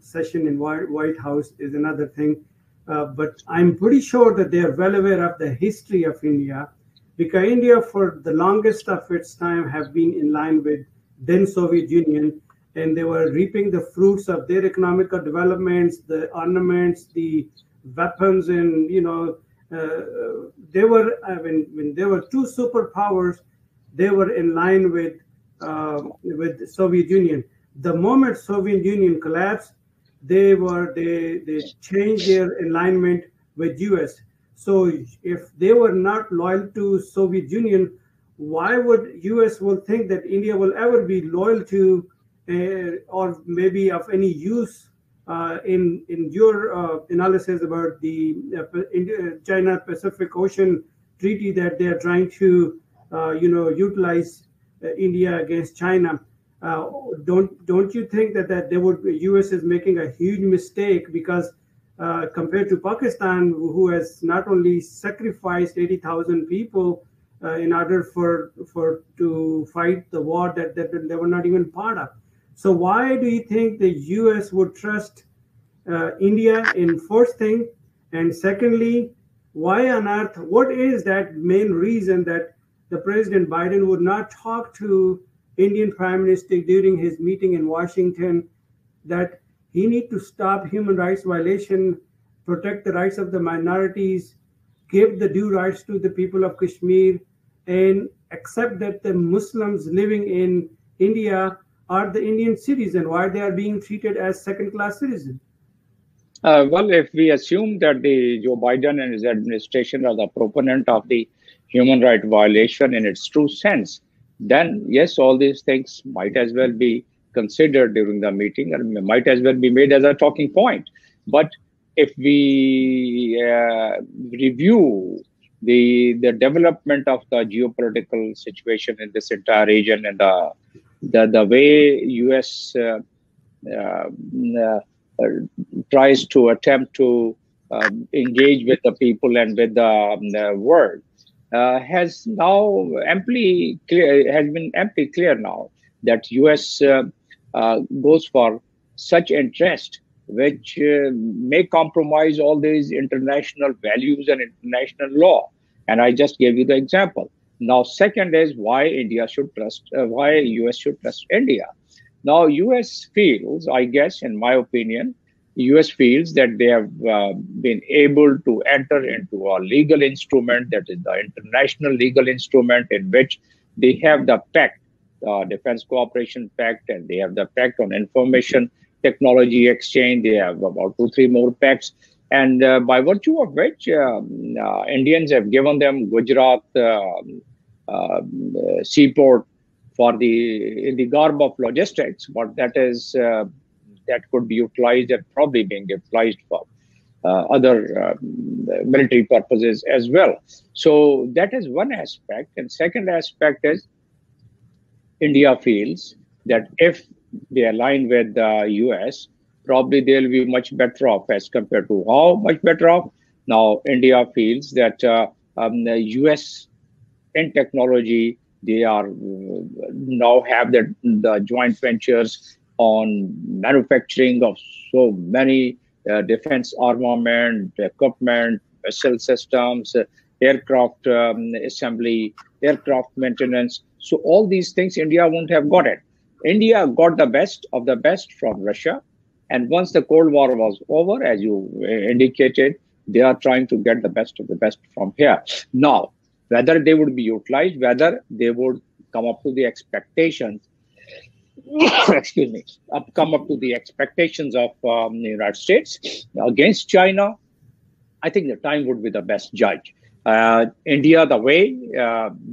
session in White House is another thing. But I'm pretty sure that they are well aware of the history of India, because India for the longest of its time have been in line with then Soviet Union, and they were reaping the fruits of their economical developments, the armaments, the weapons, and they were when there were two superpowers, they were in line with Soviet Union. The moment Soviet Union collapsed, they changed their alignment with US. So if they were not loyal to Soviet Union, why would US will think that India will ever be loyal to or maybe of any use in your analysis about the China-Pacific Ocean Treaty that they are trying to utilize India against China? Don't you think that US is making a huge mistake, because compared to Pakistan, who has not only sacrificed 80,000 people in order to fight the war that they were not even part of. So why do you think the US would trust India in first thing? And secondly, why on earth, what is that main reason that the President Biden would not talk to Indian Prime Minister during his meeting in Washington, that he need to stop human rights violation, protect the rights of the minorities, give the due rights to the people of Kashmir, and accept that the Muslims living in India are the Indian citizens, why they are being treated as second-class citizens? Well, if we assume that Joe Biden and his administration are the proponent of the human rights violation in its true sense, then yes, all these things might as well be considered during the meeting and might as well be made as a talking point. But if we review the development of the geopolitical situation in this entire region and the way US tries to attempt to engage with the people and with the world, has now been amply clear now that US goes for such interest which may compromise all these international values and international law. And I just gave you the example. Now, second is why US should trust India. Now, US feels, I guess, in my opinion, US feels that they have been able to enter into a legal instrument, that is the international legal instrument, in which they have the pact, Defense Cooperation Pact, and they have the Pact on Information Technology Exchange. They have about 2-3 more pacts, and by virtue of which Indians have given them Gujarat seaport in the garb of logistics, but that could be utilized and probably being utilized for other military purposes as well. So that is one aspect. And second aspect is India feels that if they align with the US, probably they'll be much better off as compared to how much better off. Now, India feels that the US in technology, they are now have the joint ventures on manufacturing of so many defense armament, equipment, missile systems, aircraft assembly, aircraft maintenance. So all these things, India won't have got it. India got the best of the best from Russia. And once the Cold War was over, as you indicated, They are trying to get the best of the best from here. Now, whether they would be utilized, whether they would come up to the expectations, excuse me, come up to the expectations of the United States against China, I think the time would be the best judge. India, the way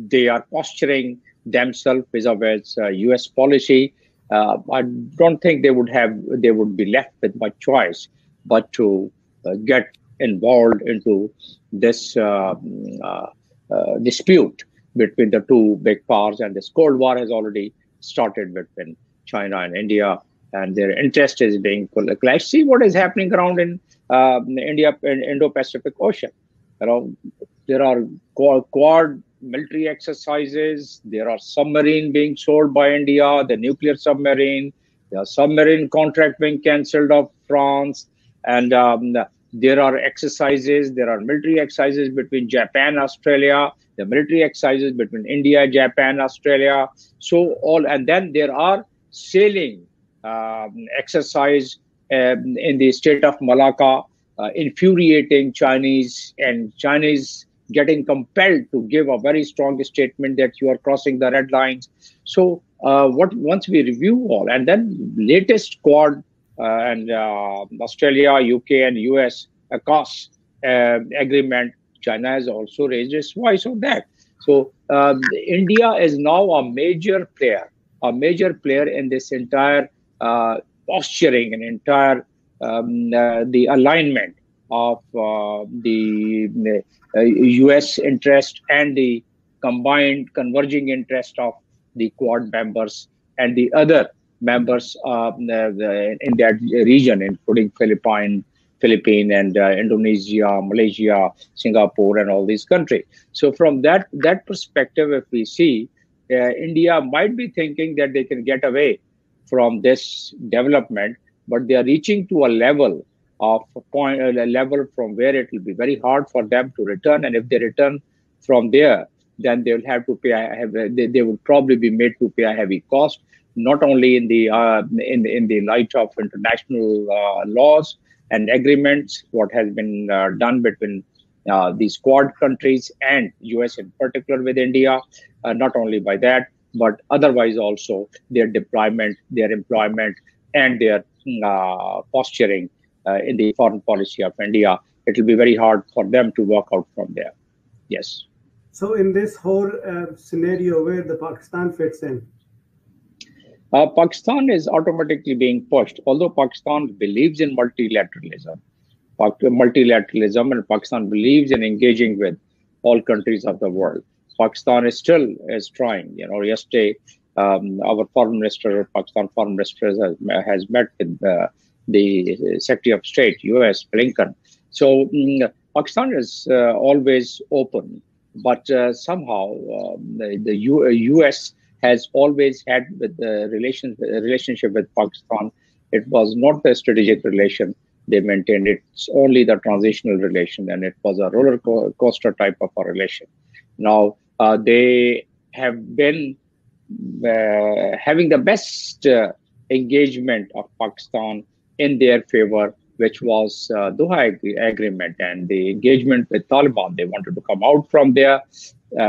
they are posturing themselves vis-a-vis U.S. policy, I don't think they would be left with much choice but to get involved into this dispute between the two big powers, and this Cold War has already started between China and India, and their interest is being collected. See what is happening around in India, in Indo-Pacific Ocean. There are quad military exercises. There are submarine being sold by India, the nuclear submarine. There are submarine contract being cancelled of France, and there are exercises. There are military exercises between Japan, Australia. The military exercises between India, Japan, Australia. So all, and then there are sailing exercise in the state of Malacca, infuriating Chinese, and Chinese getting compelled to give a very strong statement that you are crossing the red lines. So once we review all, and then latest Quad and Australia, UK, and US AUKUS agreement, China has also raised its voice on that. So India is now a major player in this entire posturing and entire the alignment of the US interest and the combined converging interest of the Quad members and the other members in that region, including Philippines and Indonesia, Malaysia, Singapore, and all these countries. So from that perspective, if we see, India might be thinking that they can get away from this development, but they are reaching to a level from where it will be very hard for them to return. And if they return from there, then they will have to pay. They will probably be made to pay a heavy cost, not only in the light of international laws and agreements, what has been done between these Quad countries and US in particular with India. Not only by that, but otherwise also their deployment, their employment, and their posturing in the foreign policy of India. It will be very hard for them to walk out from there. Yes. So in this whole scenario, where the Pakistan fits in? Pakistan is automatically being pushed, although Pakistan believes in multilateralism, and Pakistan believes in engaging with all countries of the world. Pakistan is trying. Yesterday, our foreign minister, Pakistan foreign minister, has met with the Secretary of State, US, Blinken. So Pakistan is always open, but somehow the US has always had with the relationship with Pakistan. It was not a strategic relation they maintained. It's only the transitional relation, and it was a roller coaster type of a relation. Now they have been having the best engagement of Pakistan in their favor, which was Doha agreement and the engagement with Taliban. They wanted to come out from their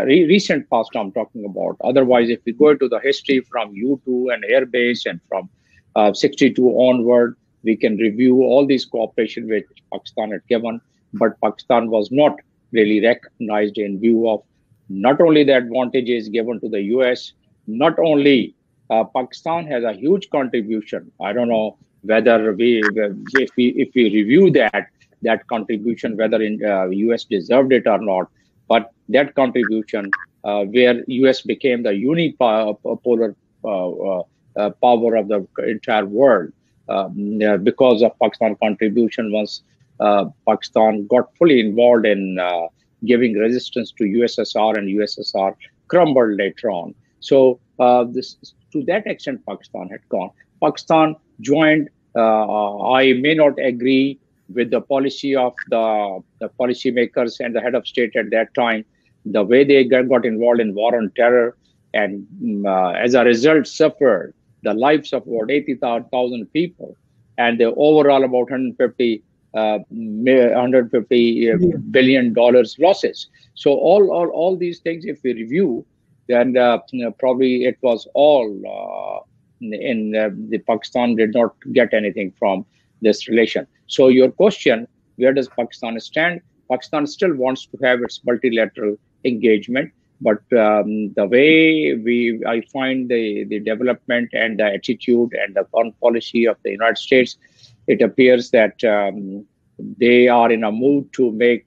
recent past I'm talking about. Otherwise, if we go to the history from U2 and airbase and from 62 onward, we can review all these cooperation which Pakistan had given, but Pakistan was not really recognized in view of not only the advantages given to the US, not only Pakistan has a huge contribution. I don't know whether if we review that contribution, whether US deserved it or not, but that contribution where US became the unipolar power of the entire world because of Pakistan contribution. Once Pakistan got fully involved in giving resistance to USSR, and USSR crumbled later on. So to that extent, Pakistan had gone. Pakistan joined. I may not agree with the policy of the policymakers and the head of state at that time, the way they got involved in war on terror, and as a result suffered the lives of about 80,000 people, and the overall about 150 $150 billion losses. So all these things, if we review, then probably it was all the Pakistan did not get anything from this relation. So your question, where does Pakistan stand? Pakistan still wants to have its multilateral engagement, but the way I find the development and the attitude and the foreign policy of the United States, it appears that they are in a mood to make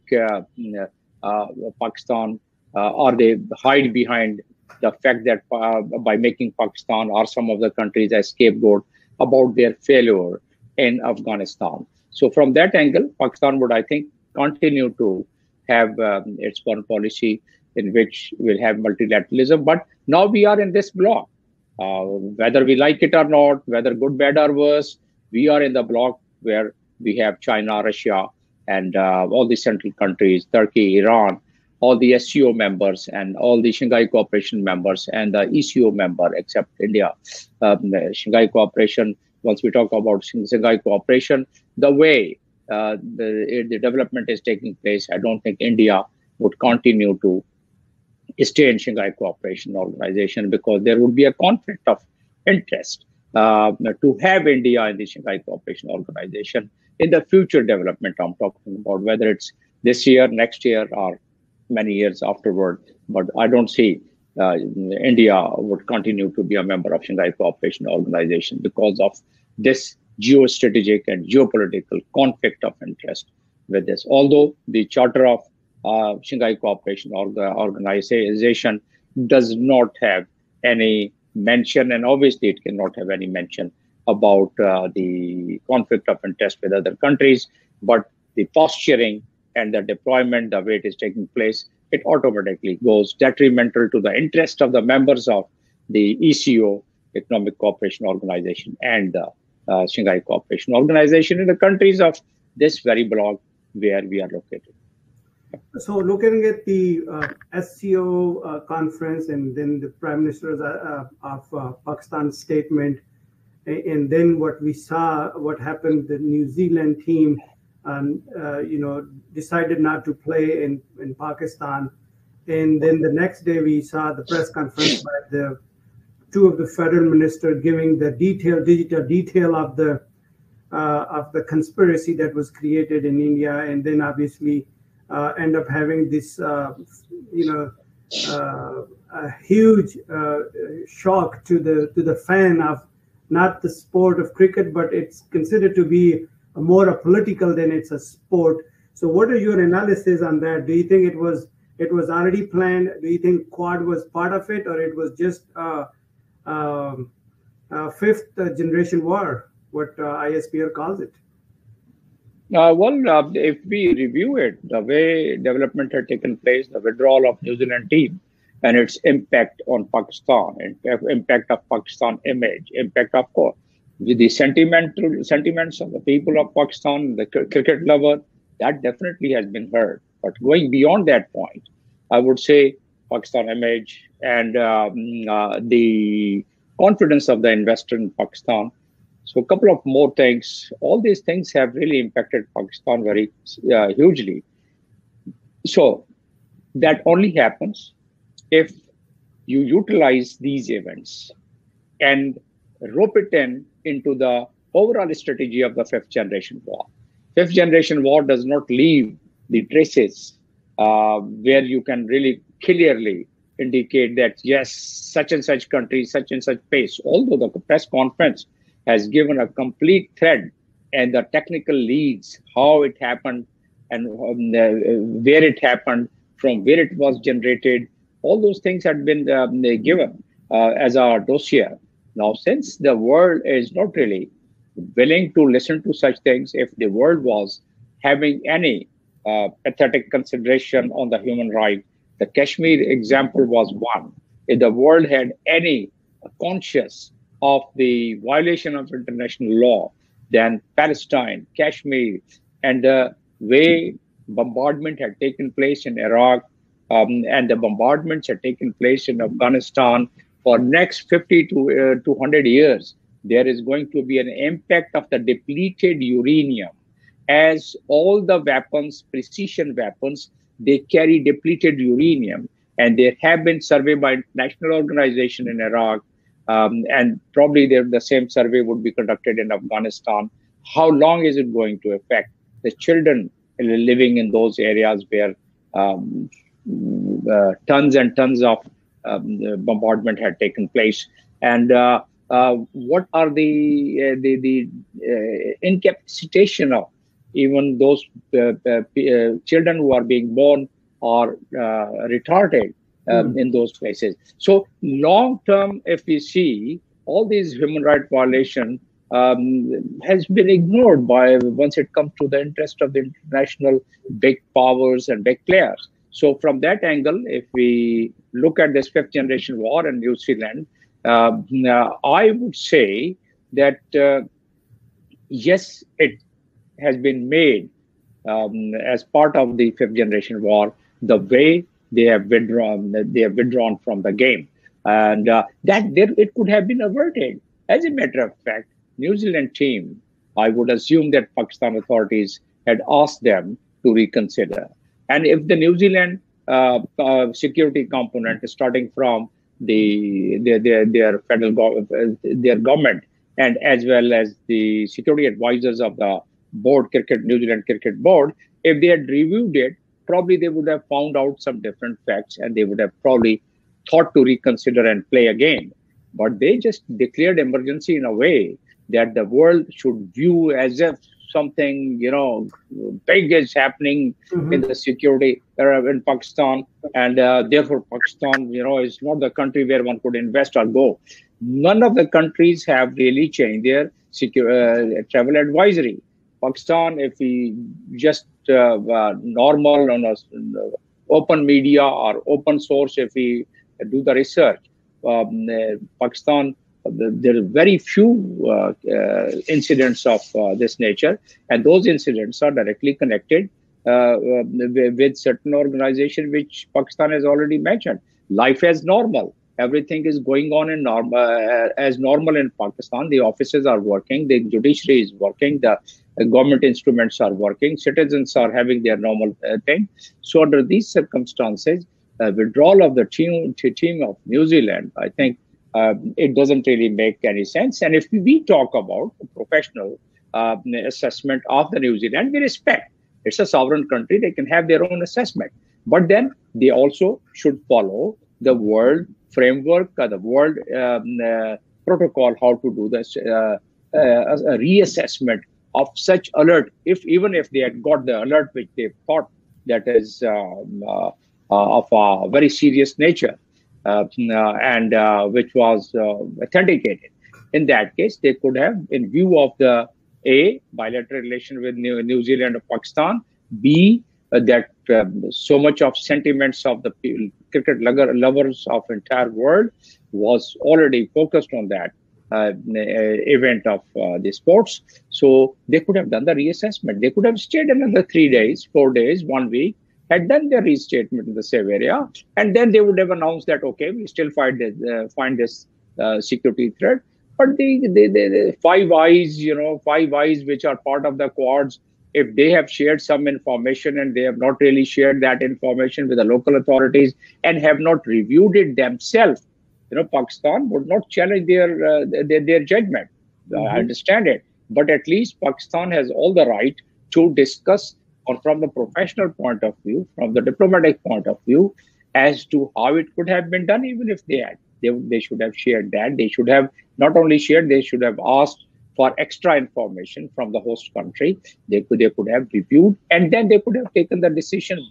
Pakistan, or they hide behind the fact that by making Pakistan or some of the countries a scapegoat about their failure in Afghanistan. So from that angle, Pakistan would, I think, continue to have its foreign policy in which we'll have multilateralism. But now we are in this bloc. Whether we like it or not, whether good, bad, or worse, we are in the bloc where we have China, Russia, and all the central countries, Turkey, Iran, all the SCO members, and all the Shanghai Cooperation members, and the ECO member, except India. The Shanghai Cooperation, once we talk about Shanghai Cooperation, the way the development is taking place, I don't think India would continue to stay in Shanghai Cooperation Organization, because there would be a conflict of interest to have India in the Shanghai Cooperation Organization in the future development. I'm talking about whether it's this year, next year, or many years afterward. But I don't see India would continue to be a member of Shanghai Cooperation Organization because of this geostrategic and geopolitical conflict of interest with this. Although the Charter of Shanghai Cooperation Organization does not have any mention, and obviously it cannot have any mention about the conflict of interest with other countries, but the posturing and the deployment, the way it is taking place, it automatically goes detrimental to the interest of the members of the ECO, Economic Cooperation Organization, and the Shanghai Cooperation Organization in the countries of this very bloc where we are located. So looking at the SCO conference, and then the Prime Minister's of Pakistan's statement, and then what we saw, what happened, the New Zealand team decided not to play in Pakistan. And then the next day we saw the press conference by the two of the federal ministers giving the digital detail of the conspiracy that was created in India, and then obviously end up having this a huge shock to the fan of not the sport of cricket, but it's considered to be more political than it's a sport. So what are your analysis on that? Do you think it was already planned? Do you think Quad was part of it, or it was just fifth generation war, what ISPR calls it? If we review it, the way development had taken place, the withdrawal of New Zealand team and its impact on Pakistan, impact of Pakistan image, impact of course, the sentiments of the people of Pakistan, the cricket lover, that definitely has been heard. But going beyond that point, I would say Pakistan image and the confidence of the investor in Pakistan. So a couple of more things. All these things have really impacted Pakistan very hugely. So that only happens if you utilize these events and rope it into the overall strategy of the fifth generation war. Fifth generation war does not leave the traces where you can really clearly indicate that, yes, such and such country, such and such pace. Although the press conference has given a complete thread and the technical leads, how it happened and where it happened, from where it was generated, all those things had been given as a dossier. Now, since the world is not really willing to listen to such things, if the world was having any pathetic consideration on the human right, the Kashmir example was one. If the world had any conscious of the violation of international law, then Palestine, Kashmir, and the way bombardment had taken place in Iraq, and the bombardments had taken place in Afghanistan for next 50 to 200 years, there is going to be an impact of the depleted uranium as all the weapons, precision weapons, they carry depleted uranium. And there have been survey by international organization in Iraq, and probably the same survey would be conducted in Afghanistan. How long is it going to affect the children living in those areas where tons and tons of bombardment had taken place? And what are the incapacitation of even those children who are being born or retarded in those places? So long term, if we see all these human rights violations has been ignored by once it comes to the interest of the international big powers and big players. So from that angle, if we look at this fifth generation war in New Zealand, I would say that yes, it has been made as part of the fifth generation war, the way they have withdrawn from the game, and it could have been averted. As a matter of fact, New Zealand team, I would assume that Pakistan authorities had asked them to reconsider. And if the New Zealand security component, starting from their federal their government, and as well as the security advisors of the board, New Zealand Cricket Board, if they had reviewed it, probably they would have found out some different facts, and they would have probably thought to reconsider and play again. But they just declared emergency in a way that the world should view as if something, big is happening in the security in Pakistan, and therefore Pakistan, is not the country where one could invest or go. None of the countries have really changed their travel advisory. Pakistan, if we just normal on a open media or open source, if we do the research, Pakistan, there are very few incidents of this nature, and those incidents are directly connected with certain organization which Pakistan has already mentioned. Life as normal. Everything is going on in as normal in Pakistan. The offices are working, the judiciary is working, the government instruments are working, citizens are having their normal thing. So under these circumstances, withdrawal of the team of New Zealand, I think it doesn't really make any sense. And if we talk about the professional assessment of the New Zealand, we respect. It's a sovereign country. They can have their own assessment. But then they also should follow the world framework, the world protocol, how to do this a reassessment of such alert, even if they had got the alert which they thought that is of a very serious nature, and which was authenticated. In that case, they could have, in view of the A, bilateral relation with New Zealand and Pakistan, B, that so much of sentiments of the cricket lovers of entire world was already focused on that event of the sports. So they could have done the reassessment. They could have stayed another 3 days, 4 days, 1 week, had done their restatement in the same area, and then they would have announced that, okay, we still find this security threat. But the Five Eyes, which are part of the Quads, if they have shared some information and they have not really shared that information with the local authorities and have not reviewed it themselves, Pakistan would not challenge their judgment. I understand it, but at least Pakistan has all the right to discuss, or from the professional point of view, from the diplomatic point of view, as to how it could have been done. Even if they had, they should have shared that. They should have not only shared, they should have asked for extra information from the host country. They could have reviewed, and then they could have taken the decision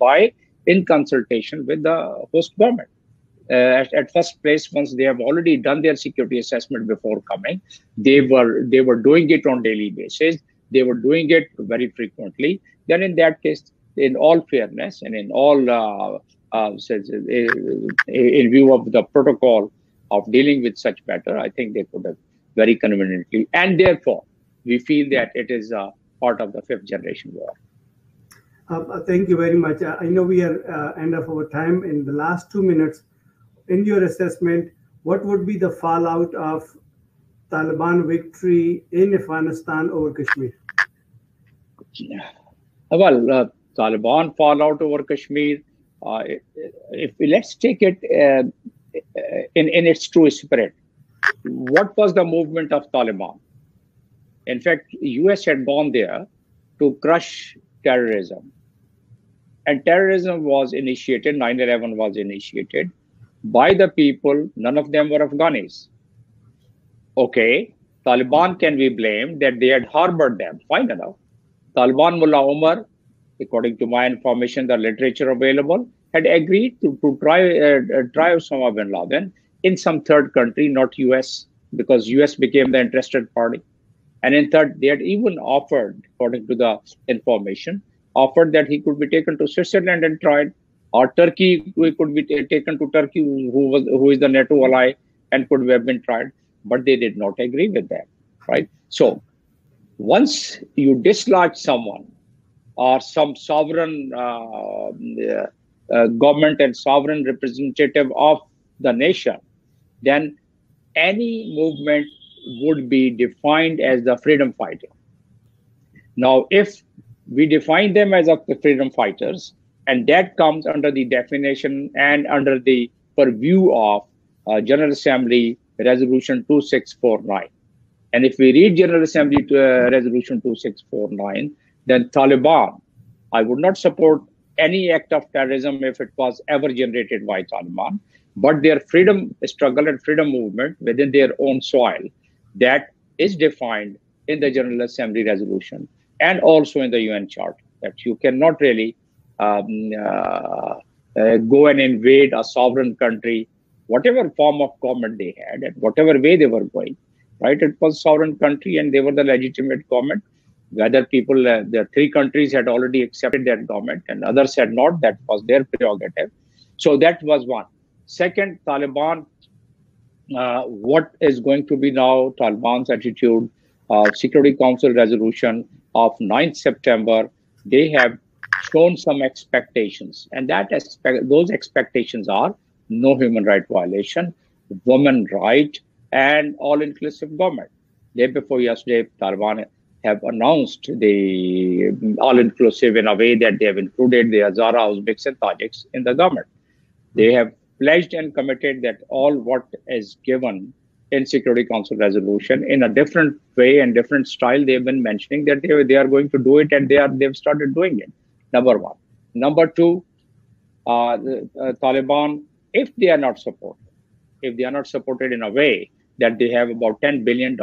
in consultation with the host government. At first place, once they have already done their security assessment before coming, they were doing it on daily basis. They were doing it very frequently. Then in that case, in all fairness and in all in view of the protocol of dealing with such matter, I think they could have very conveniently. And therefore, we feel that it is a part of the fifth generation war. Thank you very much. I know we are end of our time. In the last 2 minutes, in your assessment, what would be the fallout of Taliban victory in Afghanistan over Kashmir? Well, Taliban fallout over Kashmir. Let's take it in its true spirit. What was the movement of Taliban? In fact, US had gone there to crush terrorism. And terrorism was initiated, 9/11 was initiated by the people, none of them were Afghanis. Okay, Taliban can be blamed that they had harbored them, fine enough. Taliban Mullah Omar, according to my information, the literature available, had agreed to try Osama bin Laden in some third country, not US, because US became the interested party. And in third, they had even offered, according to the information, offered that he could be taken to Switzerland and tried, or Turkey, he could be taken to Turkey, who is the NATO ally, and could have been tried. But they did not agree with that, right? So once you dislodge someone or some sovereign government and sovereign representative of the nation, then any movement would be defined as the freedom fighter. Now, if we define them as the freedom fighters, and that comes under the definition and under the purview of General Assembly Resolution 2649. And if we read General Assembly Resolution 2649, then Taliban, I would not support any act of terrorism if it was ever generated by Taliban, but their freedom struggle and freedom movement within their own soil, that is defined in the General Assembly resolution and also in the UN Charter, that you cannot really go and invade a sovereign country, whatever form of government they had and whatever way they were going, right? It was a sovereign country and they were the legitimate government. Whether people, the three countries had already accepted that government and others had not, that was their prerogative. So that was one. Second, Taliban, what is going to be now Taliban's attitude? Security Council resolution of 9th September, they have shown some expectations, and those expectations are no human right violation, women right, and all-inclusive government. Day before yesterday, Taliban have announced the all-inclusive in a way that they have included the Hazara, Uzbeks, and Tajiks in the government. They have pledged and committed that all what is given in Security Council resolution in a different way and different style, they've been mentioning that they are going to do it, and they've started doing it. Number one. Number two, the Taliban, if they are not supported in a way that they have about $10 billion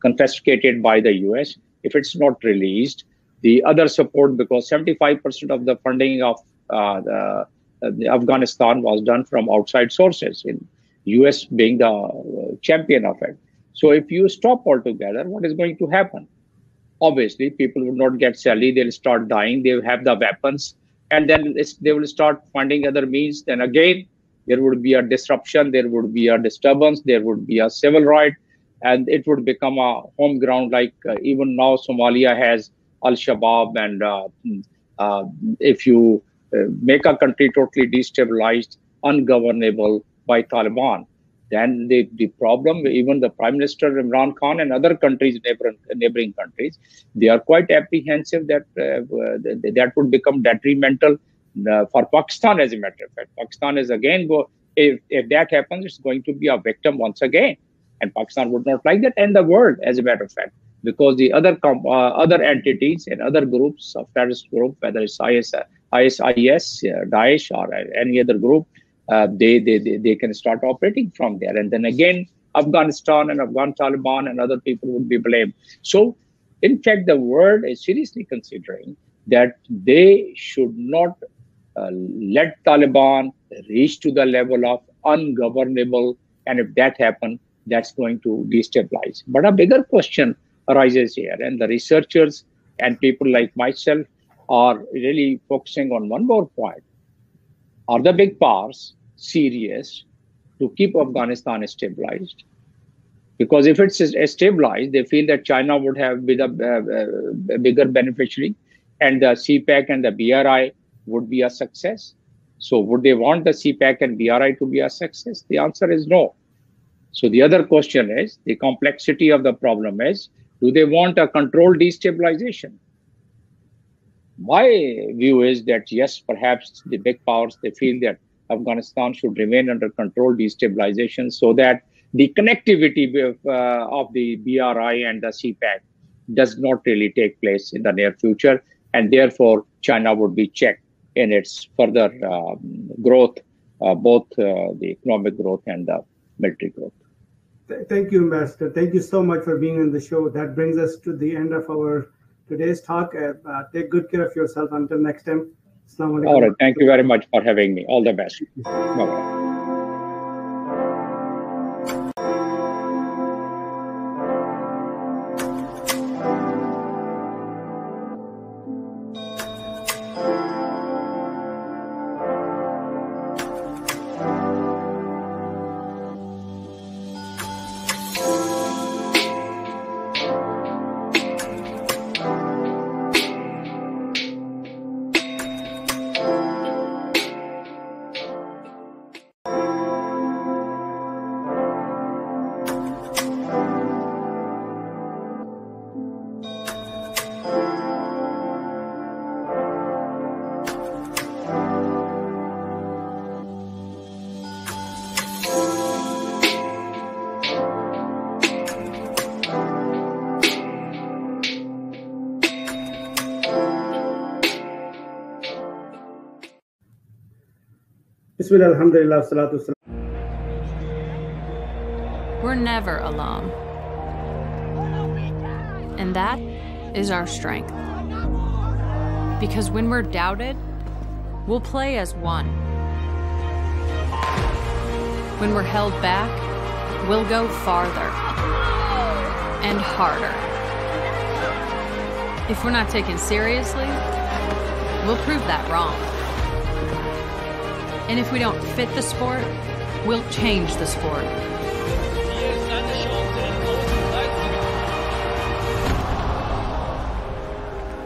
confiscated by the US, if it's not released, the other support, because 75% of the funding of Afghanistan was done from outside sources, in US being the champion of it. So if you stop altogether, what is going to happen? Obviously, people will not get salary, they'll start dying, they'll have the weapons, and then they will start finding other means. Then again, there would be a disruption, there would be a disturbance, there would be a civil riot, and it would become a home ground like even now Somalia has Al-Shabaab. And if you make a country totally destabilized, ungovernable by Taliban, then the problem, even the Prime Minister Imran Khan and other countries, neighboring countries, they are quite apprehensive that that would become detrimental for Pakistan. As a matter of fact, Pakistan is again if that happens, it's going to be a victim once again, and Pakistan would not like that, and the world, as a matter of fact, because the other entities and other groups of terrorist group, whether it's ISIS, Daesh, or any other group, they can start operating from there, and then again Afghanistan and Afghan Taliban and other people would be blamed. So in fact, the world is seriously considering that they should not let Taliban reach to the level of ungovernable, and if that happens, that's going to destabilize. But a bigger question arises here, and the researchers and people like myself are really focusing on one more point. Are the big powers serious to keep Afghanistan stabilized? Because if it's stabilized, they feel that China would have been a bigger beneficiary, and the CPAC and the BRI would be a success. So would they want the CPAC and BRI to be a success? The answer is no. So the other question is, the complexity of the problem is, Do they want a controlled destabilization? My view is that yes, perhaps the big powers, they feel that Afghanistan should remain under controlled destabilization so that the connectivity of the BRI and the CPAC does not really take place in the near future, and therefore China would be checked in its further growth, both the economic growth and the military growth. Thank you, Ambassador. Thank you so much for being on the show. That brings us to the end of our today's talk. Take good care of yourself until next time. Assalamu alaikum. All right. Thank you very much for having me. All the best. Bye-bye. Bismillah, alhamdulillah, salatu salam. We're never alone. And that is our strength. Because when we're doubted, we'll play as one. When we're held back, we'll go farther and harder. If we're not taken seriously, we'll prove that wrong. And if we don't fit the sport, we'll change the sport.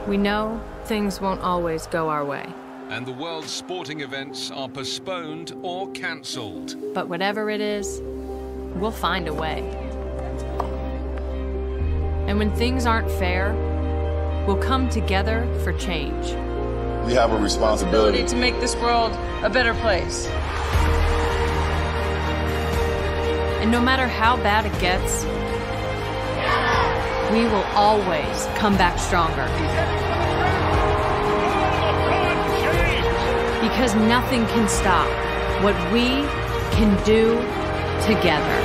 We know things won't always go our way. And the world's sporting events are postponed or cancelled. But whatever it is, we'll find a way. And when things aren't fair, we'll come together for change. We have a responsibility to make this world a better place. And no matter how bad it gets, we will always come back stronger. Because nothing can stop what we can do together.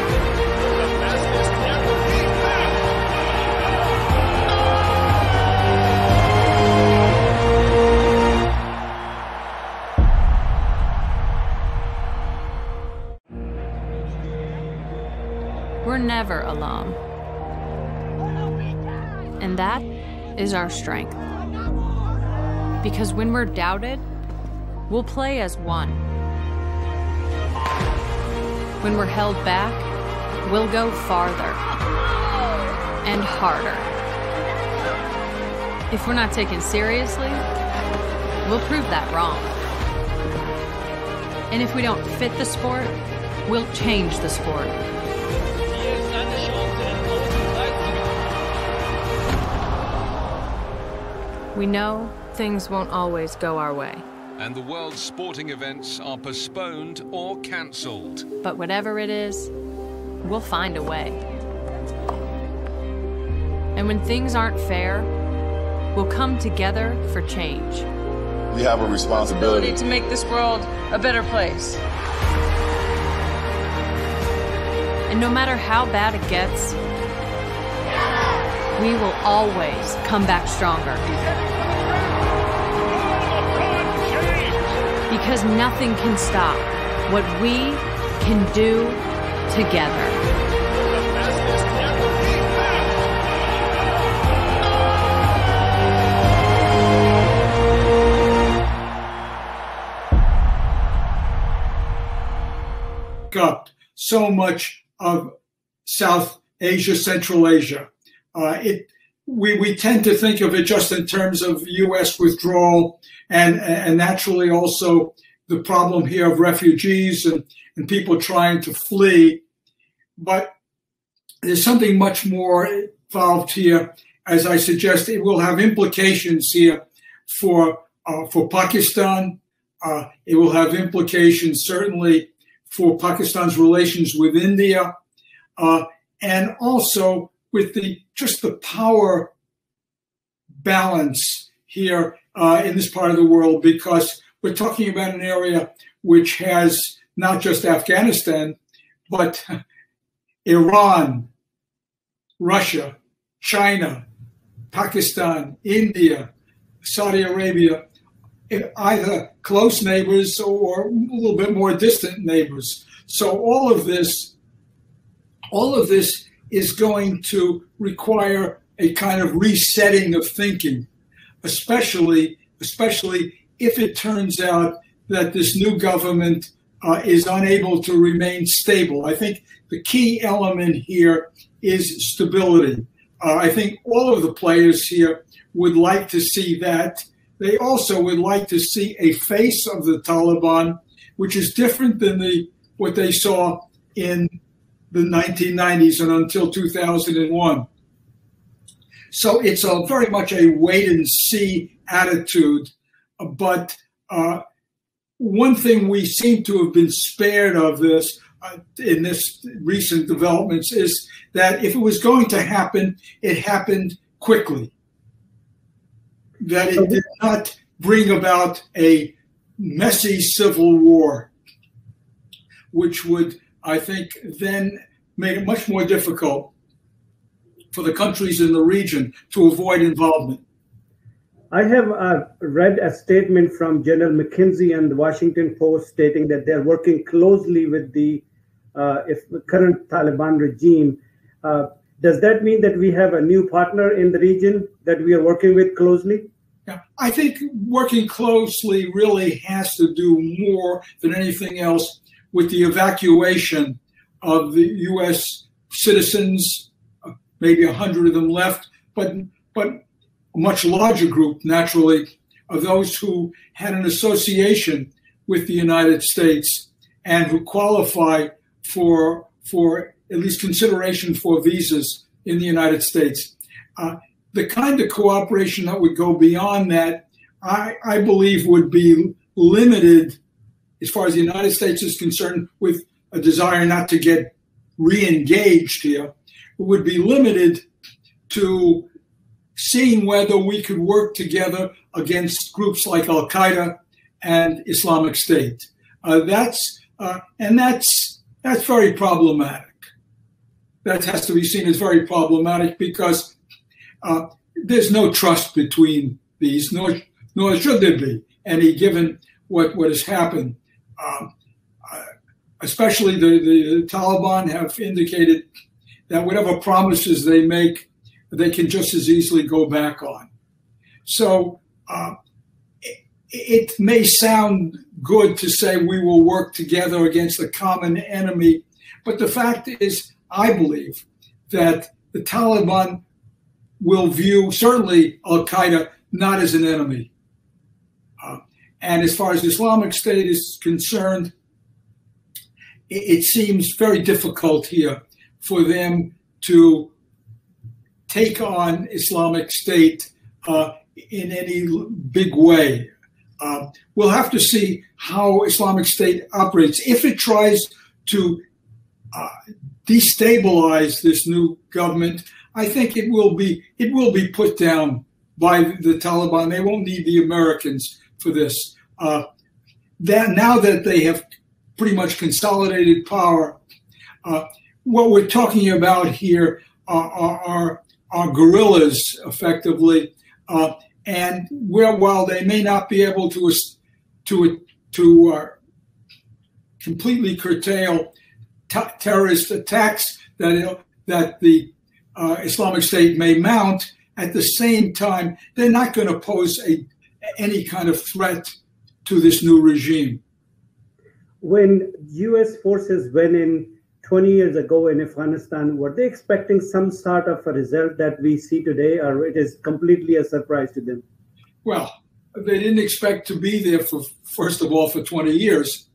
We're never alone. And that is our strength. Because when we're doubted, we'll play as one. When we're held back, we'll go farther and harder. If we're not taken seriously, we'll prove that wrong. And if we don't fit the sport, we'll change the sport. We know things won't always go our way. And the world's sporting events are postponed or cancelled. But whatever it is, we'll find a way. And when things aren't fair, we'll come together for change. We have a responsibility to make this world a better place. And no matter how bad it gets, we will always come back stronger. Because nothing can stop what we can do together. Up so much of South Asia, Central Asia. We tend to think of it just in terms of U.S. withdrawal and naturally also the problem here of refugees and people trying to flee. But there's something much more involved here, as I suggest, it will have implications here for Pakistan. It will have implications certainly for Pakistan's relations with India, and also with the power balance here in this part of the world, because we're talking about an area which has not just Afghanistan, but Iran, Russia, China, Pakistan, India, Saudi Arabia, either close neighbors or a little bit more distant neighbors. So all of this is going to require a kind of resetting of thinking, especially if it turns out that this new government is unable to remain stable. I think the key element here is stability. I think all of the players here would like to see that. They also would like to see a face of the Taliban, which is different than what they saw in the 1990s and until 2001. So it's very much a wait and see attitude. But one thing we seem to have been spared of this in this recent developments is that if it was going to happen, it happened quickly. That it did not bring about a messy civil war, which would, I think, then make it much more difficult for the countries in the region to avoid involvement. I have read a statement from General McKinsey and the Washington Post stating that they're working closely with the current Taliban regime. Does that mean that we have a new partner in the region that we are working with closely? Yeah, I think working closely really has to do more than anything else with the evacuation of the U.S. citizens, maybe 100 of them left, but a much larger group, naturally, of those who had an association with the United States and who qualify for at least consideration for visas in the United States. The kind of cooperation that would go beyond that, I believe, would be limited, as far as the United States is concerned, with a desire not to get re-engaged here. It would be limited to seeing whether we could work together against groups like Al-Qaeda and Islamic State. That's very problematic. That has to be seen as very problematic because there's no trust between these, nor should there be any, given what has happened. Especially the Taliban have indicated that whatever promises they make, they can just as easily go back on. So it may sound good to say we will work together against a common enemy, but the fact is, I believe that the Taliban will view certainly Al-Qaeda not as an enemy. And as far as Islamic State is concerned, it seems very difficult here for them to take on Islamic State in any big way. We'll have to see how Islamic State operates. If it tries to destabilize this new government, I think it will be put down by the Taliban. They won't need the Americans for this. Now that they have pretty much consolidated power, what we're talking about here are guerrillas, effectively, and while they may not be able to completely curtail terrorist attacks that the Islamic State may mount, at the same time, they're not going to pose any kind of threat to this new regime. When U.S. forces went in 20 years ago in Afghanistan, were they expecting some sort of a result that we see today, or it is completely a surprise to them? Well, they didn't expect to be there first of all, for 20 years.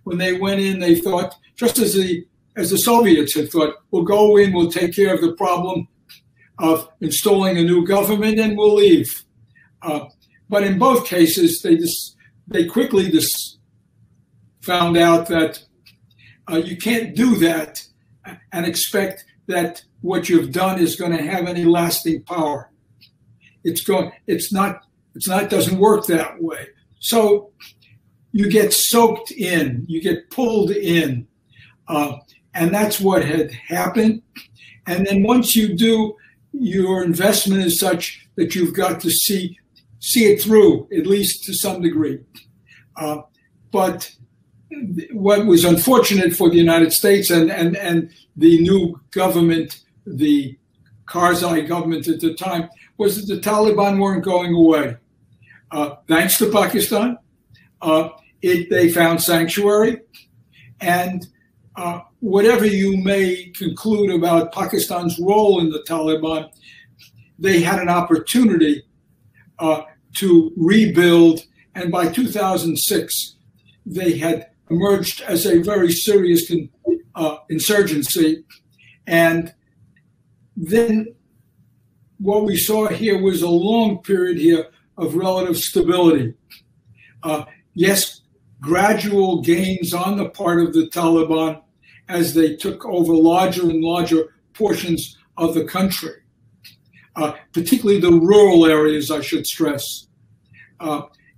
When they went in, they thought, just as the Soviets had thought, we'll go in, we'll take care of the problem, of installing a new government and we'll leave. But in both cases, they quickly found out that you can't do that and expect that what you've done is going to have any lasting power. It doesn't work that way. So you get soaked in, you get pulled in, and that's what had happened. And then once you do, your investment is such that you've got to see it through, at least to some degree. But what was unfortunate for the United States and the new government, the Karzai government at the time, was that the Taliban weren't going away. Thanks to Pakistan, they found sanctuary. And whatever you may conclude about Pakistan's role in the Taliban, they had an opportunity to rebuild. And by 2006, they had emerged as a very serious insurgency. And then what we saw here was a long period here of relative stability. Yes, gradual gains on the part of the Taliban as they took over larger and larger portions of the country, particularly the rural areas, I should stress.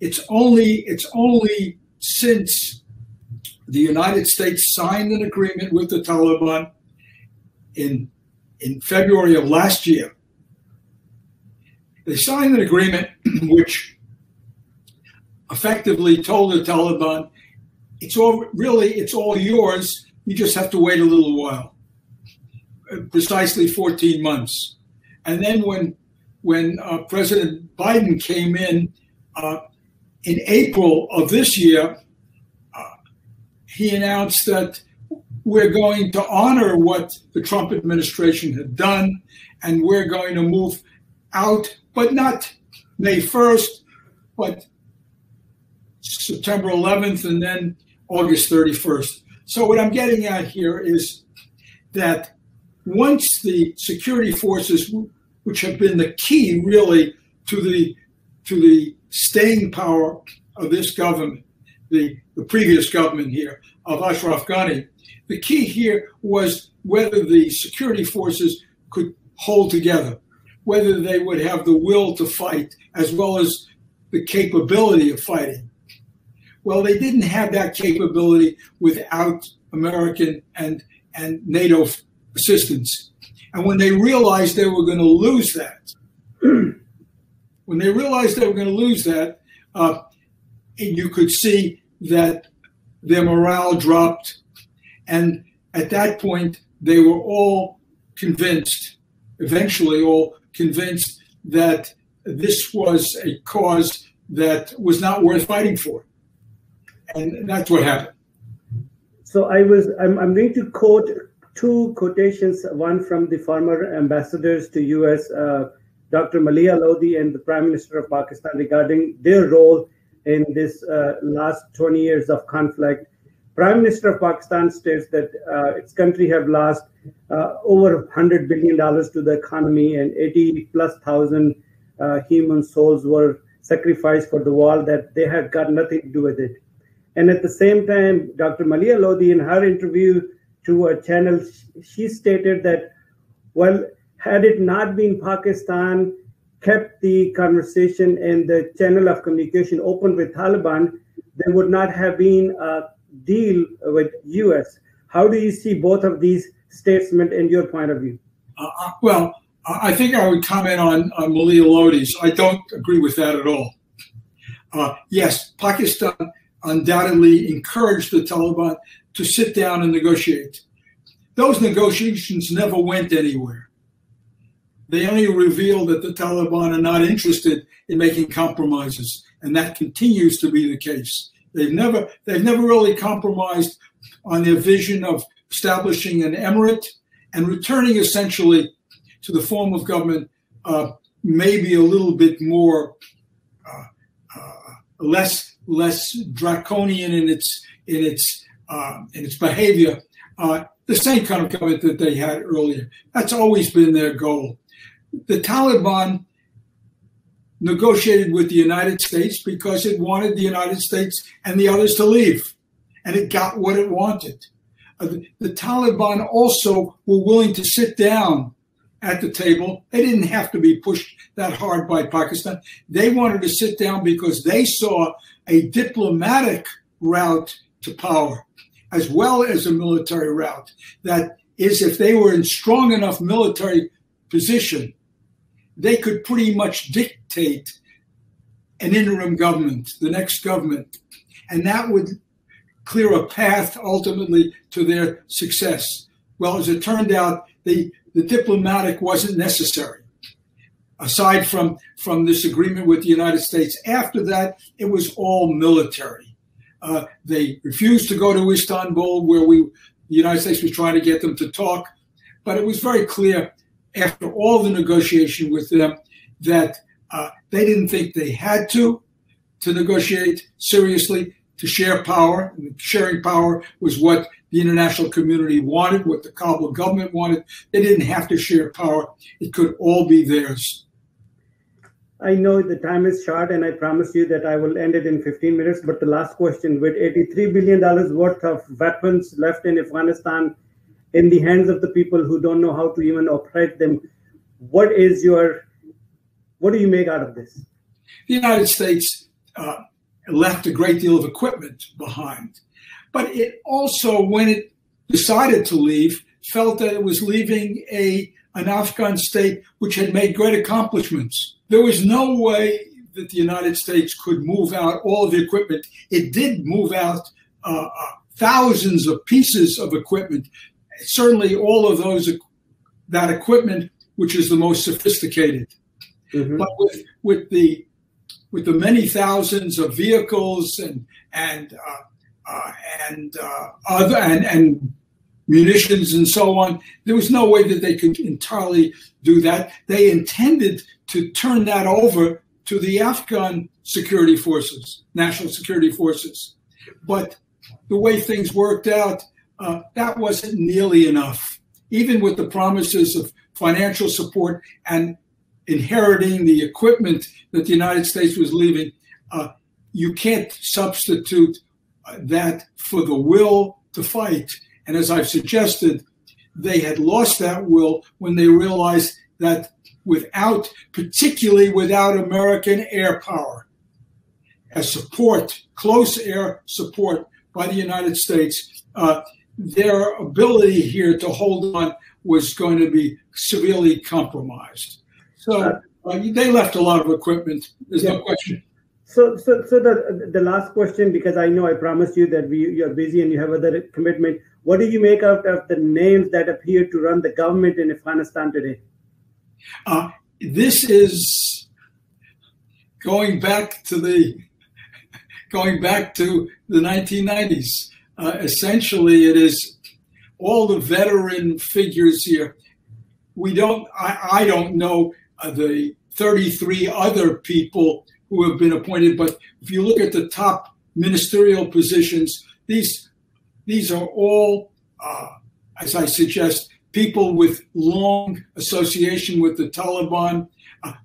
It's only since the United States signed an agreement with the Taliban in February of last year. They signed an agreement which effectively told the Taliban, it's all yours. You just have to wait a little while, precisely 14 months. And then when President Biden came in April of this year, he announced that we're going to honor what the Trump administration had done, and we're going to move out, but not May 1st, but September 11th, and then August 31st. So what I'm getting at here is that once the security forces, which have been the key really to the staying power of this government, the previous government here of Ashraf Ghani, the key here was whether the security forces could hold together, whether they would have the will to fight as well as the capability of fighting. Well, they didn't have that capability without American and NATO assistance. And when they realized they were going to lose that, you could see that their morale dropped. And at that point, they were all convinced, eventually all convinced, that this was a cause that was not worth fighting for. And that's what happened. So I'm going to quote two quotations, one from the former ambassadors to US, Dr. Malia Lodi and the Prime Minister of Pakistan, regarding their role in this last 20 years of conflict. Prime Minister of Pakistan states that its country have lost over $100 billion to the economy, and 80,000+ human souls were sacrificed for the war, that they had got nothing to do with it. And at the same time, Dr. Malia Lodi, in her interview to a channel, she stated that, well, had it not been Pakistan kept the conversation and the channel of communication open with Taliban, there would not have been a deal with US. How do you see both of these statements in your point of view? Well, I think I would comment on Malia Lodi's. I don't agree with that at all. Yes, Pakistan undoubtedly encouraged the Taliban to sit down and negotiate. Those negotiations never went anywhere. They only revealed that the Taliban are not interested in making compromises, and that continues to be the case. They've never really compromised on their vision of establishing an emirate and returning essentially to the form of government, maybe a little bit more less draconian in its behavior. The same kind of government that they had earlier. That's always been their goal. the Taliban negotiated with the United States because it wanted the United States and the others to leave, and it got what it wanted. The Taliban also were willing to sit down at the table. They didn't have to be pushed that hard by Pakistan. They wanted to sit down because they saw a diplomatic route to power as well as a military route. That is, if they were in strong enough military position, they could pretty much dictate an interim government, the next government, and that would clear a path ultimately to their success. Well, as it turned out, the diplomatic wasn't necessary. Aside from this agreement with the United States, after that, it was all military. They refused to go to Istanbul, where the United States was trying to get them to talk, but it was very clear after all the negotiation with them that they didn't think they had to negotiate seriously, to share power. And sharing power was what the international community wanted, what the Kabul government wanted. They didn't have to share power. It could all be theirs. I know the time is short, and I promise you that I will end it in 15 minutes. But the last question, with $83 billion worth of weapons left in Afghanistan in the hands of the people who don't know how to even operate them, what do you make out of this? The United States left a great deal of equipment behind. But it also, when it decided to leave, felt that it was leaving an Afghan state which had made great accomplishments. There was no way that the United States could move out all of the equipment. It did move out thousands of pieces of equipment. Certainly all of that equipment, which is the most sophisticated. Mm-hmm. But with the many thousands of vehicles and munitions and so on, there was no way that they could entirely do that. They intended to turn that over to the Afghan security forces, national security forces. But the way things worked out, that wasn't nearly enough. Even with the promises of financial support and inheriting the equipment that the United States was leaving, you can't substitute that for the will to fight. And as I've suggested, they had lost that will when they realized that particularly without American air power, as support, close air support by the United States, their ability here to hold on was going to be severely compromised. So they left a lot of equipment. There's no question. So the last question, because I know I promised you that you're busy and you have other commitment. What do you make out of the names that appear to run the government in Afghanistan today? This is going back to the 1990s. Essentially, it is all the veteran figures here. I don't know the 33 other people who have been appointed, but if you look at the top ministerial positions, these are all, as I suggest, people with long association with the Taliban.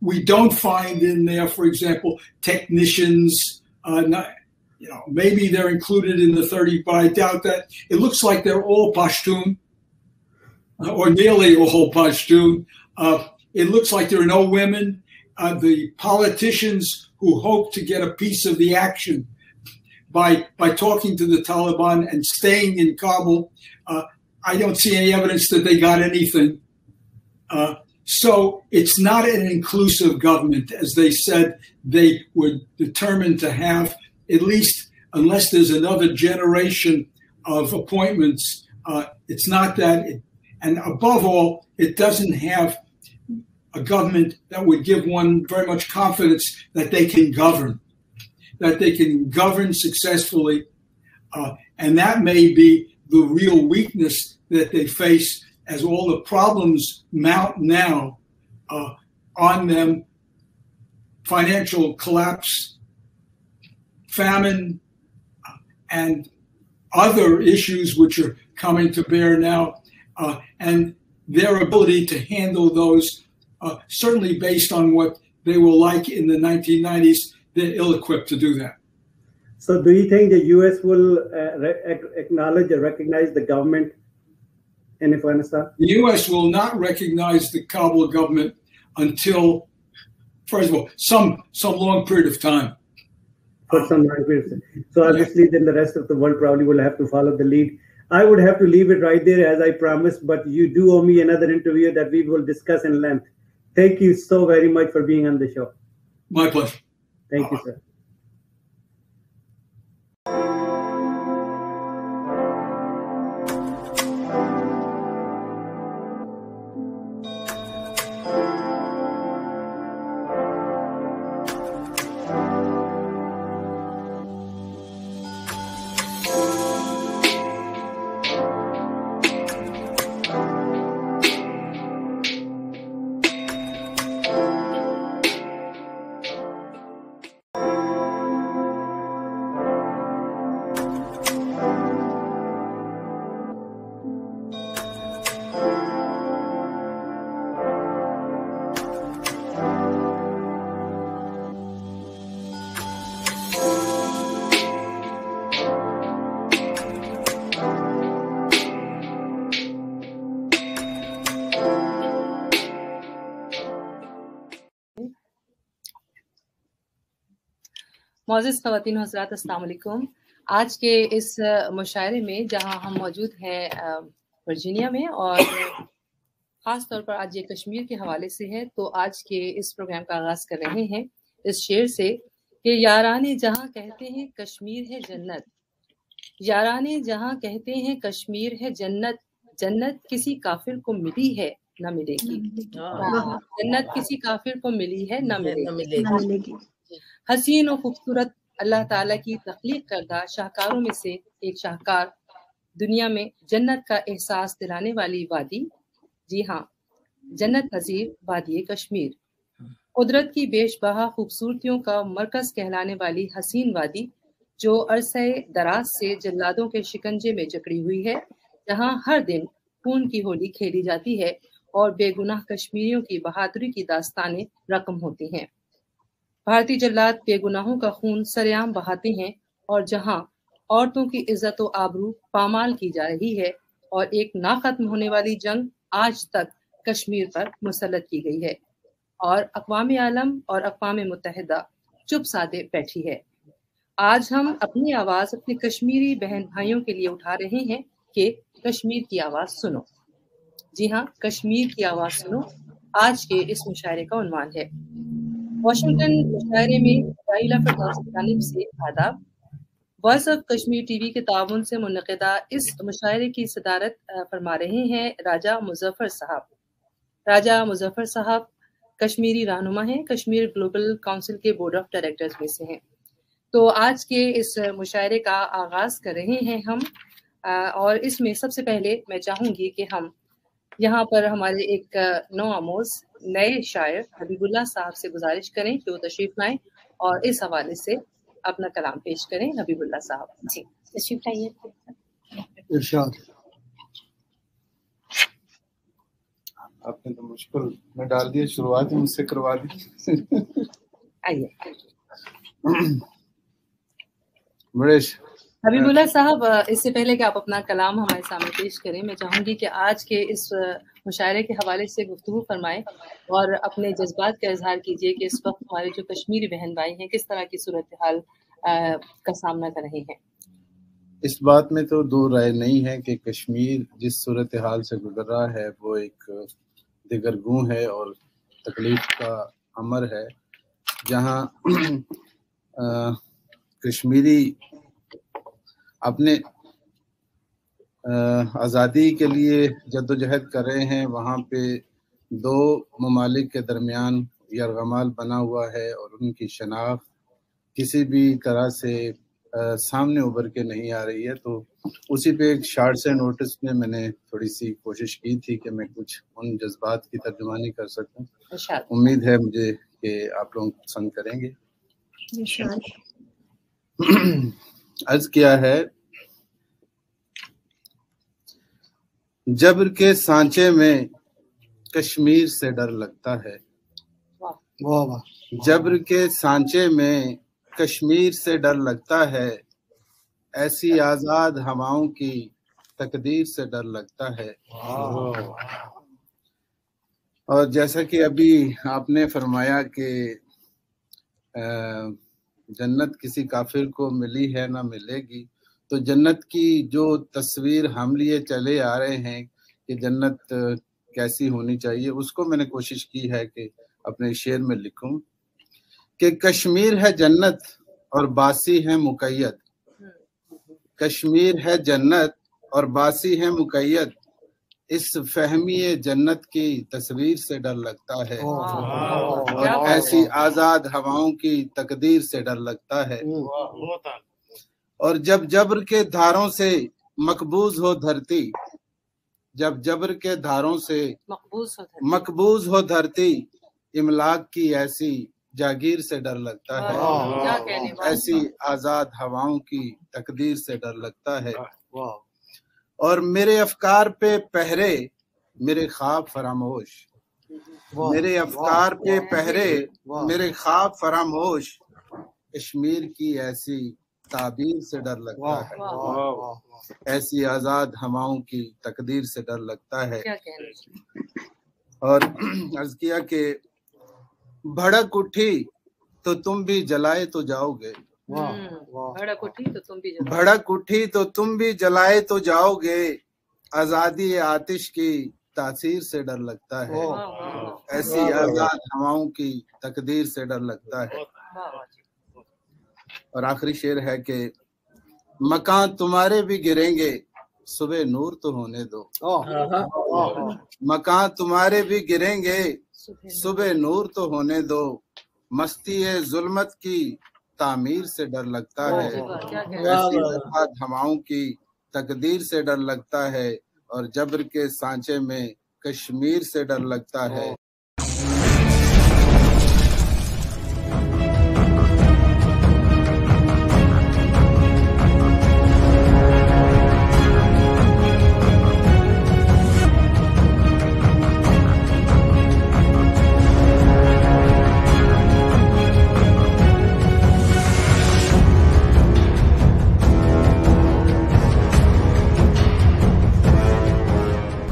We don't find in there, for example, technicians. Maybe they're included in the 30, but I doubt that. It looks like they're all Pashtun, or nearly all Pashtun. It looks like there are no women. The politicians who hope to get a piece of the action by talking to the Taliban and staying in Kabul, I don't see any evidence that they got anything. So it's not an inclusive government, as they said they were determined to have, at least unless there's another generation of appointments. It's not that. And above all, it doesn't have a government that would give one very much confidence that they can govern successfully. And that may be the real weakness that they face as all the problems mount now on them: financial collapse, famine, and other issues which are coming to bear now. And their ability to handle those certainly based on what they were like in the 1990s, they're ill-equipped to do that. So do you think the U.S. will acknowledge or recognize the government in Afghanistan? The U.S. will not recognize the Kabul government until, first of all, some long period of time. For some long period of time. So obviously then the rest of the world probably will have to follow the lead. I would have to leave it right there as I promised, but you do owe me another interview that we will discuss in length. Thank you so very much for being on the show. My pleasure. Thank you, sir. मोअज़्ज़िज़ ख़वातीन हज़रात अस्सलाम वालेकुम। आज के इस मुशायरे में जहां हम मौजूद हैं वर्जीनिया में और ख़ास तौर पर आज ये कश्मीर के हवाले से है, तो आज के इस प्रोग्राम का आगाज़ कर रहे हैं इस शेर से कि याराने जहां कहते हैं कश्मीर है जन्नत, याराने जहां कहते हैं कश्मीर है जन्नत, जन्नत किसी काफिर को मिली है न मिलेगी, जन्नत किसी काफिर को मिली है न मिलेगी। हसीन और खूबसूरत अल्लाह ताला की तख्लीक करदा शाहकारों में से एक शाहकार, दुनिया में जन्नत का एहसास दिलाने वाली वादी, जी हाँ, जन्नत नज़ीर वादी कश्मीर, कुदरत की बेशबहा खूबसूरतियों का मरकज़ कहलाने वाली हसीन वादी, जो अरसे दराज से जल्लादों के शिकंजे में जकड़ी हुई है, जहाँ हर दिन खून की होली खेली जाती है और बेगुनाह कश्मीरियों की बहादुरी की दास्तानें रकम होती हैं। भारतीय जल्लाद बेगुनाहों का खून सरेआम बहाते हैं और जहां औरतों की इज्जत व आबरू पामाल की जा रही है और एक ना खत्म होने वाली जंग आज तक कश्मीर पर मुसल्लत की गई है और अक़वाम आलम और अक़वाम मुत्तहिदा चुप साधे बैठी है। आज हम अपनी आवाज़ अपने कश्मीरी बहन भाइयों के लिए उठा रहे हैं कि कश्मीर की आवाज़ सुनो। जी हाँ, कश्मीर की आवाज़ सुनो आज के इस मुशायरे का उन्वान है। वाशिंगटन मुशायरे में राइला फरदौस की जानिब से आदाब। वॉइस ऑफ कश्मीर टीवी के ताउन से मुनक़िदा इस मुशायरे की सदारत फरमा रहे हैं राजा मुज़फ़्फ़र साहब। राजा मुज़फ़्फ़र साहब कश्मीरी रहनुमा हैं, कश्मीर ग्लोबल काउंसिल के बोर्ड ऑफ डायरेक्टर्स में से हैं। तो आज के इस मुशायरे का आगाज़ कर रहे हैं हम और इसमें सबसे पहले मैं चाहूँगी कि हम यहाँ पर हमारे एक नौ आमोज़ नए शायर हबीबुल्लाह साहब से गुजारिश करें कि वो तशरीफ लाएं और इस हवाले से अपना कलाम पेश करें। हबीबुल्लाह साहब जी तशरीफ लाइए। इरशाद। आपने तो मुश्किल में डाल दिया, शुरुआत ही मुझसे करवा दी। आइए बड़े हबीबुल्लाह साहब, इससे पहले कि आप अपना कलाम हमारे सामने पेश करें, मैं चाहूँगी कि आज के इस मुशायरे के हवाले से गुफ्तगू फरमाएं और अपने जज्बात का इजहार कीजिए कि इस वक्त हमारे जो कश्मीरी बहन भाई हैं किस तरह की सूरत हाल का सामना कर रहे हैं। इस बात में तो दो राय नहीं है कि कश्मीर जिस सूरत हाल से गुजर रहा है वो एक दिगरगूं है और तकलीफ का अमर है, जहाँ कश्मीरी अपने आज़ादी के लिए जद्दोजहद कर रहे हैं। वहाँ पे दो ममालिक के दरमियान यरगमाल बना हुआ है और उनकी शनाख्त किसी भी तरह से सामने उभर के नहीं आ रही है। तो उसी पे एक शार्ट से नोटिस में मैंने थोड़ी सी कोशिश की थी कि मैं कुछ उन जज्बात की तर्जुमानी कर सकूं। उम्मीद है मुझे कि आप लोग पसंद करेंगे। अर्ज किया है, जब्र के सांचे में کشمیر سے ڈر لگتا ہے، جبر کے سانچے میں کشمیر سے ڈر لگتا ہے، ایسی آزاد ہواؤں کی تقدیر سے ڈر لگتا ہے۔ اور جیسا کہ ابھی آپ نے فرمایا کہ جنت کسی کافر کو ملی ہے نہ ملے گی، تو جنت کی جو تصویر ہم لیے چلے آ رہے ہیں کہ جنت کیسی ہونی چاہیے، اس کو میں نے کوشش کی ہے کہ اپنے شعر میں لکھوں کہ کشمیر ہے جنت اور باسی ہے مقید، کشمیر ہے جنت اور باسی ہے مقید، اس فہمی جنت کی تصویر سے ڈر لگتا ہے، اور ایسی آزاد ہواؤں کی تقدیر سے ڈر لگتا ہے۔ اور جب جبر کے دھاروں سے مقبوض ہو دھرتی، جب جبر کے دھاروں سے مقبوض ہو دھرتی، املاک کی ایسی جاگیر سے ڈر لگتا ہے، ایسی آزاد ہواؤں کی تقدیر سے ڈر لگتا ہے۔ اور میرے افکار پہ پہرے میرے خواب فراموش، میرے افکار پہ پہرے میرے خواب فراموش، کشمیر کی ایسی تعبیر سے ڈر لگتا ہے، ایسی آزاد ہواؤں کی تقدیر سے ڈر لگتا ہے۔ اور عرض کیا کہ بھڑک اٹھی تو تم بھی جلائے تو جاؤ گے، بھڑک اٹھی تو تم بھی جلائے تو جاؤ گے، آزادی آتش کی تاثیر سے ڈر لگتا ہے، ایسی آزاد ہواؤں کی تقدیر سے ڈر لگتا ہے۔ اور آخری شعر ہے کہ مکان تمہارے بھی گریں گے، صبح نور تو ہونے دو، مکان تمہارے بھی گریں گے، صبح نور تو ہونے دو، مستی ظلمت کی تعمیر سے ڈر لگتا ہے، ایسی آزاد ہواؤں کی تقدیر سے ڈر لگتا ہے، اور جبر کے سانچے میں کشمیر سے ڈر لگتا ہے۔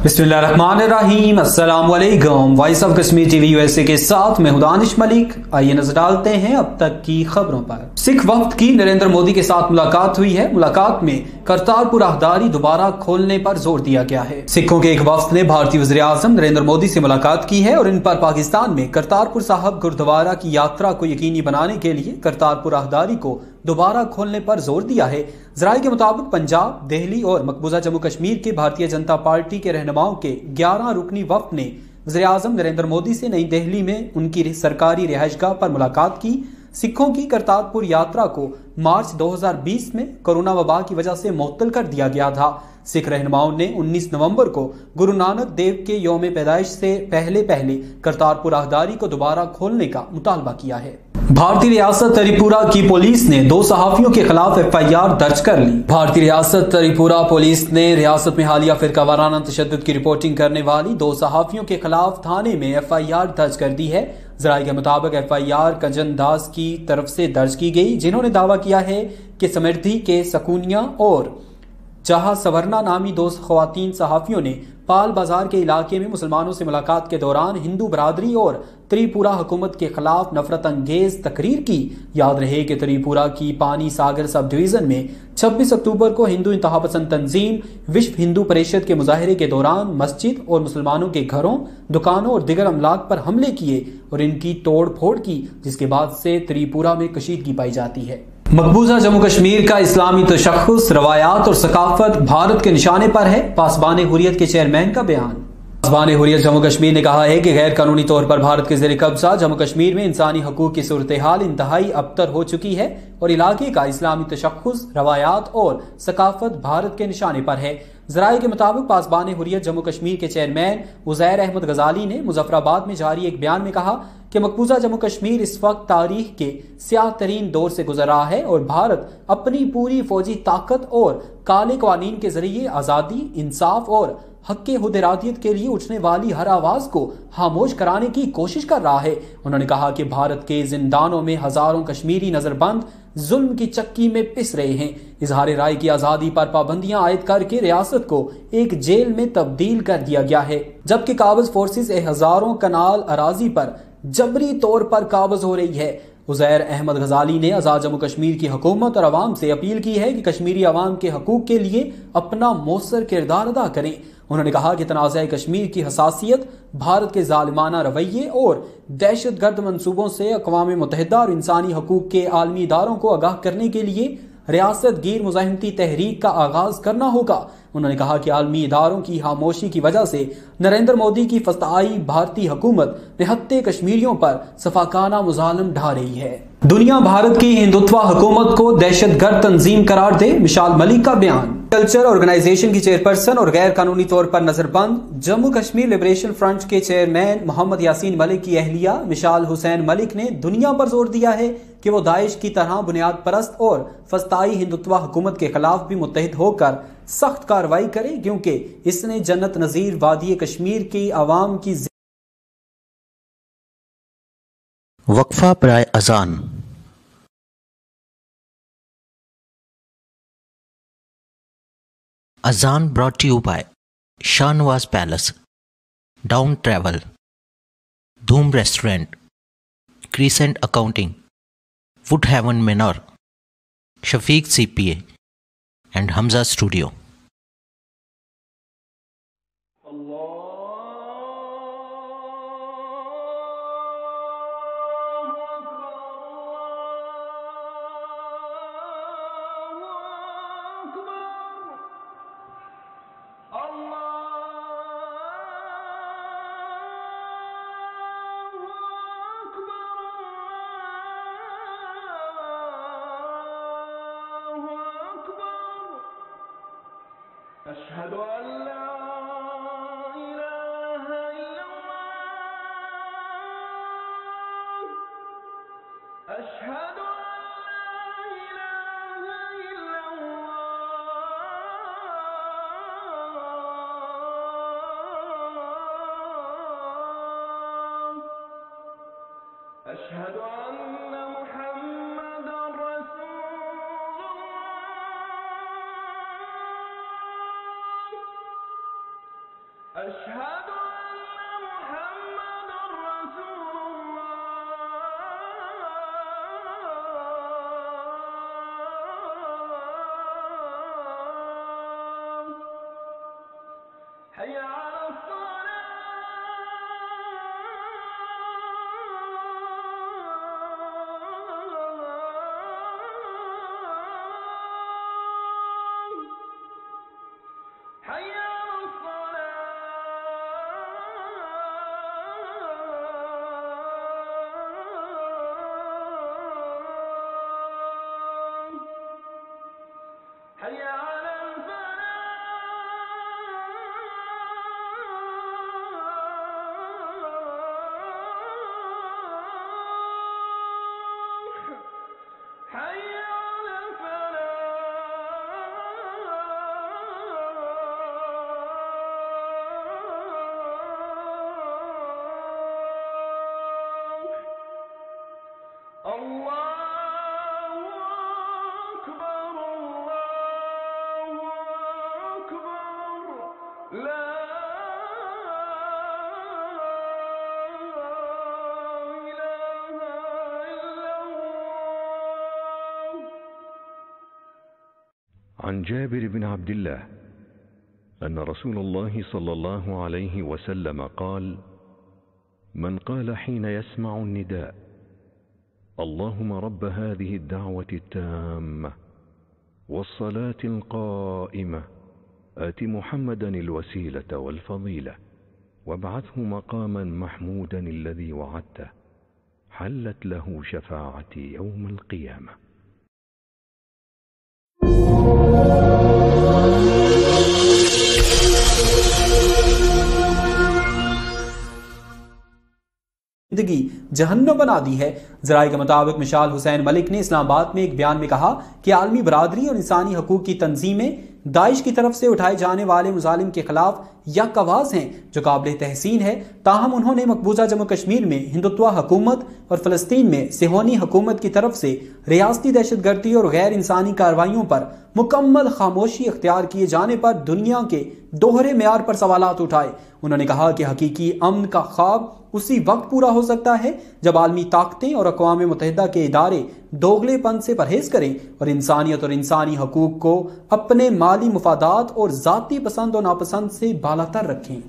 بسم اللہ الرحمن الرحیم، السلام علیکم۔ Voice of Kashmir T V U S A کے ساتھ میں دانش ملک۔ آئیے نظر ڈالتے ہیں اب تک کی خبروں پر۔ سکھ وفد کی نریندر مودی کے ساتھ ملاقات ہوئی ہے۔ ملاقات میں کرتارپور راہداری دوبارہ کھولنے پر زور دیا گیا ہے۔ سکھوں کے ایک وفد نے بھارتی وزیر اعظم نریندر مودی سے ملاقات کی ہے اور ان پر پاکستان میں کرتارپور صاحب گردوارہ کی یاترا کو یقینی بنانے کے لیے کرتارپور راہداری کو دوبارہ کھولنے پر زور دیا ہے۔ ذرائع کے مطابق پنجاب، دہلی اور مقبوضہ جموں کشمیر کے بھارتیہ جنتا پارٹی کے رہنماؤں کے 11 رکنی وفد نے وزیر اعظم نریندر مودی سے نئی دہلی میں ان کی سرکاری رہائش گاہ پر ملاقات کی۔ سکھوں کی کرتارپور یاترا کو مارچ 2020 میں کورونا وبا کی وجہ سے معطل کر دیا گیا تھا۔ سکھ رہنماؤں نے 19 نومبر کو گرو نانک دیو کے یوم پیدائش سے پہلے کرتارپور راہداری کو دوبارہ کھولنے کا مطالبہ کیا ہے۔ بھارتی ریاست تری پورہ کی پولیس نے 2 صحافیوں کے خلاف FIR درج کر لی۔ بھارتی ریاست تری پورہ پولیس نے ریاست میں حالیہ فرقہ وارانہ تشدد کی رپورٹنگ کرنے والی 2 صحافیوں کے خلاف تھانے میں FIR درج کر دی ہے۔ ذرائع کے مطابق FIR کنجن داس کی طرف سے درج کی گئی، جنہوں نے دعویٰ کیا ہے کہ سمردھی کے سکونیا اور جہاں سورنا نامی 2 خواتین صحافیوں نے پال بازار کے علاقے میں مسلمانوں سے ملاقات کے دوران ہندو برادری اور تریپورہ حکومت کے خلاف نفرت انگیز تقریر کی۔ یاد رہے کہ تریپورہ کی پانی ساگر سب ڈویژن میں 26 اکتوبر کو ہندو انتہا پسند تنظیم وشو ہندو پریشد کے مظاہرے کے دوران مسجد اور مسلمانوں کے گھروں، دکانوں اور دیگر املاک پر حملے کیے اور ان کی توڑ پھوڑ کی، جس کے بعد سے تریپورہ میں کشیدگی پائی جاتی ہے۔ مقبوضہ جموں کشمیر کا اسلامی تشخص، روایات اور ثقافت بھارت کے نشانے پر ہے، پاسبان حریت کے چیئرمین کا بیان۔ پاسبان حریت جموں کشمیر نے کہا ہے کہ غیر قانونی طور پر بھارت کے زیر قبضہ جموں کشمیر میں انسانی حقوق کی صورتحال انتہائی ابتر ہو چکی ہے اور علاقے کا اسلامی تشخص، روایات اور ثقافت بھارت کے نشانے پر ہے۔ ذرائع کے مطابق پاسبان حریت جموں کشمیر کے چیئرمین عزیر احمد غزالی نے مظفر آباد میں جاری ایک بیان میں کہا कि मकबूजा जम्मू कश्मीर इस वक्त तारीख के स्याह तरीन दौर से गुजर रहा है और भारत अपनी पूरी फौजी ताकत और काले कानून के जरिए आज़ादी, इंसाफ और हक़ हुदरादियत के लिए उठने वाली हर आवाज़ को खामोश कराने की कोशिश कर रहा है। उन्होंने कहा कि भारत के जिंदानों में हजारों कश्मीरी नजरबंद जुल्म की चक्की में पिस रहे हैं। इजहार राय की आज़ादी पर पाबंदियां आयद करके रियासत को एक जेल में तब्दील कर दिया गया है, जबकि काबिज फोर्सेस हजारों कनाल अराजी पर जबरी तौर पर काबिज हो रही है। उज़ैर अहमद गजाली ने आज़ाद जम्मू कश्मीर की हुकूमत और अवाम से अपील की है कि कश्मीरी अवाम के हकूक के लिए अपना मौसर किरदार अदा करें। उन्होंने कहा कि तनाज़ा कश्मीर की हसासियत भारत के जालिमाना रवैये और दहशत गर्द मनसूबों से अक़वाम मुत्तहिदा और इंसानी हकूक के आलमी इदारों को आगाह करने के लिए रियासत गिर मुज़ाहिमती तहरीक का आगाज करना होगा। उन्होंने कहा कि आलमी इदारों की खामोशी की वजह से नरेंद्र मोदी की फस्ताई भारतीय हुकूमत निहत्ते कश्मीरियों पर सफाकाना मुजालिम ढा रही है। दुनिया भारत की हिंदुत्व हुकूमत को दहशतगर्द तंजीम करार दे, मिशाल मलिक का बयान। कल्चर ऑर्गेनाइजेशन की चेयरपर्सन और गैर कानूनी तौर पर नजरबंद जम्मू कश्मीर लिबरेशन फ्रंट के चेयरमैन मोहम्मद यासीन मलिक की अहलिया मिशाल हुसैन मलिक ने दुनिया पर जोर दिया है कि वो दाइश की तरह बुनियाद परस्त और फस्ताई हिंदुत्व हुकूमत के खिलाफ भी मुत्तहिद होकर सख्त कार्रवाई करे, क्योंकि इसने जन्नत नजीर वादी कश्मीर की आवाम की वक्फा बराए अजान। अजान brought to you by Shahnawaz palace, Dawn travel, Dhoom restaurant, crescent accounting, wood haven manor, Shafiq CPA and Hamza studio. عن جابر بن عبد الله أن رسول الله صلى الله عليه وسلم قال: من قال حين يسمع النداء: اللهم رب هذه الدعوة التامة والصلاة القائمة آت محمدا الوسيلة والفضيلة وابعثه مقاما محمودا الذي وعدته حلت له شفاعتي يوم القيامة. जिंदगी जहन्नम बना दी है। ज़राए के मुताबिक मिशाल हुसैन मलिक ने इस्लामाबाद में एक बयान में कहा कि आलमी बरादरी और इंसानी हकूक की तंजीमें दाइश की तरफ से उठाए जाने वाले मुजालिम के खिलाफ यक आवाज हैं, जो काबिल तहसीन है। ताहम उन्होंने मकबूजा जम्मू कश्मीर में हिंदुत्वा हुकूमत और फ़लस्तीन में सिहोनी हुकूमत की तरफ से रियासती दहशतगर्दी और गैर इंसानी कार्रवाइयों पर मुकम्मल खामोशी इख्तियार किए जाने पर दुनिया के दोहरे मेयार पर सवालात उठाए। उन्होंने कहा कि हकीकी अमन का ख्वाब उसी वक्त पूरा हो सकता है जब आलमी ताकतें और अक़वाम मुत्तहिदा के इदारे दोगलेपन से परहेज करें और इंसानियत और इंसानी हकूक को अपने माली मुफादात और ज़ाती पसंद और नापसंद से बालातर रखें।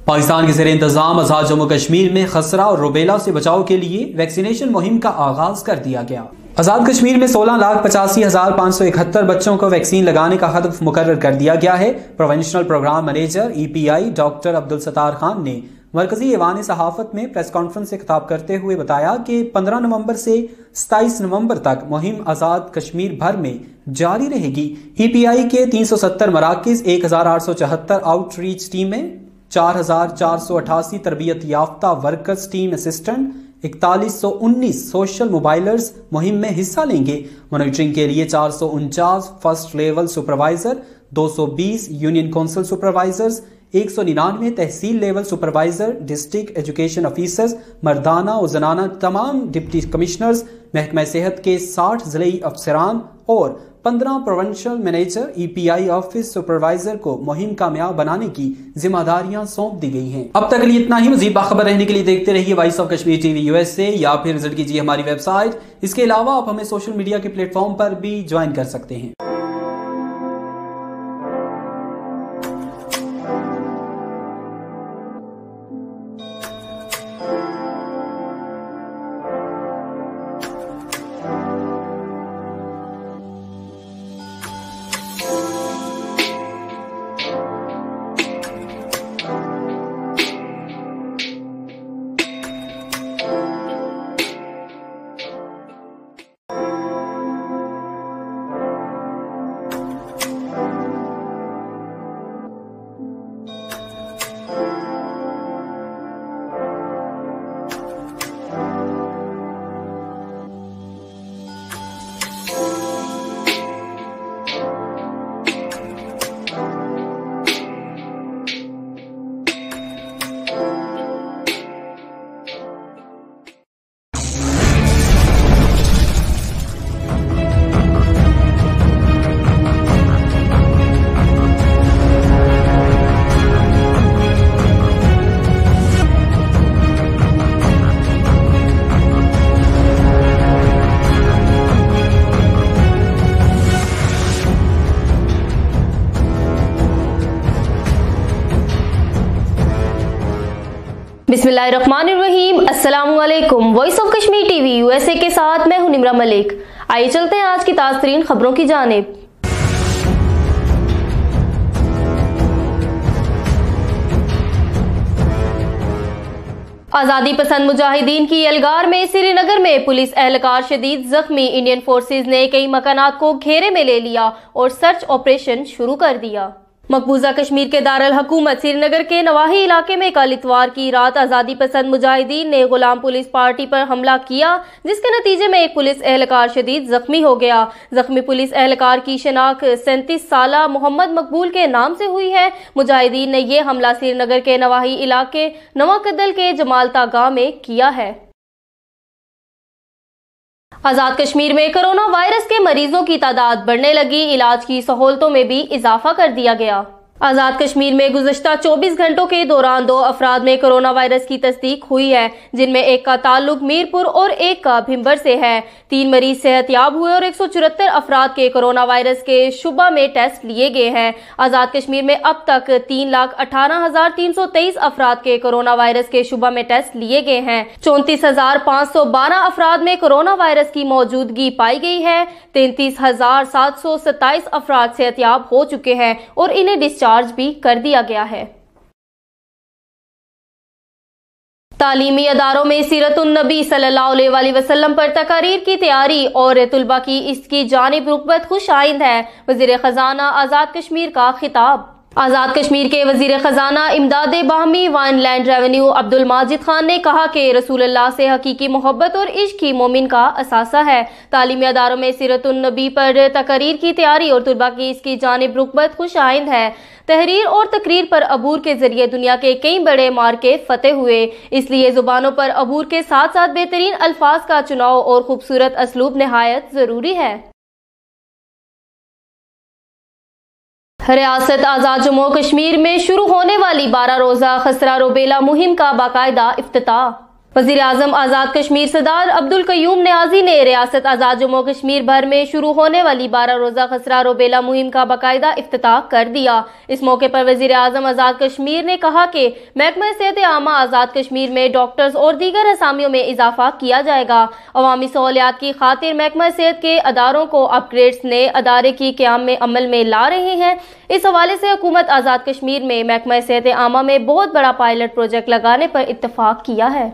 पाकिस्तान के ज़ेर इंतज़ाम आज़ाद जम्मू कश्मीर में खसरा और रुबेला से बचाव के लिए वैक्सीनेशन मुहिम का आगाज कर दिया गया। आज़ाद कश्मीर में 16,85,571 बच्चों को वैक्सीन लगाने का हदफ मुकर्रर कर दिया गया है। Provincial program manager EPI doctor Abdul Sattar Khan ने मरकजी ऐवान सहाफत में प्रेस कॉन्फ्रेंस से खिताब करते हुए बताया कि 15 नवंबर से 27 नवंबर तक मुहिम आज़ाद कश्मीर भर में जारी रहेगी। EPI के 370 मराकिज, 1,874 आउटरीच टीमें, 4,488 तरबियत याफ्ता वर्कर्स टीम असिस्टेंट, 4119 सोशल मोबाइलर्स मुहिम में हिस्सा लेंगे। मॉनिटरिंग के लिए 449 first level supervisor, 220 union council supervisors, 199 tehsil level supervisor, district education officers मर्दाना और जनाना, तमाम डिप्टी कमिश्नर्स, महकमा सेहत के 60 ज़िले अफसरान और 15 प्रोवेंशनल मैनेजर EPI ऑफिस सुपरवाइजर को मुहिम कामयाब बनाने की जिम्मेदारियां सौंप दी गई हैं। अब तक के लिए इतना ही। मज़ीद बाखबर रहने के लिए देखते रहिए voice of Kashmir TV USA या फिर विजिट कीजिए हमारी वेबसाइट। इसके अलावा आप हमें सोशल मीडिया के प्लेटफॉर्म पर भी ज्वाइन कर सकते हैं। बिस्मिल्लाहिर्रहमानिर्रहीम, अस्सलामुअलैकुम। Voice of Kashmir TV USA के साथ मैं हूं निमरा मलिक। आइए चलते हैं आज की ताज़ा खबरों की जानिब। आज़ादी पसंद मुजाहिदीन की यलगार में श्रीनगर में पुलिस एहलकार शदीद जख्मी। इंडियन फोर्सेज ने कई मकानात को घेरे में ले लिया और सर्च ऑपरेशन शुरू कर दिया। मकबूजा कश्मीर के दारुल हुकूमत श्रीनगर के नवाही इलाके में कल इतवार की रात आज़ादी पसंद मुजाहिदीन ने गुलाम पुलिस पार्टी पर हमला किया, जिसके नतीजे में एक पुलिस एहलकार शदीद जख्मी हो गया। जख्मी पुलिस एहलकार की शनाख्त 37 साला मोहम्मद मकबूल के नाम से हुई है। मुजाहिदीन ने यह हमला श्रीनगर के नवाही इलाके नवाकदल के जमालता गांव में किया है। आज़ाद कश्मीर में कोरोना वायरस के मरीजों की तादाद बढ़ने लगी। इलाज की सहूलतों में भी इजाफा कर दिया गया। आज़ाद कश्मीर में गुज़श्ता 24 घंटों के दौरान 2 अफराद में कोरोना वायरस की तस्दीक हुई है, जिनमें एक का ताल्लुक मीरपुर और एक का भिंबर से है। 3 मरीज सेहतयाब हुए और 174 अफराद के कोरोना वायरस के शुबा में टेस्ट लिए गए हैं। आज़ाद कश्मीर में अब तक 3,18,323 अफराद के कोरोना वायरस के शुबा में टेस्ट लिए गए हैं। 34,512 अफराद में कोरोना वायरस की मौजूदगी पाई गई है। 33,727 अफराद सेहतयाब हो चुके हैं और इन्हें डिस्चार्ज भी कर दिया गया है। तालीमी अदारों में सीरतुन नबी सल्लल्लाहु अलैहि वसल्लम पर तकारीर की तैयारी और तुलबा की इसकी जानिब रुग़बत खुश आइंद है। वज़ीर ख़ज़ाना आज़ाद कश्मीर का खिताब। آزاد کشمیر کے وزیر خزانہ امداد باہمی وائن لینڈ ریونیو عبدل ماجد خان نے کہا کہ رسول اللہ سے حقیقی محبت اور عشق ہی مومن کا اثاثہ ہے. تعلیمی اداروں میں سیرت النبی پر تقاریر کی تیاری اور طلباء کی اس کی جانب رغبت خوش آئند ہے. تحریر اور تقریر پر عبور کے ذریعے دنیا کے کئی بڑے مارکے فتح ہوئے، اس لیے زبانوں پر عبور کے ساتھ ساتھ بہترین الفاظ کا چناؤ اور خوبصورت اسلوب نہایت ضروری ہے. ریاست آزاد جموں و کشمیر میں شروع ہونے والی 12 روزہ خسرہ روبیلا مہم کا باقاعدہ افتتاح. وزیر اعظم آزاد کشمیر سردار عبدالقیوم نیازی نے ریاست آزاد جموں و کشمیر بھر میں شروع ہونے والی 12 روزہ خسرہ روبیلا مہم کا باقاعدہ افتتاح کر دیا. اس موقع پر وزیر اعظم آزاد کشمیر نے کہا کہ محکمہ صحت عامہ آزاد کشمیر میں ڈاکٹرز اور دیگر اسامیوں میں اضافہ کیا جائے گا. عوامی سہولیات کی خاطر محکمہ صحت کے اداروں کو اپ گریڈز نئے ادارے کی قیام میں عمل میں لا رہے ہیں. اس حوالے سے حکومت آزاد کشمیر میں محکمہ صحت عامہ میں بہت بڑا پائلٹ پروجیکٹ لگانے پر اتفاق کیا ہے.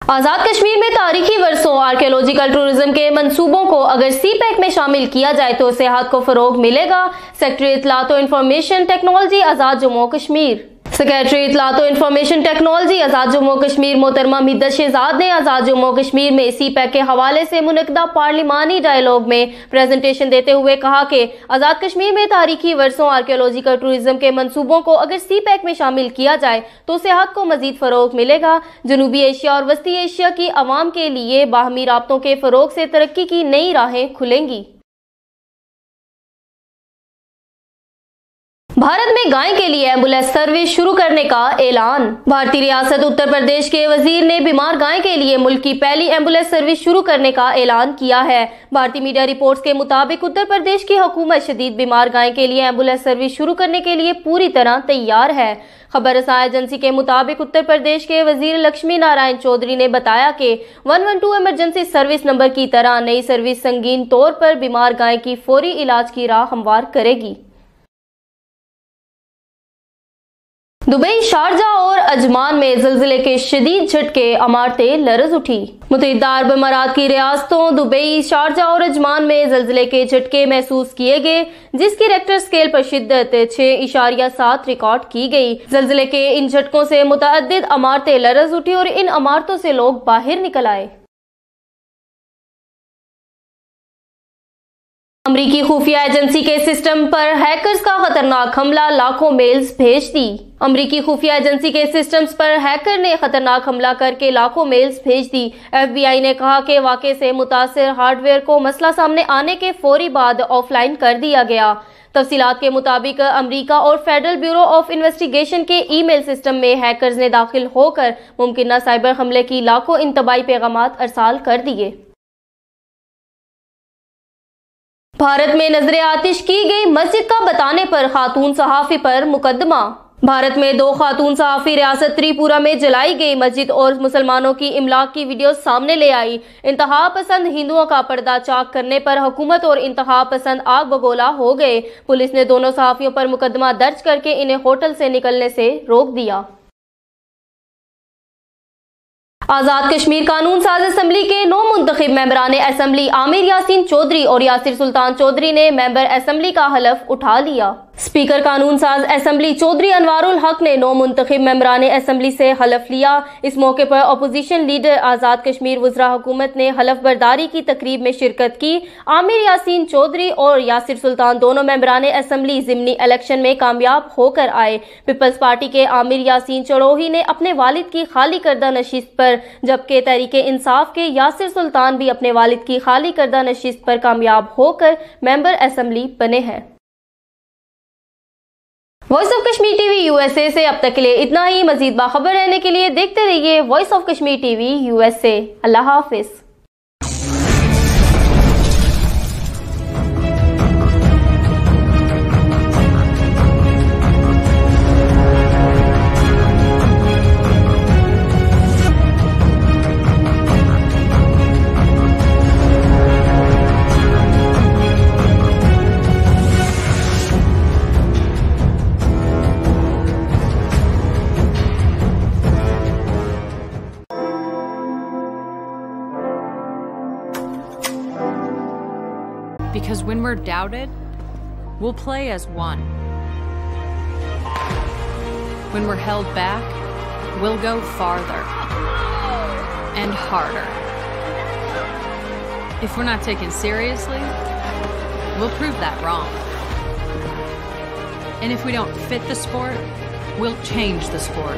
آزاد کشمیر میں تاریخی ورثوں آرکیولوجیکل ٹورزم کے منصوبوں کو اگر سی پیک میں شامل کیا جائے تو سیاحت کو فروغ ملے گا. سیکٹری اطلاعات و انفارمیشن ٹیکنالوجی آزاد جموں و کشمیر. سیکریٹری اطلاعات و انفارمیشن ٹیکنالوجی آزاد جموں و کشمیر محترمہ مدت شہزاد نے آزاد جموں و کشمیر میں سی پیک کے حوالے سے منعقدہ پارلیمانی ڈائیلاگ میں پریزنٹیشن دیتے ہوئے کہا کہ آزاد کشمیر میں تاریخی ورثوں آرکیولوجیکل ٹورزم کے منصوبوں کو اگر سی پیک میں شامل کیا جائے تو سیاحت کو مزید فروغ ملے گا. جنوبی ایشیا اور وسطی ایشیا کی عوام کے لیے باہمی رابطوں کے فروغ سے ترقی کی نئی راہیں کھلیں گی. بھارت میں گائے کے لیے ایمبولینس سروس شروع کرنے کا اعلان. بھارتی ریاست اتر پردیش کے وزیر نے بیمار گائے کے لیے ملک کی پہلی ایمبولینس سروس شروع کرنے کا اعلان کیا ہے. بھارتی میڈیا رپورٹس کے مطابق اتر پردیش کی حکومت شدید بیمار گائے کے لیے ایمبولینس سروس شروع کرنے کے لیے پوری طرح تیار ہے. خبر رساں ایجنسی کے مطابق اتر پردیش کے وزیر لکشمی نارائن چودھری نے بتایا کہ 112 ایمرجنسی سروس نمبر کی طرح نئی سروس سنگین طور پر بیمار گائے کی فوری علاج کی راہ ہموار کرے گی. دبئی، شارجہ اور عجمان میں زلزلے کے شدید جھٹکے، عمارتیں لرز اٹھی. متحدہ عرب امارات کی ریاستوں دبئی، شارجہ اور عجمان میں زلزلے کے جھٹکے محسوس کیے گئے، جس کی ریکٹر سکیل پر شدت 6.7 ریکارڈ کی گئی. زلزلے کے ان جھٹکوں سے متعدد عمارتیں لرز اٹھی اور ان عمارتوں سے لوگ باہر نکل آئے. امریکی خفیہ ایجنسی کے سسٹم پر ہیکرز کا خطرناک حملہ، لاکھوں میلز بھیج دی. امریکی خفیہ ایجنسی کے سسٹمز پر ہیکر نے خطرناک حملہ کر کے لاکھوں میلز بھیج دی. ایف بی آئی نے کہا کہ واقعے سے متاثر ہارڈ ویئر کو مسئلہ سامنے آنے کے فوری بعد آف لائن کر دیا گیا. تفصیلات کے مطابق امریکہ اور فیڈرل بیورو آف انویسٹیگیشن کے ای میل سسٹم میں ہیکرز نے داخل ہو کر ممکنہ سائبر حملے کی لاکھوں انتباہی پیغامات ارسال کر دیے. بھارت میں نظر آتش کی گئی مسجد کا بتانے پر خاتون صحافی پر مقدمہ. بھارت میں 2 خاتون صحافی ریاست تری پورہ میں جلائی گئی مسجد اور مسلمانوں کی املاک کی ویڈیو سامنے لے آئی. انتہا پسند ہندوؤں کا پردہ چاک کرنے پر حکومت اور انتہا پسند آگ بگولا ہو گئے. پولیس نے دونوں صحافیوں پر مقدمہ درج کر کے انہیں ہوٹل سے نکلنے سے روک دیا. آزاد کشمیر قانون ساز اسمبلی کے 9 منتخب ممبران اسمبلی عامر یاسین چودھری اور یاسر سلطان چودھری نے ممبر اسمبلی کا حلف اٹھا لیا. اسپیکر قانون ساز اسمبلی چودھری انوار الحق نے 9 منتخب ممبران اسمبلی سے حلف لیا. اس موقع پر اپوزیشن لیڈر آزاد کشمیر وزراء حکومت نے حلف برداری کی تقریب میں شرکت کی. عامر یاسین چودھری اور یاسر سلطان دونوں ممبران اسمبلی ضمنی الیکشن میں کامیاب ہو کر آئے. پیپلز پارٹی کے عامر یاسین چڑوہی نے اپنے والد کی خالی کردہ نشست پر، جبکہ تحریک انصاف کے یاسر سلطان بھی اپنے والد کی خالی کردہ نشست پر کامیاب ہو کر ممبر اسمبلی بنے ہیں. Voice of Kashmir T V U S A سے اب تک کے لیے اتنا ہی. مزید باخبر رہنے کے لیے دیکھتے رہیے voice of Kashmir T V U S A. اللہ حافظ. when we're doubted, we'll play as one. When we're held back, we'll go farther and harder. If we're not taken seriously, we'll prove that wrong. And if we don't fit the sport, we'll change the sport.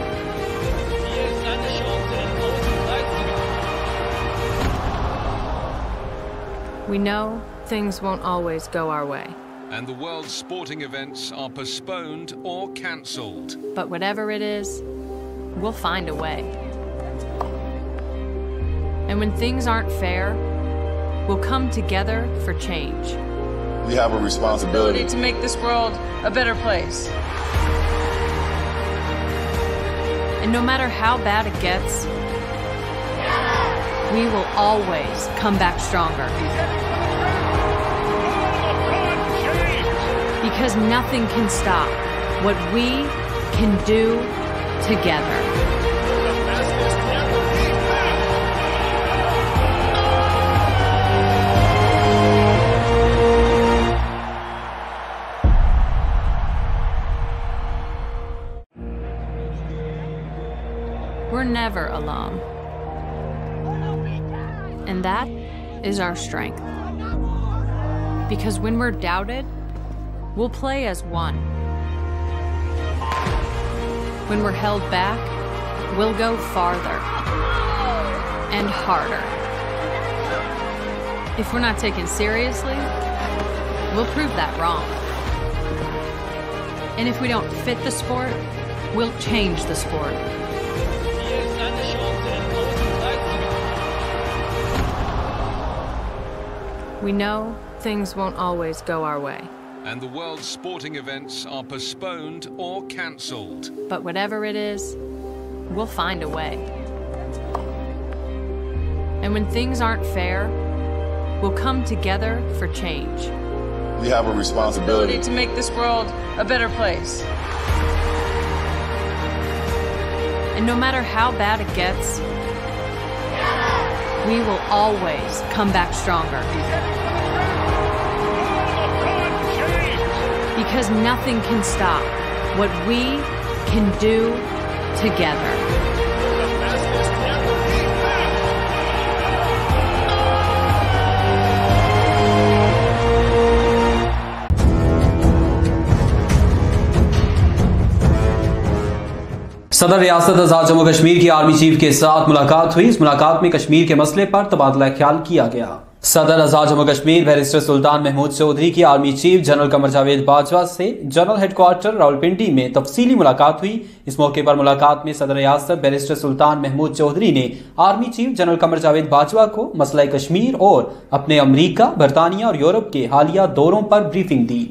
We know things won't always go our way. And the world's sporting events are postponed or cancelled. But whatever it is, we'll find a way. And when things aren't fair, we'll come together for change. We have a responsibility to make this world a better place. And no matter how bad it gets, we will always come back stronger. Because nothing can stop what we can do together. We're never alone. And that is our strength. Because when we're doubted, we'll play as one. When we're held back, we'll go farther and harder. If we're not taken seriously, we'll prove that wrong. And if we don't fit the sport, we'll change the sport. We know things won't always go our way. And the world's sporting events are postponed or cancelled. But whatever it is, we'll find a way. And when things aren't fair, we'll come together for change. We have a responsibility to make this world a better place. And no matter how bad it gets, we will always come back stronger. Because nothing can stop what we can do together. सदर रियासत आजाद जम्मू कश्मीर की army chief के साथ मुलाकात हुई। इस मुलाकात में कश्मीर के मसले पर तबादला ख्याल किया गया। सदर आजाद जम्मू कश्मीर बैरिस्टर सुल्तान महमूद चौधरी की army chief general Qamar Javed Bajwa से जनरल हेडक्वार्टर रावलपिंडी में तफसीली मुलाकात हुई। इस मौके पर मुलाकात में सदर रियासत बैरिस्टर सुल्तान महमूद चौधरी ने army chief general Qamar Javed Bajwa को मसला कश्मीर और अपने अमरीका, बरतानिया और यूरोप के हालिया दौरों पर ब्रीफिंग दी।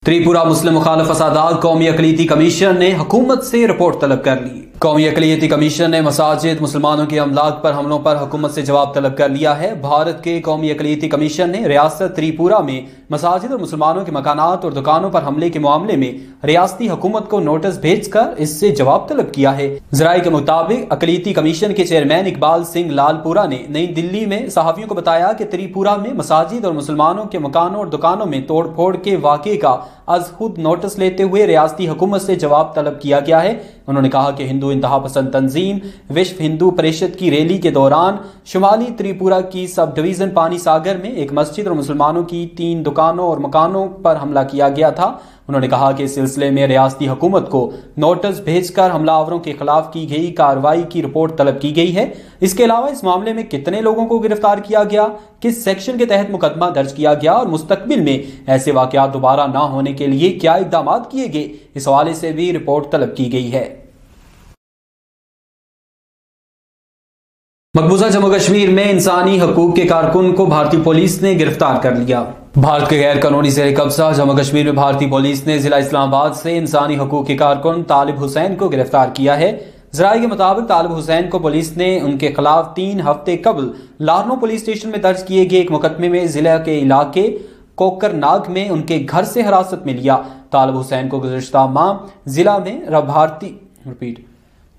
त्रिपुरा मुस्लिम मुखालिफ फसादात कौमी अक़लियती कमीशन ने हुकूमत से रिपोर्ट तलब कर ली। कौमी अक़लियती कमीशन ने मसाजिद, मुसलमानों के अमलाक पर हमलों पर हुकूमत से जवाब तलब कर लिया है। भारत के कौमी अक़लियती कमीशन ने रियासत त्रिपुरा में मसाजिद और मुसलमानों के मकानात और दुकानों पर हमले के मामले में रियासती हुकूमत को नोटिस भेजकर इससे जवाब तलब किया है। ज़राए के मुताबिक अक़लियती कमीशन के चेयरमैन इकबाल सिंह लालपुरा ने नई दिल्ली में सहाफ़ियों को बताया कि त्रिपुरा में मसाजिद और मुसलमानों के मकानों और दुकानों में तोड़ फोड़ के वाक़े का अज खुद नोटिस लेते हुए रियासती हुकूमत से जवाब तलब किया गया है। उन्होंने कहा कि हिंदू इंतहा पसंद तंजीम विश्व हिंदू परिषद की रैली के दौरान शुमाली त्रिपुरा की सब डिवीजन पानी सागर में एक मस्जिद और मुसलमानों की 3 दुकानों और मकानों पर हमला किया गया था। उन्होंने कहा कि इस सिलसिले में रियासती हुकूमत को नोटिस भेजकर हमलावरों के खिलाफ की गई कार्रवाई की रिपोर्ट तलब की गई है। इसके अलावा इस मामले में कितने लोगों को गिरफ्तार किया गया, किस सेक्शन के तहत मुकदमा दर्ज किया गया और मुस्तकबिल में ऐसे वाकयात दोबारा न होने के लिए क्या इकदाम किए गए, इस हवाले से भी रिपोर्ट तलब की गई है। मकबूजा जम्मू कश्मीर में इंसानी हकूक के कारकुन को भारतीय पुलिस ने गिरफ्तार कर लिया। भारत के गैर कानूनी ज़ेर कब्जा जम्मू कश्मीर में भारतीय पुलिस ने जिला इस्लामाबाद से इंसानी हकूक के कारकुन तालिब हुसैन को गिरफ्तार किया है। ज़राए के मुताबिक तालिब हुसैन को पुलिस ने उनके खिलाफ 3 हफ्ते कबल लारनो पुलिस स्टेशन में दर्ज किए गए एक मुकदमे में जिला के इलाके कोकरनाग में उनके घर से हिरासत में लिया। तालिब हुसैन को गुज़िश्ता माह जिला में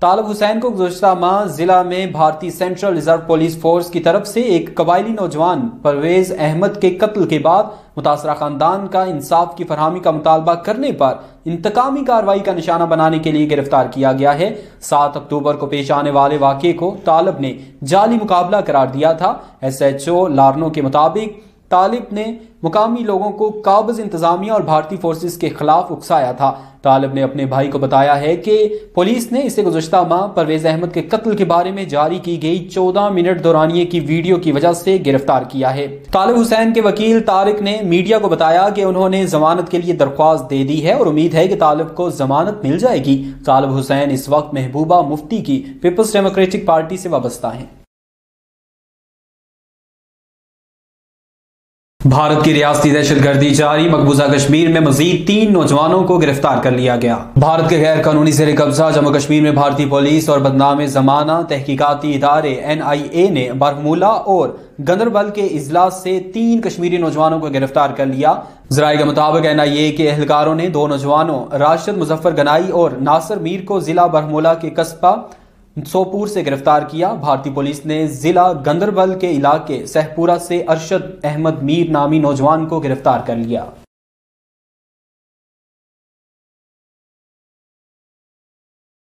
طالب حسین کو گزشتہ ماہ ضلع میں بھارتی سینٹرل ریزرو پولیس فورس کی طرف سے ایک قبائلی نوجوان پرویز احمد کے قتل کے بعد متاثرہ خاندان کا انصاف کی فراہمی کا مطالبہ کرنے پر انتقامی کارروائی کا نشانہ بنانے کے لیے گرفتار کیا گیا ہے۔ 7 اکتوبر کو پیش آنے والے واقعے کو طالب نے جعلی مقابلہ قرار دیا تھا۔ SHO لارنو کے مطابق طالب نے مقامی لوگوں کو قابض انتظامیہ اور بھارتی فورسز کے خلاف اکسایا تھا۔ طالب نے اپنے بھائی کو بتایا ہے کہ پولیس نے اسے گزشتہ ماہ پرویز احمد کے قتل کے بارے میں جاری کی گئی 14 منٹ دورانیے کی ویڈیو کی وجہ سے گرفتار کیا ہے۔ طالب حسین کے وکیل طارق نے میڈیا کو بتایا کہ انہوں نے ضمانت کے لیے درخواست دے دی ہے اور امید ہے کہ طالب کو ضمانت مل جائے گی۔ طالب حسین اس وقت محبوبہ مفتی کی پیپلز ڈیموکریٹک پارٹی سے وابستہ ہیں۔ بھارت کی ریاستی دہشت گردی جاری، مقبوضہ کشمیر میں مزید 3 نوجوانوں کو گرفتار کر لیا گیا۔ بھارت کے غیر قانونی زیر قبضہ جموں کشمیر میں بھارتی پولیس اور بدنام زمانہ تحقیقاتی ادارے NIA نے بارہمولہ اور گاندربل کے اضلاع سے 3 کشمیری نوجوانوں کو گرفتار کر لیا۔ ذرائع کے مطابق NIA کے اہلکاروں نے 2 نوجوانوں راشد مظفر گنائی اور ناصر میر کو ضلع بارہمولہ کے قصبہ سوپور سے گرفتار کیا۔ بھارتی پولیس نے ضلع گاندربل کے علاقے سہپورہ سے ارشد احمد میر نامی نوجوان کو گرفتار کر لیا۔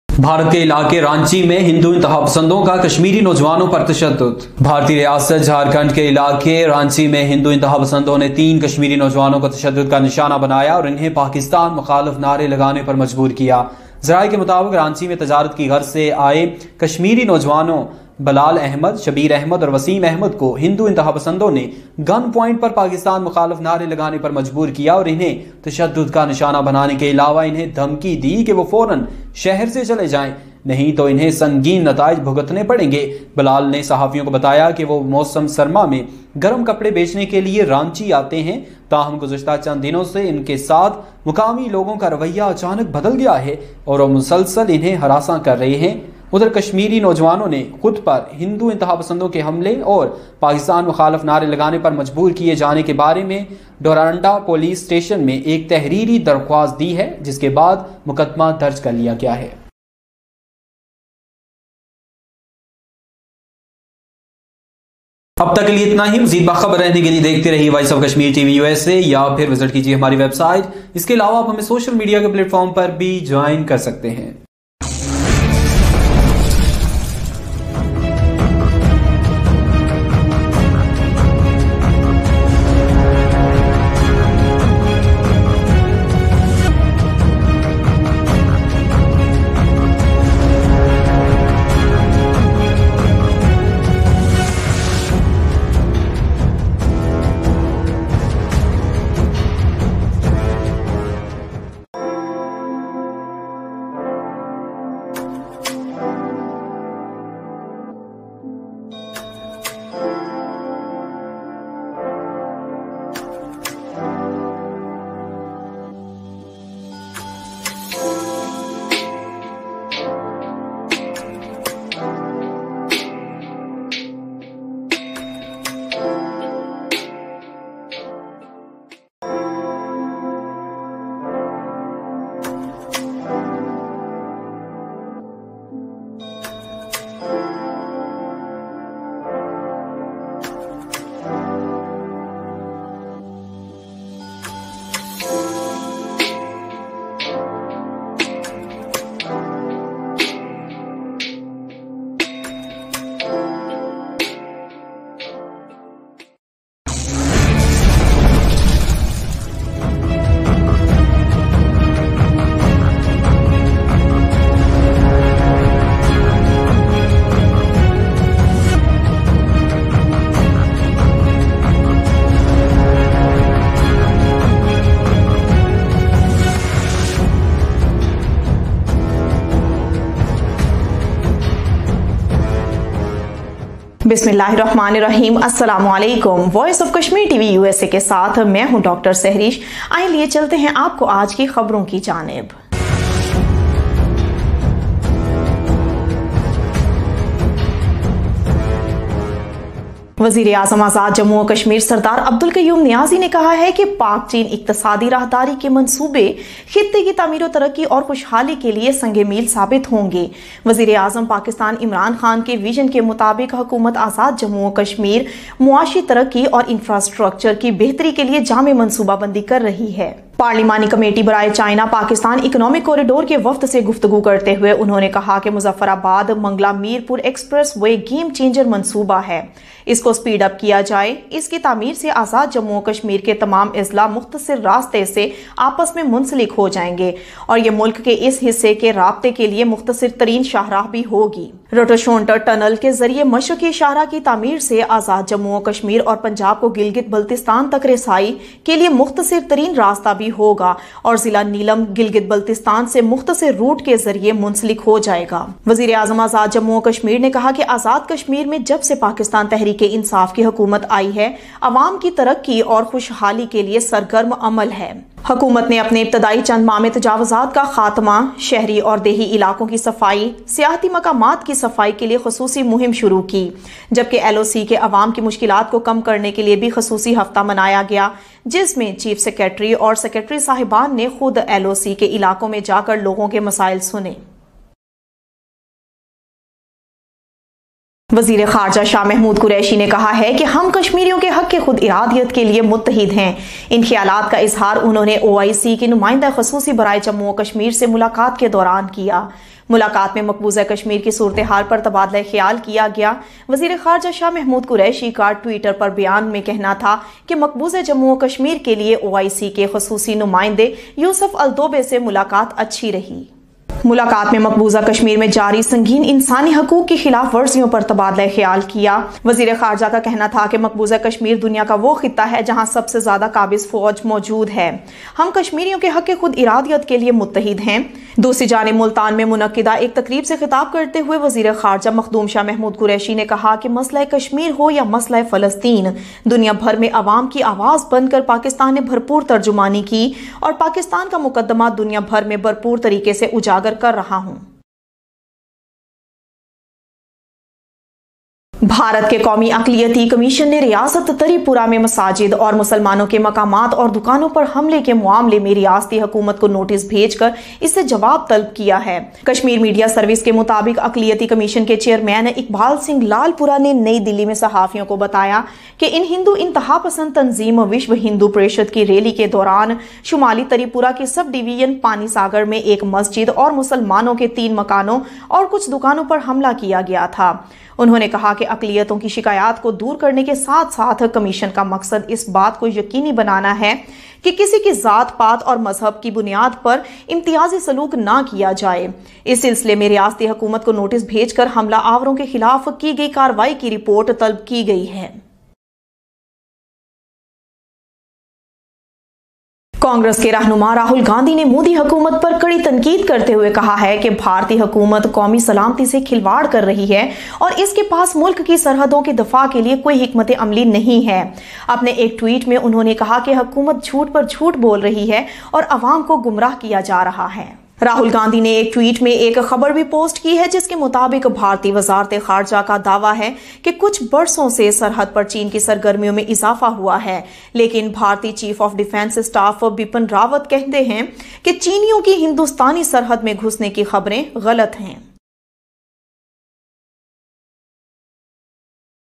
بھارت کے علاقے رانچی میں ہندو انتہا پسندوں کا کشمیری نوجوانوں پر تشدد۔ بھارتی ریاست جھارکھنڈ کے علاقے رانچی میں ہندو انتہا پسندوں نے 3 کشمیری نوجوانوں کو تشدد کا نشانہ بنایا اور انہیں پاکستان مخالف نعرے لگانے پر مجبور کیا۔ ذرائع کے مطابق رانچی میں تجارت کی غرض سے آئے کشمیری نوجوانوں بلال احمد، شبیر احمد اور وسیم احمد کو ہندو انتہا پسندوں نے گن پوائنٹ پر پاکستان مخالف نعرے لگانے پر مجبور کیا اور انہیں تشدد کا نشانہ بنانے کے علاوہ انہیں دھمکی دی کہ وہ فوراً شہر سے چلے جائیں، نہیں تو انہیں سنگین نتائج بھگتنے پڑیں گے۔ بلال نے صحافیوں کو بتایا کہ وہ موسم سرما میں گرم کپڑے بیچنے کے لیے رانچی آتے ہیں، تاہم گزشتہ چند دنوں سے ان کے ساتھ مقامی لوگوں کا رویہ اچانک بدل گیا ہے اور وہ مسلسل انہیں ہراساں کر رہے ہیں۔ ادھر کشمیری نوجوانوں نے خود پر ہندو انتہا پسندوں کے حملے اور پاکستان مخالف نعرے لگانے پر مجبور کیے جانے کے بارے میں ڈورانڈا پولیس اسٹیشن میں ایک تحریری درخواست دی ہے، جس کے بعد مقدمہ درج کر لیا گیا ہے۔ اب تک کے لیے اتنا ہی۔ مزید باخبر رہنے کے لیے دیکھتے رہیے voice of Kashmir TV USA یا پھر وزٹ کیجیے ہماری ویب سائٹ۔ اس کے علاوہ آپ ہمیں سوشل میڈیا کے پلیٹ فارم پر بھی جوائن کر سکتے ہیں۔ بسم اللہ الرحمن الرحیم۔ السلام علیکم۔ Voice of Kashmir TV USA کے ساتھ میں ہوں ڈاکٹر سہریش۔ آئیں لیے چلتے ہیں آپ کو آج کی خبروں کی جانب۔ वजीर आजम आजाद जम्मू और कश्मीर सरदार अब्दुल कयूम नियाजी ने कहा है कि पाक चीन इक्तसादी राहदारी के मंसूबे खित्ते की तामीर और तरक्की और खुशहाली के लिए संगे मील साबित होंगे। वजीर आजम पाकिस्तान इमरान खान के विजन के मुताबिक हुकूमत आजाद जम्मू और कश्मीर मुआशी तरक्की और इंफ्रास्ट्रक्चर की बेहतरी के लिए जामे मंसूबाबंदी कर रही है। पार्लिमानी कमेटी बराए चाइना पाकिस्तान इकोनॉमिक कॉरिडोर के वफ्द से गुफ्तगू करते हुए उन्होंने कहा कि Muzaffarabad Mangla Mirpur express way game changer मंसूबा है, इसको स्पीड अप किया जाए। इसकी तामीर से आजाद जम्मू और कश्मीर के तमाम अजला मुख्तसर रास्ते से आपस में मुंसलिक हो जाएंगे और ये मुल्क के इस हिस्से के राब्ते के लिए मुख्तसर तरीन शाहराह भी होगी। रोटोशोंटर टनल के जरिए मशरकी शाहराह की तामीर से आजाद जम्मू और कश्मीर और पंजाब को गिलगित बल्तिस्तान तक रसाई के लिए मुख्तसर तरीन रास्ता भी होगा और जिला नीलम गिलगित बल्तिस्तान से मुख्तसर रूट के जरिए मुंसलिक हो जाएगा। वजीर आजम आजाद जम्मू और कश्मीर ने कहा कि आजाद कश्मीर में जब से पाकिस्तान तहरीक इंसाफ की हुकूमत आई है, अवाम की तरक्की और खुशहाली के लिए सरगर्म अमल है। हुकूमत ने अपने इब्तदाई चंद माह में तजावुजात का खात्मा, शहरी और देही इलाकों की सफाई, सियाहती मकामात की सफाई के लिए खसूसी मुहिम शुरू की, जबकि LOC के अवाम की मुश्किलात को कम करने के लिए भी खसूसी हफ्ता मनाया गया, जिसमें चीफ सेक्रेटरी और सेक्रेटरी साहिबान ने खुद LOC के इलाकों में जाकर लोगों के मसाइल सुने। वजीर खारजा शाह महमूद कुरैशी ने कहा है कि हम कश्मीरियों के हक के खुद इरादियत के लिए मुत्तहिद हैं। इन ख्यालात का इजहार उन्होंने OIC की नुमाइंदा खसूसी बराए जम्मू और कश्मीर से मुलाकात के दौरान किया। मुलाकात में मकबूजा कश्मीर की सूरत हाल पर तबादला ख्याल किया गया। वजीर खारजा शाह महमूद कुरैशी का ट्विटर पर बयान में कहना था कि मकबूजा जम्मू और कश्मीर के लिए OIC के खसूसी नुमाइंदे यूसुफ अलदोबे से मुलाकात अच्छी रही। मुलाकात में मकबूजा कश्मीर में जारी संगीन इंसानी हकूक की खिलाफ वर्जियों पर तबादला ख्याल किया। वजीर खारजा का कहना था कि मकबूजा कश्मीर दुनिया का वो खित्ता है जहां सबसे ज्यादा काबिज फौज मौजूद है। हम कश्मीरियों के हक के खुद इरादियत के लिए मुत्तहिद हैं। दूसरी जानिब मुल्तान में मुनक्किदा एक तकरीब से खिताब करते हुए वजीर खारजा मखदूम शाह महमूद कुरैशी ने कहा कि मसला कश्मीर हो या मसला फलस्तीन, दुनिया भर में अवाम की आवाज बनकर पाकिस्तान ने भरपूर तर्जुमानी की और पाकिस्तान का मुकदमा दुनिया भर में भरपूर तरीके से उजागर कर रहा हूं। भारत के कौमी अक़लियती कमीशन ने रियासत त्रिपुरा में मसाजिद और मुसलमानों के मकामात और दुकानों पर हमले के मामले में रियासती हुकूमत को नोटिस भेजकर इससे जवाब तलब किया है। कश्मीर मीडिया सर्विस के मुताबिक अक़लियती कमीशन के चेयरमैन इकबाल सिंह लालपुरा ने नई दिल्ली में सहाफियों को बताया कि इन हिंदू इंतहा पसंद तंजीम विश्व हिंदू परिषद की रैली के दौरान शुमाली त्रिपुरा के सब डिवीजन पानी सागर में एक मस्जिद और मुसलमानों के 3 मकानों और कुछ दुकानों पर हमला किया गया था। उन्होंने कहा कि अक़लियतों की शिकायत को दूर करने के साथ साथ कमीशन का मकसद इस बात को यकीनी बनाना है कि किसी की जात पात और मजहब की बुनियाद पर इम्तियाजी सलूक ना किया जाए। इस सिलसिले में रियासती हुकूमत को नोटिस भेजकर हमला आवरों के खिलाफ की गई कार्रवाई की रिपोर्ट तलब की गई है। कांग्रेस के रहनुमा राहुल गांधी ने मोदी हुकूमत पर कड़ी तनकीद करते हुए कहा है कि भारतीय हुकूमत कौमी सलामती से खिलवाड़ कर रही है और इसके पास मुल्क की सरहदों के दफा के लिए कोई हिकमत अमली नहीं है। अपने एक ट्वीट में उन्होंने कहा कि हुकूमत झूठ पर झूठ बोल रही है और अवाम को गुमराह किया जा रहा है। राहुल गांधी ने एक ट्वीट में एक खबर भी पोस्ट की है जिसके मुताबिक भारतीय वजारत खारजा का दावा है कि कुछ बरसों से सरहद पर चीन की सरगर्मियों में इजाफा हुआ है, लेकिन भारतीय chief of defence staff Bipin Rawat कहते हैं कि चीनियों की हिंदुस्तानी सरहद में घुसने की खबरें गलत हैं।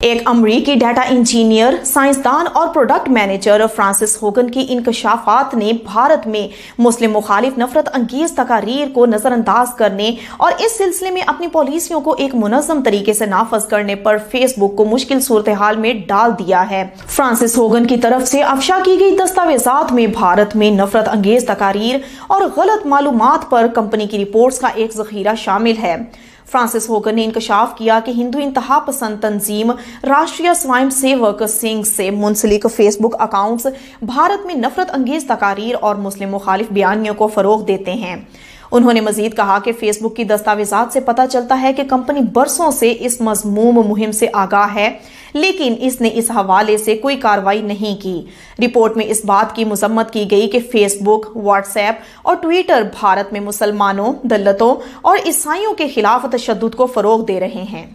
एक अमरीकी डाटा इंजीनियर, साइंसदान और प्रोडक्ट मैनेजर फ्रांसिस होगन की इंकशाफात ने भारत में मुस्लिम मुखालिफ नफरत अंगेज तकारीर को नजरअंदाज करने और इस सिलसिले में अपनी पॉलिसियों को एक मुनज़्ज़म तरीके से नाफज करने पर फेसबुक को मुश्किल सूरत हाल में डाल दिया है। फ्रांसिस होगन की तरफ से अफशा की गई दस्तावेजात में भारत में नफरत अंगेज तकारीर और गलत मालूमात पर कंपनी की रिपोर्ट्स का एक जखीरा शामिल है। फ्रांसिस होगन ने इंकशाफ किया कि हिंदू इंतहा पसंद तंजीम राष्ट्रीय स्वयं सेवक संघ से मुंसलिक फेसबुक अकाउंट्स भारत में नफरत अंगेज तकारीर और मुस्लिम मुखालिफ बयानियों को फरोग देते हैं। उन्होंने मजीद कहा कि फेसबुक की दस्तावेजात से पता चलता है कि कंपनी बरसों से इस मज़मूम मुहिम से आगाह है, लेकिन इसने इस हवाले से कोई कार्रवाई नहीं की। रिपोर्ट में इस बात की मजम्मत की गई कि फेसबुक, व्हाट्सएप और ट्विटर भारत में मुसलमानों, दलितों और ईसाइयों के खिलाफ तशद्दुद को फरोग दे रहे हैं।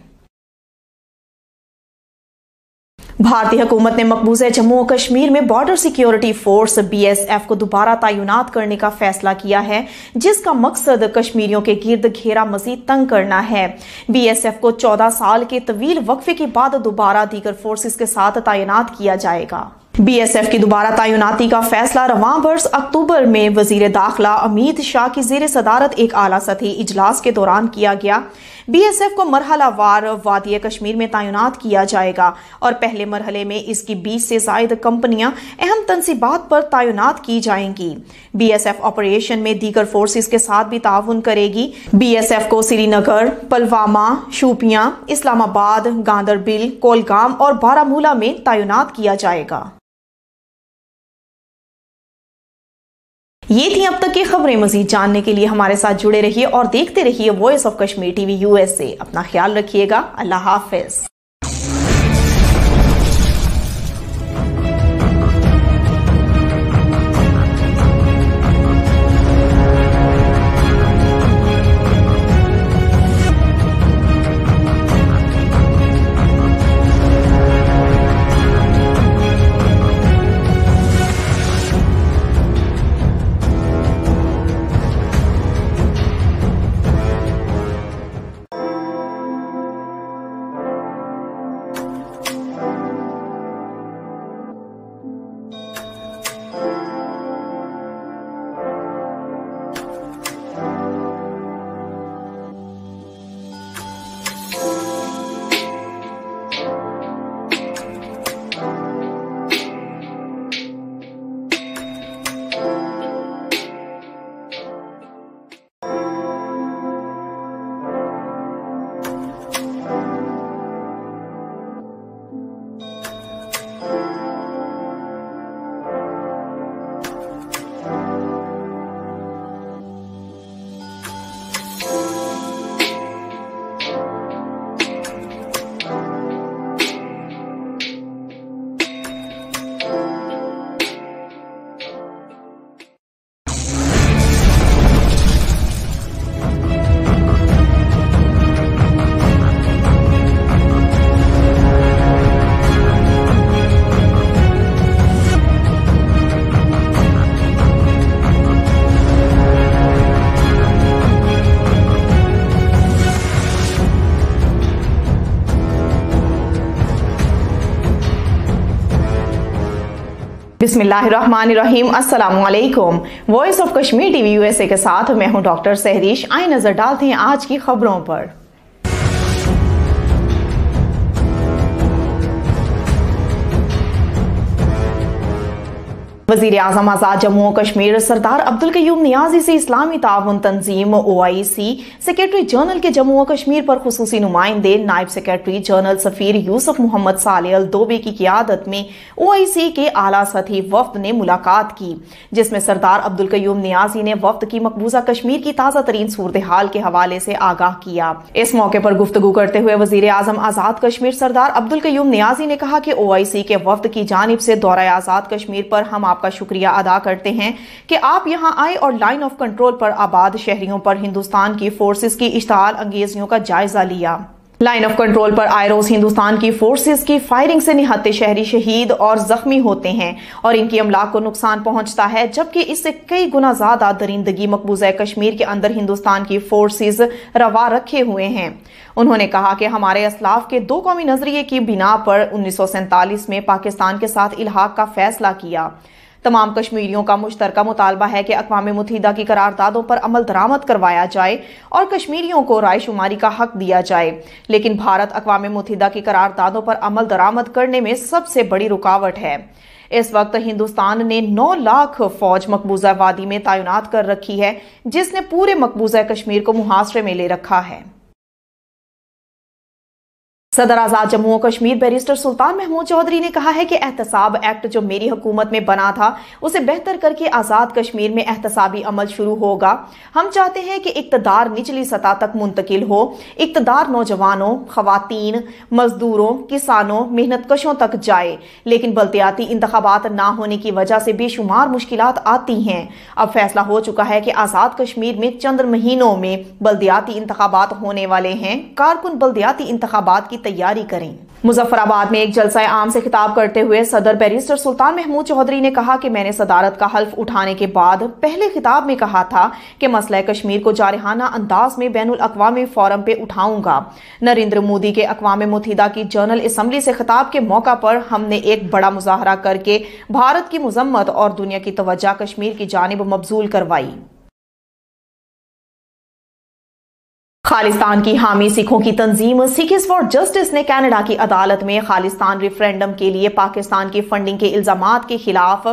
भारतीय हुकूमत ने मकबूजा जम्मू और कश्मीर में बॉर्डर सिक्योरिटी फोर्स BSF को दोबारा तैनात करने का फैसला किया है, जिसका मकसद कश्मीरियों के गिर्द घेरा मजीद तंग करना है। BSF को 14 साल के तवील वक्फे के बाद दोबारा दीगर फोर्सेस के साथ तैनात किया जाएगा। BSF की दोबारा तैनाती का फैसला रवां बरस अक्टूबर में वजीर दाखिला अमित शाह की ज़ेर सदारत एक आला सतही इजलास के दौरान किया गया। BSF को मरहलावार वादी कश्मीर में तैनात किया जाएगा और पहले मरहले में इसकी 20 से ज़ायद कंपनियां अहम तनसीबात पर तैनात की जाएंगी। BSF ऑपरेशन में दीगर फोर्सेस के साथ भी ताउन करेगी। BSF को श्रीनगर, पुलवामा, शोपियां, इस्लामाबाद, गांदरबल, कोलगाम और बारामूला में तैनात किया जाएगा। ये थी अब तक की खबरें। मजीद जानने के लिए हमारे साथ जुड़े रहिए और देखते रहिए voice of Kashmir TV USA। अपना ख्याल रखिएगा। अल्लाह हाफिज। बिस्मिल्लाहिर्रहमानिर्रहीम। अस्सलामु अलैकुम। Voice of Kashmir TV USA के साथ मैं हूं डॉक्टर सहरीश। आइए नजर डालते हैं आज की खबरों पर। वजीर आजम आजाद जम्मू और कश्मीर सरदार अब्दुल कयूम नियाजी से इस्लामी ताउन तंजीम OIC सेक्रेटरी जनरल के जम्मू और कश्मीर पर खुसूसी नुमाइंदे नायब सेक्रेटरी जनरल सफीर यूसुफ मोहम्मद सालेह अल दोबे की क़ियादत में OIC के आला सतही वफ्द ने मुलाकात की, जिसमें सरदार अब्दुल कयूम नियाजी ने वफ्द की मकबूजा कश्मीर की ताज़ा तरीन सूरत हाल के हवाले से आगाह किया। इस मौके पर गुफ्तगू करते हुए वजीर आजम आजाद कश्मीर सरदार अब्दुल कयूम नियाजी ने कहा कि OIC के वफ्द की जानिब से दौरा आजाद कश्मीर पर हम आपका शुक्रिया अदा करते हैं कि आप यहां आए और लाइन ऑफ कंट्रोल पर आबाद शहरियों पर हिंदुस्तान की फोर्सेस की इश्ताल अंगेजियों का जायजा लिया। लाइन ऑफ कंट्रोल पर आए रोज हिंदुस्तान की फोर्सेस की फायरिंग से निहत्ते शहरी शहीद और जख्मी होते हैं और इनकी अमलाक को नुकसान पहुंचता है, जबकि इससे कई गुना ज्यादा दरिंदगी मकबूजा कश्मीर के अंदर हिंदुस्तान की फोर्सेस रवा रखे हुए हैं। उन्होंने कहा कि हमारे असलाफ के दो कौमी नजरिए की बिना पर 1947 में पाकिस्तान के साथ इल्हाक का फैसला किया। तमाम कश्मीरियों का मुश्तरका मुतालबा है कि अक़वाम मुत्तहिदा की करारदादों पर अमल दरामद करवाया जाए और कश्मीरियों को राय शुमारी का हक दिया जाए, लेकिन भारत अक़वाम मुत्तहिदा की करारदादों पर अमल दरामद करने में सबसे बड़ी रुकावट है। इस वक्त हिंदुस्तान ने 9 लाख फौज मकबूजा वादी में तैनात कर रखी है, जिसने पूरे मकबूजा कश्मीर को मुहासरे में ले रखा है। सदर आजाद जम्मू और कश्मीर बैरिस्टर सुल्तान महमूद चौधरी ने कहा है कि एहतसाब एक्ट जो मेरी हुकूमत में बना था उसे बेहतर करके आजाद कश्मीर में एहतसाबी अमल शुरू होगा। हम चाहते हैं कि इक्तदार निचली सतह तक मुंतकिल हो, इक्तदार नौजवानों, खवातीन, मजदूरों, किसानों, मेहनत कशों तक जाए, लेकिन बल्दियाती इंतखाबात ना होने की वजह से बेशुमार मुश्किलात आती हैं। अब फैसला हो चुका है कि आजाद कश्मीर में चंद महीनों में बल्दियाती इंतखाबात होने वाले हैं। कारकुन बल्दियाती इंतखाबात की तैयारी करें। मुजफ्फराबाद में एक जलसा आम से खिताब करते हुए सदर बैरिस्टर सुल्तान महमूद चौधरी ने कहा कि मैंने सदारत का हल्फ उठाने के बाद पहले खिताब में कहा था कि मसला कश्मीर को जारहाना अंदाज में बैनुल अक़वामी फोरम पे उठाऊंगा। नरेंद्र मोदी के अक़वाम मुत्तहिदा की जनरल असम्बली से खिताब के मौका पर हमने एक बड़ा मुजाहरा करके भारत की मजम्मत और दुनिया की तवज्जो कश्मीर की जानिब मबजूल करवाई। खालिस्तान की हामी सिखों की तंजीम सिखिस फॉर जस्टिस ने कनाडा की अदालत में खालिस्तान रेफरेंडम के लिए पाकिस्तान की फंडिंग के इल्जामात के खिलाफ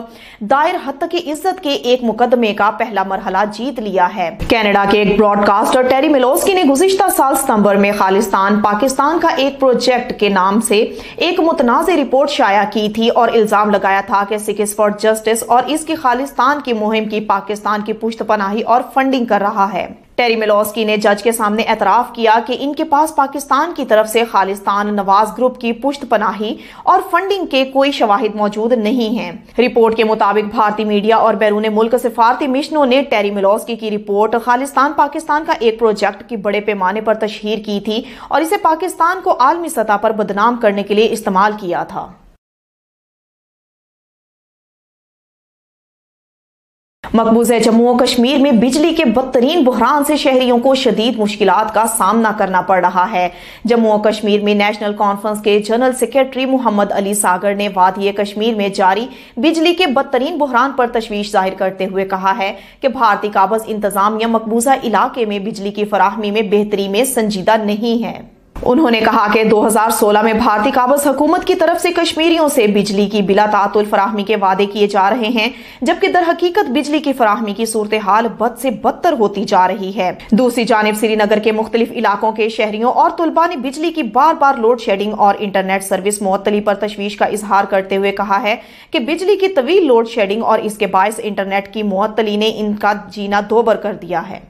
दायर हत्या की इज्जत के एक मुकदमे का पहला मरहला जीत लिया है। कनाडा के एक ब्रॉडकास्टर टेरी मिलोस्की ने गुज़िश्ता साल सितंबर में खालिस्तान पाकिस्तान का एक प्रोजेक्ट के नाम से एक मुतनाज़ रिपोर्ट शाया की थी और इल्जाम लगाया था कि सिखिस फॉर जस्टिस और इसकी खालिस्तान की मुहिम की पाकिस्तान की पुश्तपनाही और फंडिंग कर रहा है। टेरी मिलोस्की ने जज के सामने एतराफ किया कि इनके पास पाकिस्तान की तरफ से खालिस्तान नवाज ग्रुप की पुश्तपनाही और फंडिंग के कोई शवाहिद मौजूद नहीं हैं। रिपोर्ट के मुताबिक भारतीय मीडिया और बैरून मुल्क सिफारती मिशनों ने टेरी मिलोस्की की रिपोर्ट खालिस्तान पाकिस्तान का एक प्रोजेक्ट की बड़े पैमाने पर तशहीर की थी और इसे पाकिस्तान को आलमी सतह पर बदनाम करने के लिए इस्तेमाल किया था। मकबूजा जम्मू और कश्मीर में बिजली के बदतरीन बुहरान से शहरियों को शदीद मुश्किलात का सामना करना पड़ रहा है। जम्मू और कश्मीर में नेशनल कॉन्फ्रेंस के जनरल सेक्रेटरी मोहम्मद अली सागर ने वादी कश्मीर में जारी बिजली के बदतरीन बुहरान पर तशवीश जाहिर करते हुए कहा है कि भारतीय काबज इंतजामिया मकबूजा इलाके में बिजली की फराहमी में बेहतरी में संजीदा नहीं है। उन्होंने कहा कि 2016 में भारतीय काबज हुकूमत की तरफ से कश्मीरियों से बिजली की बिला तातुल फराहमी के वादे किए जा रहे हैं, जबकि दर हकीकत बिजली की फराहमी की सूरत हाल बद से बदतर होती जा रही है। दूसरी जानिब श्रीनगर के मुख्तलिफ इलाकों के शहरियों और तुलबा ने बिजली की बार बार लोड शेडिंग और इंटरनेट सर्विस मुअत्तली पर तशवीश का इजहार करते हुए कहा है कि बिजली की तवील लोड शेडिंग और इसके बायस इंटरनेट की मुअत्तली ने इनका जीना दोबर कर दिया है।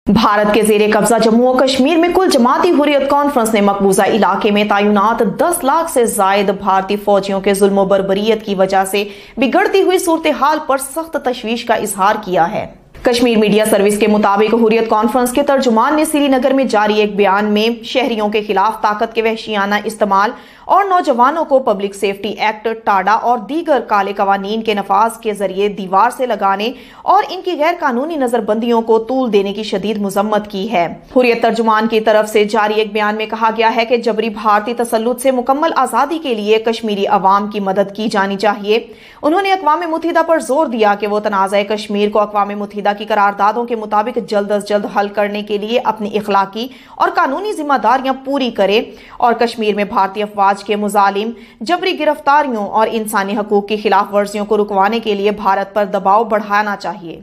भारत के जेरे कब्जा जम्मू और कश्मीर में कुल जमाती हुर्रियत कॉन्फ्रेंस ने मकबूजा इलाके में तैनात 10 लाख से जायद भारतीय फौजियों के जुल्म बर्बरियत की वजह से बिगड़ती हुई सूरत हाल पर सख्त तशवीश का इजहार किया है। कश्मीर मीडिया सर्विस के मुताबिक हुर्रियत कॉन्फ्रेंस के तर्जुमान ने श्रीनगर में जारी एक बयान में शहरियों के खिलाफ ताकत के वहशियाना इस्तेमाल और नौजवानों को पब्लिक सेफ्टी एक्ट, टाडा और दीगर काले कवानीन के नफाज के जरिए दीवार से लगाने और इनकी गैर कानूनी नजरबंदियों को तूल देने की शदीद मुजम्मत की है। हुर्रियत तर्जुमान की तरफ से जारी एक बयान में कहा गया है कि जबरी भारतीय तसल्लुत से मुकम्मल आजादी के लिए कश्मीरी अवाम की मदद की जानी चाहिए। उन्होंने अक़वाम मुत्तहिदा पर जोर दिया कि वो तनाज़ा कश्मीर को अक़वाम मुत्तहिदा की करारदादों के मुताबिक जल्द अज जल्द हल करने के लिए अपनी इखलाकी और कानूनी जिम्मेदारियां पूरी करे और कश्मीर में भारतीय अफवाज के मुजालिम जबरी गिरफ्तारियों और इंसानी हकूक की खिलाफ वर्जियों को रुकवाने के लिए भारत पर दबाव बढ़ाना चाहिए।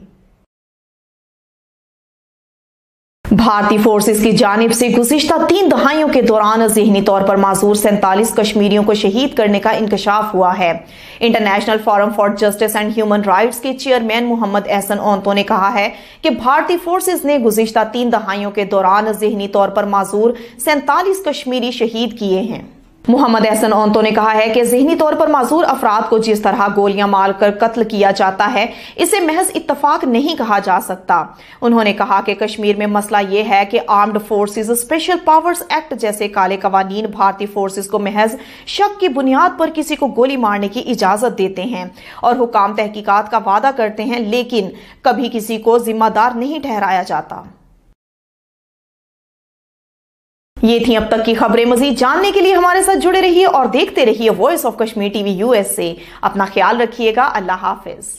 भारतीय फोर्सेस की जानिब से गुज़िश्ता 3 दहाइयों के दौरान ज़हनी तौर पर माजूर 47 कश्मीरियों को शहीद करने का इंकशाफ हुआ है। International forum for justice and human rights के चेयरमैन मोहम्मद एहसन ओंतो ने कहा है कि भारतीय फोर्सेस ने गुज़िश्ता 3 दहाइयों के दौरान ज़हनी तौर पर माजूर 47 कश्मीरी शहीद किए हैं। मोहम्मद एहसन ओंतो ने कहा है कि ज़हनी तौर पर माजूर अफराद को जिस तरह गोलियां मारकर कत्ल किया जाता है, इसे महज इत्तफाक नहीं कहा जा सकता। उन्होंने कहा कि कश्मीर में मसला यह है कि armed forces special powers act जैसे काले कवानीन भारतीय फोर्सेस को महज शक की बुनियाद पर किसी को गोली मारने की इजाजत देते हैं और हुकाम तहकीकात का वादा करते हैं, लेकिन कभी किसी को जिम्मेदार नहीं ठहराया जाता। ये थी अब तक की खबरें। मजीद जानने के लिए हमारे साथ जुड़े रहिए और देखते रहिए voice of Kashmir TV USA। अपना ख्याल रखिएगा। अल्लाह हाफिज।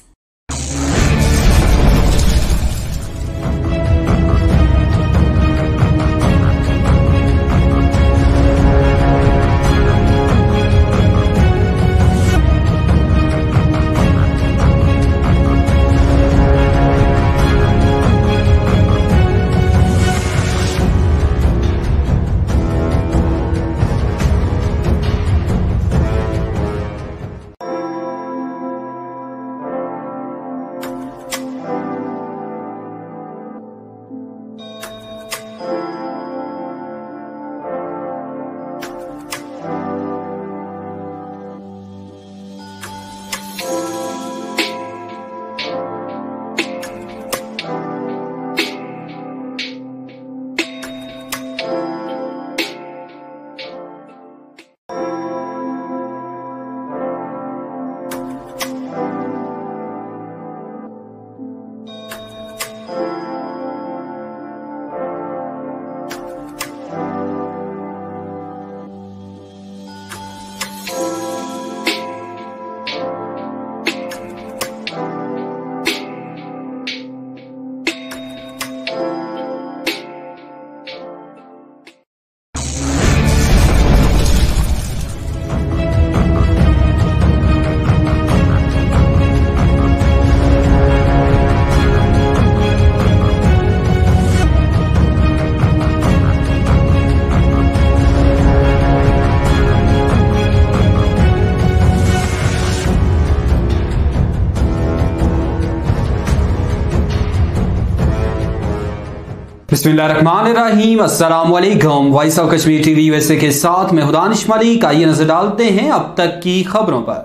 बिस्मिल्लाहिर्रहमानिर्रहीम, अस्सलाम वालेकुम। Voice of Kashmir TV USA के साथ मैं दानिश मलिक। आइए नजर डालते हैं अब तक की खबरों पर।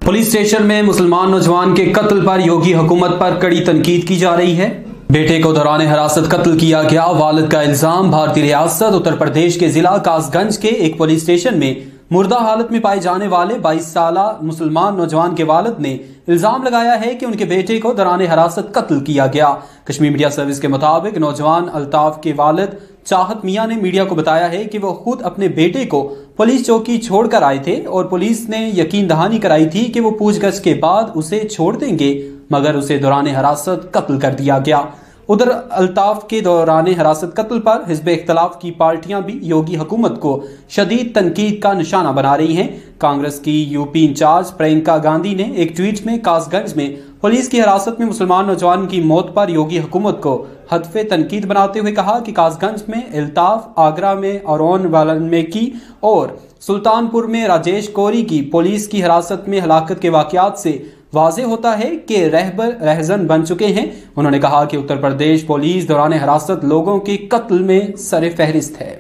पुलिस स्टेशन में मुसलमान नौजवान के कत्ल पर योगी हुकूमत पर कड़ी तनकीद की जा रही है। बेटे को दौरान हिरासत कत्ल किया गया, वालिद का इल्जाम। भारतीय रियासत उत्तर प्रदेश के जिला कासगंज के एक पुलिस स्टेशन में मुर्दा हालत में पाए जाने वाले 22 साला मुसलमान नौजवान के वालिद ने इल्जाम लगाया है कि उनके बेटे को दौरान हिरासत कत्ल किया गया। कश्मीर मीडिया सर्विस के मुताबिक नौजवान अल्ताफ के वालिद चाहत मियां ने मीडिया को बताया है कि वो खुद अपने बेटे को पुलिस चौकी छोड़कर आए थे और पुलिस ने यकीन दहानी कराई थी कि वो पूछगछ के बाद उसे छोड़ देंगे, मगर उसे दौरान हिरासत कत्ल कर दिया गया। उधर अल्ताफ के दौरान हिरासत कत्ल पर हिज़्ब इख्तिलाफ की पार्टियां भी योगी हुकूमत को शदीद तनकीद का निशाना बना रही हैं। कांग्रेस की यूपी इंचार्ज प्रियंका गांधी ने एक ट्वीट में कासगंज में पुलिस की हिरासत में मुसलमान नौजवान की मौत पर योगी हुकूमत को हदफे तनकीद बनाते हुए कहा कि कासगंज में अल्ताफ, आगरा में औरौन वाल्मीकि और सुल्तानपुर में राजेश कोरी की पुलिस की हिरासत में हलाकत के वाकयात से वाज़े होता है कि रहबर रहजन बन चुके हैं। उन्होंने कहा कि उत्तर प्रदेश पुलिस दौरान हिरासत लोगों के कत्ल में सरे फहरिस्त है।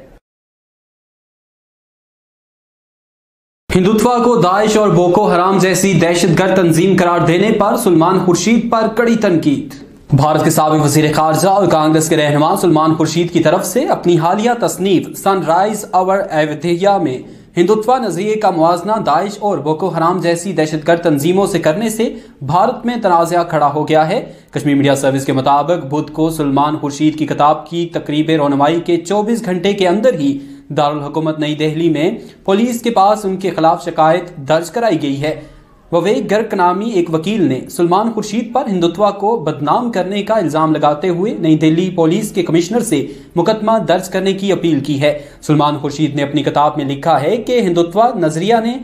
हिंदुत्व को दाइश और बोको हराम जैसी दहशतगर्द तंजीम करार देने पर सलमान खुर्शीद पर कड़ी तनकीद। भारत के साबिक वज़ीर ख़ारजा और कांग्रेस के रहनुमा सलमान खुर्शीद की तरफ से अपनी हालिया तसनीफ सनराइज अवर अवधिया में हिंदुत्व नजरिए का मुआजना दाइश और बोको हराम जैसी दहशतगर्द तंजीमों से करने से भारत में तनाज़ा खड़ा हो गया है। कश्मीर मीडिया सर्विस के मुताबिक बुध को सलमान खुर्शीद की किताब की तकरीब रोनमाई के 24 घंटे के अंदर ही दारुल हुकूमत नई दिल्ली में पुलिस के पास उनके खिलाफ शिकायत दर्ज कराई गई है। ववेक गर्ग नामी एक वकील ने सलमान खुर्शीद पर हिंदुत्व को बदनाम करने का इल्जाम लगाते हुए नई दिल्ली पुलिस के कमिश्नर से मुकदमा दर्ज करने की अपील की है। सलमान खुर्शीद ने अपनी किताब में लिखा है कि हिंदुत्व नजरिया ने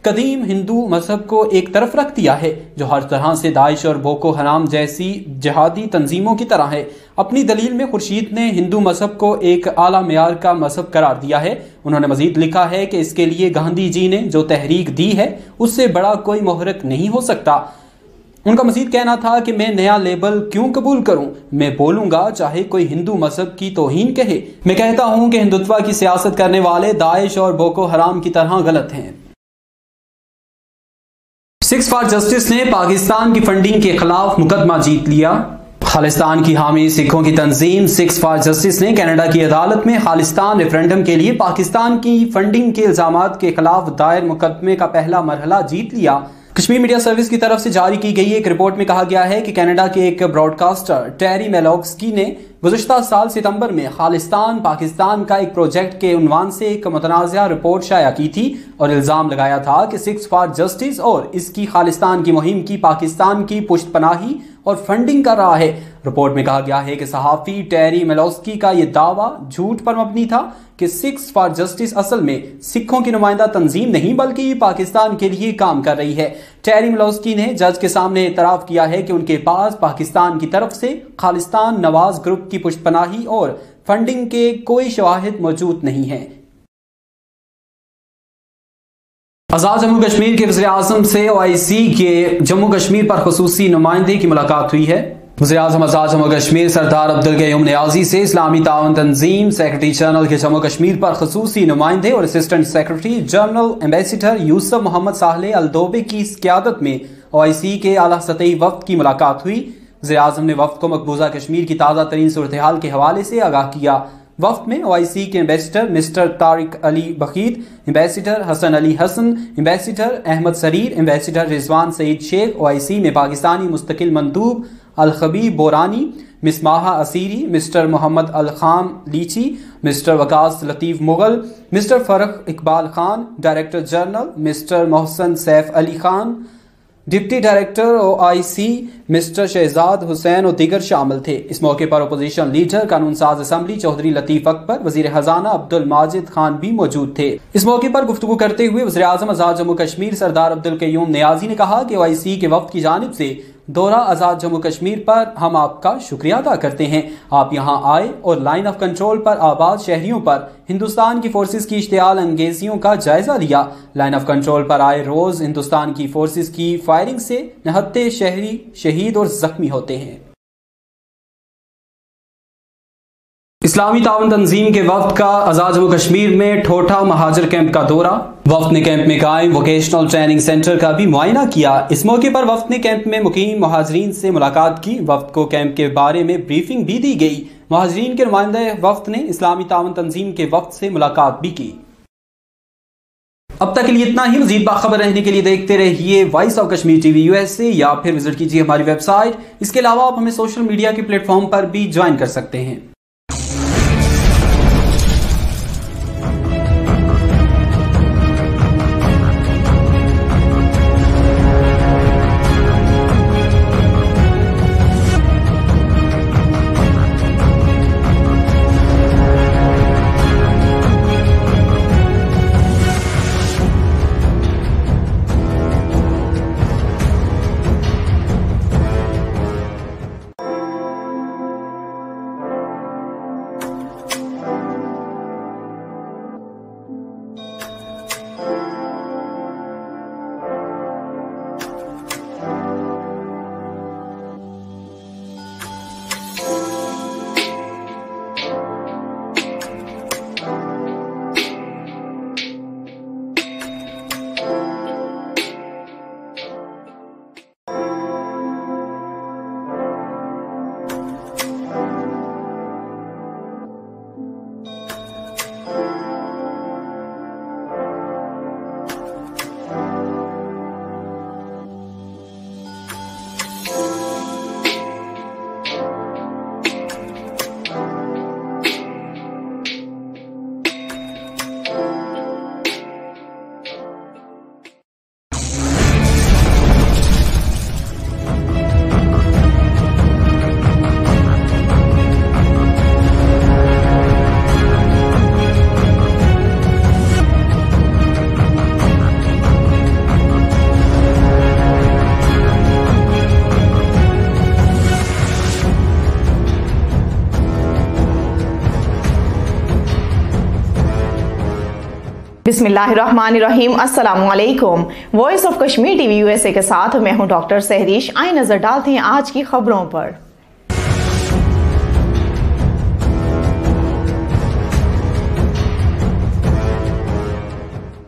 कदीम हिंदू मजहब को एक तरफ रख दिया है, जो हर तरह से दाइश और बोको हराम जैसी जिहादी तंजीमों की तरह है। अपनी दलील में खुर्शीद ने हिंदू मजहब को एक आला मेयार का मजहब करार दिया है। उन्होंने मजीद लिखा है कि इसके लिए गांधी जी ने जो तहरीक दी है उससे बड़ा कोई मुहर्रिक नहीं हो सकता। उनका मजीद कहना था कि मैं नया लेबल क्यों कबूल करूं, मैं बोलूंगा चाहे कोई हिंदू मजहब की तौहीन कहे। मैं कहता हूं कि हिंदुत्व की सियासत करने वाले दाइश और बोको हराम की तरह गलत हैं। सिक्स फॉर जस्टिस ने पाकिस्तान की फंडिंग के खिलाफ मुकदमा जीत लिया। खालिस्तान की हामी सिखों की तंजीम सिक्स फॉर जस्टिस ने कनाडा की अदालत में खालिस्तान रेफरेंडम के लिए पाकिस्तान की फंडिंग के इल्जामात के खिलाफ दायर मुकदमे का पहला मरहला जीत लिया। कश्मीर मीडिया सर्विस की तरफ से जारी की गई एक रिपोर्ट में कहा गया है कि कनाडा के एक ब्रॉडकास्टर टेरी मेलोक्स्की ने गुज़श्ता साल सितंबर में खालिस्तान पाकिस्तान का एक प्रोजेक्ट के उन्वान से एक मुतनाज़ा रिपोर्ट शाया की थी और इल्जाम लगाया था कि सिक्स फॉर जस्टिस और इसकी खालिस्तान की मुहिम की पाकिस्तान की पुष्टपनाही और फंडिंग कर रहा है। रिपोर्ट में कहा गया है कि सहाफ़ी टेरी मेलोक्स्की का यह दावा झूठ पर मबनी था कि सिक्स फॉर जस्टिस असल में सिखों की नुमाइंदा तंजीम नहीं बल्कि पाकिस्तान के लिए काम कर रही है। टेरी मेलोक्स्की ने जज के सामने इतराफ किया है कि उनके पास पाकिस्तान की तरफ से खालिस्तान नवाज ग्रुप की पुष्टपनाही और फंडिंग के कोई शवाहिद मौजूद नहीं है। आजाद जम्मू कश्मीर के वज़ीर आज़म से OIC के जम्मू कश्मीर पर खुसूसी नुमाइंदे की मुलाकात हुई है। वज़ीर आज़म आजाद जम्मू कश्मीर सरदार अब्दुल कयूम नियाज़ी से इस्लामी ताउन तंजीम सेक्रेटरी जनरल के जम्मू कश्मीर पर खुसूसी नुमाइंदे और assistant secretary general ambassador Yusuf Mohammad Sahle अल-दोबे की क़यादत में OIC के आला सतही वफ्द की मुलाकात हुई। वज़ीर आज़म ने वफ्द को मकबूजा कश्मीर की ताज़ा तरीन सूरत हाल के हवाले से आगाह किया। वफ्द में OIC के ambassador mister Tariq Ali Bakheet, ambassador Hassan Ali Hassan, ambassador Ahmed सरीर, एम्बेसडर रिजवान सईद शेख, OIC में पाकिस्तानी मुस्तकिल मंदूब अल-खबीब बोरानी, मिसमाहा असीरी, मिस्टर मोहम्मद अल-खाम लीची, mister Waqas Latif Mughal, mister Farrukh Iqbal Khan, director general mister Mohsin Saif Ali Khan, deputy director OIC mister Shahzad Hussain और दीगर शामिल थे। इस मौके पर अपोजिशन लीडर कानून साज असम्बली चौधरी लतीफ अकबर, वजीर खजाना अब्दुल माजिद खान भी मौजूद थे। इस मौके पर गुफ्तगू करते हुए वज़ीर आज़म आज़ाद जम्मू कश्मीर सरदार अब्दुल कयूम नियाज़ी ने कहा कि OIC के वफ्द की जानिब से दौरा आज़ाद जम्मू कश्मीर पर हम आपका शुक्रिया अदा करते हैं। आप यहाँ आए और लाइन ऑफ कंट्रोल पर आबाद शहरियों पर हिंदुस्तान की फोर्सेस की इश्तियाल अंगेजियों का जायजा लिया। लाइन ऑफ कंट्रोल पर आए रोज हिंदुस्तान की फोर्सेस की फायरिंग से निहत्ते शहरी शहीद और जख्मी होते हैं। इस्लामी ताउन तंजीम के वफ्द का आज़ाद जम्मू कश्मीर में ठोठा महाजर कैंप का दौरा। वफ्द ने कैंप में कायम वोकेशनल ट्रेनिंग सेंटर का भी मुआयना किया। इस मौके पर वफ्द ने कैंप में मुकीम महाजरीन से मुलाकात की। वफ्द को कैंप के बारे में ब्रीफिंग भी दी गई। महाजरीन के नुमाइंदे वफ्द ने इस्लामी ताउन तंजीम के वफ्द से मुलाकात भी की। अब तक के लिए इतना ही। मजीद बाखबर रहने के लिए देखते रहिए voice of Kashmir TV USA या फिर विजिट कीजिए हमारी वेबसाइट। इसके अलावा आप हमें सोशल मीडिया के प्लेटफॉर्म पर भी ज्वाइन कर सकते हैं। बिस्मिल्लाहिर्रहमानिर्रहीम। अस्सलामुअलैकुम। Voice of Kashmir TV USA के साथ मैं हूं डॉक्टर सहरीश। आइए नजर डालते हैं आज की खबरों पर।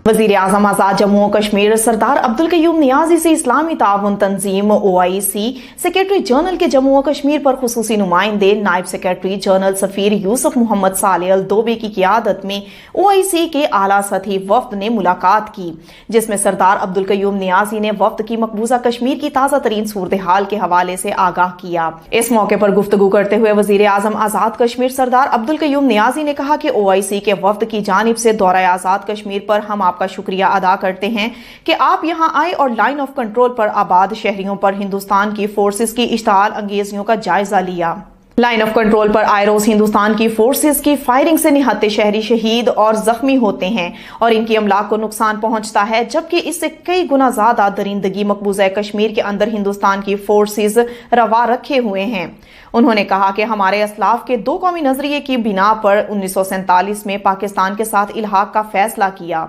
वजीर आजम आजाद जम्मू और कश्मीर सरदार अब्दुल कयूम नियाजी से इस्लामी ताउन तंजीम OIC सेक्रेटरी जनरल के जम्मू और कश्मीर पर खुसूसी नुमाइंदे नायब सेक्रेटरी जनरल सफीर यूसुफ मोहम्मद सालेह अल दोबे की क़ियादत में OIC के आला सतही वफ्द ने मुलाकात की, जिसमें सरदार अब्दुल कयूम नियाजी ने वफ्द की मकबूजा कश्मीर की ताज़ा तरीन सूरत हाल के हवाले से आगाह किया। इस मौके पर गुफ्तगू करते हुए वजीर आजम आजाद कश्मीर सरदार अब्दुल कयूम नियाजी ने कहा कि OIC के वफ्द की जानिब से दौरा आजाद कश्मीर पर हम आपका शुक्रिया अदा करते हैं कि आप यहां आए और लाइन ऑफ कंट्रोल पर आबाद शहरियों पर हिंदुस्तान की फोर्सेस की इश्तियाल अंगेजियों का जायजा लिया। लाइन ऑफ कंट्रोल पर आए रोज हिंदुस्तान की फोर्सेस की फायरिंग से निहत्ते शहरी शहीद और जख्मी होते हैं और इनकी अमलाक को नुकसान पहुंचता है, जबकि इससे कई गुना ज्यादा दरिंदगी मकबूजा कश्मीर के अंदर हिंदुस्तान की फोर्सेस रवा रखे हुए हैं। उन्होंने कहा कि हमारे असलाफ के दो कौमी नजरिए की बिना पर 1947 में पाकिस्तान के साथ इल्हाक का फैसला किया।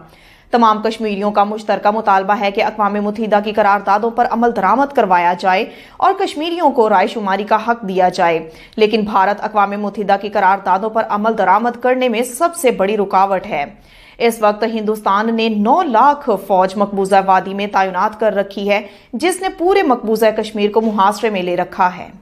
तमाम कश्मीरियों का मुश्तरका मुतालबा है कि अक़वाम मुत्तहिदा की करारदादों पर अमल दरामद करवाया जाए और कश्मीरियों को राय शुमारी का हक दिया जाए, लेकिन भारत अक़वाम मुत्तहिदा की करारदादों पर अमल दरामद करने में सबसे बड़ी रुकावट है। इस वक्त हिंदुस्तान ने 9 लाख फौज मकबूजा वादी में तैनात कर रखी है, जिसने पूरे मकबूजा कश्मीर को मुहासरे में ले रखा है।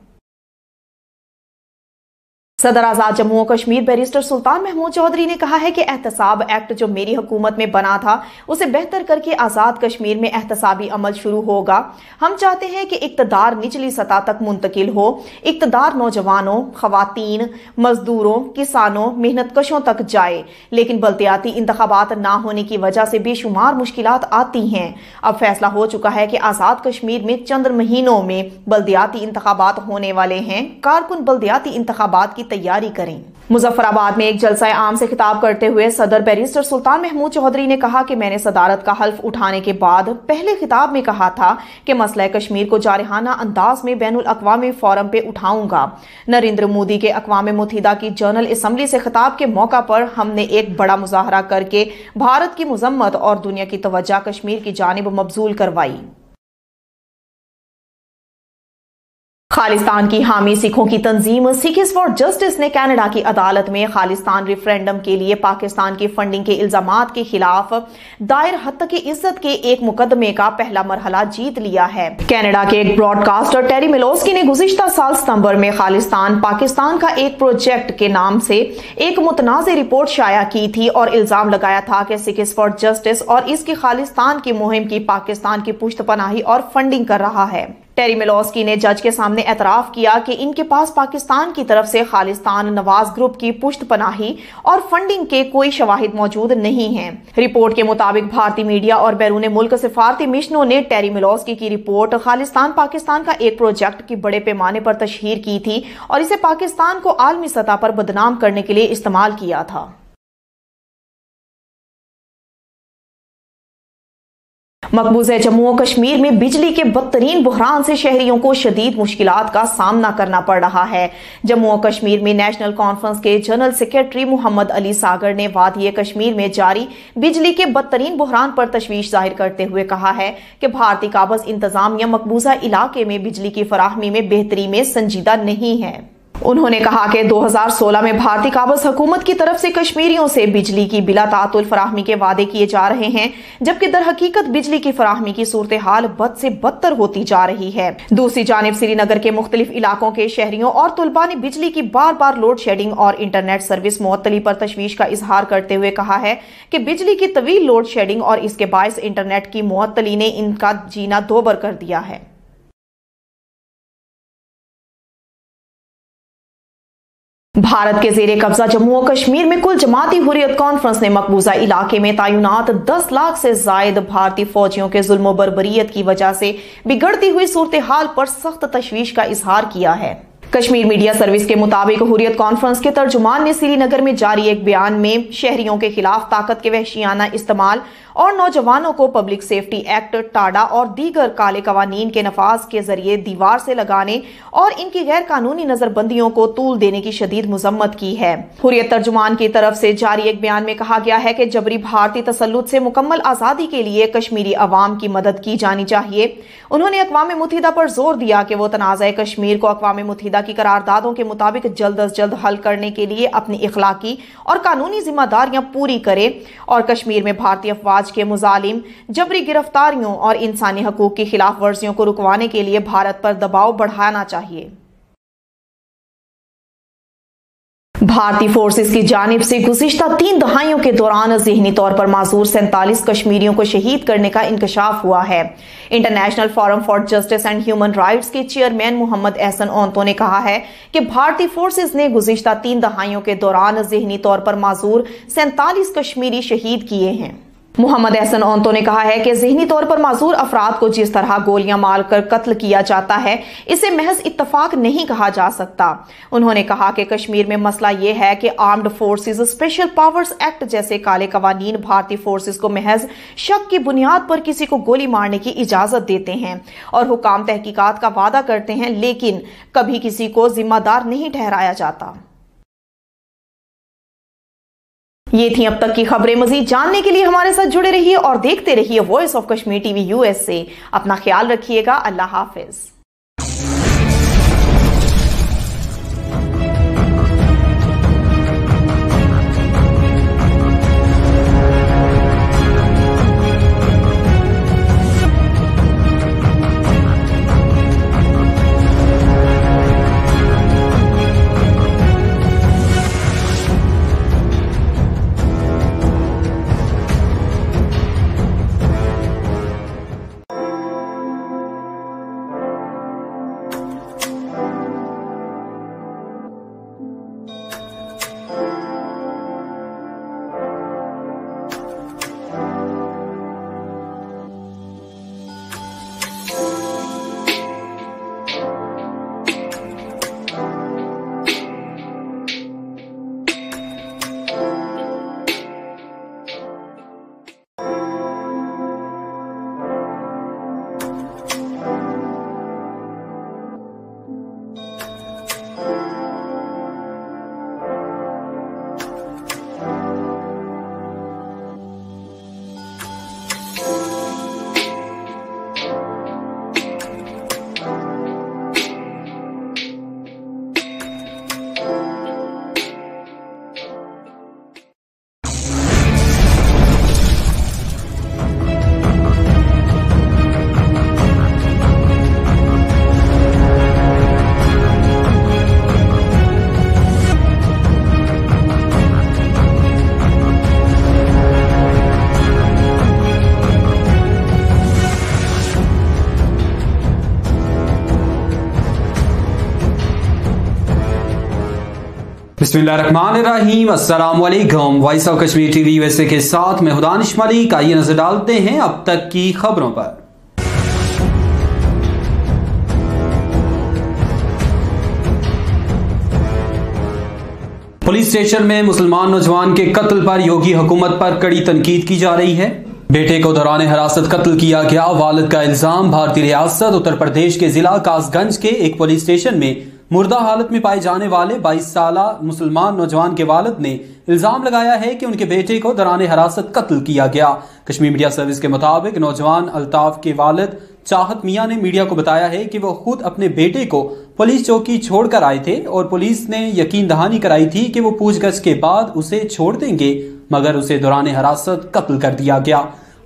सदर आजाद जम्मू और कश्मीर बैरिस्टर सुल्तान महमूद चौधरी ने कहा है कि एहतसाब एक्ट जो मेरी हुकूमत में बना था उसे बेहतर करके आजाद कश्मीर में एहतसाबी अमल शुरू होगा। हम चाहते हैं कि इक्तदार निचली सतह तक मुंतकिल हो, इक्तदार नौजवानों, खवातीन, मजदूरों, किसानों, मेहनत कशों तक जाए, लेकिन बल्दियाती इंतखाबात ना होने की वजह से बेशुमार मुश्किलात आती हैं। अब फैसला हो चुका है कि आजाद कश्मीर में चंद महीनों में बल्दियाती इंतखाबात होने वाले हैं। कारकुन बल्दियाती इंतखाबात की तैयारी करें। मुजफ्फराबाद में एक जलसा आम से खिताब करते हुए सदर बैरिस्टर सुल्तान महमूद चौधरी ने कहा कि मैंने सदारत का हल्फ उठाने के बाद पहले खिताब में कहा था कि मसला कश्मीर को जारहाना अंदाज में बैनुल अक़वामी फोरम पे उठाऊंगा। नरेंद्र मोदी के अक़वाम मुत्तहिदा की जनरल असम्बली से खिताब के मौका पर हमने एक बड़ा मुजाहरा करके भारत की मजम्मत और दुनिया की तवज्जो कश्मीर की जानिब मबजूल करवाई। खालिस्तान की हामी सिखों की तंजीम सिखिस फॉर जस्टिस ने कनाडा की अदालत में खालिस्तान रेफरेंडम के लिए पाकिस्तान की फंडिंग के इल्जामात के खिलाफ दायर हत्या की इज्जत के एक मुकदमे का पहला मरहला जीत लिया है। कनाडा के एक ब्रॉडकास्टर टेरी मिलोस्की ने गुज़िश्ता साल सितंबर में खालिस्तान पाकिस्तान का एक प्रोजेक्ट के नाम से एक मुतनाज़ रिपोर्ट शाया की थी और इल्जाम लगाया था कि सिखिस फॉर जस्टिस और इसकी खालिस्तान की मुहिम की पाकिस्तान की पुश्तपनाही और फंडिंग कर रहा है। टेरी मिलोस्की ने जज के सामने एतराफ किया कि इनके पास पाकिस्तान की तरफ से खालिस्तान नवाज ग्रुप की पुश्तपनाही और फंडिंग के कोई शवाहिद मौजूद नहीं हैं। रिपोर्ट के मुताबिक भारतीय मीडिया और बैरून मुल्क सिफारती मिशनों ने टेरी मिलोस्की की रिपोर्ट खालिस्तान पाकिस्तान का एक प्रोजेक्ट की बड़े पैमाने पर तशहीर की थी और इसे पाकिस्तान को आलमी सतह पर बदनाम करने के लिए इस्तेमाल किया था। मकबूजा जम्मू और कश्मीर में बिजली के बदतरीन बुहरान से शहरियों को शदीद मुश्किलात का सामना करना पड़ रहा है। जम्मू और कश्मीर में नेशनल कॉन्फ्रेंस के जनरल सेक्रेटरी मोहम्मद अली सागर ने वादी कश्मीर में जारी बिजली के बदतरीन बुहरान पर तशवीश जाहिर करते हुए कहा है कि भारतीय काबज इंतजामिया मकबूजा इलाके में बिजली की फराहमी में बेहतरी में संजीदा नहीं है। उन्होंने कहा कि 2016 में भारतीय काबज हुकूमत की तरफ से कश्मीरियों से बिजली की बिला तातुल फराहमी के वादे किए जा रहे हैं, जबकि दर हकीकत बिजली की फराहमी की सूरत हाल बद से बदतर होती जा रही है। दूसरी जानिब श्रीनगर के मुख्तलिफ इलाकों के शहरियों और तुलबा ने बिजली की बार बार लोड शेडिंग और इंटरनेट सर्विस मुअत्तली पर तशवीश का इजहार करते हुए कहा है कि बिजली की तवील लोड शेडिंग और इसके बायस इंटरनेट की मुअत्तली ने इनका जीना दोबर कर दिया है। भारत के जेरे कब्जा जम्मू और कश्मीर में कुल जमाती हुर्रियत कॉन्फ्रेंस ने मकबूजा इलाके में तैनात 10 लाख से जायद भारतीय फौजियों के जुल्म बर्बरियत की वजह से बिगड़ती हुई सूरत हाल पर सख्त तशवीश का इजहार किया है। कश्मीर मीडिया सर्विस के मुताबिक हुर्रियत कॉन्फ्रेंस के तर्जुमान ने श्रीनगर में जारी एक बयान में शहरियों के खिलाफ ताकत के वहशियाना इस्तेमाल और नौजवानों को पब्लिक सेफ्टी एक्ट, टाडा और दीगर काले कवानीन के नफाज के जरिए दीवार से लगाने और इनकी गैर कानूनी नजरबंदियों को तूल देने की शदीद मजम्मत की है। हुर्रियत तर्जुमान की तरफ से जारी एक बयान में कहा गया है कि जबरी भारतीय तसल्लुत से मुकम्मल आजादी के लिए कश्मीरी अवाम की मदद की जानी चाहिए। उन्होंने अक़वाम मुत्तहिदा पर जोर दिया कि वो तनाज़ा कश्मीर को अक़वाम मुत्तहिदा की करारदादों के मुताबिक जल्द अज जल्द हल करने के लिए अपनी इखलाकी और कानूनी जिम्मेदारियां पूरी करे और कश्मीर में भारतीय अफवाज के मुजालिम जबरी गिरफ्तारियों और इंसानी हकूक की खिलाफ वर्जियों को रुकवाने के लिए भारत पर दबाव बढ़ाना चाहिए। भारतीय फोर्सेस की जानिब से गुज़िश्ता 3 दहाइयों के दौरान ज़हनी तौर पर माजूर 47 कश्मीरियों को शहीद करने का इंकशाफ हुआ है। International forum for justice and human rights के चेयरमैन मोहम्मद एहसन ओंतो ने कहा है कि भारतीय फोर्सेस ने गुज़िश्ता 3 दहाइयों के दौरान ज़हनी तौर पर माजूर 47 कश्मीरी शहीद किए हैं। मोहम्मद एहसन ओंतो ने कहा है कि ज़हनी तौर पर माजूर अफराद को जिस तरह गोलियां मारकर कत्ल किया जाता है, इसे महज इत्तफाक नहीं कहा जा सकता। उन्होंने कहा कि कश्मीर में मसला यह है कि armed forces special powers act जैसे काले कवानीन भारतीय फोर्सेस को महज शक की बुनियाद पर किसी को गोली मारने की इजाजत देते हैं और हुकाम तहकीकात का वादा करते हैं, लेकिन कभी किसी को जिम्मेदार नहीं ठहराया जाता। ये थी अब तक की खबरें। मजीद जानने के लिए हमारे साथ जुड़े रहिए और देखते रहिए voice of Kashmir TV USA। अपना ख्याल रखिएगा। अल्लाह हाफिज। बिस्मिल्लाहिर्रहमानिर्रहीम, अस्सलाम वालेकुम। Voice of Kashmir TV USA के साथ मैं दानिश मलिक। आइए नजर डालते हैं अब तक की खबरों पर। पुलिस स्टेशन में मुसलमान नौजवान के कत्ल पर योगी हुकूमत पर कड़ी तनकीद की जा रही है। बेटे को दौरान हिरासत कत्ल किया गया। वालिद का इल्जाम, भारतीय रियासत उत्तर प्रदेश के जिला कासगंज के एक पुलिस स्टेशन में मुर्दा हालत में पाए जाने वाले 22 साला मुसलमान नौजवान के वालिद ने इल्जाम लगाया है कि उनके बेटे को दौरान हिरासत कत्ल किया गया। कश्मीर मीडिया सर्विस के मुताबिक नौजवान अल्ताफ के वालिद चाहत मियां ने मीडिया को बताया है कि वो खुद अपने बेटे को पुलिस चौकी छोड़कर आए थे और पुलिस ने यकीन दहानी कराई थी कि वो पूछगछ के बाद उसे छोड़ देंगे, मगर उसे दौरान हिरासत कत्ल कर दिया गया।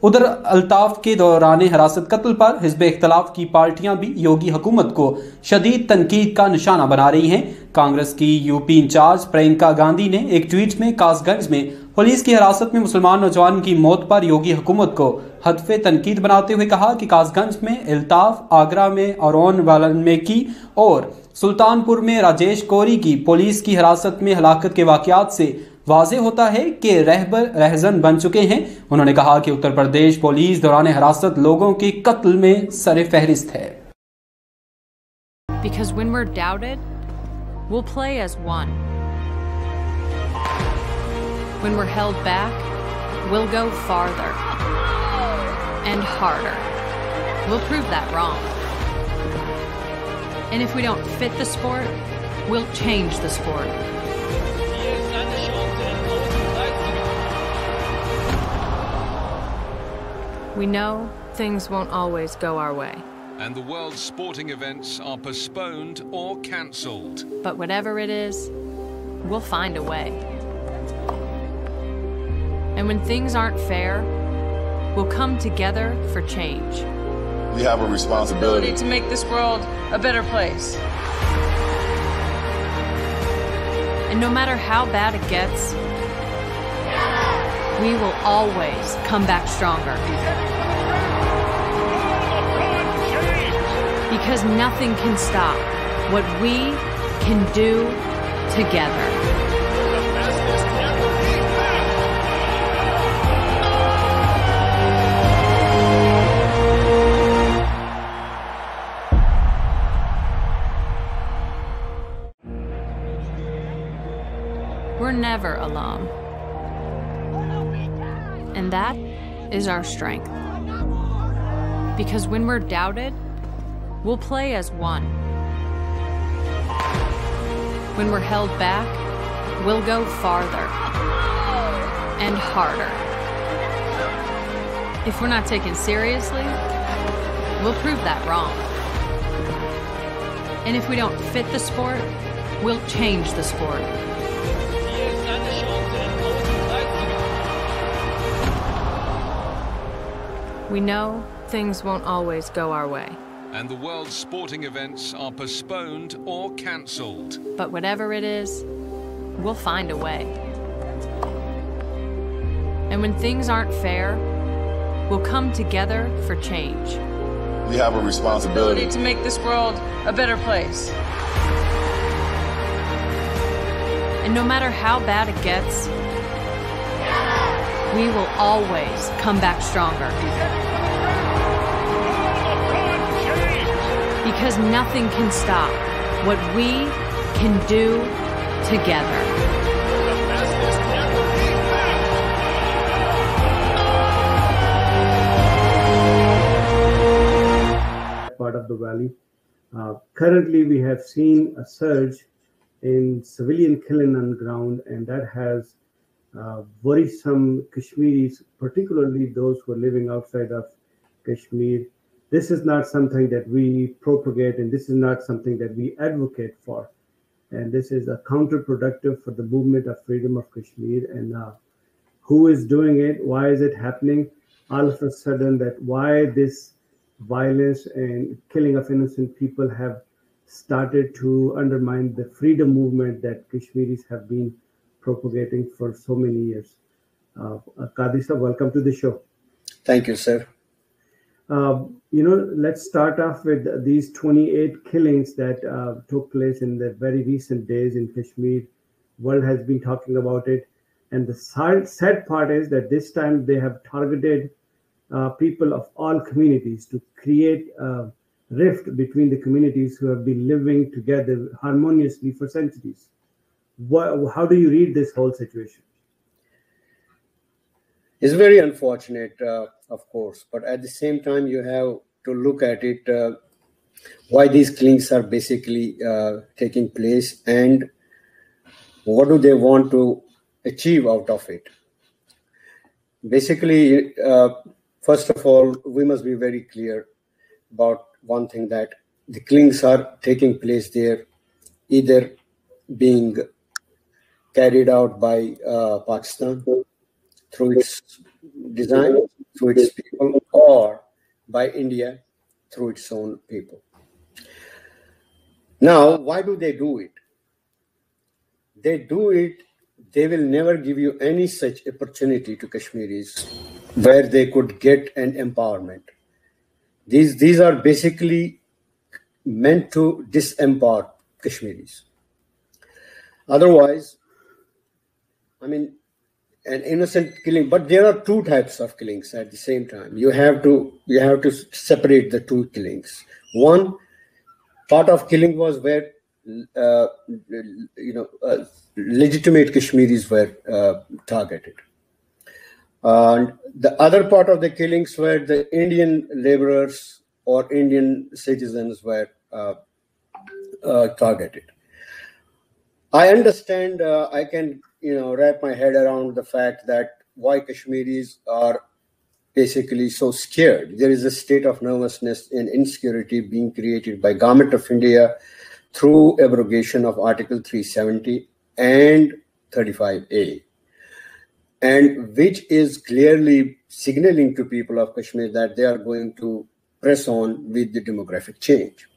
उधर अल्ताफ के दौरान हिरासत कत्ल पर हिज़्ब इख्तिलाफ की पार्टियां भी योगी हुकूमत को शदीद तनकीद का निशाना बना रही हैं। कांग्रेस की यूपी इंचार्ज प्रियंका गांधी ने एक ट्वीट में कासगंज में पुलिस की हिरासत में मुसलमान नौजवान की मौत पर योगी हुकूमत को हदफे तनकीद बनाते हुए कहा कि कासगंज में अल्ताफ, आगरा में अरोन वाल्मीकि और सुल्तानपुर में राजेश कोरी की पुलिस की हिरासत में हलाकत के वाकयात से वाज़े होता है कि रहबर रहजन बन चुके हैं। उन्होंने कहा कि उत्तर प्रदेश पुलिस दौरान हिरासत लोगों के कत्ल में सरे फहरिस्त है। Because when we're doubted, we'll play as one. When we're held back, we'll go farther and harder. We'll prove that wrong. And if we don't fit the sport, we'll change the sport. We know things won't always go our way. And the world's sporting events are postponed or cancelled. But whatever it is, we'll find a way. And when things aren't fair, we'll come together for change. We have a responsibility to make this world a better place. And no matter how bad it gets, we will always come back stronger. Because nothing can stop what we can do together. We're never alone. And that is our strength. Because when we're doubted, we'll play as one. When we're held back, we'll go farther and harder. If we're not taken seriously, we'll prove that wrong. And if we don't fit the sport, we'll change the sport. We know things won't always go our way. And the world's sporting events are postponed or cancelled. But whatever it is, we'll find a way. And when things aren't fair, we'll come together for change. We have a responsibility to make this world a better place. And no matter how bad it gets, we will always come back stronger. Because nothing can stop what we can do together. Part of the valley. Currently, we have seen a surge in civilian killing on the ground, and that has worrisome Kashmiris, particularly those who are living outside of Kashmir. This is not something that we propagate, and this is not something that we advocate for. And this is a counterproductive for the movement of freedom of Kashmir. And who is doing it? Why is it happening? All of a sudden, that why this violence and killing of innocent people have started to undermine the freedom movement that Kashmiris have been propagating for so many years. Qadi sir, welcome to the show. Thank you, sir. Let's start off with these 28 killings that took place in the very recent days in Kashmir. World has been talking about it. And the sad part is that this time they have targeted people of all communities to create a rift between the communities who have been living together harmoniously for centuries. How do you read this whole situation? It's very unfortunate, of course, but at the same time, you have to look at it, why these killings are basically taking place and what do they want to achieve out of it. Basically, first of all, we must be very clear about one thing, that the killings are taking place there, either being carried out by Pakistan through its design, through its people, or by India through its own people. Now, why do they do it? They do it, they will never give you any such opportunity to Kashmiris where they could get an empowerment. These are basically meant to disempower Kashmiris. Otherwise, I mean, an innocent killing, but there are two types of killings at the same time. You have to separate the two killings. One part of killing was where legitimate Kashmiris were targeted, and the other part of the killings were the Indian laborers or Indian citizens were targeted. I understand. I can wrap my head around the fact that why Kashmiris are basically so scared. There is a state of nervousness and insecurity being created by Government of India through abrogation of Article 370 and 35A, and which is clearly signaling to people of Kashmir that they are going to press on with the demographic change.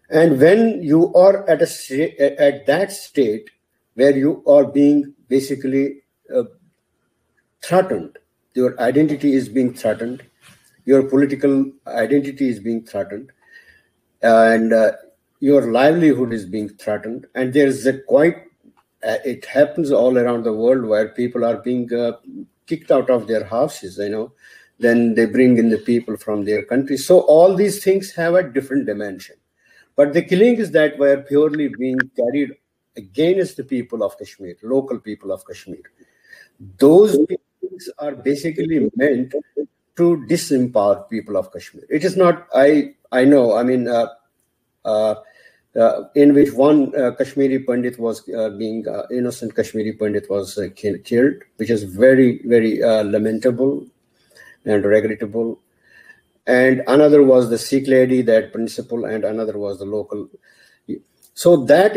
And when you are at that state where you are being basically threatened, your identity is being threatened, your political identity is being threatened, and your livelihood is being threatened, and there's it happens all around the world where people are being kicked out of their houses, then they bring in the people from their country. So all these things have a different dimension. But the killings that were purely being carried against the people of Kashmir, local people of Kashmir, those killings are basically meant to disempower people of Kashmir. It is not, I know, I mean, in which one Kashmiri Pandit was innocent Kashmiri Pandit was killed, which is very, very lamentable and regrettable. And another was the Sikh lady, that principal, and another was the local. So that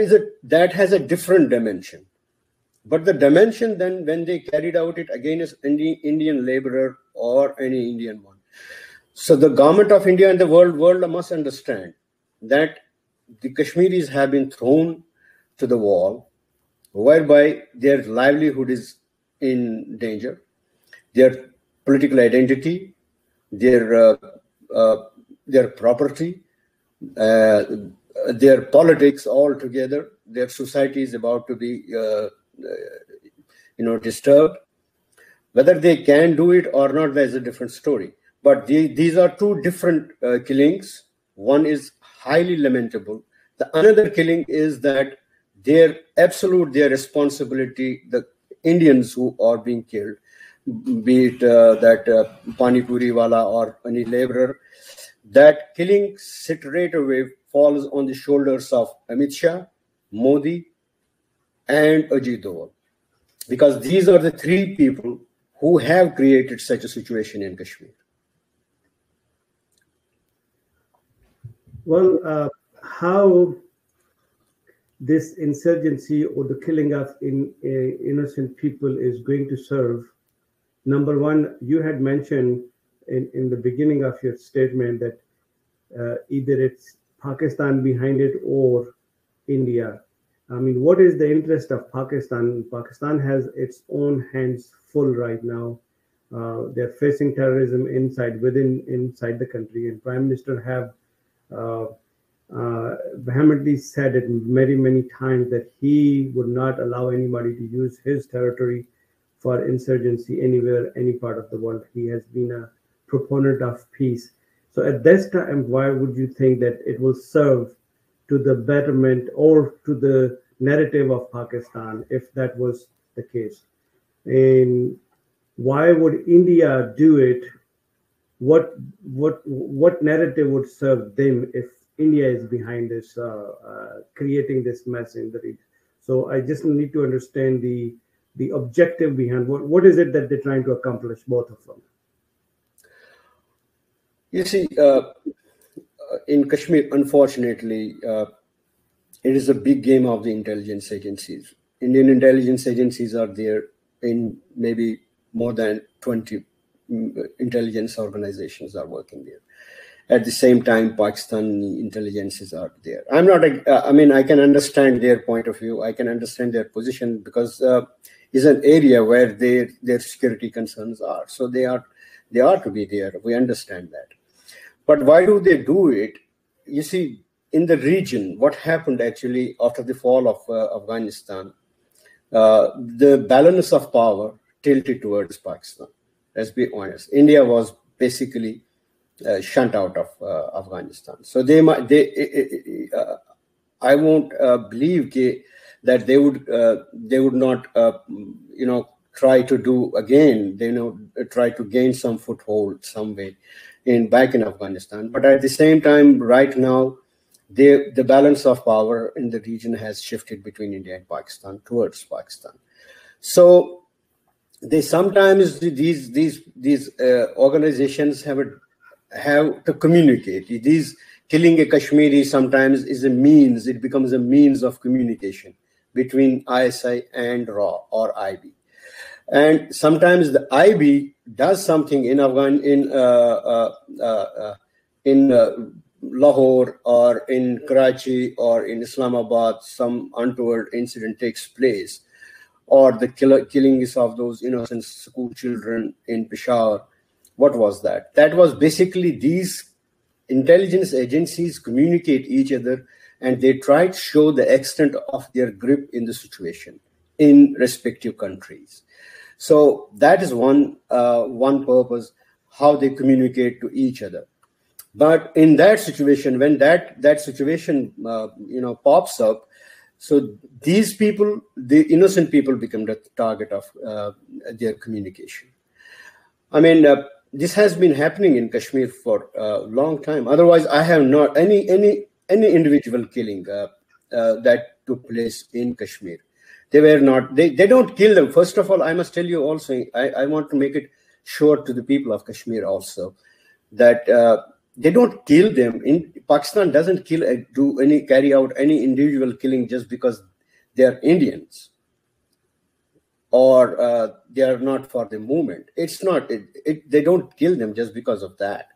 has a different dimension. But the dimension then when they carried out it against any Indian laborer or any Indian one. So the Government of India and the world must understand that the Kashmiris have been thrown to the wall, whereby their livelihood is in danger, their political identity, their property, their politics all together, their society is about to be disturbed. Whether they can do it or not, that is a different story. But these are two different killings. One is highly lamentable. The another killing is that their responsibility, the Indians who are being killed, be it that Pani Puri wala or any laborer, that killing straight away falls on the shoulders of Amit Shah, Modi, and Ajit Doval, because these are the three people who have created such a situation in Kashmir. Well, how this insurgency or the killing of innocent people is going to serve? Number one, you had mentioned in the beginning of your statement that either it's Pakistan behind it or India. I mean, what is the interest of Pakistan? Pakistan has its own hands full right now. They're facing terrorism inside the country, and Prime Minister have vehemently said it many, many times that he would not allow anybody to use his territory for insurgency anywhere, any part of the world. He has been a proponent of peace. So at this time, why would you think that it will serve to the betterment or to the narrative of Pakistan if that was the case? And why would India do it? What narrative would serve them if India is behind this, creating this mess in the region? So I just need to understand the objective behind what is it that they're trying to accomplish, both of them. You see, in Kashmir, unfortunately, it is a big game of the intelligence agencies. Indian intelligence agencies are there in maybe more than 20 intelligence organizations are working there. At the same time, Pakistani intelligences are there. I'm not, I mean, I can understand their point of view. I can understand their position because it's an area where their security concerns are. So they are to be there. We understand that. But why do they do it? You see, in the region, what happened actually after the fall of Afghanistan, the balance of power tilted towards Pakistan. Let's be honest. India was basically shunned out of Afghanistan. So I won't believe that they would not, try to do again. Try to gain some foothold some way back in Afghanistan. But at the same time, right now, the balance of power in the region has shifted between India and Pakistan towards Pakistan. So they sometimes these organizations have to communicate. Killing a Kashmiri sometimes is a means. It becomes a means of communication between ISI and RAW or IB. And sometimes the IB does something in Lahore or in Karachi or in Islamabad. Some untoward incident takes place, or the killings of those innocent school children in Peshawar. What was that? That was basically these intelligence agencies communicate each other, and they try to show the extent of their grip in the situation in respective countries. So that is one purpose, how they communicate to each other. But in that situation, when that situation pops up, so these people, the innocent people, become the target of their communication. I mean, this has been happening in Kashmir for a long time. Otherwise, I have not any individual killing that took place in Kashmir. They were not. They don't kill them. First of all, I must tell you also. I want to make it sure to the people of Kashmir also that they don't kill them. In Pakistan, doesn't carry out any individual killing just because they are Indians or they are not for the movement. It's not. They don't kill them just because of that.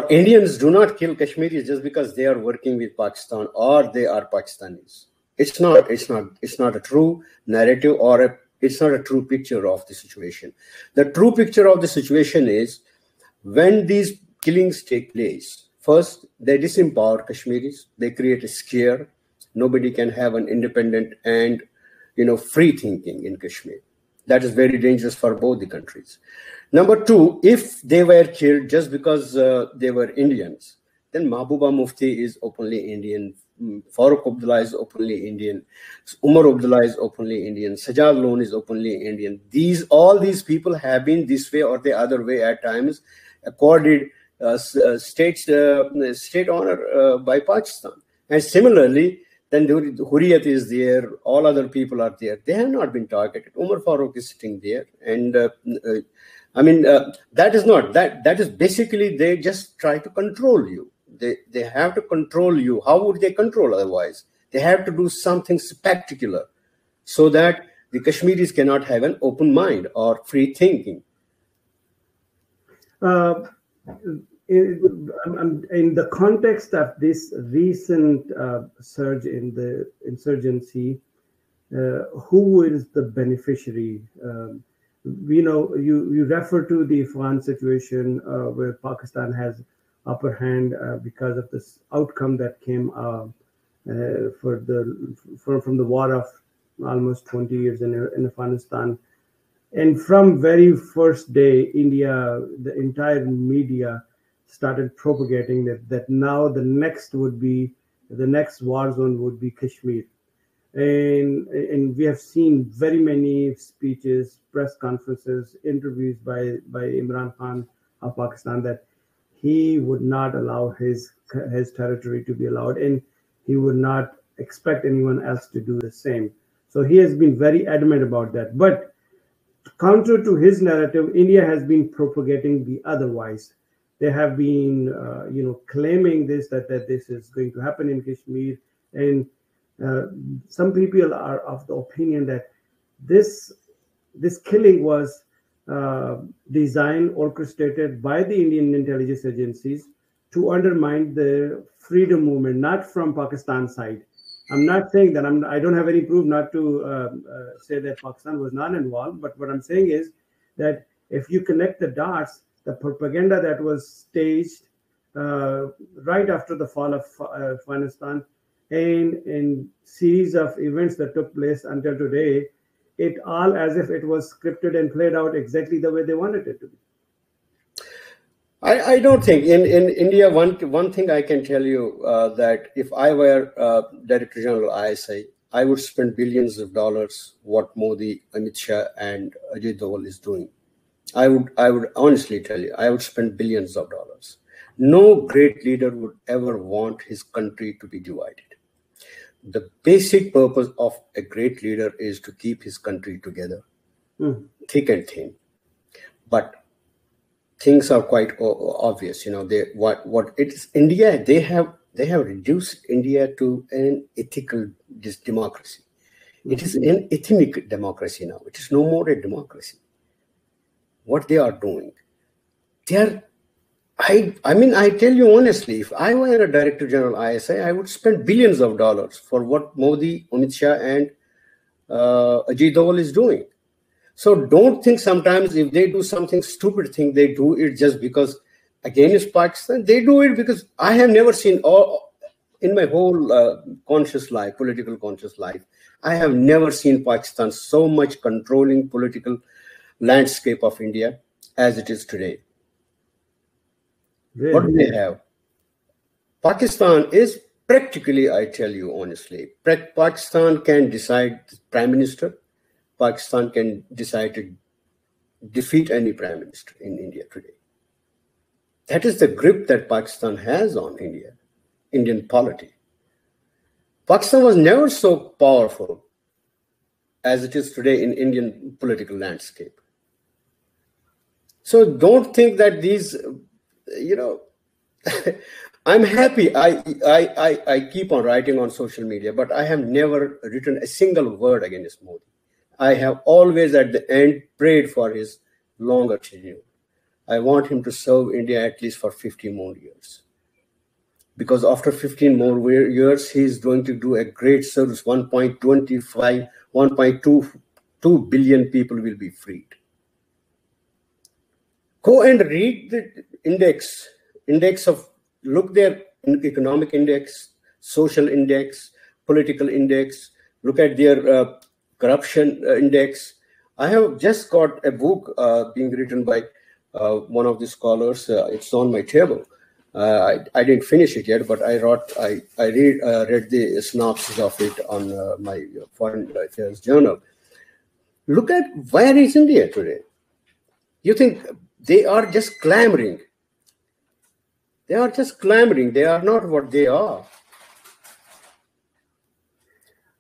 Indians do not kill Kashmiris just because they are working with Pakistan or they are Pakistanis. It's not a true narrative, or it's not a true picture of the situation. The true picture of the situation is when these killings take place. First, they disempower Kashmiris. They create a scare. Nobody can have an independent and free thinking in Kashmir. That is very dangerous for both the countries. Number two, if they were killed just because they were Indians, then Mahbooba Mufti is openly Indian. Farooq Abdullah is openly Indian. Umar Abdullah is openly Indian. Sajjad Lone is openly Indian. All these people have been this way or the other way at times accorded state honor by Pakistan. And similarly, then Hurriyat is there. All other people are there. They have not been targeted. Umar Farooq is sitting there, and that is not that. That is basically they just try to control you. They have to control you. How would they control otherwise? They have to do something spectacular so that the Kashmiris cannot have an open mind or free thinking. In the context of this recent surge in the insurgency, who is the beneficiary? You refer to the Afghan situation where Pakistan has upper hand because of this outcome that came from the war of almost 20 years in Afghanistan. And from very first day, India, the entire media started propagating that now the next war zone would be Kashmir. And we have seen very many speeches, press conferences, interviews by Imran Khan of Pakistan that he would not allow his territory to be allowed, and he would not expect anyone else to do the same. So he has been very adamant about that. But counter to his narrative, India has been propagating the otherwise. They have been, claiming that this is going to happen in Kashmir, and some people are of the opinion that this killing was designed, orchestrated by the Indian intelligence agencies to undermine the freedom movement, not from Pakistan's side. I'm not saying that I don't have any proof not to say that Pakistan was not involved, but what I'm saying is that if you connect the dots, the propaganda that was staged right after the fall of Afghanistan and in series of events that took place until today, it all as if it was scripted and played out exactly the way they wanted it to be. I don't think in India, one thing I can tell you that if I were Director General ISI, I would spend billions of dollars what Modi, Amit Shah and Ajay Doval is doing. I would honestly tell you, I would spend billions of dollars. No great leader would ever want his country to be divided. The basic purpose of a great leader is to keep his country together, thick and thin. But things are quite obvious. What it is India. They have reduced India to an ethical democracy. It is an ethnic democracy now. It is no more a democracy. What they are doing, I tell you honestly, if I were a Director General ISI, I would spend billions of dollars for what Modi, Amit Shah and Ajay Doval is doing. So don't think sometimes if they do something stupid thing, they do it just because against Pakistan. They do it because I have never seen in my whole political conscious life, I have never seen Pakistan so much controlling political landscape of India as it is today. Really? What do they have? Pakistan is practically, I tell you honestly, Pakistan can decide the Prime Minister. Pakistan can decide to defeat any Prime Minister in India today. That is the grip that Pakistan has on India, Indian polity. Pakistan was never so powerful as it is today in Indian political landscape. So don't think that these, I'm happy. I keep on writing on social media, but I have never written a single word against Modi. I have always at the end prayed for his longer tenure. I want him to serve India at least for 50 more years. Because after 15 more years, he is going to do a great service. 1.2 billion people will be freed. Go and read the index of, look their economic index, social index, political index, look at their corruption index. I have just got a book being written by one of the scholars. It's on my table. I didn't finish it yet, but I read the synopsis of it on my Foreign Affairs journal. Look at where is India today. You think they are just clamoring. They are just clamoring. They are not what they are.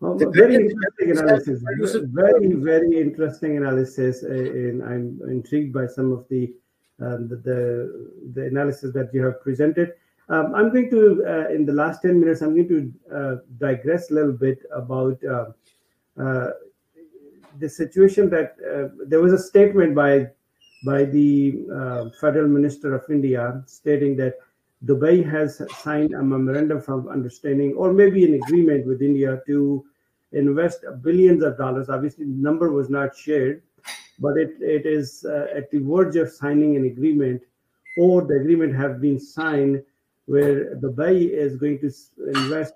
Very interesting analysis. Very, very interesting analysis, and I'm intrigued by some of the analysis that you have presented. I'm going to, in the last 10 minutes, I'm going to digress a little bit about the situation that there was a statement by the Federal Minister of India stating that Dubai has signed a memorandum of understanding or maybe an agreement with India to invest billions of dollars. Obviously, the number was not shared, but it is at the verge of signing an agreement or the agreement have been signed where Dubai is going to invest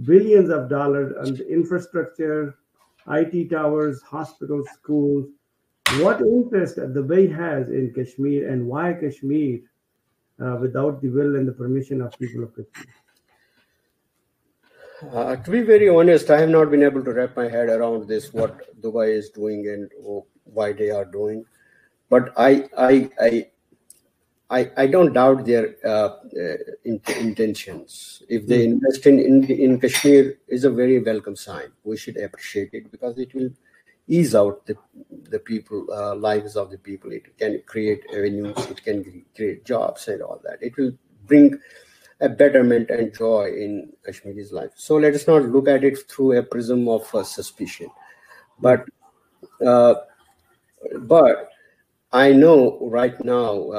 billions of dollars on the infrastructure, IT towers, hospitals, schools. What interest Dubai has in Kashmir, and why Kashmir without the will and the permission of people of Kashmir? To be very honest, I have not been able to wrap my head around this, what Dubai is doing and why they are doing. But I don't doubt their intentions. If they invest in Kashmir, is a very welcome sign. We should appreciate it because it will ease out the people lives of the people. It can create avenues. It can create jobs and all that. It will bring a betterment and joy in Kashmiri's life. So let us not look at it through a prism of suspicion. But I know right now,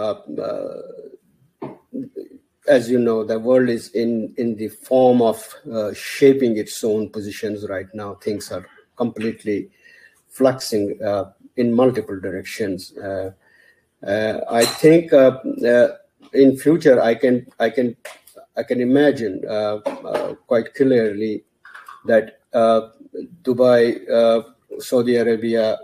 as you know, the world is in the form of shaping its own positions right now. Things are completely fluxing in multiple directions. I think in future I can imagine quite clearly that Dubai, Saudi Arabia,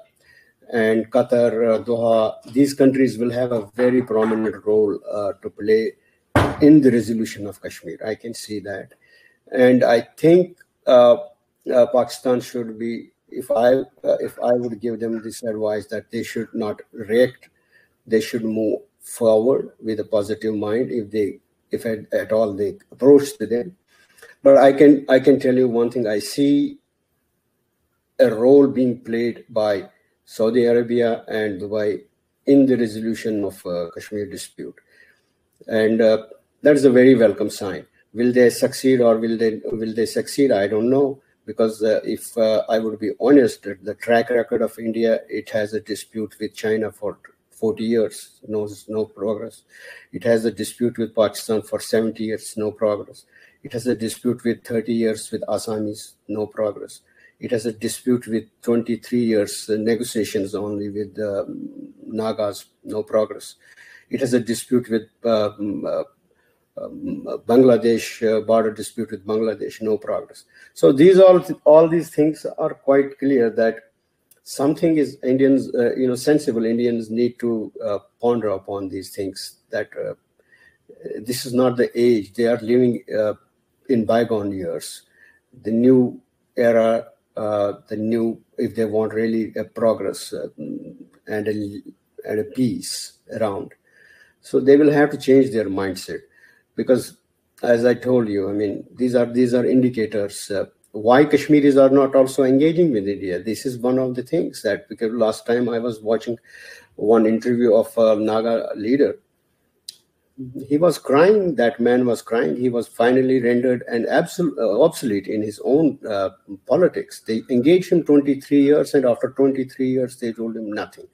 and Qatar, Doha, these countries will have a very prominent role to play in the resolution of Kashmir. I can see that. And I think Pakistan should be, if I would give them this advice, that they should not react, they should move forward with a positive mind if at all they approach to them. But I can tell you one thing, I see a role being played by Saudi Arabia and Dubai in the resolution of Kashmir dispute. And that is a very welcome sign. Will they succeed or will they succeed? I don't know, because if I would be honest, the track record of India, it has a dispute with China for 40 years, no progress. It has a dispute with Pakistan for 70 years, no progress. It has a dispute with 30 years with Assamese, no progress. It has a dispute with 23 years negotiations only with Nagas, no progress. It has a dispute with Bangladesh, border dispute with Bangladesh, no progress. So all these things are quite clear that something is Indians, sensible Indians need to ponder upon these things, that this is not the age. They are living in bygone years. The new era, if they want really a progress and a peace around. So they will have to change their mindset, because as I told you, I mean, these are indicators. Why Kashmiris are not also engaging with India? This is one of the things that, because last time I was watching one interview of a Naga leader. He was crying, that man was crying. He was finally rendered an obsolete in his own politics. They engaged him 23 years, and after 23 years, they told him nothing.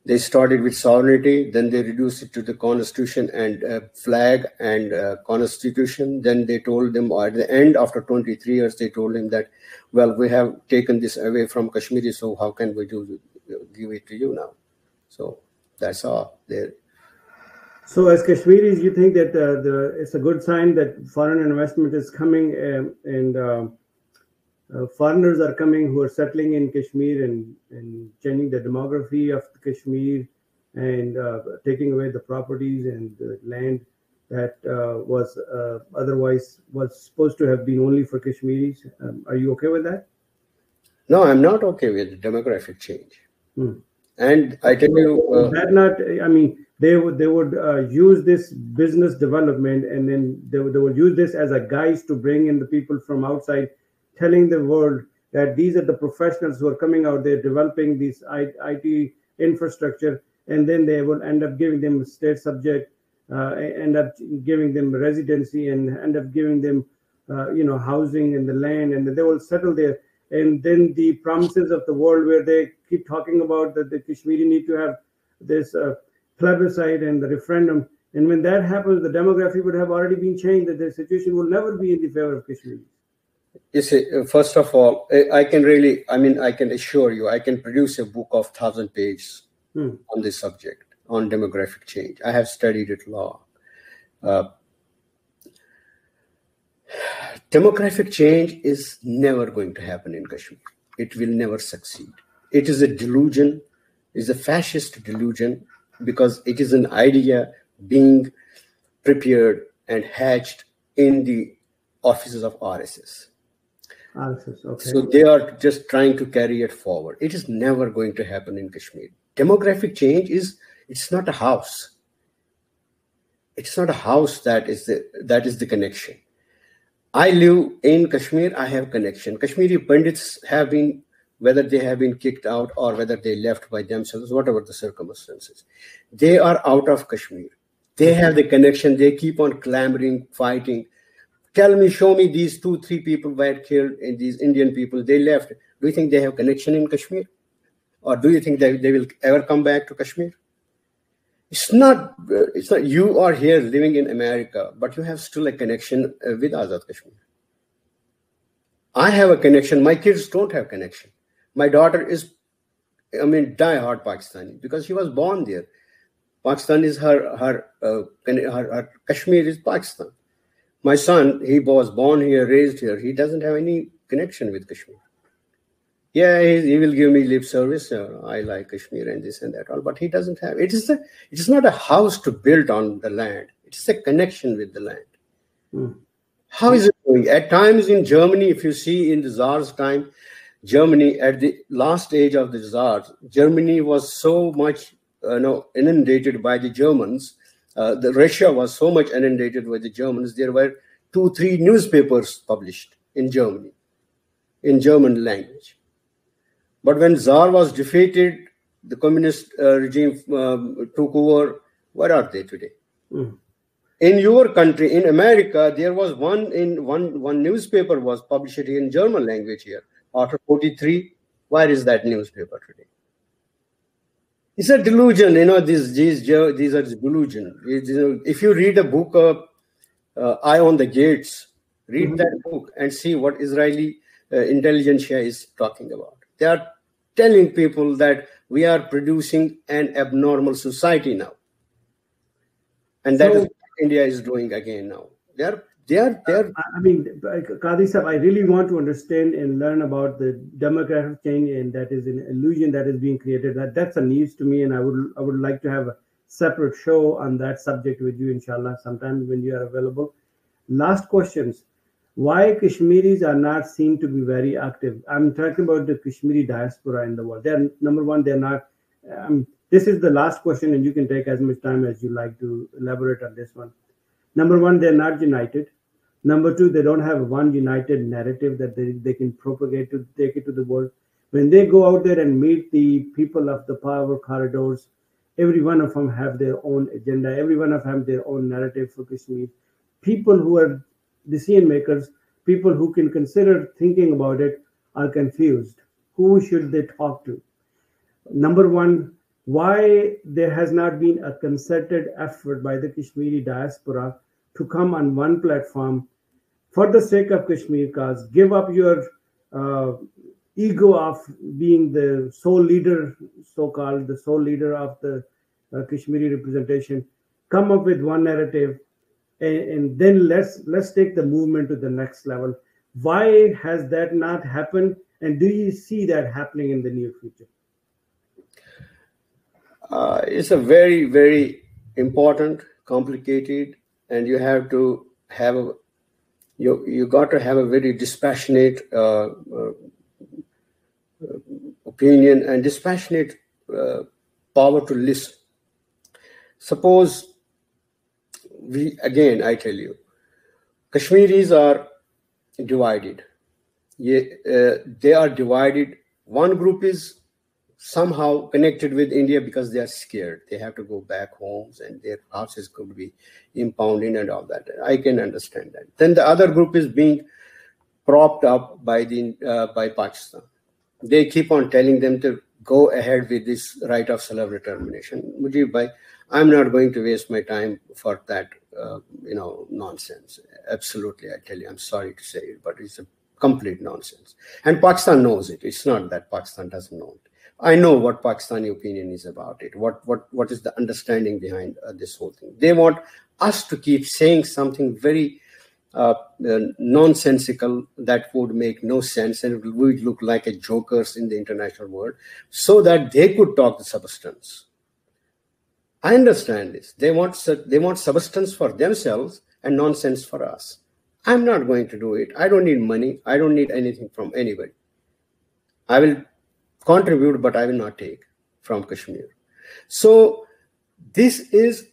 They started with sovereignty, then they reduced it to the constitution and flag and constitution. Then they told them at the end, after 23 years, they told him that, well, we have taken this away from Kashmiri, so how can we give it to you now? So that's all there. So as Kashmiris, you think that it's a good sign that foreign investment is coming and foreigners are coming who are settling in Kashmir and changing the demography of Kashmir and taking away the properties and the land that was otherwise was supposed to have been only for Kashmiris. Are you okay with that? No, I'm not okay with demographic change. And I tell you, they would use this business development, and then they would use this as a guise to bring in the people from outside, telling the world that these are the professionals who are coming out there developing this IT infrastructure, and then they will end up giving them state subject, end up giving them residency, and end up giving them housing and the land, and they will settle there. And then the promises of the world, where they keep talking about that the Kashmiri need to have this plebiscite and the referendum, and when that happens, the demography would have already been changed, that the situation will never be in the favor of Kashmiri. You see, first of all, I can assure you, I can produce a book of 1,000 pages on this subject. on demographic change. I have studied it long. Demographic change is never going to happen in Kashmir. It will never succeed. It is a delusion, is a fascist delusion, because it is an idea being prepared and hatched in the offices of RSS. Okay. So they are just trying to carry it forward. It is never going to happen in Kashmir. Demographic change it's not a house. It's not a house that is the connection. I live in Kashmir, I have connection. Kashmiri Pandits have been, whether they have been kicked out or whether they left by themselves, whatever the circumstances, they are out of Kashmir. They have the connection. They keep on clamoring, fighting. Tell me, show me these 2-3 people were killed, in these Indian people, they left. Do you think they have connection in Kashmir? Or do you think they will ever come back to Kashmir? It's not, you are here living in America, but you have still a connection with Azad Kashmir. I have a connection. My kids don't have connection. My daughter is, die-hard Pakistani because she was born there. Pakistan is her Kashmir is Pakistan. My son, he was born here, raised here. He doesn't have any connection with Kashmir. Yeah, he will give me lip service. I like Kashmir and this and that all, but he doesn't have. It is not a house to build on the land. It is a connection with the land. How is it going? At times in Germany, if you see in the Tsar's time, Germany at the last stage of the Tsar, Germany was so much inundated by the Germans. Russia was so much inundated by the Germans. There were 2-3 newspapers published in Germany, in German language. But when Tsar was defeated, the communist regime took over. Where are they today? In your country, in America, there was one newspaper was published in German language here. After 43, where is that newspaper today? It's a delusion, these are delusion. If you read a book of Eye on the Gates, read that book and see what Israeli intelligentsia is talking about. They are telling people that we are producing an abnormal society now. And that is what India is doing again now. They are. Qadi Sahib, I really want to understand and learn about the demographic change, and that is an illusion that is being created. That's a news to me, and I would like to have a separate show on that subject with you, inshallah, sometime when you are available. Last questions. Why Kashmiris are not seen to be very active? I'm talking about the Kashmiri diaspora in the world. Number one, they're not. This is the last question, and you can take as much time as you like to elaborate on this one. Number one, they're not united. Number two, they don't have one united narrative that they can propagate to take it to the world. When they go out there and meet the people of the power corridors, every one of them have their own agenda. Every one of them have their own narrative for Kashmir. People who are decision makers, people who can consider thinking about it, are confused. Who should they talk to? Number one, why there has not been a concerted effort by the Kashmiri diaspora to come on one platform for the sake of Kashmir cause, give up your ego of being the sole leader, so-called the sole leader of the Kashmiri representation, come up with one narrative, and then let's take the movement to the next level. Why has that not happened? And do you see that happening in the near future? It's a very, very important, complicated, and you have to have you got to have a very dispassionate opinion and dispassionate power to listen. Suppose I tell you, Kashmiris are divided. They are divided. One group is somehow connected with India because they are scared. They have to go back homes and their houses could be impounded and all that. I can understand that. Then the other group is being propped up by Pakistan. They keep on telling them to go ahead with this right of self-determination. Mujib bhai, I'm not going to waste my time for that, nonsense. Absolutely, I tell you, I'm sorry to say it, but it's a complete nonsense. And Pakistan knows it. It's not that Pakistan doesn't know it. I know what Pakistani opinion is about it. What is the understanding behind this whole thing? They want us to keep saying something very nonsensical that would make no sense and we would look like a jokers in the international world, so that they could talk the substance. I understand this. They want substance for themselves and nonsense for us. I'm not going to do it. I don't need money. I don't need anything from anybody. I will contribute, but I will not take from Kashmir. So this is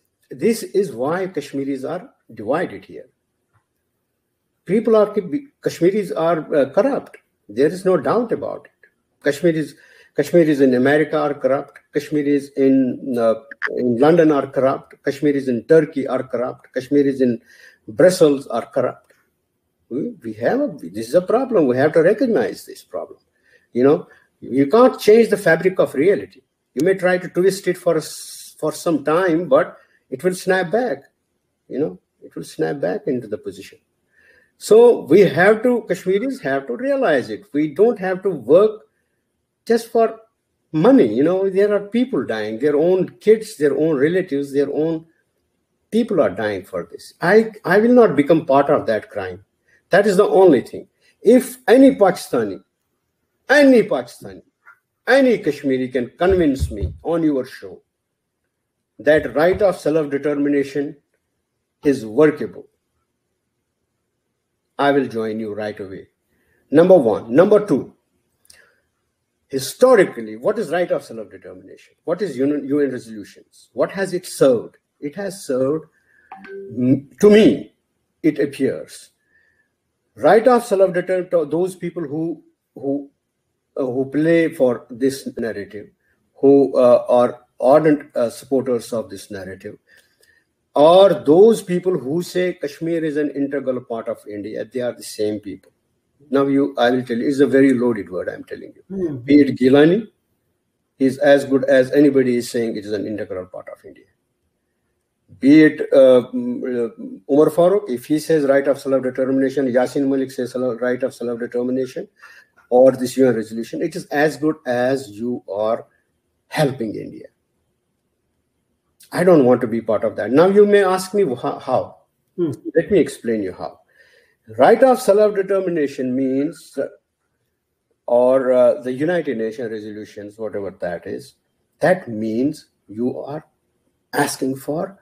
why Kashmiris are divided here. Kashmiris are corrupt. There is no doubt about it. Kashmiris in America are corrupt. Kashmiris in London are corrupt. Kashmiris in Turkey are corrupt. Kashmiris in Brussels are corrupt. This is a problem. We have to recognize this problem. You can't change the fabric of reality. You may try to twist it for some time, but it will snap back. It will snap back into the position. So Kashmiris have to realize it. We don't have to work just for money. There are people dying, their own kids, their own relatives, their own people are dying for this. I will not become part of that crime. That is the only thing. If any Pakistani, any Kashmiri can convince me on your show that right of self-determination is workable, I will join you right away. Number one. Number two, historically, what is right of self-determination? What is UN resolutions? What has it served? It has served, to me, it appears, right of self-determination, those people who play for this narrative, who are ardent supporters of this narrative, or those people who say Kashmir is an integral part of India. They are the same people. Now I will tell you, it's a very loaded word, I'm telling you. Be it Gilani, is as good as anybody is saying it is an integral part of India. Be it Umar Farooq, if he says right of self-determination, Yasin Malik says right of self-determination, or this UN resolution, it is as good as you are helping India. I don't want to be part of that. Now you may ask me how. Let me explain you how. Right of self-determination means, or the United Nations resolutions, whatever that is, that means you are asking for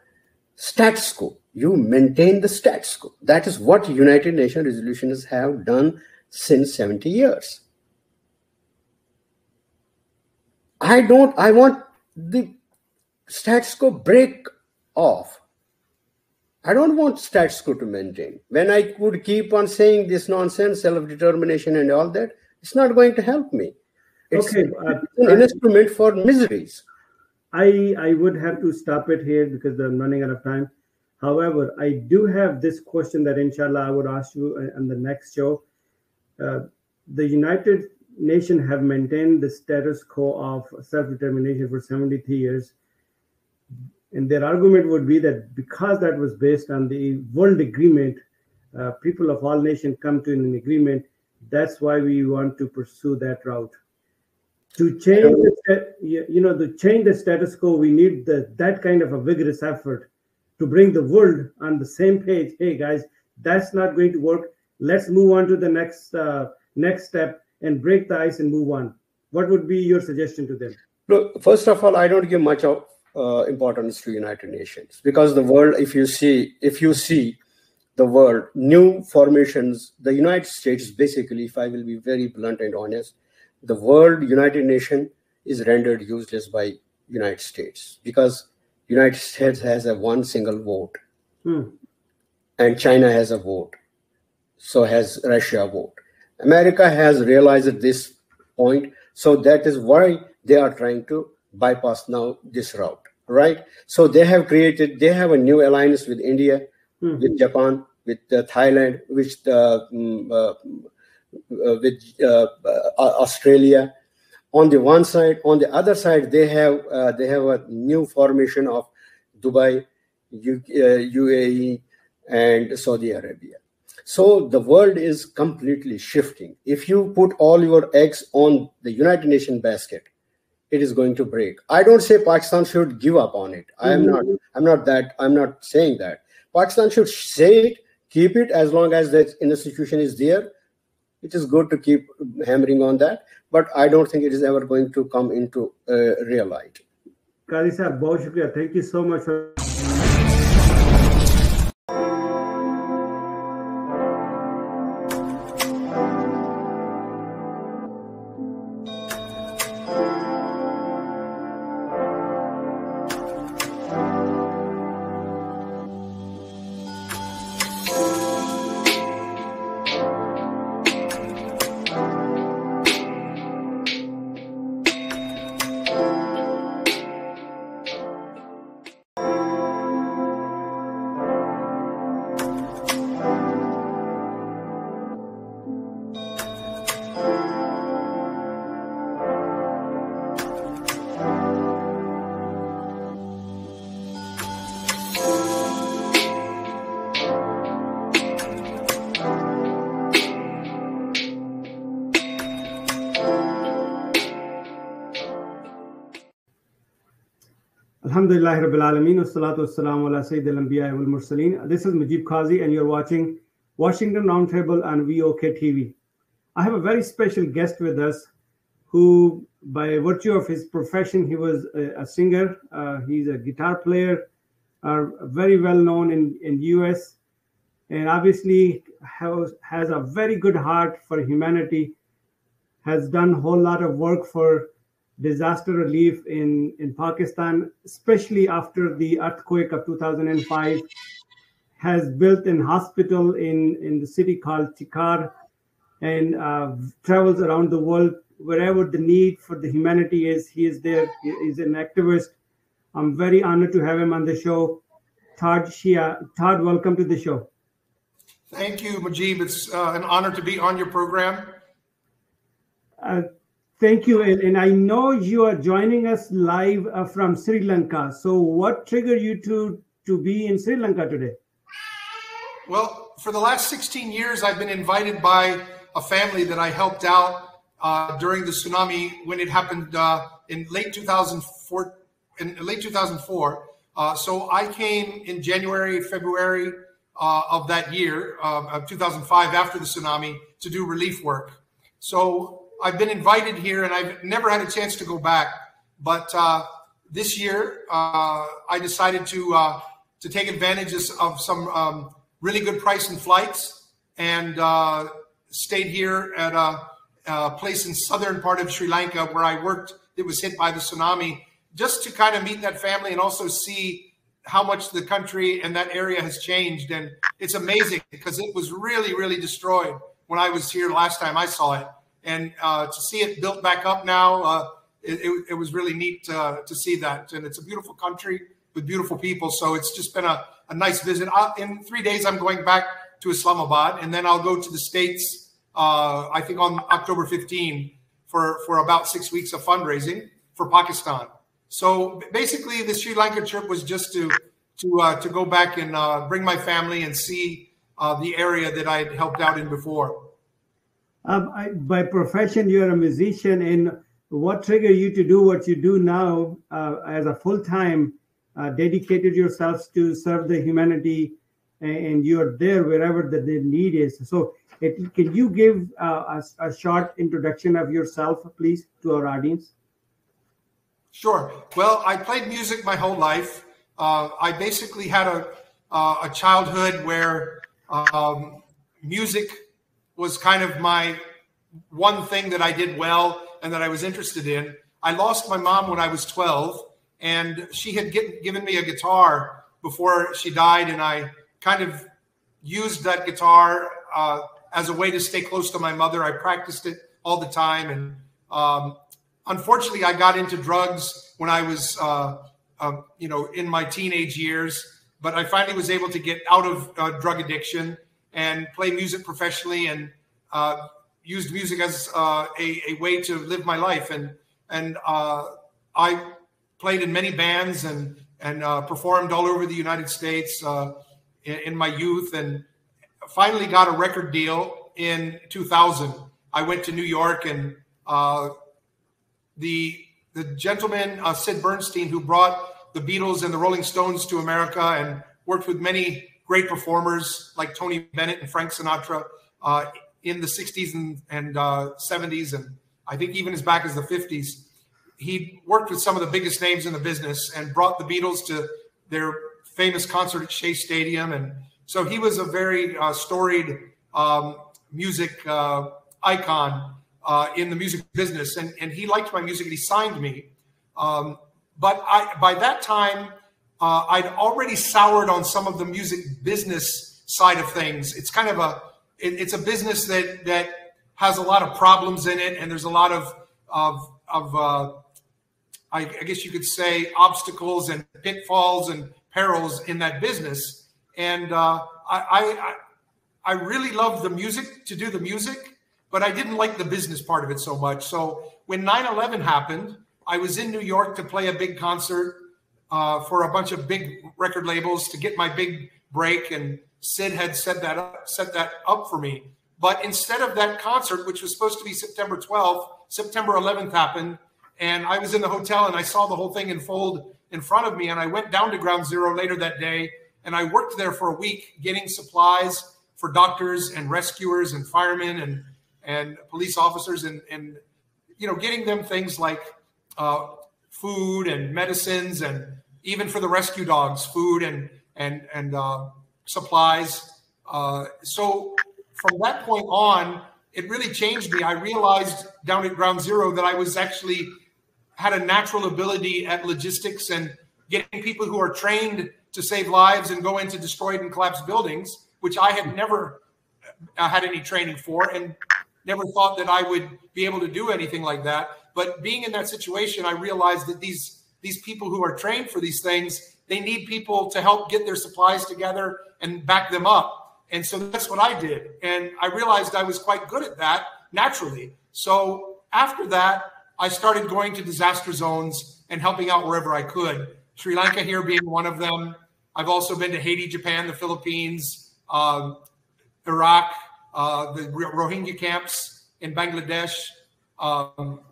status quo. You maintain the status quo. That is what United Nations resolutions have done since 70 years. I want the status quo break off. I don't want status quo to maintain. When I would keep on saying this nonsense, self-determination and all that, it's not going to help me. It's an instrument for miseries. I would have to stop it here because I'm running out of time. However, I do have this question that inshallah I would ask you on the next show. The United Nations have maintained the status quo of self-determination for 73 years. And their argument would be that because that was based on the world agreement, people of all nations come to an agreement. That's why we want to pursue that route. To change, to change the status quo, we need that kind of a vigorous effort to bring the world on the same page. Hey guys, that's not going to work. Let's move on to the next step and break the ice and move on. What would be your suggestion to them? Look, first of all, I don't give much of importance to United Nations, because the world, if you see the world, new formations, the United States, basically, if I will be very blunt and honest, the world United Nations is rendered useless by United States, because United States has a one single vote and China has a vote. So has Russia vote. America has realized this point. So that is why they are trying to bypass now this route, right? So they have a new alliance with India, with Japan, with Thailand, with Australia. On the one side, on the other side, they have a new formation of Dubai, UAE, and Saudi Arabia. So the world is completely shifting. If you put all your eggs on the United Nations basket, it is going to break. I don't say Pakistan should give up on it. I'm not saying that. Pakistan should say it, keep it as long as the institution is there. It is good to keep hammering on that, but I don't think it is ever going to come into real light. Qadi sahab, bahut shukriya. Thank you so much for Alhamdulillah Rabbil Alameen, wassalatu wassalamu ala Sayyidil Anbiya wal Mursaleen. This is Mujib Qazi and you're watching Washington Roundtable on VOKTV. I have a very special guest with us who, by virtue of his profession, he was a singer, he's a guitar player, very well known in US, and obviously has a very good heart for humanity, has done a whole lot of work for disaster relief in Pakistan, especially after the earthquake of 2005, has built an hospital in the city called Tikar, and travels around the world wherever the need for the humanity is. He is there. He is an activist. I'm very honored to have him on the show. Todd Shia. Todd, welcome to the show. Thank you, Mujib. It's an honor to be on your program. Thank you. And I know you are joining us live from Sri Lanka. So what triggered you to be in Sri Lanka today? Well, for the last 16 years, I've been invited by a family that I helped out during the tsunami when it happened in late 2004. So I came in January, February of that year, of 2005, after the tsunami, to do relief work. So I've been invited here, and I've never had a chance to go back. But this year, I decided to take advantage of some really good pricing flights, and stayed here at a place in southern part of Sri Lanka where I worked that was hit by the tsunami, just to kind of meet that family and also see how much the country and that area has changed. And it's amazing because it was really, really destroyed when I was here last time I saw it. And to see it built back up now, it was really neat to see that. And it's a beautiful country with beautiful people. So it's just been a nice visit. In 3 days, I'm going back to Islamabad, and then I'll go to the States, I think on October 15 for about 6 weeks of fundraising for Pakistan. So basically, the Sri Lanka trip was just to go back and bring my family and see the area that I had helped out in before. By profession, you're a musician, and what triggered you to do what you do now as a full-time, dedicated yourselves to serve the humanity, and you're there wherever the need is. So can you give a short introduction of yourself, please, to our audience? Sure. Well, I played music my whole life. I basically had a childhood where music was kind of my one thing that I did well and that I was interested in. I lost my mom when I was 12, and she had given me a guitar before she died, and I kind of used that guitar as a way to stay close to my mother. I practiced it all the time, and unfortunately, I got into drugs when I was, in my teenage years, but I finally was able to get out of drug addiction and play music professionally, and used music as a way to live my life. And I played in many bands and performed all over the United States in my youth, and finally got a record deal in 2000. I went to New York, and the the gentleman, Sid Bernstein, who brought the Beatles and the Rolling Stones to America and worked with many great performers like Tony Bennett and Frank Sinatra in the 60s and 70s, and I think even as back as the 50s. He worked with some of the biggest names in the business and brought the Beatles to their famous concert at Shea Stadium. And so he was a very storied music icon in the music business. And he liked my music and he signed me. But by that time, I'd already soured on some of the music business side of things. It's kind of it's a business that has a lot of problems in it. And there's a lot of I guess you could say, obstacles and pitfalls and perils in that business. And I really loved the music, to do the music, but I didn't like the business part of it so much. So when 9/11 happened, I was in New York to play a big concert for a bunch of big record labels to get my big break. And Sid had set that up for me. But instead of that concert, which was supposed to be September 12th, September 11th happened. And I was in the hotel and I saw the whole thing unfold in front of me. And I went down to Ground Zero later that day. And I worked there for a week getting supplies for doctors and rescuers and firemen and police officers and getting them things like food and medicines, and even for the rescue dogs, food and supplies. So from that point on, it really changed me. I realized down at Ground Zero that I was actually had a natural ability at logistics and getting people who are trained to save lives and go into destroyed and collapsed buildings, which I had never had any training for and never thought that I would be able to do anything like that. But being in that situation, I realized that these people who are trained for these things, they need people to help get their supplies together and back them up. And so that's what I did. And I realized I was quite good at that naturally. So after that, I started going to disaster zones and helping out wherever I could. Sri Lanka here being one of them. I've also been to Haiti, Japan, the Philippines, Iraq, the Rohingya camps in Bangladesh,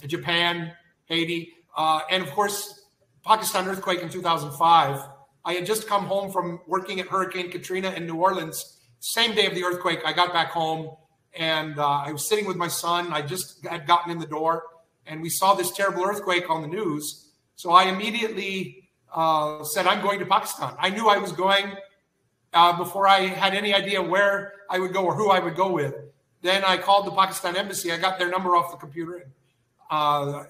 Japan, Haiti, and of course, Pakistan earthquake in 2005. I had just come home from working at Hurricane Katrina in New Orleans. Same day of the earthquake, I got back home and I was sitting with my son. I just had gotten in the door and we saw this terrible earthquake on the news. So I immediately said, I'm going to Pakistan. I knew I was going before I had any idea where I would go or who I would go with. Then I called the Pakistan embassy. I got their number off the computer.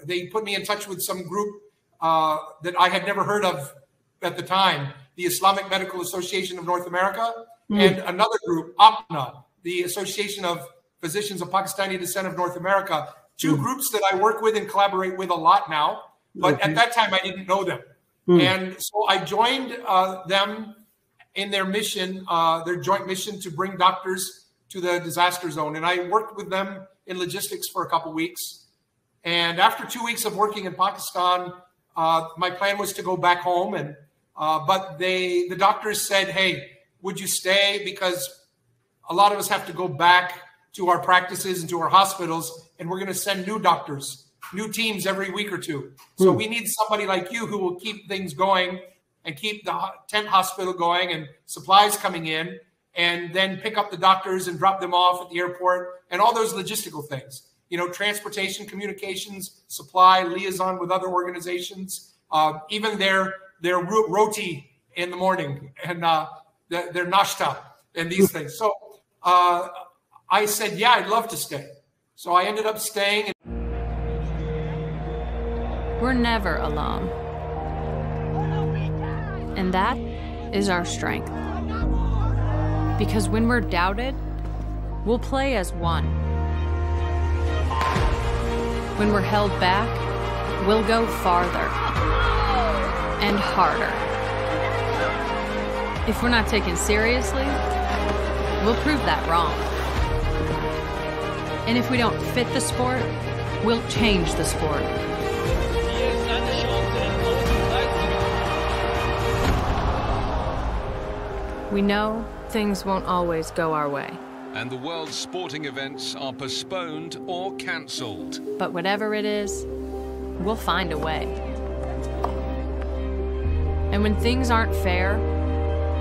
They put me in touch with some group that I had never heard of at the time, the Islamic Medical Association of North America, and another group, APNA, the Association of Physicians of Pakistani Descent of North America. Two groups that I work with and collaborate with a lot now, but at that time I didn't know them. And so I joined them in their mission, their joint mission to bring doctors to the disaster zone. And I worked with them in logistics for a couple weeks. And after 2 weeks of working in Pakistan, my plan was to go back home. And but the doctors said, hey, would you stay? Because a lot of us have to go back to our practices and to our hospitals, and we're going to send new doctors, new teams every week or two. So we need somebody like you who will keep things going and keep the tent hospital going and supplies coming in, and then pick up the doctors and drop them off at the airport and all those logistical things. You know, transportation, communications, supply, liaison with other organizations, even their roti in the morning and their nashta and these things. So I said, yeah, I'd love to stay. So I ended up staying. We're never alone. And that is our strength. Because when we're doubted, we'll play as one. When we're held back, we'll go farther and harder. If we're not taken seriously, we'll prove that wrong. And if we don't fit the sport, we'll change the sport. We know things won't always go our way. And the world's sporting events are postponed or cancelled. But whatever it is, we'll find a way. And when things aren't fair,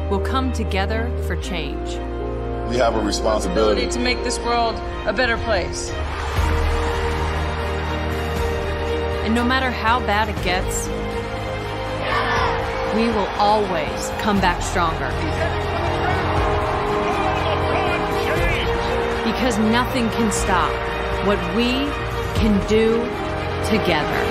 we'll come together for change. We have a responsibility to make this world a better place. And no matter how bad it gets, we will always come back stronger. Because nothing can stop what we can do together.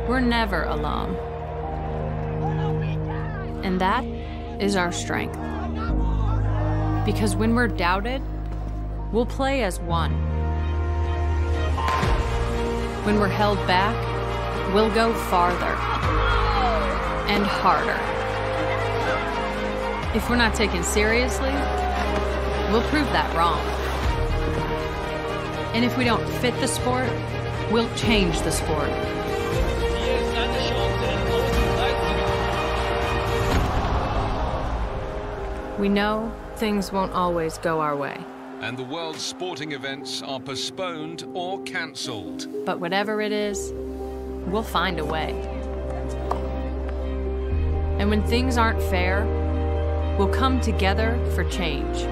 We're never alone. And that is our strength. Because when we're doubted, we'll play as one. When we're held back, we'll go farther and harder. If we're not taken seriously, we'll prove that wrong. And if we don't fit the sport, we'll change the sport. We know things won't always go our way. And the world's sporting events are postponed or cancelled. But whatever it is, we'll find a way. And when things aren't fair, we'll come together for change.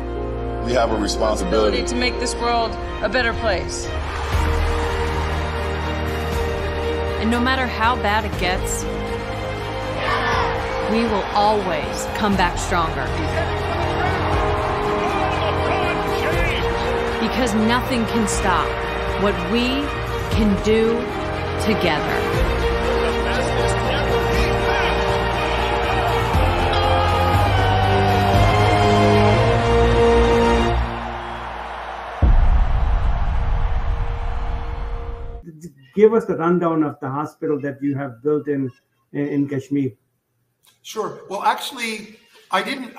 We have a responsibility to make this world a better place. And no matter how bad it gets, we will always come back stronger. Because nothing can stop what we can do together. Give us the rundown of the hospital that you have built in Kashmir. Sure. Well, actually, I didn't.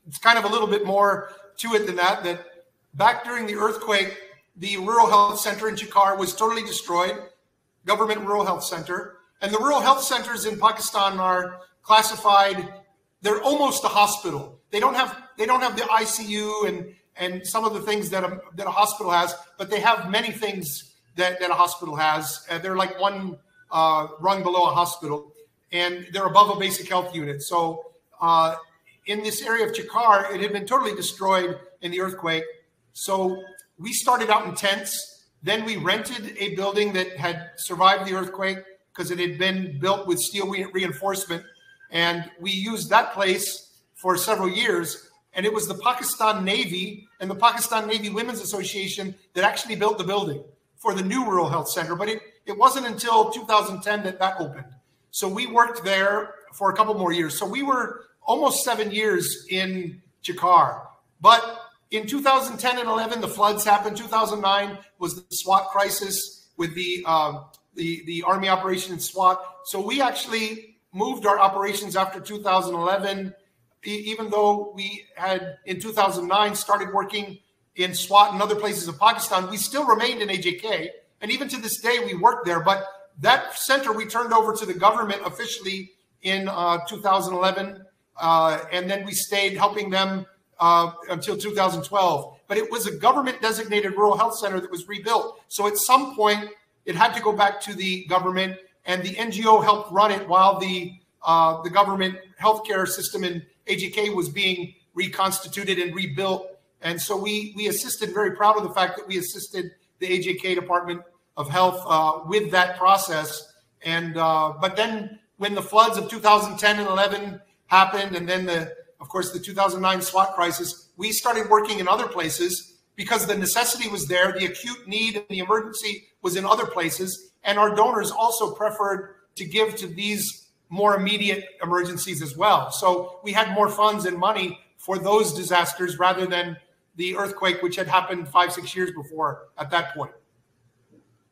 It's kind of a little bit more to it than that. That back during the earthquake, the rural health center in Chikar was totally destroyed, government rural health center. And the rural health centers in Pakistan are classified, they're almost a hospital. They don't have the ICU and some of the things that a hospital has, but they have many things that a hospital has. They're like one rung below a hospital, and they're above a basic health unit. So in this area of Chikar, it had been totally destroyed in the earthquake. So we started out in tents. Then we rented a building that had survived the earthquake because it had been built with steel reinforcement. And we used that place for several years. And it was the Pakistan Navy and the Pakistan Navy Women's Association that actually built the building for the new rural health center. But it wasn't until 2010 that opened. So we worked there for a couple more years. So we were almost 7 years in Chikar. But in 2010 and 11, the floods happened. 2009 was the SWAT crisis with the Army operation in SWAT. So we actually moved our operations after 2011, even though we had in 2009 started working in SWAT and other places of Pakistan. We still remained in AJK. And even to this day, we work there. But that center we turned over to the government officially in 2011. And then we stayed helping them until 2012. But it was a government-designated rural health center that was rebuilt. So at some point, it had to go back to the government, and the NGO helped run it while the government healthcare system in AJK was being reconstituted and rebuilt. And so we assisted, very proud of the fact that we assisted the AJK Department of Health with that process. And but then when the floods of 2010 and 11 happened, and then of course the 2009 SWAT crisis, we started working in other places because the necessity was there, the acute need and the emergency was in other places, and our donors also preferred to give to these more immediate emergencies as well. So we had more funds and money for those disasters rather than the earthquake, which had happened 5-6 years before at that point.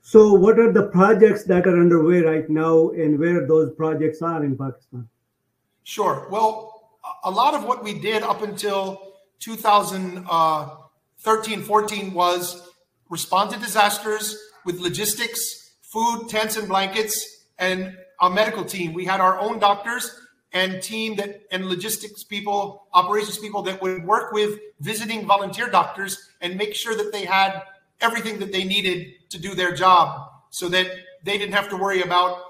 So what are the projects that are underway right now, and where those projects are in Pakistan? Sure. Well, a lot of what we did up until 2013-14 was respond to disasters with logistics food, tents, and blankets, and a medical team. We had our own doctors and team and logistics people, operations people that would work with visiting volunteer doctors and make sure that they had everything that they needed to do their job, so that they didn't have to worry about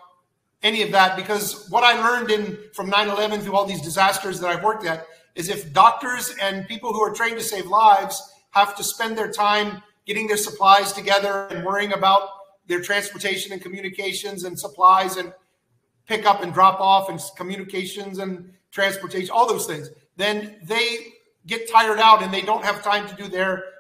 any of that. Because what I learned from 9/11 through all these disasters that I've worked at is if doctors and people who are trained to save lives have to spend their time getting their supplies together and worrying about their transportation and communications and supplies and pick up and drop off and communications and transportation, all those things, then they get tired out and they don't have time to do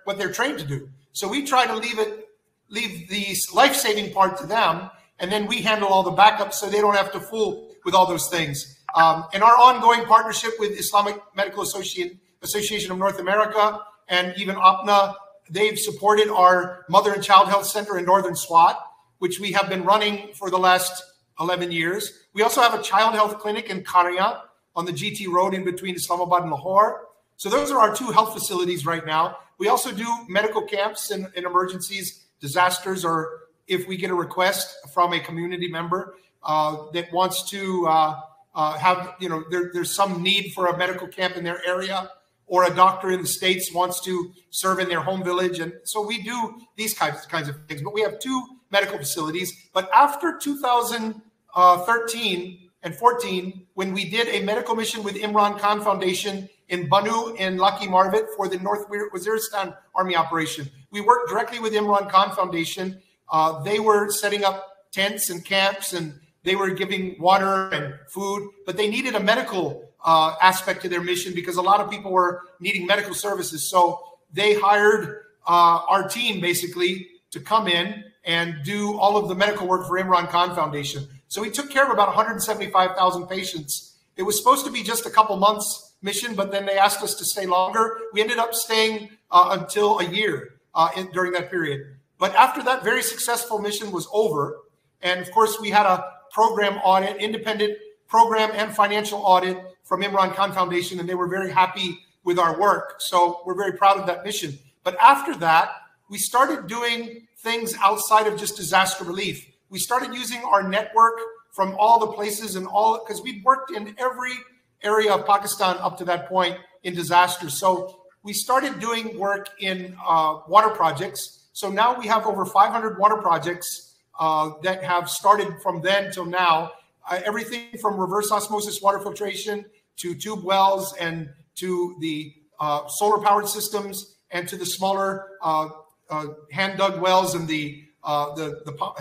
what they're trained to do. So we try to leave the life-saving part to them, and then we handle all the backups so they don't have to fool with all those things. And our ongoing partnership with Islamic Medical Association of North America and even APNA, they've supported our Mother and Child Health Center in Northern Swat, which we have been running for the last 11 years. We also have a child health clinic in Karia on the GT road in between Islamabad and Lahore. So those are our two health facilities right now. We also do medical camps in emergencies, disasters, or if we get a request from a community member that wants to have, there's some need for a medical camp in their area, or a doctor in the States wants to serve in their home village. And so we do these kinds of things. But we have two medical facilities. But after 2013 and 14, when we did a medical mission with Imran Khan Foundation in Banu and Laki Marvit for the North Waziristan Army operation, we worked directly with Imran Khan Foundation. They were setting up tents and camps, and they were giving water and food, but they needed a medical aspect to their mission because a lot of people were needing medical services. So they hired our team basically to come in and do all of the medical work for Imran Khan Foundation. So we took care of about 175,000 patients. It was supposed to be just a couple months mission, but then they asked us to stay longer. We ended up staying until a year during that period. But after that very successful mission was over, and of course we had a program audit, independent program and financial audit from Imran Khan Foundation, and they were very happy with our work. So we're very proud of that mission. But after that, we started doing things outside of just disaster relief. We started using our network from all the places and because we'd worked in every area of Pakistan up to that point in disasters. So we started doing work in water projects. So now we have over 500 water projects that have started from then till now. Everything from reverse osmosis water filtration to tube wells and to the solar powered systems and to the smaller hand dug wells and the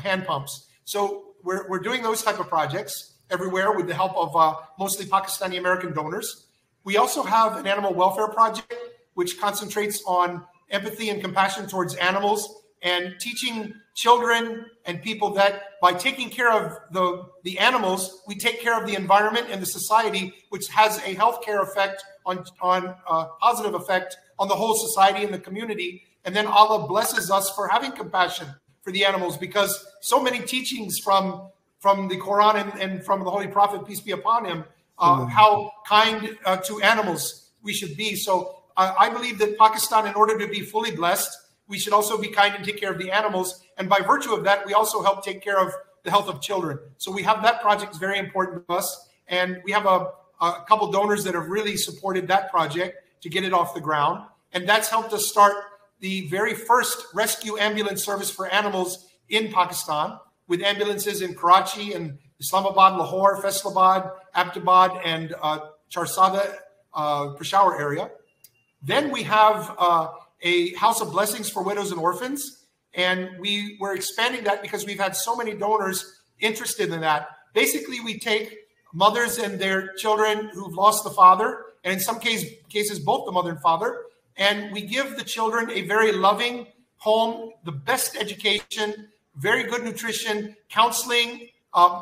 hand pumps. So we're doing those type of projects everywhere with the help of mostly Pakistani American donors. We also have an animal welfare project which concentrates on empathy and compassion towards animals and teaching children and people that by taking care of the animals, we take care of the environment and the society, which has a healthcare effect on positive effect on the whole society and the community. And then Allah blesses us for having compassion for the animals, because so many teachings from the Quran and from the Holy Prophet, peace be upon him, how kind to animals we should be. So I believe that Pakistan, in order to be fully blessed, we should also be kind and take care of the animals. And by virtue of that, we also help take care of the health of children. So we have that project is very important to us. And we have a couple donors that have really supported that project to get it off the ground. And that's helped us start the very first rescue ambulance service for animals in Pakistan, with ambulances in Karachi and Islamabad, Lahore, Faisalabad, Abtabad, and Charsada, Peshawar area. Then we have a House of Blessings for widows and orphans. And we were expanding that because we've had so many donors interested in that. Basically, we take mothers and their children who've lost the father, and in some cases, both the mother and father, and we give the children a very loving home, the best education, very good nutrition, counseling,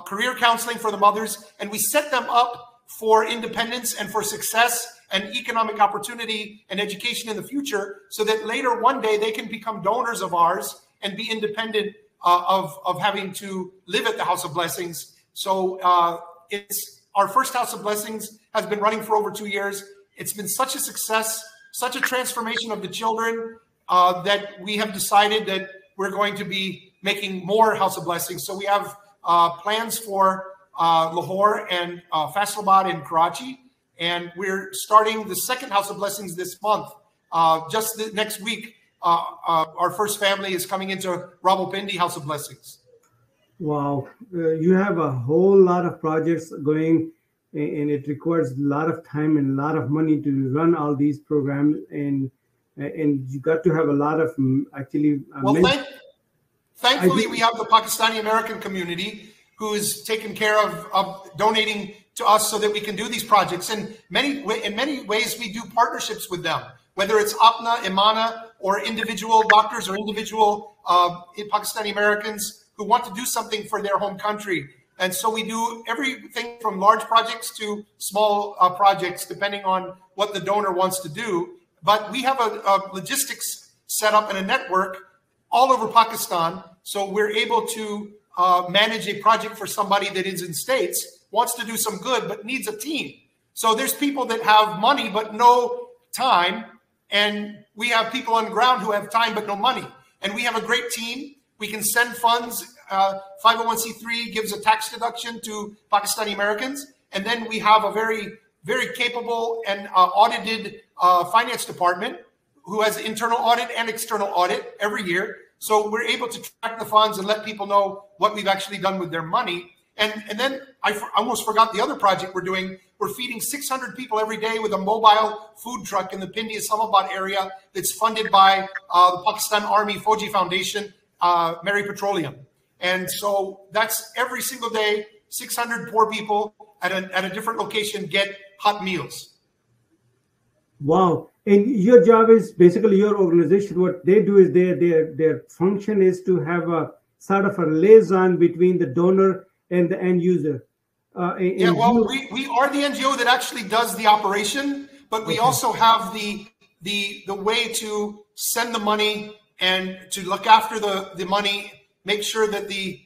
career counseling for the mothers, and we set them up for independence and for success and economic opportunity and education in the future, so that later one day they can become donors of ours and be independent of having to live at the House of Blessings. So it's our first House of Blessings has been running for over 2 years. It's been such a success, such a transformation of the children that we have decided that we're going to be making more House of Blessings. So we have plans for Lahore and Faisalabad and Karachi. And we're starting the second House of Blessings this month. Just next week, our first family is coming into Rawalpindi House of Blessings. Wow. You have a whole lot of projects going, and it requires a lot of time and a lot of money to run all these programs. And you got to have a lot of actually. Thankfully, we have the Pakistani American community who is taking care of donating to us so that we can do these projects. And in many ways, we do partnerships with them, whether it's Apna, Imana, or individual doctors or individual Pakistani Americans who want to do something for their home country. And so we do everything from large projects to small projects, depending on what the donor wants to do. But we have a logistics set up and a network all over Pakistan. So we're able to manage a project for somebody that is in States, wants to do some good, but needs a team. So there's people that have money, but no time. And we have people on the ground who have time, but no money. And we have a great team. We can send funds. 501c3 gives a tax deduction to Pakistani Americans. And then we have a very, very capable and audited finance department who has internal audit and external audit every year. So we're able to track the funds and let people know what we've actually done with their money. And then I almost forgot the other project we're doing. We're feeding 600 people every day with a mobile food truck in the Pindi Islamabad area that's funded by the Pakistan Army Fauji Foundation, Mary Petroleum. And so that's every single day, 600 poor people at a different location get hot meals. Wow. And your job is basically your organization. What they do is their function is to have a sort of a liaison between the donor and the end user. We are the NGO that actually does the operation, but we also have the way to send the money and to look after the money, make sure that the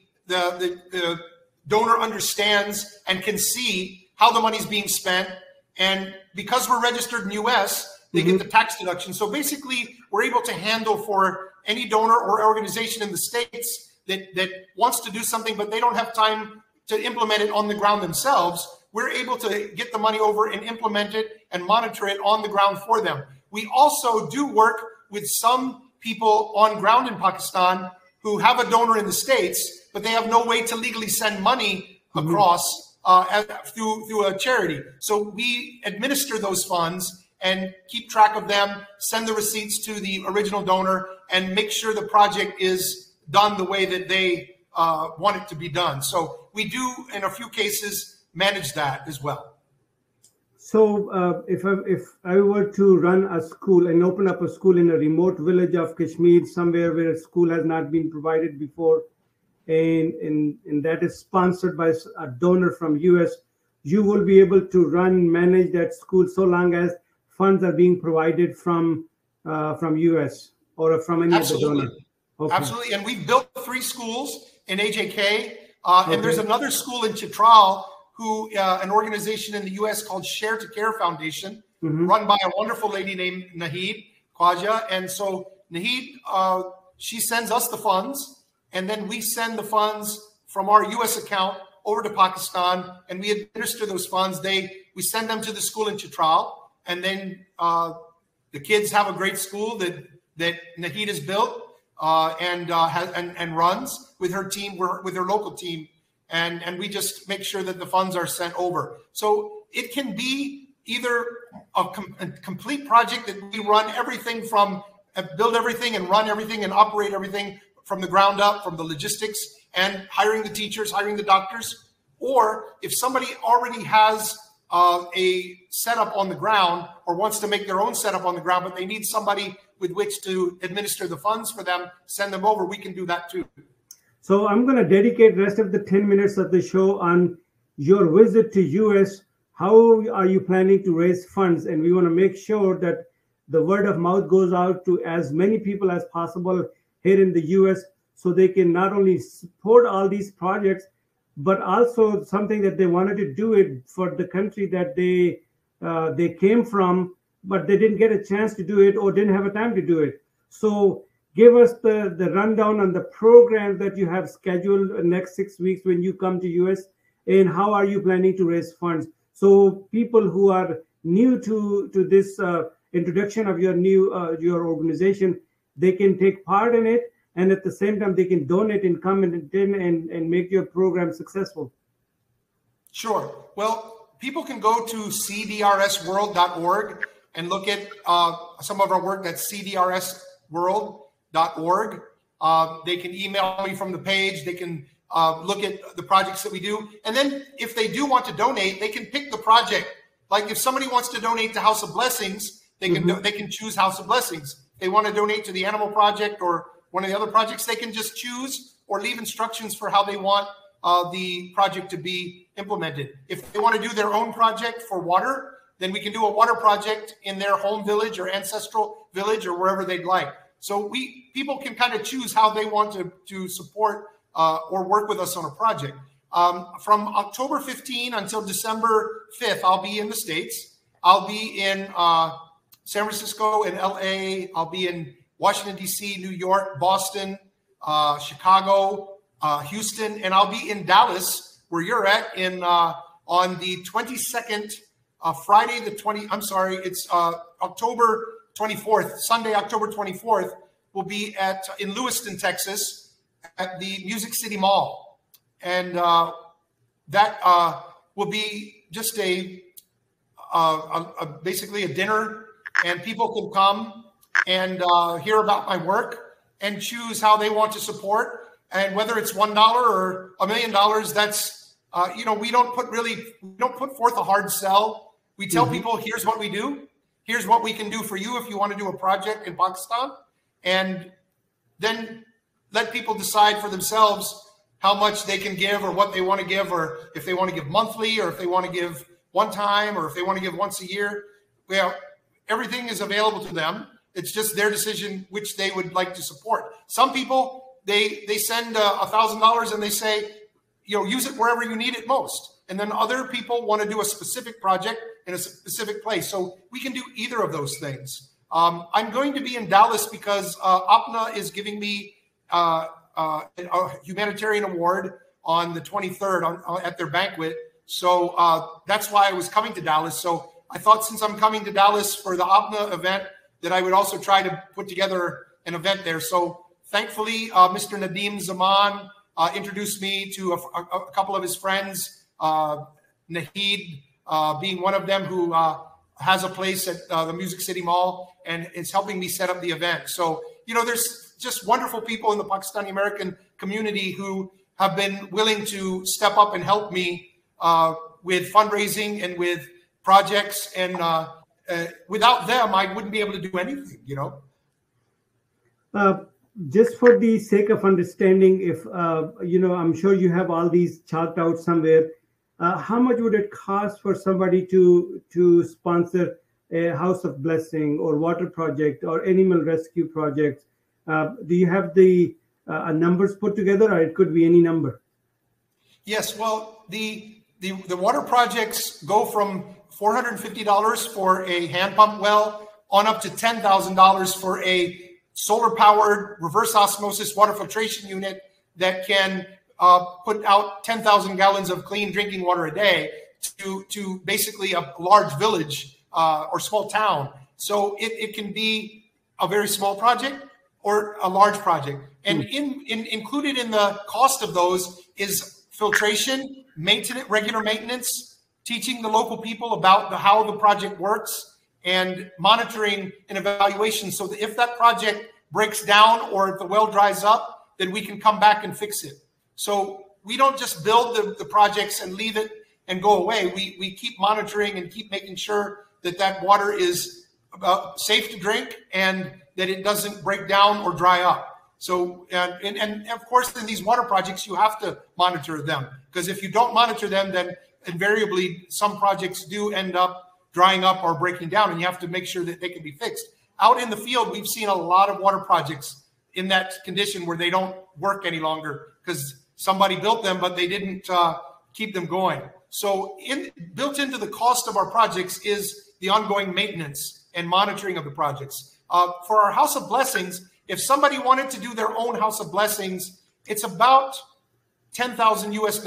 donor understands and can see how the money is being spent. And because we're registered in US, they get the tax deduction. So basically, we're able to handle for any donor or organization in the States that wants to do something, but they don't have time to implement it on the ground themselves. We're able to get the money over and implement it and monitor it on the ground for them. We also do work with some people on ground in Pakistan who have a donor in the States, but they have no way to legally send money across through a charity. So we administer those funds and keep track of them, send the receipts to the original donor, and make sure the project is done the way that they want it to be done. So we do, in a few cases, manage that as well. So if I were to run a school and open up a school in a remote village of Kashmir, somewhere where a school has not been provided before, and that is sponsored by a donor from US, you will be able to manage that school so long as funds are being provided from US or from any other donor. Okay. Absolutely. And we've built 3 schools in AJK. And there's another school in Chitral, an organization in the US called Share to Care Foundation, run by a wonderful lady named Naheed Khwaja. And so Naheed, she sends us the funds, and then we send the funds from our US account over to Pakistan, and we administer those funds. We send them to the school in Chitral, and then the kids have a great school that Naheed has built and runs with her team, with her local team, and we just make sure that the funds are sent over. So it can be either a complete project that we run everything from, build everything and run everything and operate everything from the ground up, from the logistics and hiring the teachers, hiring the doctors, or if somebody already has a setup on the ground or wants to make their own setup on the ground, but they need somebody with which to administer the funds for them, send them over, we can do that too. So I'm going to dedicate the rest of the 10 minutes of the show on your visit to US. How are you planning to raise funds? And we want to make sure that the word of mouth goes out to as many people as possible here in the US, so they can not only support all these projects, but also something that they wanted to do it for the country that they came from, but they didn't get a chance to do it or didn't have a time to do it. So give us the rundown on the program that you have scheduled next 6 weeks when you come to US, and how are you planning to raise funds? So people who are new to this introduction of your organization, they can take part in it, and at the same time they can donate and come and make your program successful. Sure. Well, people can go to cdrsworld.org and look at some of our work. That's cdrsworld.org. They can email me from the page. They can look at the projects that we do. And then if they do want to donate, they can pick the project. Like if somebody wants to donate to House of Blessings, they can choose House of Blessings. If they want to donate to the Animal Project or one of the other projects, they can just choose or leave instructions for how they want the project to be implemented. If they want to do their own project for water, then we can do a water project in their home village or ancestral village or wherever they'd like. So people can kind of choose how they want to support or work with us on a project. From October 15 until December 5th, I'll be in the States. I'll be in San Francisco and LA. I'll be in Washington, D.C., New York, Boston, Chicago, Houston, and I'll be in Dallas, where you're at, on the 22nd, Friday the 20. I'm sorry, it's October 24th, Sunday, October 24th. We'll be in Lewiston, Texas, at the Music City Mall, and that will be just basically a dinner, and people can come and hear about my work and choose how they want to support. And whether it's $1 or $1 million, that's we don't put forth a hard sell. We tell people, here's what we do, here's what we can do for you if you want to do a project in Pakistan, and then let people decide for themselves how much they can give or what they want to give, or if they want to give monthly, or if they want to give one time, or if they want to give once a year. Well, everything is available to them. It's just their decision which they would like to support. Some people, they send $1,000 and they say, use it wherever you need it most. And then other people want to do a specific project in a specific place. So we can do either of those things. I'm going to be in Dallas because APNA is giving me a humanitarian award on the 23rd at their banquet. So that's why I was coming to Dallas. So I thought, since I'm coming to Dallas for the APNA event, that I would also try to put together an event there. So thankfully, Mr. Nadeem Zaman introduced me to a couple of his friends, Nahid being one of them, who has a place at the Music City Mall and is helping me set up the event. So, there's just wonderful people in the Pakistani American community who have been willing to step up and help me with fundraising and with projects. And without them, I wouldn't be able to do anything, Just for the sake of understanding, if I'm sure you have all these chalked out somewhere. How much would it cost for somebody to sponsor a House of Blessing or water project or animal rescue projects? Do you have the numbers put together, or it could be any number? Yes. Well, the water projects go from $450 for a hand pump well on up to $10,000 for a solar-powered reverse osmosis water filtration unit that can put out 10,000 gallons of clean drinking water a day to basically a large village or small town. So it can be a very small project or a large project. And included in the cost of those is filtration, regular maintenance, teaching the local people about how the project works, and monitoring and evaluation, so that if that project breaks down or if the well dries up, then we can come back and fix it. So we don't just build the projects and leave it and go away. We keep monitoring and keep making sure that that water is safe to drink and that it doesn't break down or dry up. So, and of course, in these water projects, you have to monitor them, because if you don't monitor them, then invariably some projects do end up drying up or breaking down, and you have to make sure that they can be fixed. Out in the field, we've seen a lot of water projects in that condition where they don't work any longer because somebody built them, but they didn't keep them going. So built into the cost of our projects is the ongoing maintenance and monitoring of the projects. For our House of Blessings, If somebody wanted to do their own House of Blessings, it's about $10,000 US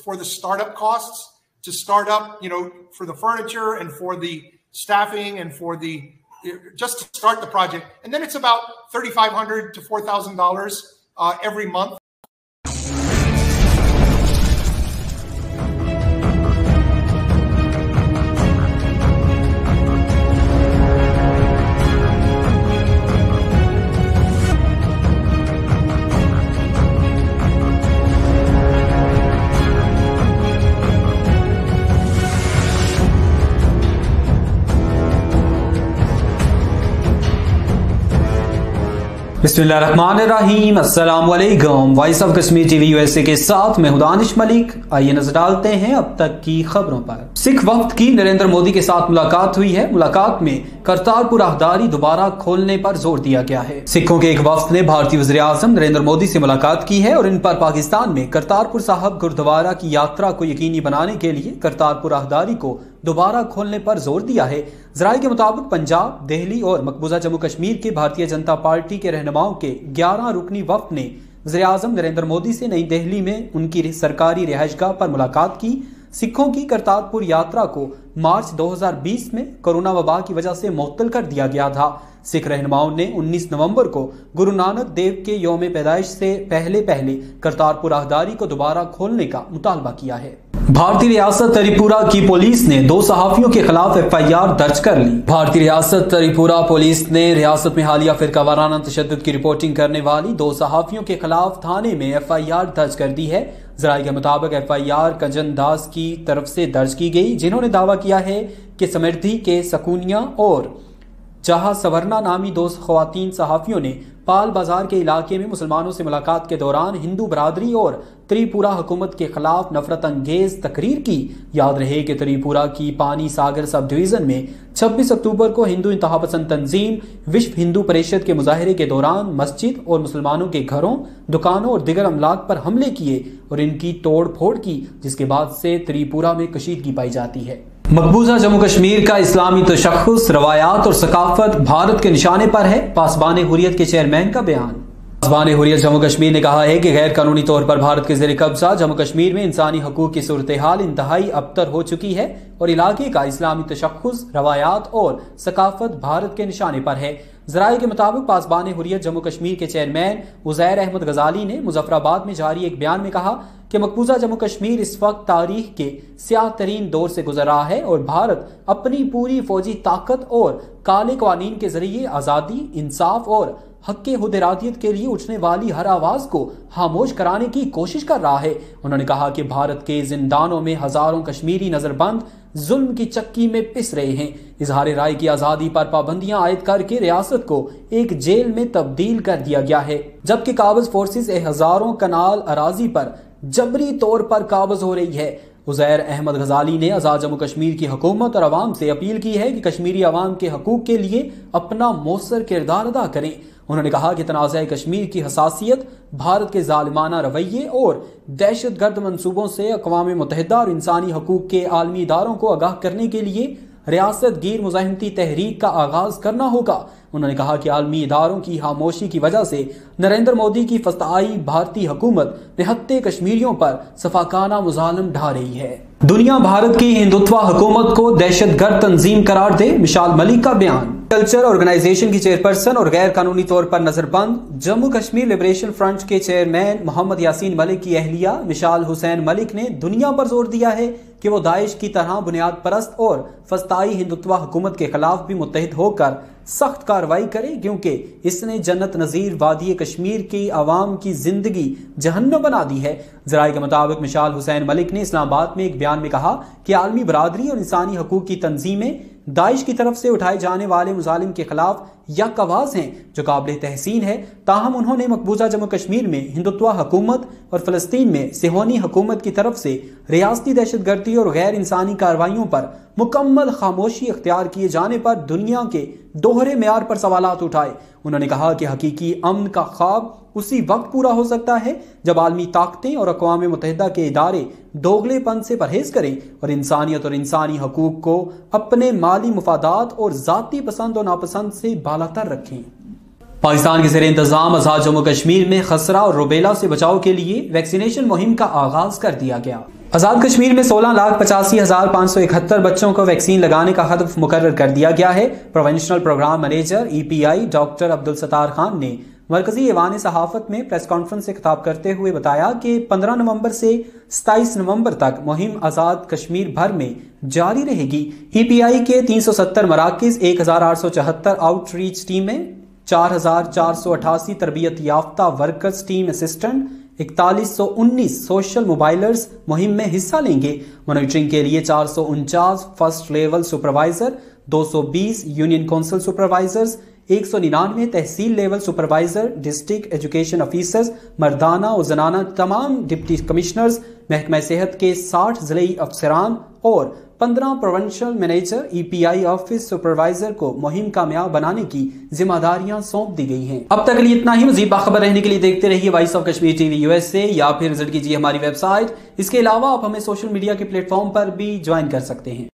for the startup costs to start up, for the furniture and for the staffing and for just to start the project. And then it's about $3,500 to $4,000 every month. बिस्मिल्लाहिर्रहमानिर्रहीम, अस्सलाम वालेकुम। Voice of Kashmir TV USA के साथ मैं दानिश मलिक। आइए नजर डालते हैं अब तक की खबरों पर। सिख वफ्द की नरेंद्र मोदी के साथ मुलाकात हुई है। मुलाकात में करतारपुर राहदारी दोबारा खोलने पर जोर दिया गया है। सिखों के एक वफ्द ने भारतीय वज़ीर आज़म नरेंद्र मोदी से मुलाकात की है और इन पर पाकिस्तान में करतारपुर साहब गुरुद्वारा की यात्रा को यकीनी बनाने के लिए करतारपुर राहदारी को दोबारा खोलने पर जोर दिया है। ज़राए के मुताबिक पंजाब, दिल्ली और मकबूजा जम्मू कश्मीर के भारतीय जनता पार्टी के रहनुमाओं के 11 रुकनी वफ्द ने वज़ीर आज़म नरेंद्र मोदी से नई दिल्ली में उनकी सरकारी रिहाइशगाह पर मुलाकात की। सिखों की करतारपुर यात्रा को मार्च 2020 में कोरोना वबा की वजह से मुअत्तल कर दिया गया था। सिख रहनुमाओं ने 19 नवंबर को गुरु नानक देव के यौम पैदाइश से पहले करतारपुर राहदारी को दोबारा खोलने का मुतालबा किया है। भारतीय रियासत त्रिपुरा की पुलिस ने 2 सहाफियों के खिलाफ FIR दर्ज कर ली। भारतीय रियासत त्रिपुरा पुलिस ने रियासत में हालिया फिरका वाराना तशद्दुद की रिपोर्टिंग करने वाली 2 सहाफियों के खिलाफ थाने में FIR दर्ज कर दी है। ज़राए के मुताबिक FIR कंजन दास की तरफ से दर्ज की गई, जिन्होंने दावा किया है कि समृद्धि के सकूनिया और जहां सवरना नामी 2 ख्वातीन सहाफियों ने पाल बाजार के इलाके में मुसलमानों से मुलाकात के दौरान हिंदू बरादरी और त्रिपुरा हुकूमत के खिलाफ नफरत अंगेज तकरीर की। याद रहे कि त्रिपुरा की पानी सागर सब डिवीजन में 26 अक्टूबर को हिंदू इंतहापसंद तंजीम विश्व हिंदू परिषद के मुजाहरे के दौरान मस्जिद और मुसलमानों के घरों, दुकानों और दिगर अमलाक पर हमले किए और इनकी तोड़ फोड़ की, जिसके बाद से त्रिपुरा में कशीदगी पाई जाती है। मकबूजा जम्मू कश्मीर का इस्लामी तशख़्ख़ुस, रवायात और सकाफत भारत के निशाने पर है। पासबान हुर्रियत के चेयरमैन का बयान। पासबान हुर्रियत जम्मू कश्मीर ने कहा है कि गैर कानूनी तौर पर भारत के ज़ेर कब्जा जम्मू कश्मीर में इंसानी हकूक की सूरत हाल इंतहाई अबतर हो चुकी है और इलाके का इस्लामी तशख़्ख़ुस, रवायात और सकाफत भारत के निशाने पर है। ज़राए के मुताबिक पासबान हुर्रियत जम्मू कश्मीर के चेयरमैन उज़ैर अहमद गजाली ने मुजफ्फराबाद में जारी एक बयान में कहा कि मकबूजा जम्मू कश्मीर इस वक्त तारीख के स्याह तरीन दौर से गुजर रहा है और भारत अपनी पूरी फौजी ताकत और काले क़वानीन के जरिए आज़ादी, इंसाफ और हक़ हुदरादियत के लिए उठने वाली हर आवाज़ को खामोश कराने की कोशिश कर रहा है। उन्होंने कहा कि भारत के जिंदानों में हज़ारों कश्मीरी नज़रबंद जुल्म की चक्की में पिस रहे हैं। इजहार राय की आज़ादी पर पाबंदियां आयद करके रियासत को एक जेल में तब्दील कर दिया गया है, जबकि काबिज फोर्सेस हज़ारों कनाल अराजी पर जबरी तौर पर काबिज हो रही है। उज़ैर अहमद गजाली ने आज़ाद जम्मू कश्मीर की हुकूमत और अवाम से अपील की है कि कश्मीरी अवाम के हकूक के लिए अपना मौसर किरदार अदा करें। उन्होंने कहा कि तनाज़ा कश्मीर की हसासियत भारत के जालिमाना रवैये और दहशत गर्द मनसूबों से अक़वाम मुत्तहिदा और इंसानी हकूक के आलमी इदारों को आगाह करने के लिए रियासत गिर मुज़ाहिमती तहरीक का आगाज करना होगा। उन्होंने कहा कि आलमी इदारों की खामोशी की वजह से नरेंद्र मोदी की फस्ताई भारतीय हुकूमत निहत्ते कश्मीरियों पर सफाकाना मुजालिम ढा रही है। दुनिया भारत की हिंदुत्व हुकूमत को दहशतगर्द तंजीम करार दे, मिसाल मलिक का बयान। कल्चर ऑर्गेनाइजेशन की चेयरपर्सन और गैर कानूनी तौर पर नजरबंद जम्मू कश्मीर लिबरेशन फ्रंट के चेयरमैन मोहम्मद यासीन मलिक की अहलिया मिसाल हुसैन मलिक ने दुनिया पर जोर दिया है कि वो दाइश की तरह बुनियाद परस्त और फस्ताई हिंदुत्व हुकूमत के खिलाफ भी मुत्तहिद होकर सख्त कार्रवाई करे, क्योंकि इसने जन्नत नजीर वादी कश्मीर की आवाम की जिंदगी जहन्नम बना दी है। ज़राए के मुताबिक मिसाल हुसैन मलिक ने इस्लामाबाद में एक बयान में कहा कि आलमी बरादरी और इंसानी हकूक की तंजीमें दाइश की तरफ से उठाए जाने वाले मुजालिम के खिलाफ यक आवाज हैं, जो काबिल तहसीन है। ताहम उन्होंने मकबूजा जम्मू कश्मीर में हिंदुत्व हुकूमत और फलस्तीन में सिहोनी हुकूमत की तरफ से रियासती दहशतगर्दी और गैर इंसानी कार्रवाइयों पर मुकम्मल खामोशी इख्तियार किए जाने पर दुनिया के दोहरे मेयार पर सवालात उठाए। उन्होंने कहा कि हकीकी अमन का ख्वाब उसी वक्त पूरा हो सकता है जब आलमी ताकतें और अक़वाम मुत्तहिदा के इदारे दोगलेपन से परहेज करें और इंसानियत और इंसानी हकूक को अपने माली मुफादात और ज़ाती पसंद और नापसंद से बालातर रखें। پاکستان کے زیر انتظام آزاد جموں کشمیر میں خسرہ اور روبیلا سے بچاؤ کے لیے ویکسینیشن مہم کا آغاز کر دیا گیا۔ آزاد کشمیر میں 16,85,571 بچوں کو ویکسین لگانے کا ہدف مقرر کر دیا گیا ہے۔ Provincial program manager EPI doctor Abdul Sattar Khan نے مرکزی ایوان صحافت میں پریس کانفرنس سے خطاب کرتے ہوئے بتایا کہ 15 نومبر سے 27 نومبر تک مہم آزاد کشمیر بھر میں جاری رہے گی۔ EPI کے 370 مراکز، 1,874 آؤٹ ریچ ٹیمیں، 4,488 تربیت یافتہ workers team assistant, 4119 social mobilizers مہم میں حصہ لیں گے۔ مانیٹرنگ کے لیے 449 first level supervisor, 220 union council supervisors, 199 tehsil level supervisor, district education officers مردانہ و زنانہ، تمام ڈپٹی کمشنرز، محکمہ صحت کے 60 ضلعی افسران اور 15 provincial manager EPI office supervisor کو مہم کامیاب بنانے کی ذمہ داریاں سونپ دی گئی ہیں۔ اب تک کے لیے اتنا ہی۔ مزید باخبر رہنے کے لیے دیکھتے رہیے voice of Kashmir TV USA یا پھر وزٹ کیجیے ہماری ویب سائٹ۔ اس کے علاوہ آپ ہمیں سوشل میڈیا کے پلیٹ فارم پر بھی جوائن کر سکتے ہیں۔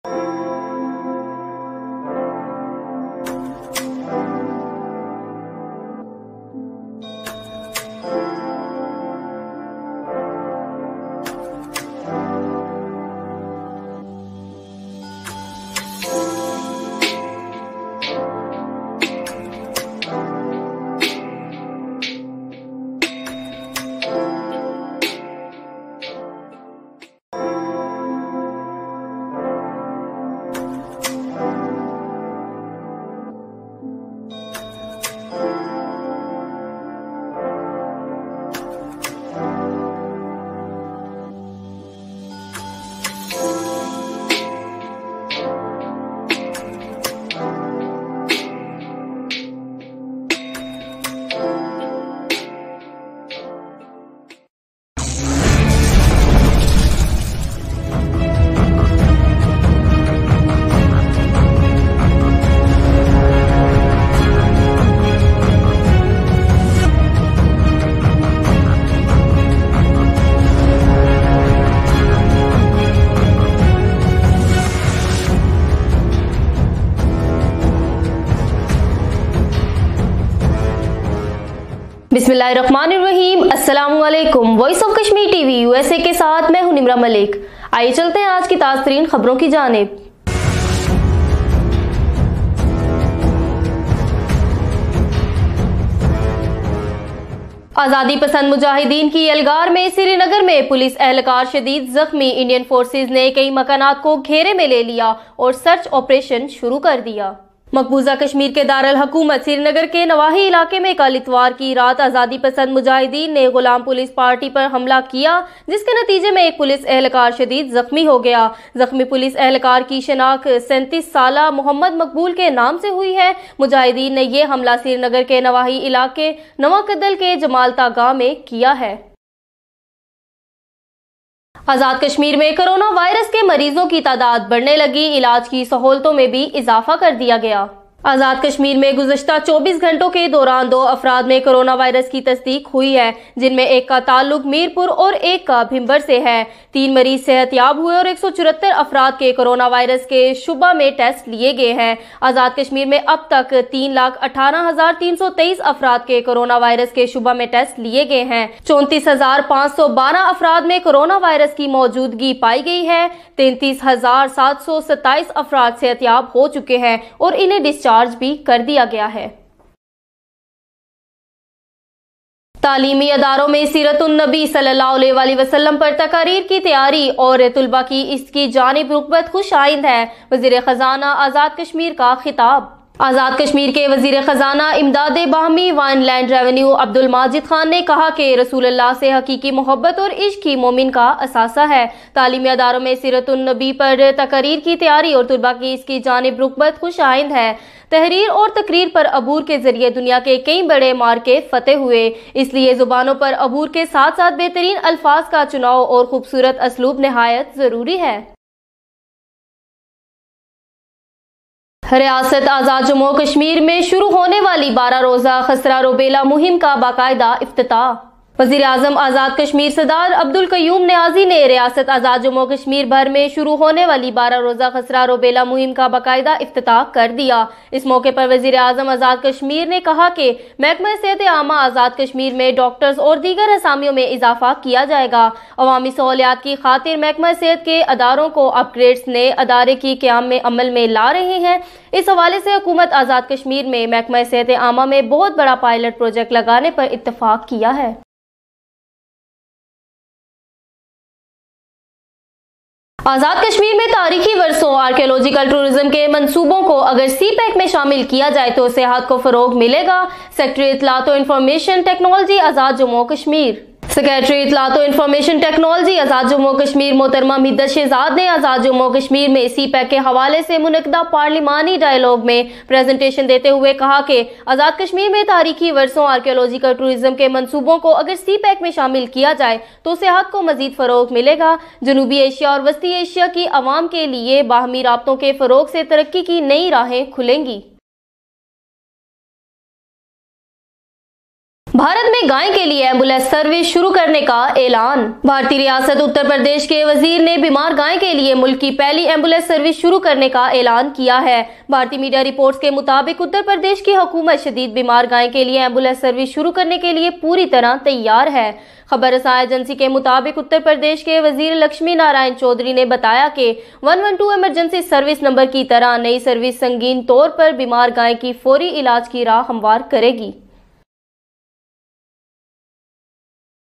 بسم اللہ الرحمن الرحیم۔ السلام علیکم۔ Voice of Kashmir TV USA کے ساتھ میں ہوں نمرہ ملک۔ آئیے چلتے ہیں آج کی تازہ ترین خبروں کی جانب۔ آزادی پسند مجاہدین کی یلغار میں سری نگر میں پولیس اہلکار شدید زخمی، انڈین فورسز نے کئی مکانات کو گھیرے میں لے لیا اور سرچ آپریشن شروع کر دیا۔ مقبوضہ کشمیر کے دارالحکومت سری نگر کے نواحی علاقے میں کل اتوار کی رات آزادی پسند مجاہدین نے غلام پولیس پارٹی پر حملہ کیا، جس کے نتیجے میں ایک پولیس اہلکار شدید زخمی ہو گیا۔ زخمی پولیس اہلکار کی شناخت 37 سالہ محمد مقبول کے نام سے ہوئی ہے۔ مجاہدین نے یہ حملہ سری نگر کے نواحی علاقے نواں کدل کے جمالتا گاہ میں کیا ہے۔ آزاد کشمیر میں کرونا وائرس کے مریضوں کی تعداد بڑھنے لگی، علاج کی سہولتوں میں بھی اضافہ کر دیا گیا۔ آزاد کشمیر میں گزشتہ 24 گھنٹوں کے دوران 2 افراد میں کرونا وائرس کی تصدیق ہوئی ہے، جن میں ایک کا تعلق میرپور اور ایک کا بھمبر سے ہے۔ 3 مریض صحت یاب ہوئے اور 174 افراد کے کرونا وائرس کے شبہ میں ٹیسٹ لیے گئے ہیں۔ آزاد کشمیر میں اب تک 3,18,323 افراد کے کرونا وائرس کے شبہ میں ٹیسٹ لیے گئے ہیں۔ 34,512 افراد میں کرونا وائرس کی موجودگی پائی گئی ہے۔ 33,727 افراد صحت یاب ہو چکے ہیں اور انہیں ڈسچارج بھی کر دیا گیا ہے۔ تعلیمی اداروں میں سیرت النبی صلی اللہ علیہ وسلم پر تقاریر کی تیاری اور طلباء کی اس کی جانب رغبت خوش آئند ہے۔ وزیر خزانہ آزاد کشمیر کا خطاب۔ آزاد کشمیر کے وزیر خزانہ امداد باہمی وائن لینڈ ریونیو عبد الماجد خان نے کہا کہ رسول اللہ سے حقیقی محبت اور عشق ہی مومن کا اثاثہ ہے۔ تعلیمی اداروں میں سیرت النبی پر تقاریر کی تیاری اور طلباء کی اس کی جانب رغبت خوش آئند ہے۔ تحریر اور تقریر پر عبور کے ذریعے دنیا کے کئی بڑے مارکے فتح ہوئے، اس لیے زبانوں پر عبور کے ساتھ ساتھ بہترین الفاظ کا چناؤ اور خوبصورت اسلوب نہایت ضروری ہے۔ ریاست آزاد جموں کشمیر میں شروع ہونے والی 12 روزہ خسرہ روبیلا مہم کا باقاعدہ افتتاح۔ वज़ीर आज़म आज़ाद कश्मीर सरदार अब्दुल कयूम नियाज़ी ने रियासत आज़ाद जम्मू कश्मीर भर में शुरू होने वाली 12 रोज़ा खसरा रोबेला मुहिम का बाकायदा इफ्तिताह कर दिया। इस मौके पर वज़ीर आज़म आज़ाद कश्मीर ने कहा कि महकमा सेहत आमा आज़ाद कश्मीर में डॉक्टर्स और दीगर असामियों में इजाफा किया जाएगा। अवामी सहूलियात की खातिर महकमा सेहत के अदारों को अपग्रेड्स नए अदारे की क़याम में अमल में ला रहे हैं। इस हवाले से हुकूमत आज़ाद कश्मीर में महकमा सेहत आमा में बहुत बड़ा पायलट प्रोजेक्ट लगाने पर इत्तफाक किया है। आज़ाद कश्मीर में तारीखी वर्सों आर्कियोलॉजिकल टूरिज्म के मंसूबों को अगर CPEC में शामिल किया जाए तो सेहत को फरोग मिलेगा। सेक्रेटरी इत्तलात और इंफॉर्मेशन टेक्नोलॉजी आज़ाद जम्मू कश्मीर। सेक्रेटरी इत्तलात और इंफॉर्मेशन टेक्नोलॉजी आज़ाद जम्मू कश्मीर मोहतरमा मिद्दत शहजाद ने आज़ाद जम्मू कश्मीर में CPEC के हवाले से मुनक़दा पार्लिमानी डायलॉग में प्रेजेंटेशन देते हुए कहा कि आज़ाद कश्मीर में तारीखी वर्सों आर्कियोलॉजिकल टूरिज्म के मंसूबों को अगर CPEC में शामिल किया जाए तो सेहत को मजीद फरोग मिलेगा। जनूबी एशिया और वस्ती एशिया की आवाम के लिए बाहमी राब्तों के फरोग से तरक्की की नई राहें खुलेंगी। भारत में गाय के लिए एम्बुलेंस सर्विस शुरू करने का ऐलान। भारतीय रियासत उत्तर प्रदेश के वजीर ने बीमार गाय के लिए मुल्क की पहली एम्बुलेंस सर्विस शुरू करने का ऐलान किया है। भारतीय मीडिया रिपोर्ट्स के मुताबिक उत्तर प्रदेश की हुकूमत शदीद बीमार गाय के लिए एम्बुलेंस सर्विस शुरू करने के लिए पूरी तरह तैयार है। खबर रसाई एजेंसी के मुताबिक उत्तर प्रदेश के वजीर लक्ष्मी नारायण चौधरी ने बताया कि 112 इमरजेंसी सर्विस नंबर की तरह नई सर्विस संगीन तौर पर बीमार गाय की फौरी इलाज की राह हमवार करेगी।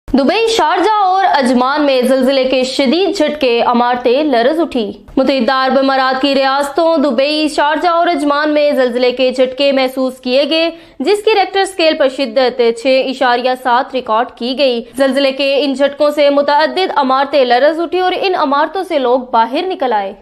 दुबई, शारजाह और अजमान में ज़िलज़िले के शदीद झटके, इमारतें लरज़ उठी। मुत्तहिदा अरब अमारात की रियासतों दुबई, शारजाह और अजमान में ज़िलज़िले के झटके महसूस किए गए, जिसकी रेक्टर स्केल पर शिद्दत 6.7 रिकॉर्ड की गई। ज़िलज़िले के इन झटकों से मुतअद्दिद इमारतें लरज़ उठी और इन इमारतों से लोग बाहर निकल आए।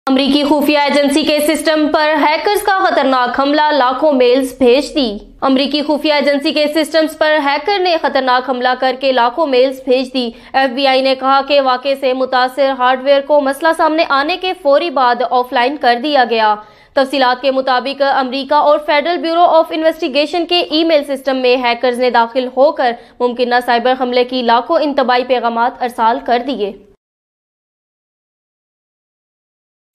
अमरीकी खुफिया एजेंसी के सिस्टम पर हैकर्स का खतरनाक हमला, लाखों मेल्स भेज दी। अमरीकी खुफिया एजेंसी के सिस्टम्स पर हैकर ने खतरनाक हमला करके लाखों मेल्स भेज दी। FBI ने कहा कि वाक़े से मुतासिर हार्डवेयर को मसला सामने आने के फौरी बाद ऑफलाइन कर दिया गया। तफसीलात के मुताबिक अमरीका और फेडरल ब्यूरो ऑफ इन्वेस्टिगेशन के ईमेल सिस्टम में हैकर्स ने दाखिल होकर मुमकिन साइबर हमले की लाखों इंतबाही पैगामात अरसाल कर दिए।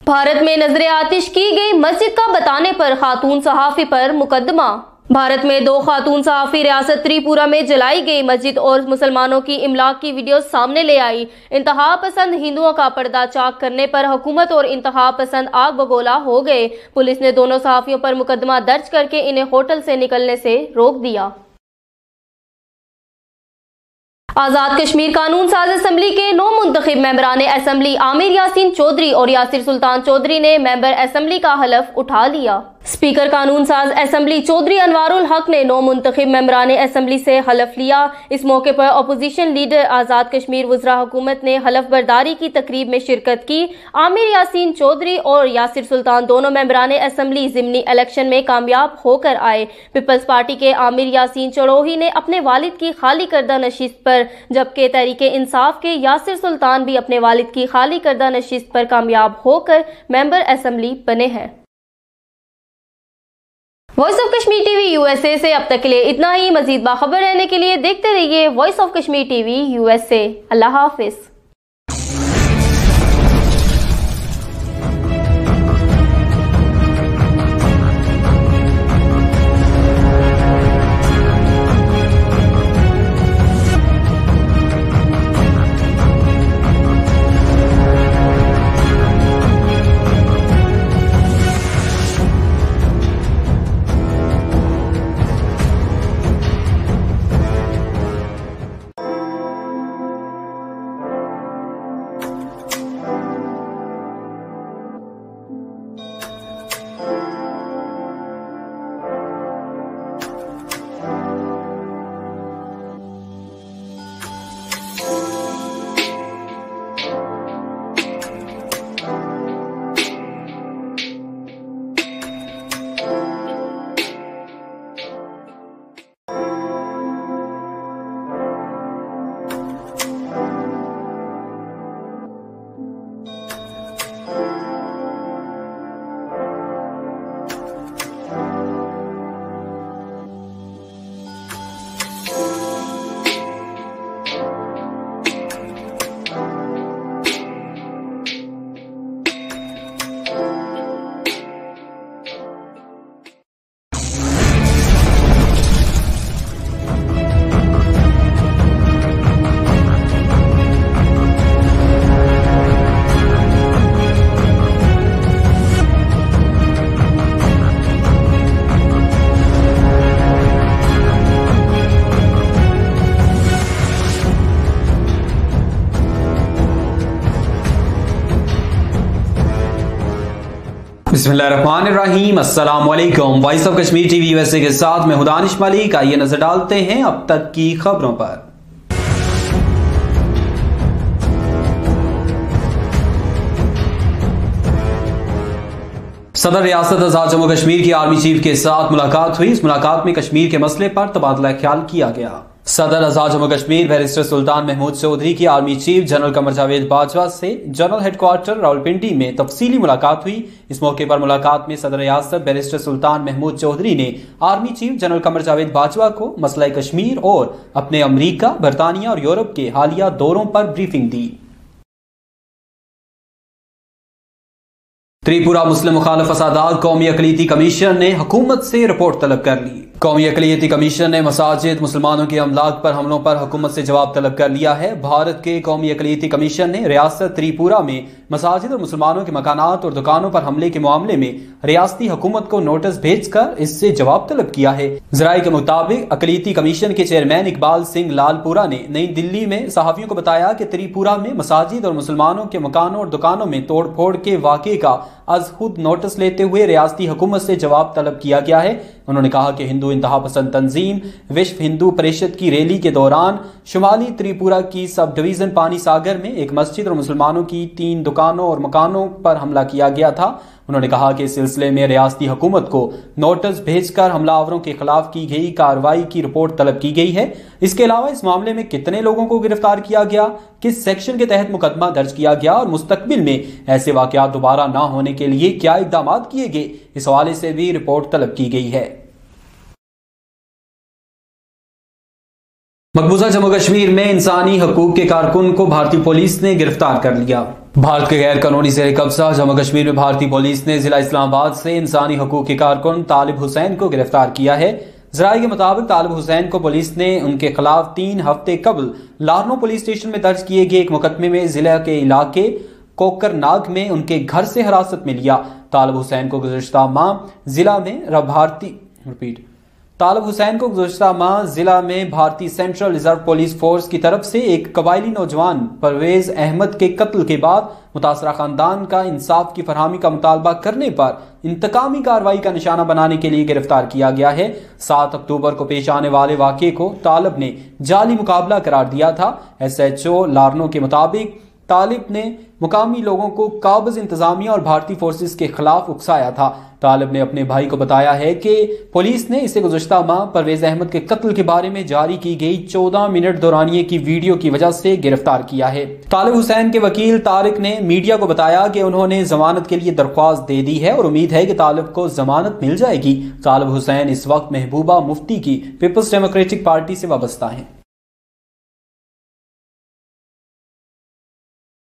भारत में नजरे आतिश की गई मस्जिद का बताने पर खातून सहाफी पर मुकदमा। भारत में 2 खातून सहाफी रियासत त्रिपुरा में जलाई गई मस्जिद और मुसलमानों की इमलाक की वीडियो सामने ले आई। इंतहा पसंद हिंदुओं का पर्दा चाक करने पर हुकूमत और इंतहा पसंद आग बगोला हो गए। पुलिस ने दोनों सहाफियों पर मुकदमा दर्ज करके इन्हें होटल से निकलने से रोक दिया। आज़ाद कश्मीर कानून साज असम्बली के 9 मुंतखब मेंबरान असम्बली आमिर यासीन चौधरी और यासिर सुल्तान चौधरी ने मेंबर असम्बली का हलफ उठा लिया। स्पीकर कानून साज असम्बली चौधरी अनवारुल हक ने 9 मुंतखब मेंबरान असम्बली से हलफ लिया। इस मौके पर अपोजिशन लीडर आज़ाद कश्मीर वज़रा हुकूमत ने हलफ बर्दारी की तकरीब में शिरकत की। आमिर यासीन चौधरी और यासिर सुल्तान दोनों मेंबरान असम्बली ज़िमनी इलेक्शन में कामयाब होकर आए। पीपल्स पार्टी के आमिर यासीन चड़ोही ने अपने वालिद की खाली करदा नशिस्त पर, जबकि तहरीक इंसाफ के यासिर सुल्तान भी अपने वालिद की खाली करदा नशिस्त पर कामयाब होकर मेंबर असम्बली बने हैं। Voice of Kashmir TV USA से अब तक के लिए इतना ही। मजीद बाखबर रहने के लिए देखते रहिए voice of Kashmir TV USA। अल्लाह हाफिज। बिस्मिल्लाहिर्रहमानिर्रहीम, अस्सलाम वालेकुम। Voice of Kashmir TV USA के साथ मैं दानिश मलिक। आइए नजर डालते हैं अब तक की खबरों पर। सदर रियासत आजाद जम्मू कश्मीर की आर्मी चीफ के साथ मुलाकात हुई। इस मुलाकात में कश्मीर के मसले पर तबादला ख्याल किया गया। सदर आजाद जम्मू कश्मीर बैरिस्टर सुल्तान महमूद चौधरी की army chief general Qamar Javed Bajwa से जनरल हेडक्वार्टर रावलपिंडी में तफसीली मुलाकात हुई। इस मौके पर मुलाकात में सदर रियासत बैरिस्टर सुल्तान महमूद चौधरी ने army chief general Qamar Javed Bajwa को मसला कश्मीर और अपने अमरीका, बरतानिया और यूरोप के हालिया दौरों पर ब्रीफिंग दी। त्रिपुरा मुस्लिम मुखालिफ फसादात कौमी अक़लियती कमीशन ने हुकूमत से रिपोर्ट तलब कर ली। कौमी अक़लियती कमीशन ने मसाजिद, मुसलमानों की अमलाक पर हमलों पर हुकूमत से जवाब तलब कर लिया है। भारत के कौमी अक़लियती कमीशन ने रियासत त्रिपुरा में मसाजिद और मुसलमानों के मकानात और दुकानों पर हमले के मामले में रियासती हुकूमत को नोटिस भेजकर इससे जवाब तलब किया है। ज़राए के मुताबिक अक़लियती कमीशन के चेयरमैन इकबाल सिंह लालपुरा ने नई दिल्ली में सहाफ़ियों को बताया कि त्रिपुरा में मसाजिद और मुसलमानों के मकानों और दुकानों में तोड़ फोड़ के वाक़े का अज खुद नोटिस लेते हुए रियासती हुकूमत से जवाब तलब किया गया है। उन्होंने कहा कि हिंदू इंतहा पसंद तंजीम विश्व हिंदू परिषद की रैली के दौरान शुमाली त्रिपुरा की सब डिवीजन पानी सागर में एक मस्जिद और मुसलमानों की 3 दुकानों और मकानों पर हमला किया गया था। उन्होंने कहा कि इस सिलसिले में रियासती हुकूमत को नोटिस भेजकर हमलावरों के खिलाफ की गई कार्रवाई की रिपोर्ट तलब की गई है। इसके अलावा इस मामले में कितने लोगों को गिरफ्तार किया गया, किस सेक्शन के तहत मुकदमा दर्ज किया गया और मुस्तकबिल में ऐसे वाकयात दोबारा ना होने के लिए क्या इक़दाम किए गए, इस हवाले से भी रिपोर्ट तलब की गई है। मकबूजा जम्मू कश्मीर में इंसानी हकूक के कारकुन को भारतीय पुलिस ने गिरफ्तार कर लिया। भारत के गैर कानूनी ज़ेर कब्जा जम्मू कश्मीर में भारतीय पुलिस ने जिला इस्लामाबाद से इंसानी हकूक के कारकुन तालिब हुसैन को गिरफ्तार किया है। ज़राए के मुताबिक तालिब हुसैन को पुलिस ने उनके खिलाफ 3 हफ्ते कबल लारनो पुलिस स्टेशन में दर्ज किए गए एक मुकदमे में जिला के इलाके कोकरनाग में उनके घर से हिरासत में लिया। तालिब हुसैन को गुज़श्ता माह जिला में भारतीय सेंट्रल रिजर्व पुलिस फोर्स की तरफ से एक कबायली नौजवान परवेज अहमद के कत्ल के बाद मुतासरा खानदान का इंसाफ की फरहमी का मुतालबा करने पर इंतकामी कार्रवाई का निशाना बनाने के लिए गिरफ्तार किया गया है। 7 अक्टूबर को पेश आने वाले वाक़े को तालिब ने जाली मुकाबला करार दिया था। SHO लारनो के मुताबिक तालिब ने मुकामी लोगों को काबिज इंतजामिया और भारतीय फोर्सेस के खिलाफ उकसाया था। तालिब ने अपने भाई को बताया है कि पुलिस ने इसे गुज़श्ता माह परवेज अहमद के कत्ल के बारे में जारी की गई 14 मिनट दौरानिये की वीडियो की वजह से गिरफ्तार किया है। तालिब हुसैन के वकील तारिक ने मीडिया को बताया कि उन्होंने जमानत के लिए दरख्वास्त दे दी है और उम्मीद है कि तालिब को जमानत मिल जाएगी। तालिब हुसैन इस वक्त महबूबा मुफ्ती की पीपल्स डेमोक्रेटिक पार्टी से वाबस्ता है।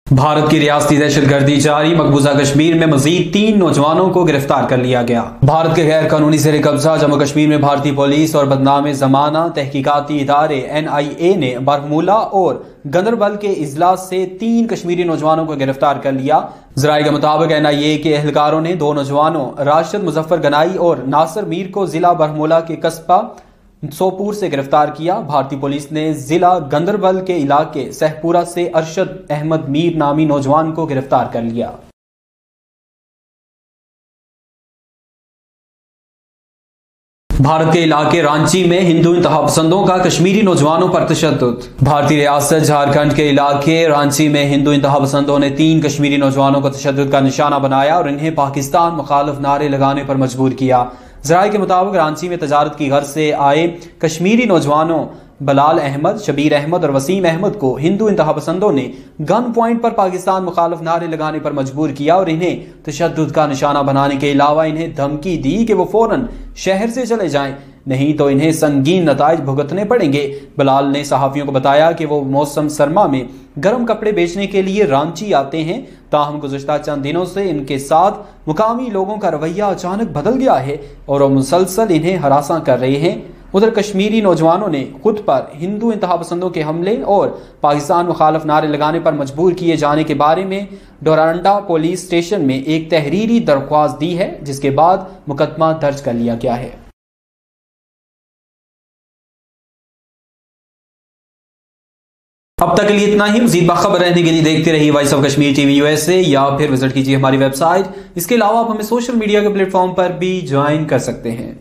भारत की रियासती दहशतगर्दी जारी, मकबूजा कश्मीर में मजीद 3 नौजवानों को गिरफ्तार कर लिया गया। भारत के गैर कानूनी ज़ेर कब्जा जम्मू कश्मीर में भारतीय पुलिस और बदनाम जमाना तहकीकाती इदारे NIA ने बारमूला और गंदरबल के इजलास से 3 कश्मीरी नौजवानों को गिरफ्तार कर लिया। ज़राए के मुताबिक NIA के एहलकारों ने 2 नौजवानों राशिद मुजफ्फर गनाई और नासिर मीर को जिला बारमूला के कस्बा सोपुर से गिरफ्तार किया। भारतीय पुलिस ने जिला गंदरबल के इलाके सहपुरा से अरशद अहमद मीर नामी नौजवान को गिरफ्तार कर लिया। भारत के इलाके रांची में हिंदू इंतहा पसंदों का कश्मीरी नौजवानों पर तशद्दुद। भारतीय रियासत झारखंड के इलाके रांची में हिंदू इंतहा पसंदों ने 3 कश्मीरी नौजवानों को तशद्दुद का निशाना बनाया और इन्हें पाकिस्तान मुखालिफ नारे लगाने पर मजबूर किया। ज़राए के मुताबिक रांची में तजारत की गर्ज से आए कश्मीरी नौजवानों बलाल अहमद, शबीर अहमद और वसीम अहमद को हिंदू इंतहा पसंदों ने गन पॉइंट पर पाकिस्तान मुखालिफ नारे लगाने पर मजबूर किया और इन्हें तशद्दुद का निशाना बनाने के अलावा इन्हें धमकी दी कि वो फौरन शहर से चले जाएं, नहीं तो इन्हें संगीन नताइज भुगतने पड़ेंगे। बलाल ने सहाफियों को बताया कि वो मौसम सरमा में गर्म कपड़े बेचने के लिए रांची आते हैं, ताहम गुज़श्ता चंद दिनों से इनके साथ मुकामी लोगों का रवैया अचानक बदल गया है और वो मुसलसल इन्हें हरासा कर रहे हैं। उधर कश्मीरी नौजवानों ने खुद पर हिंदू इंतहा पसंदों के हमले और पाकिस्तान मुखालिफ नारे लगाने पर मजबूर किए जाने के बारे में डोरांडा पुलिस स्टेशन में एक तहरीरी दरख्वास्त दी है, जिसके बाद मुकदमा दर्ज कर लिया गया है। अब तक के लिए इतना ही। मजीद बाखबर रहने के लिए देखते रहिए voice of Kashmir TV USA या फिर विजिट कीजिए हमारी वेबसाइट। इसके अलावा आप हमें सोशल मीडिया के प्लेटफॉर्म पर भी ज्वाइन कर सकते हैं।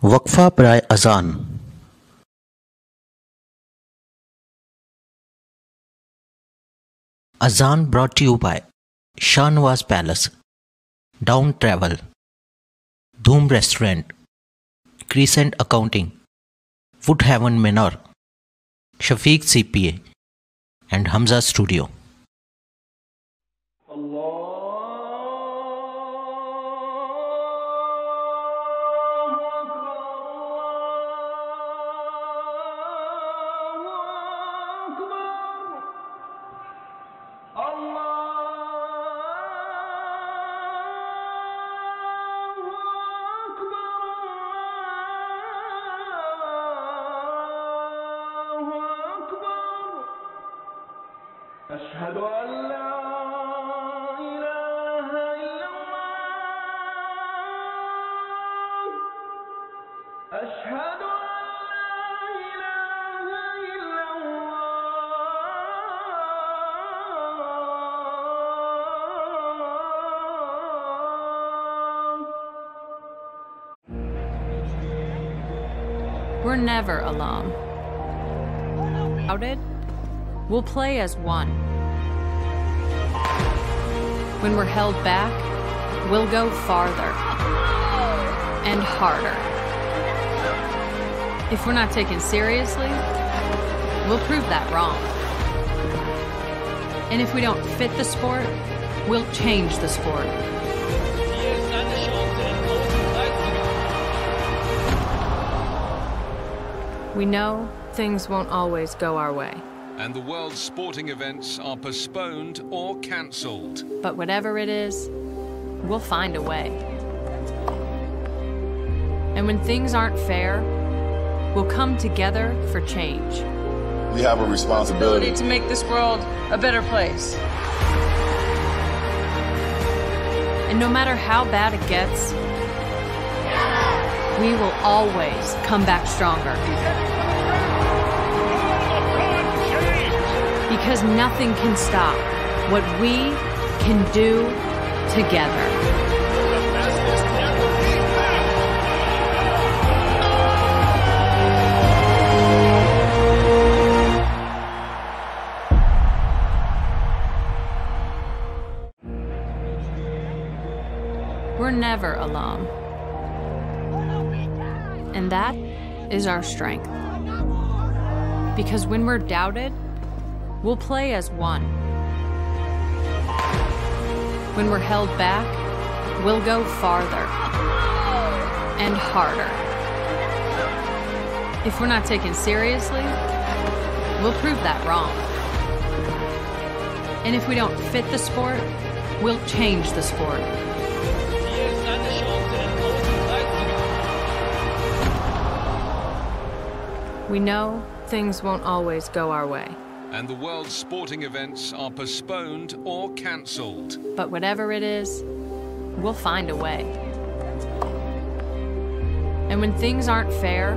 वक्फा बराए अजान। अजान brought to you by Shahnawaz palace, Dawn travel, Dhoom restaurant, crescent accounting, wood haven manor, Shafiq CPA and Hamza studio. We're never alone. Crowded, we'll play as one. When we're held back, we'll go farther and harder. If we're not taken seriously, we'll prove that wrong. And if we don't fit the sport, we'll change the sport. We know things won't always go our way. And the world's sporting events are postponed or cancelled. But whatever it is, we'll find a way. And when things aren't fair, we'll come together for change. We have a responsibility to make this world a better place. And no matter how bad it gets, we will always come back stronger. Because nothing can stop what we can do together. We're never alone. And that is our strength. Because when we're doubted, we'll play as one. When we're held back, we'll go farther and harder. If we're not taken seriously, we'll prove that wrong. And if we don't fit the sport, we'll change the sport. We know things won't always go our way. And the world's sporting events are postponed or cancelled. But whatever it is, we'll find a way. And when things aren't fair,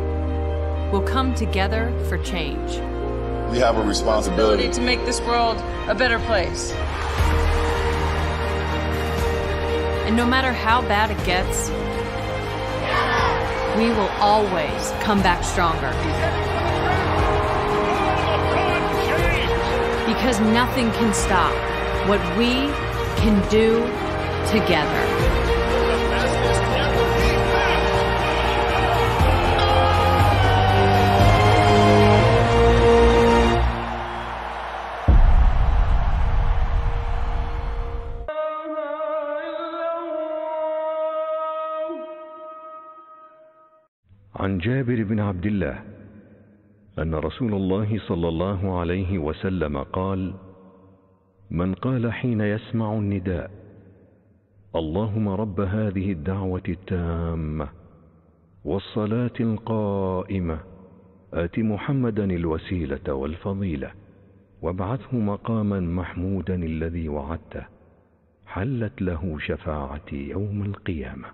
we'll come together for change. We have a responsibility to make this world a better place. And no matter how bad it gets, we will always come back stronger. Because nothing can stop what we can do together. عن جابر بن عبد الله أن رسول الله صلى الله عليه وسلم قال: من قال حين يسمع النداء: اللهم رب هذه الدعوة التامة والصلاة القائمة آت محمدا الوسيلة والفضيلة وابعثه مقاما محمودا الذي وعدته، حلت له شفاعتي يوم القيامة.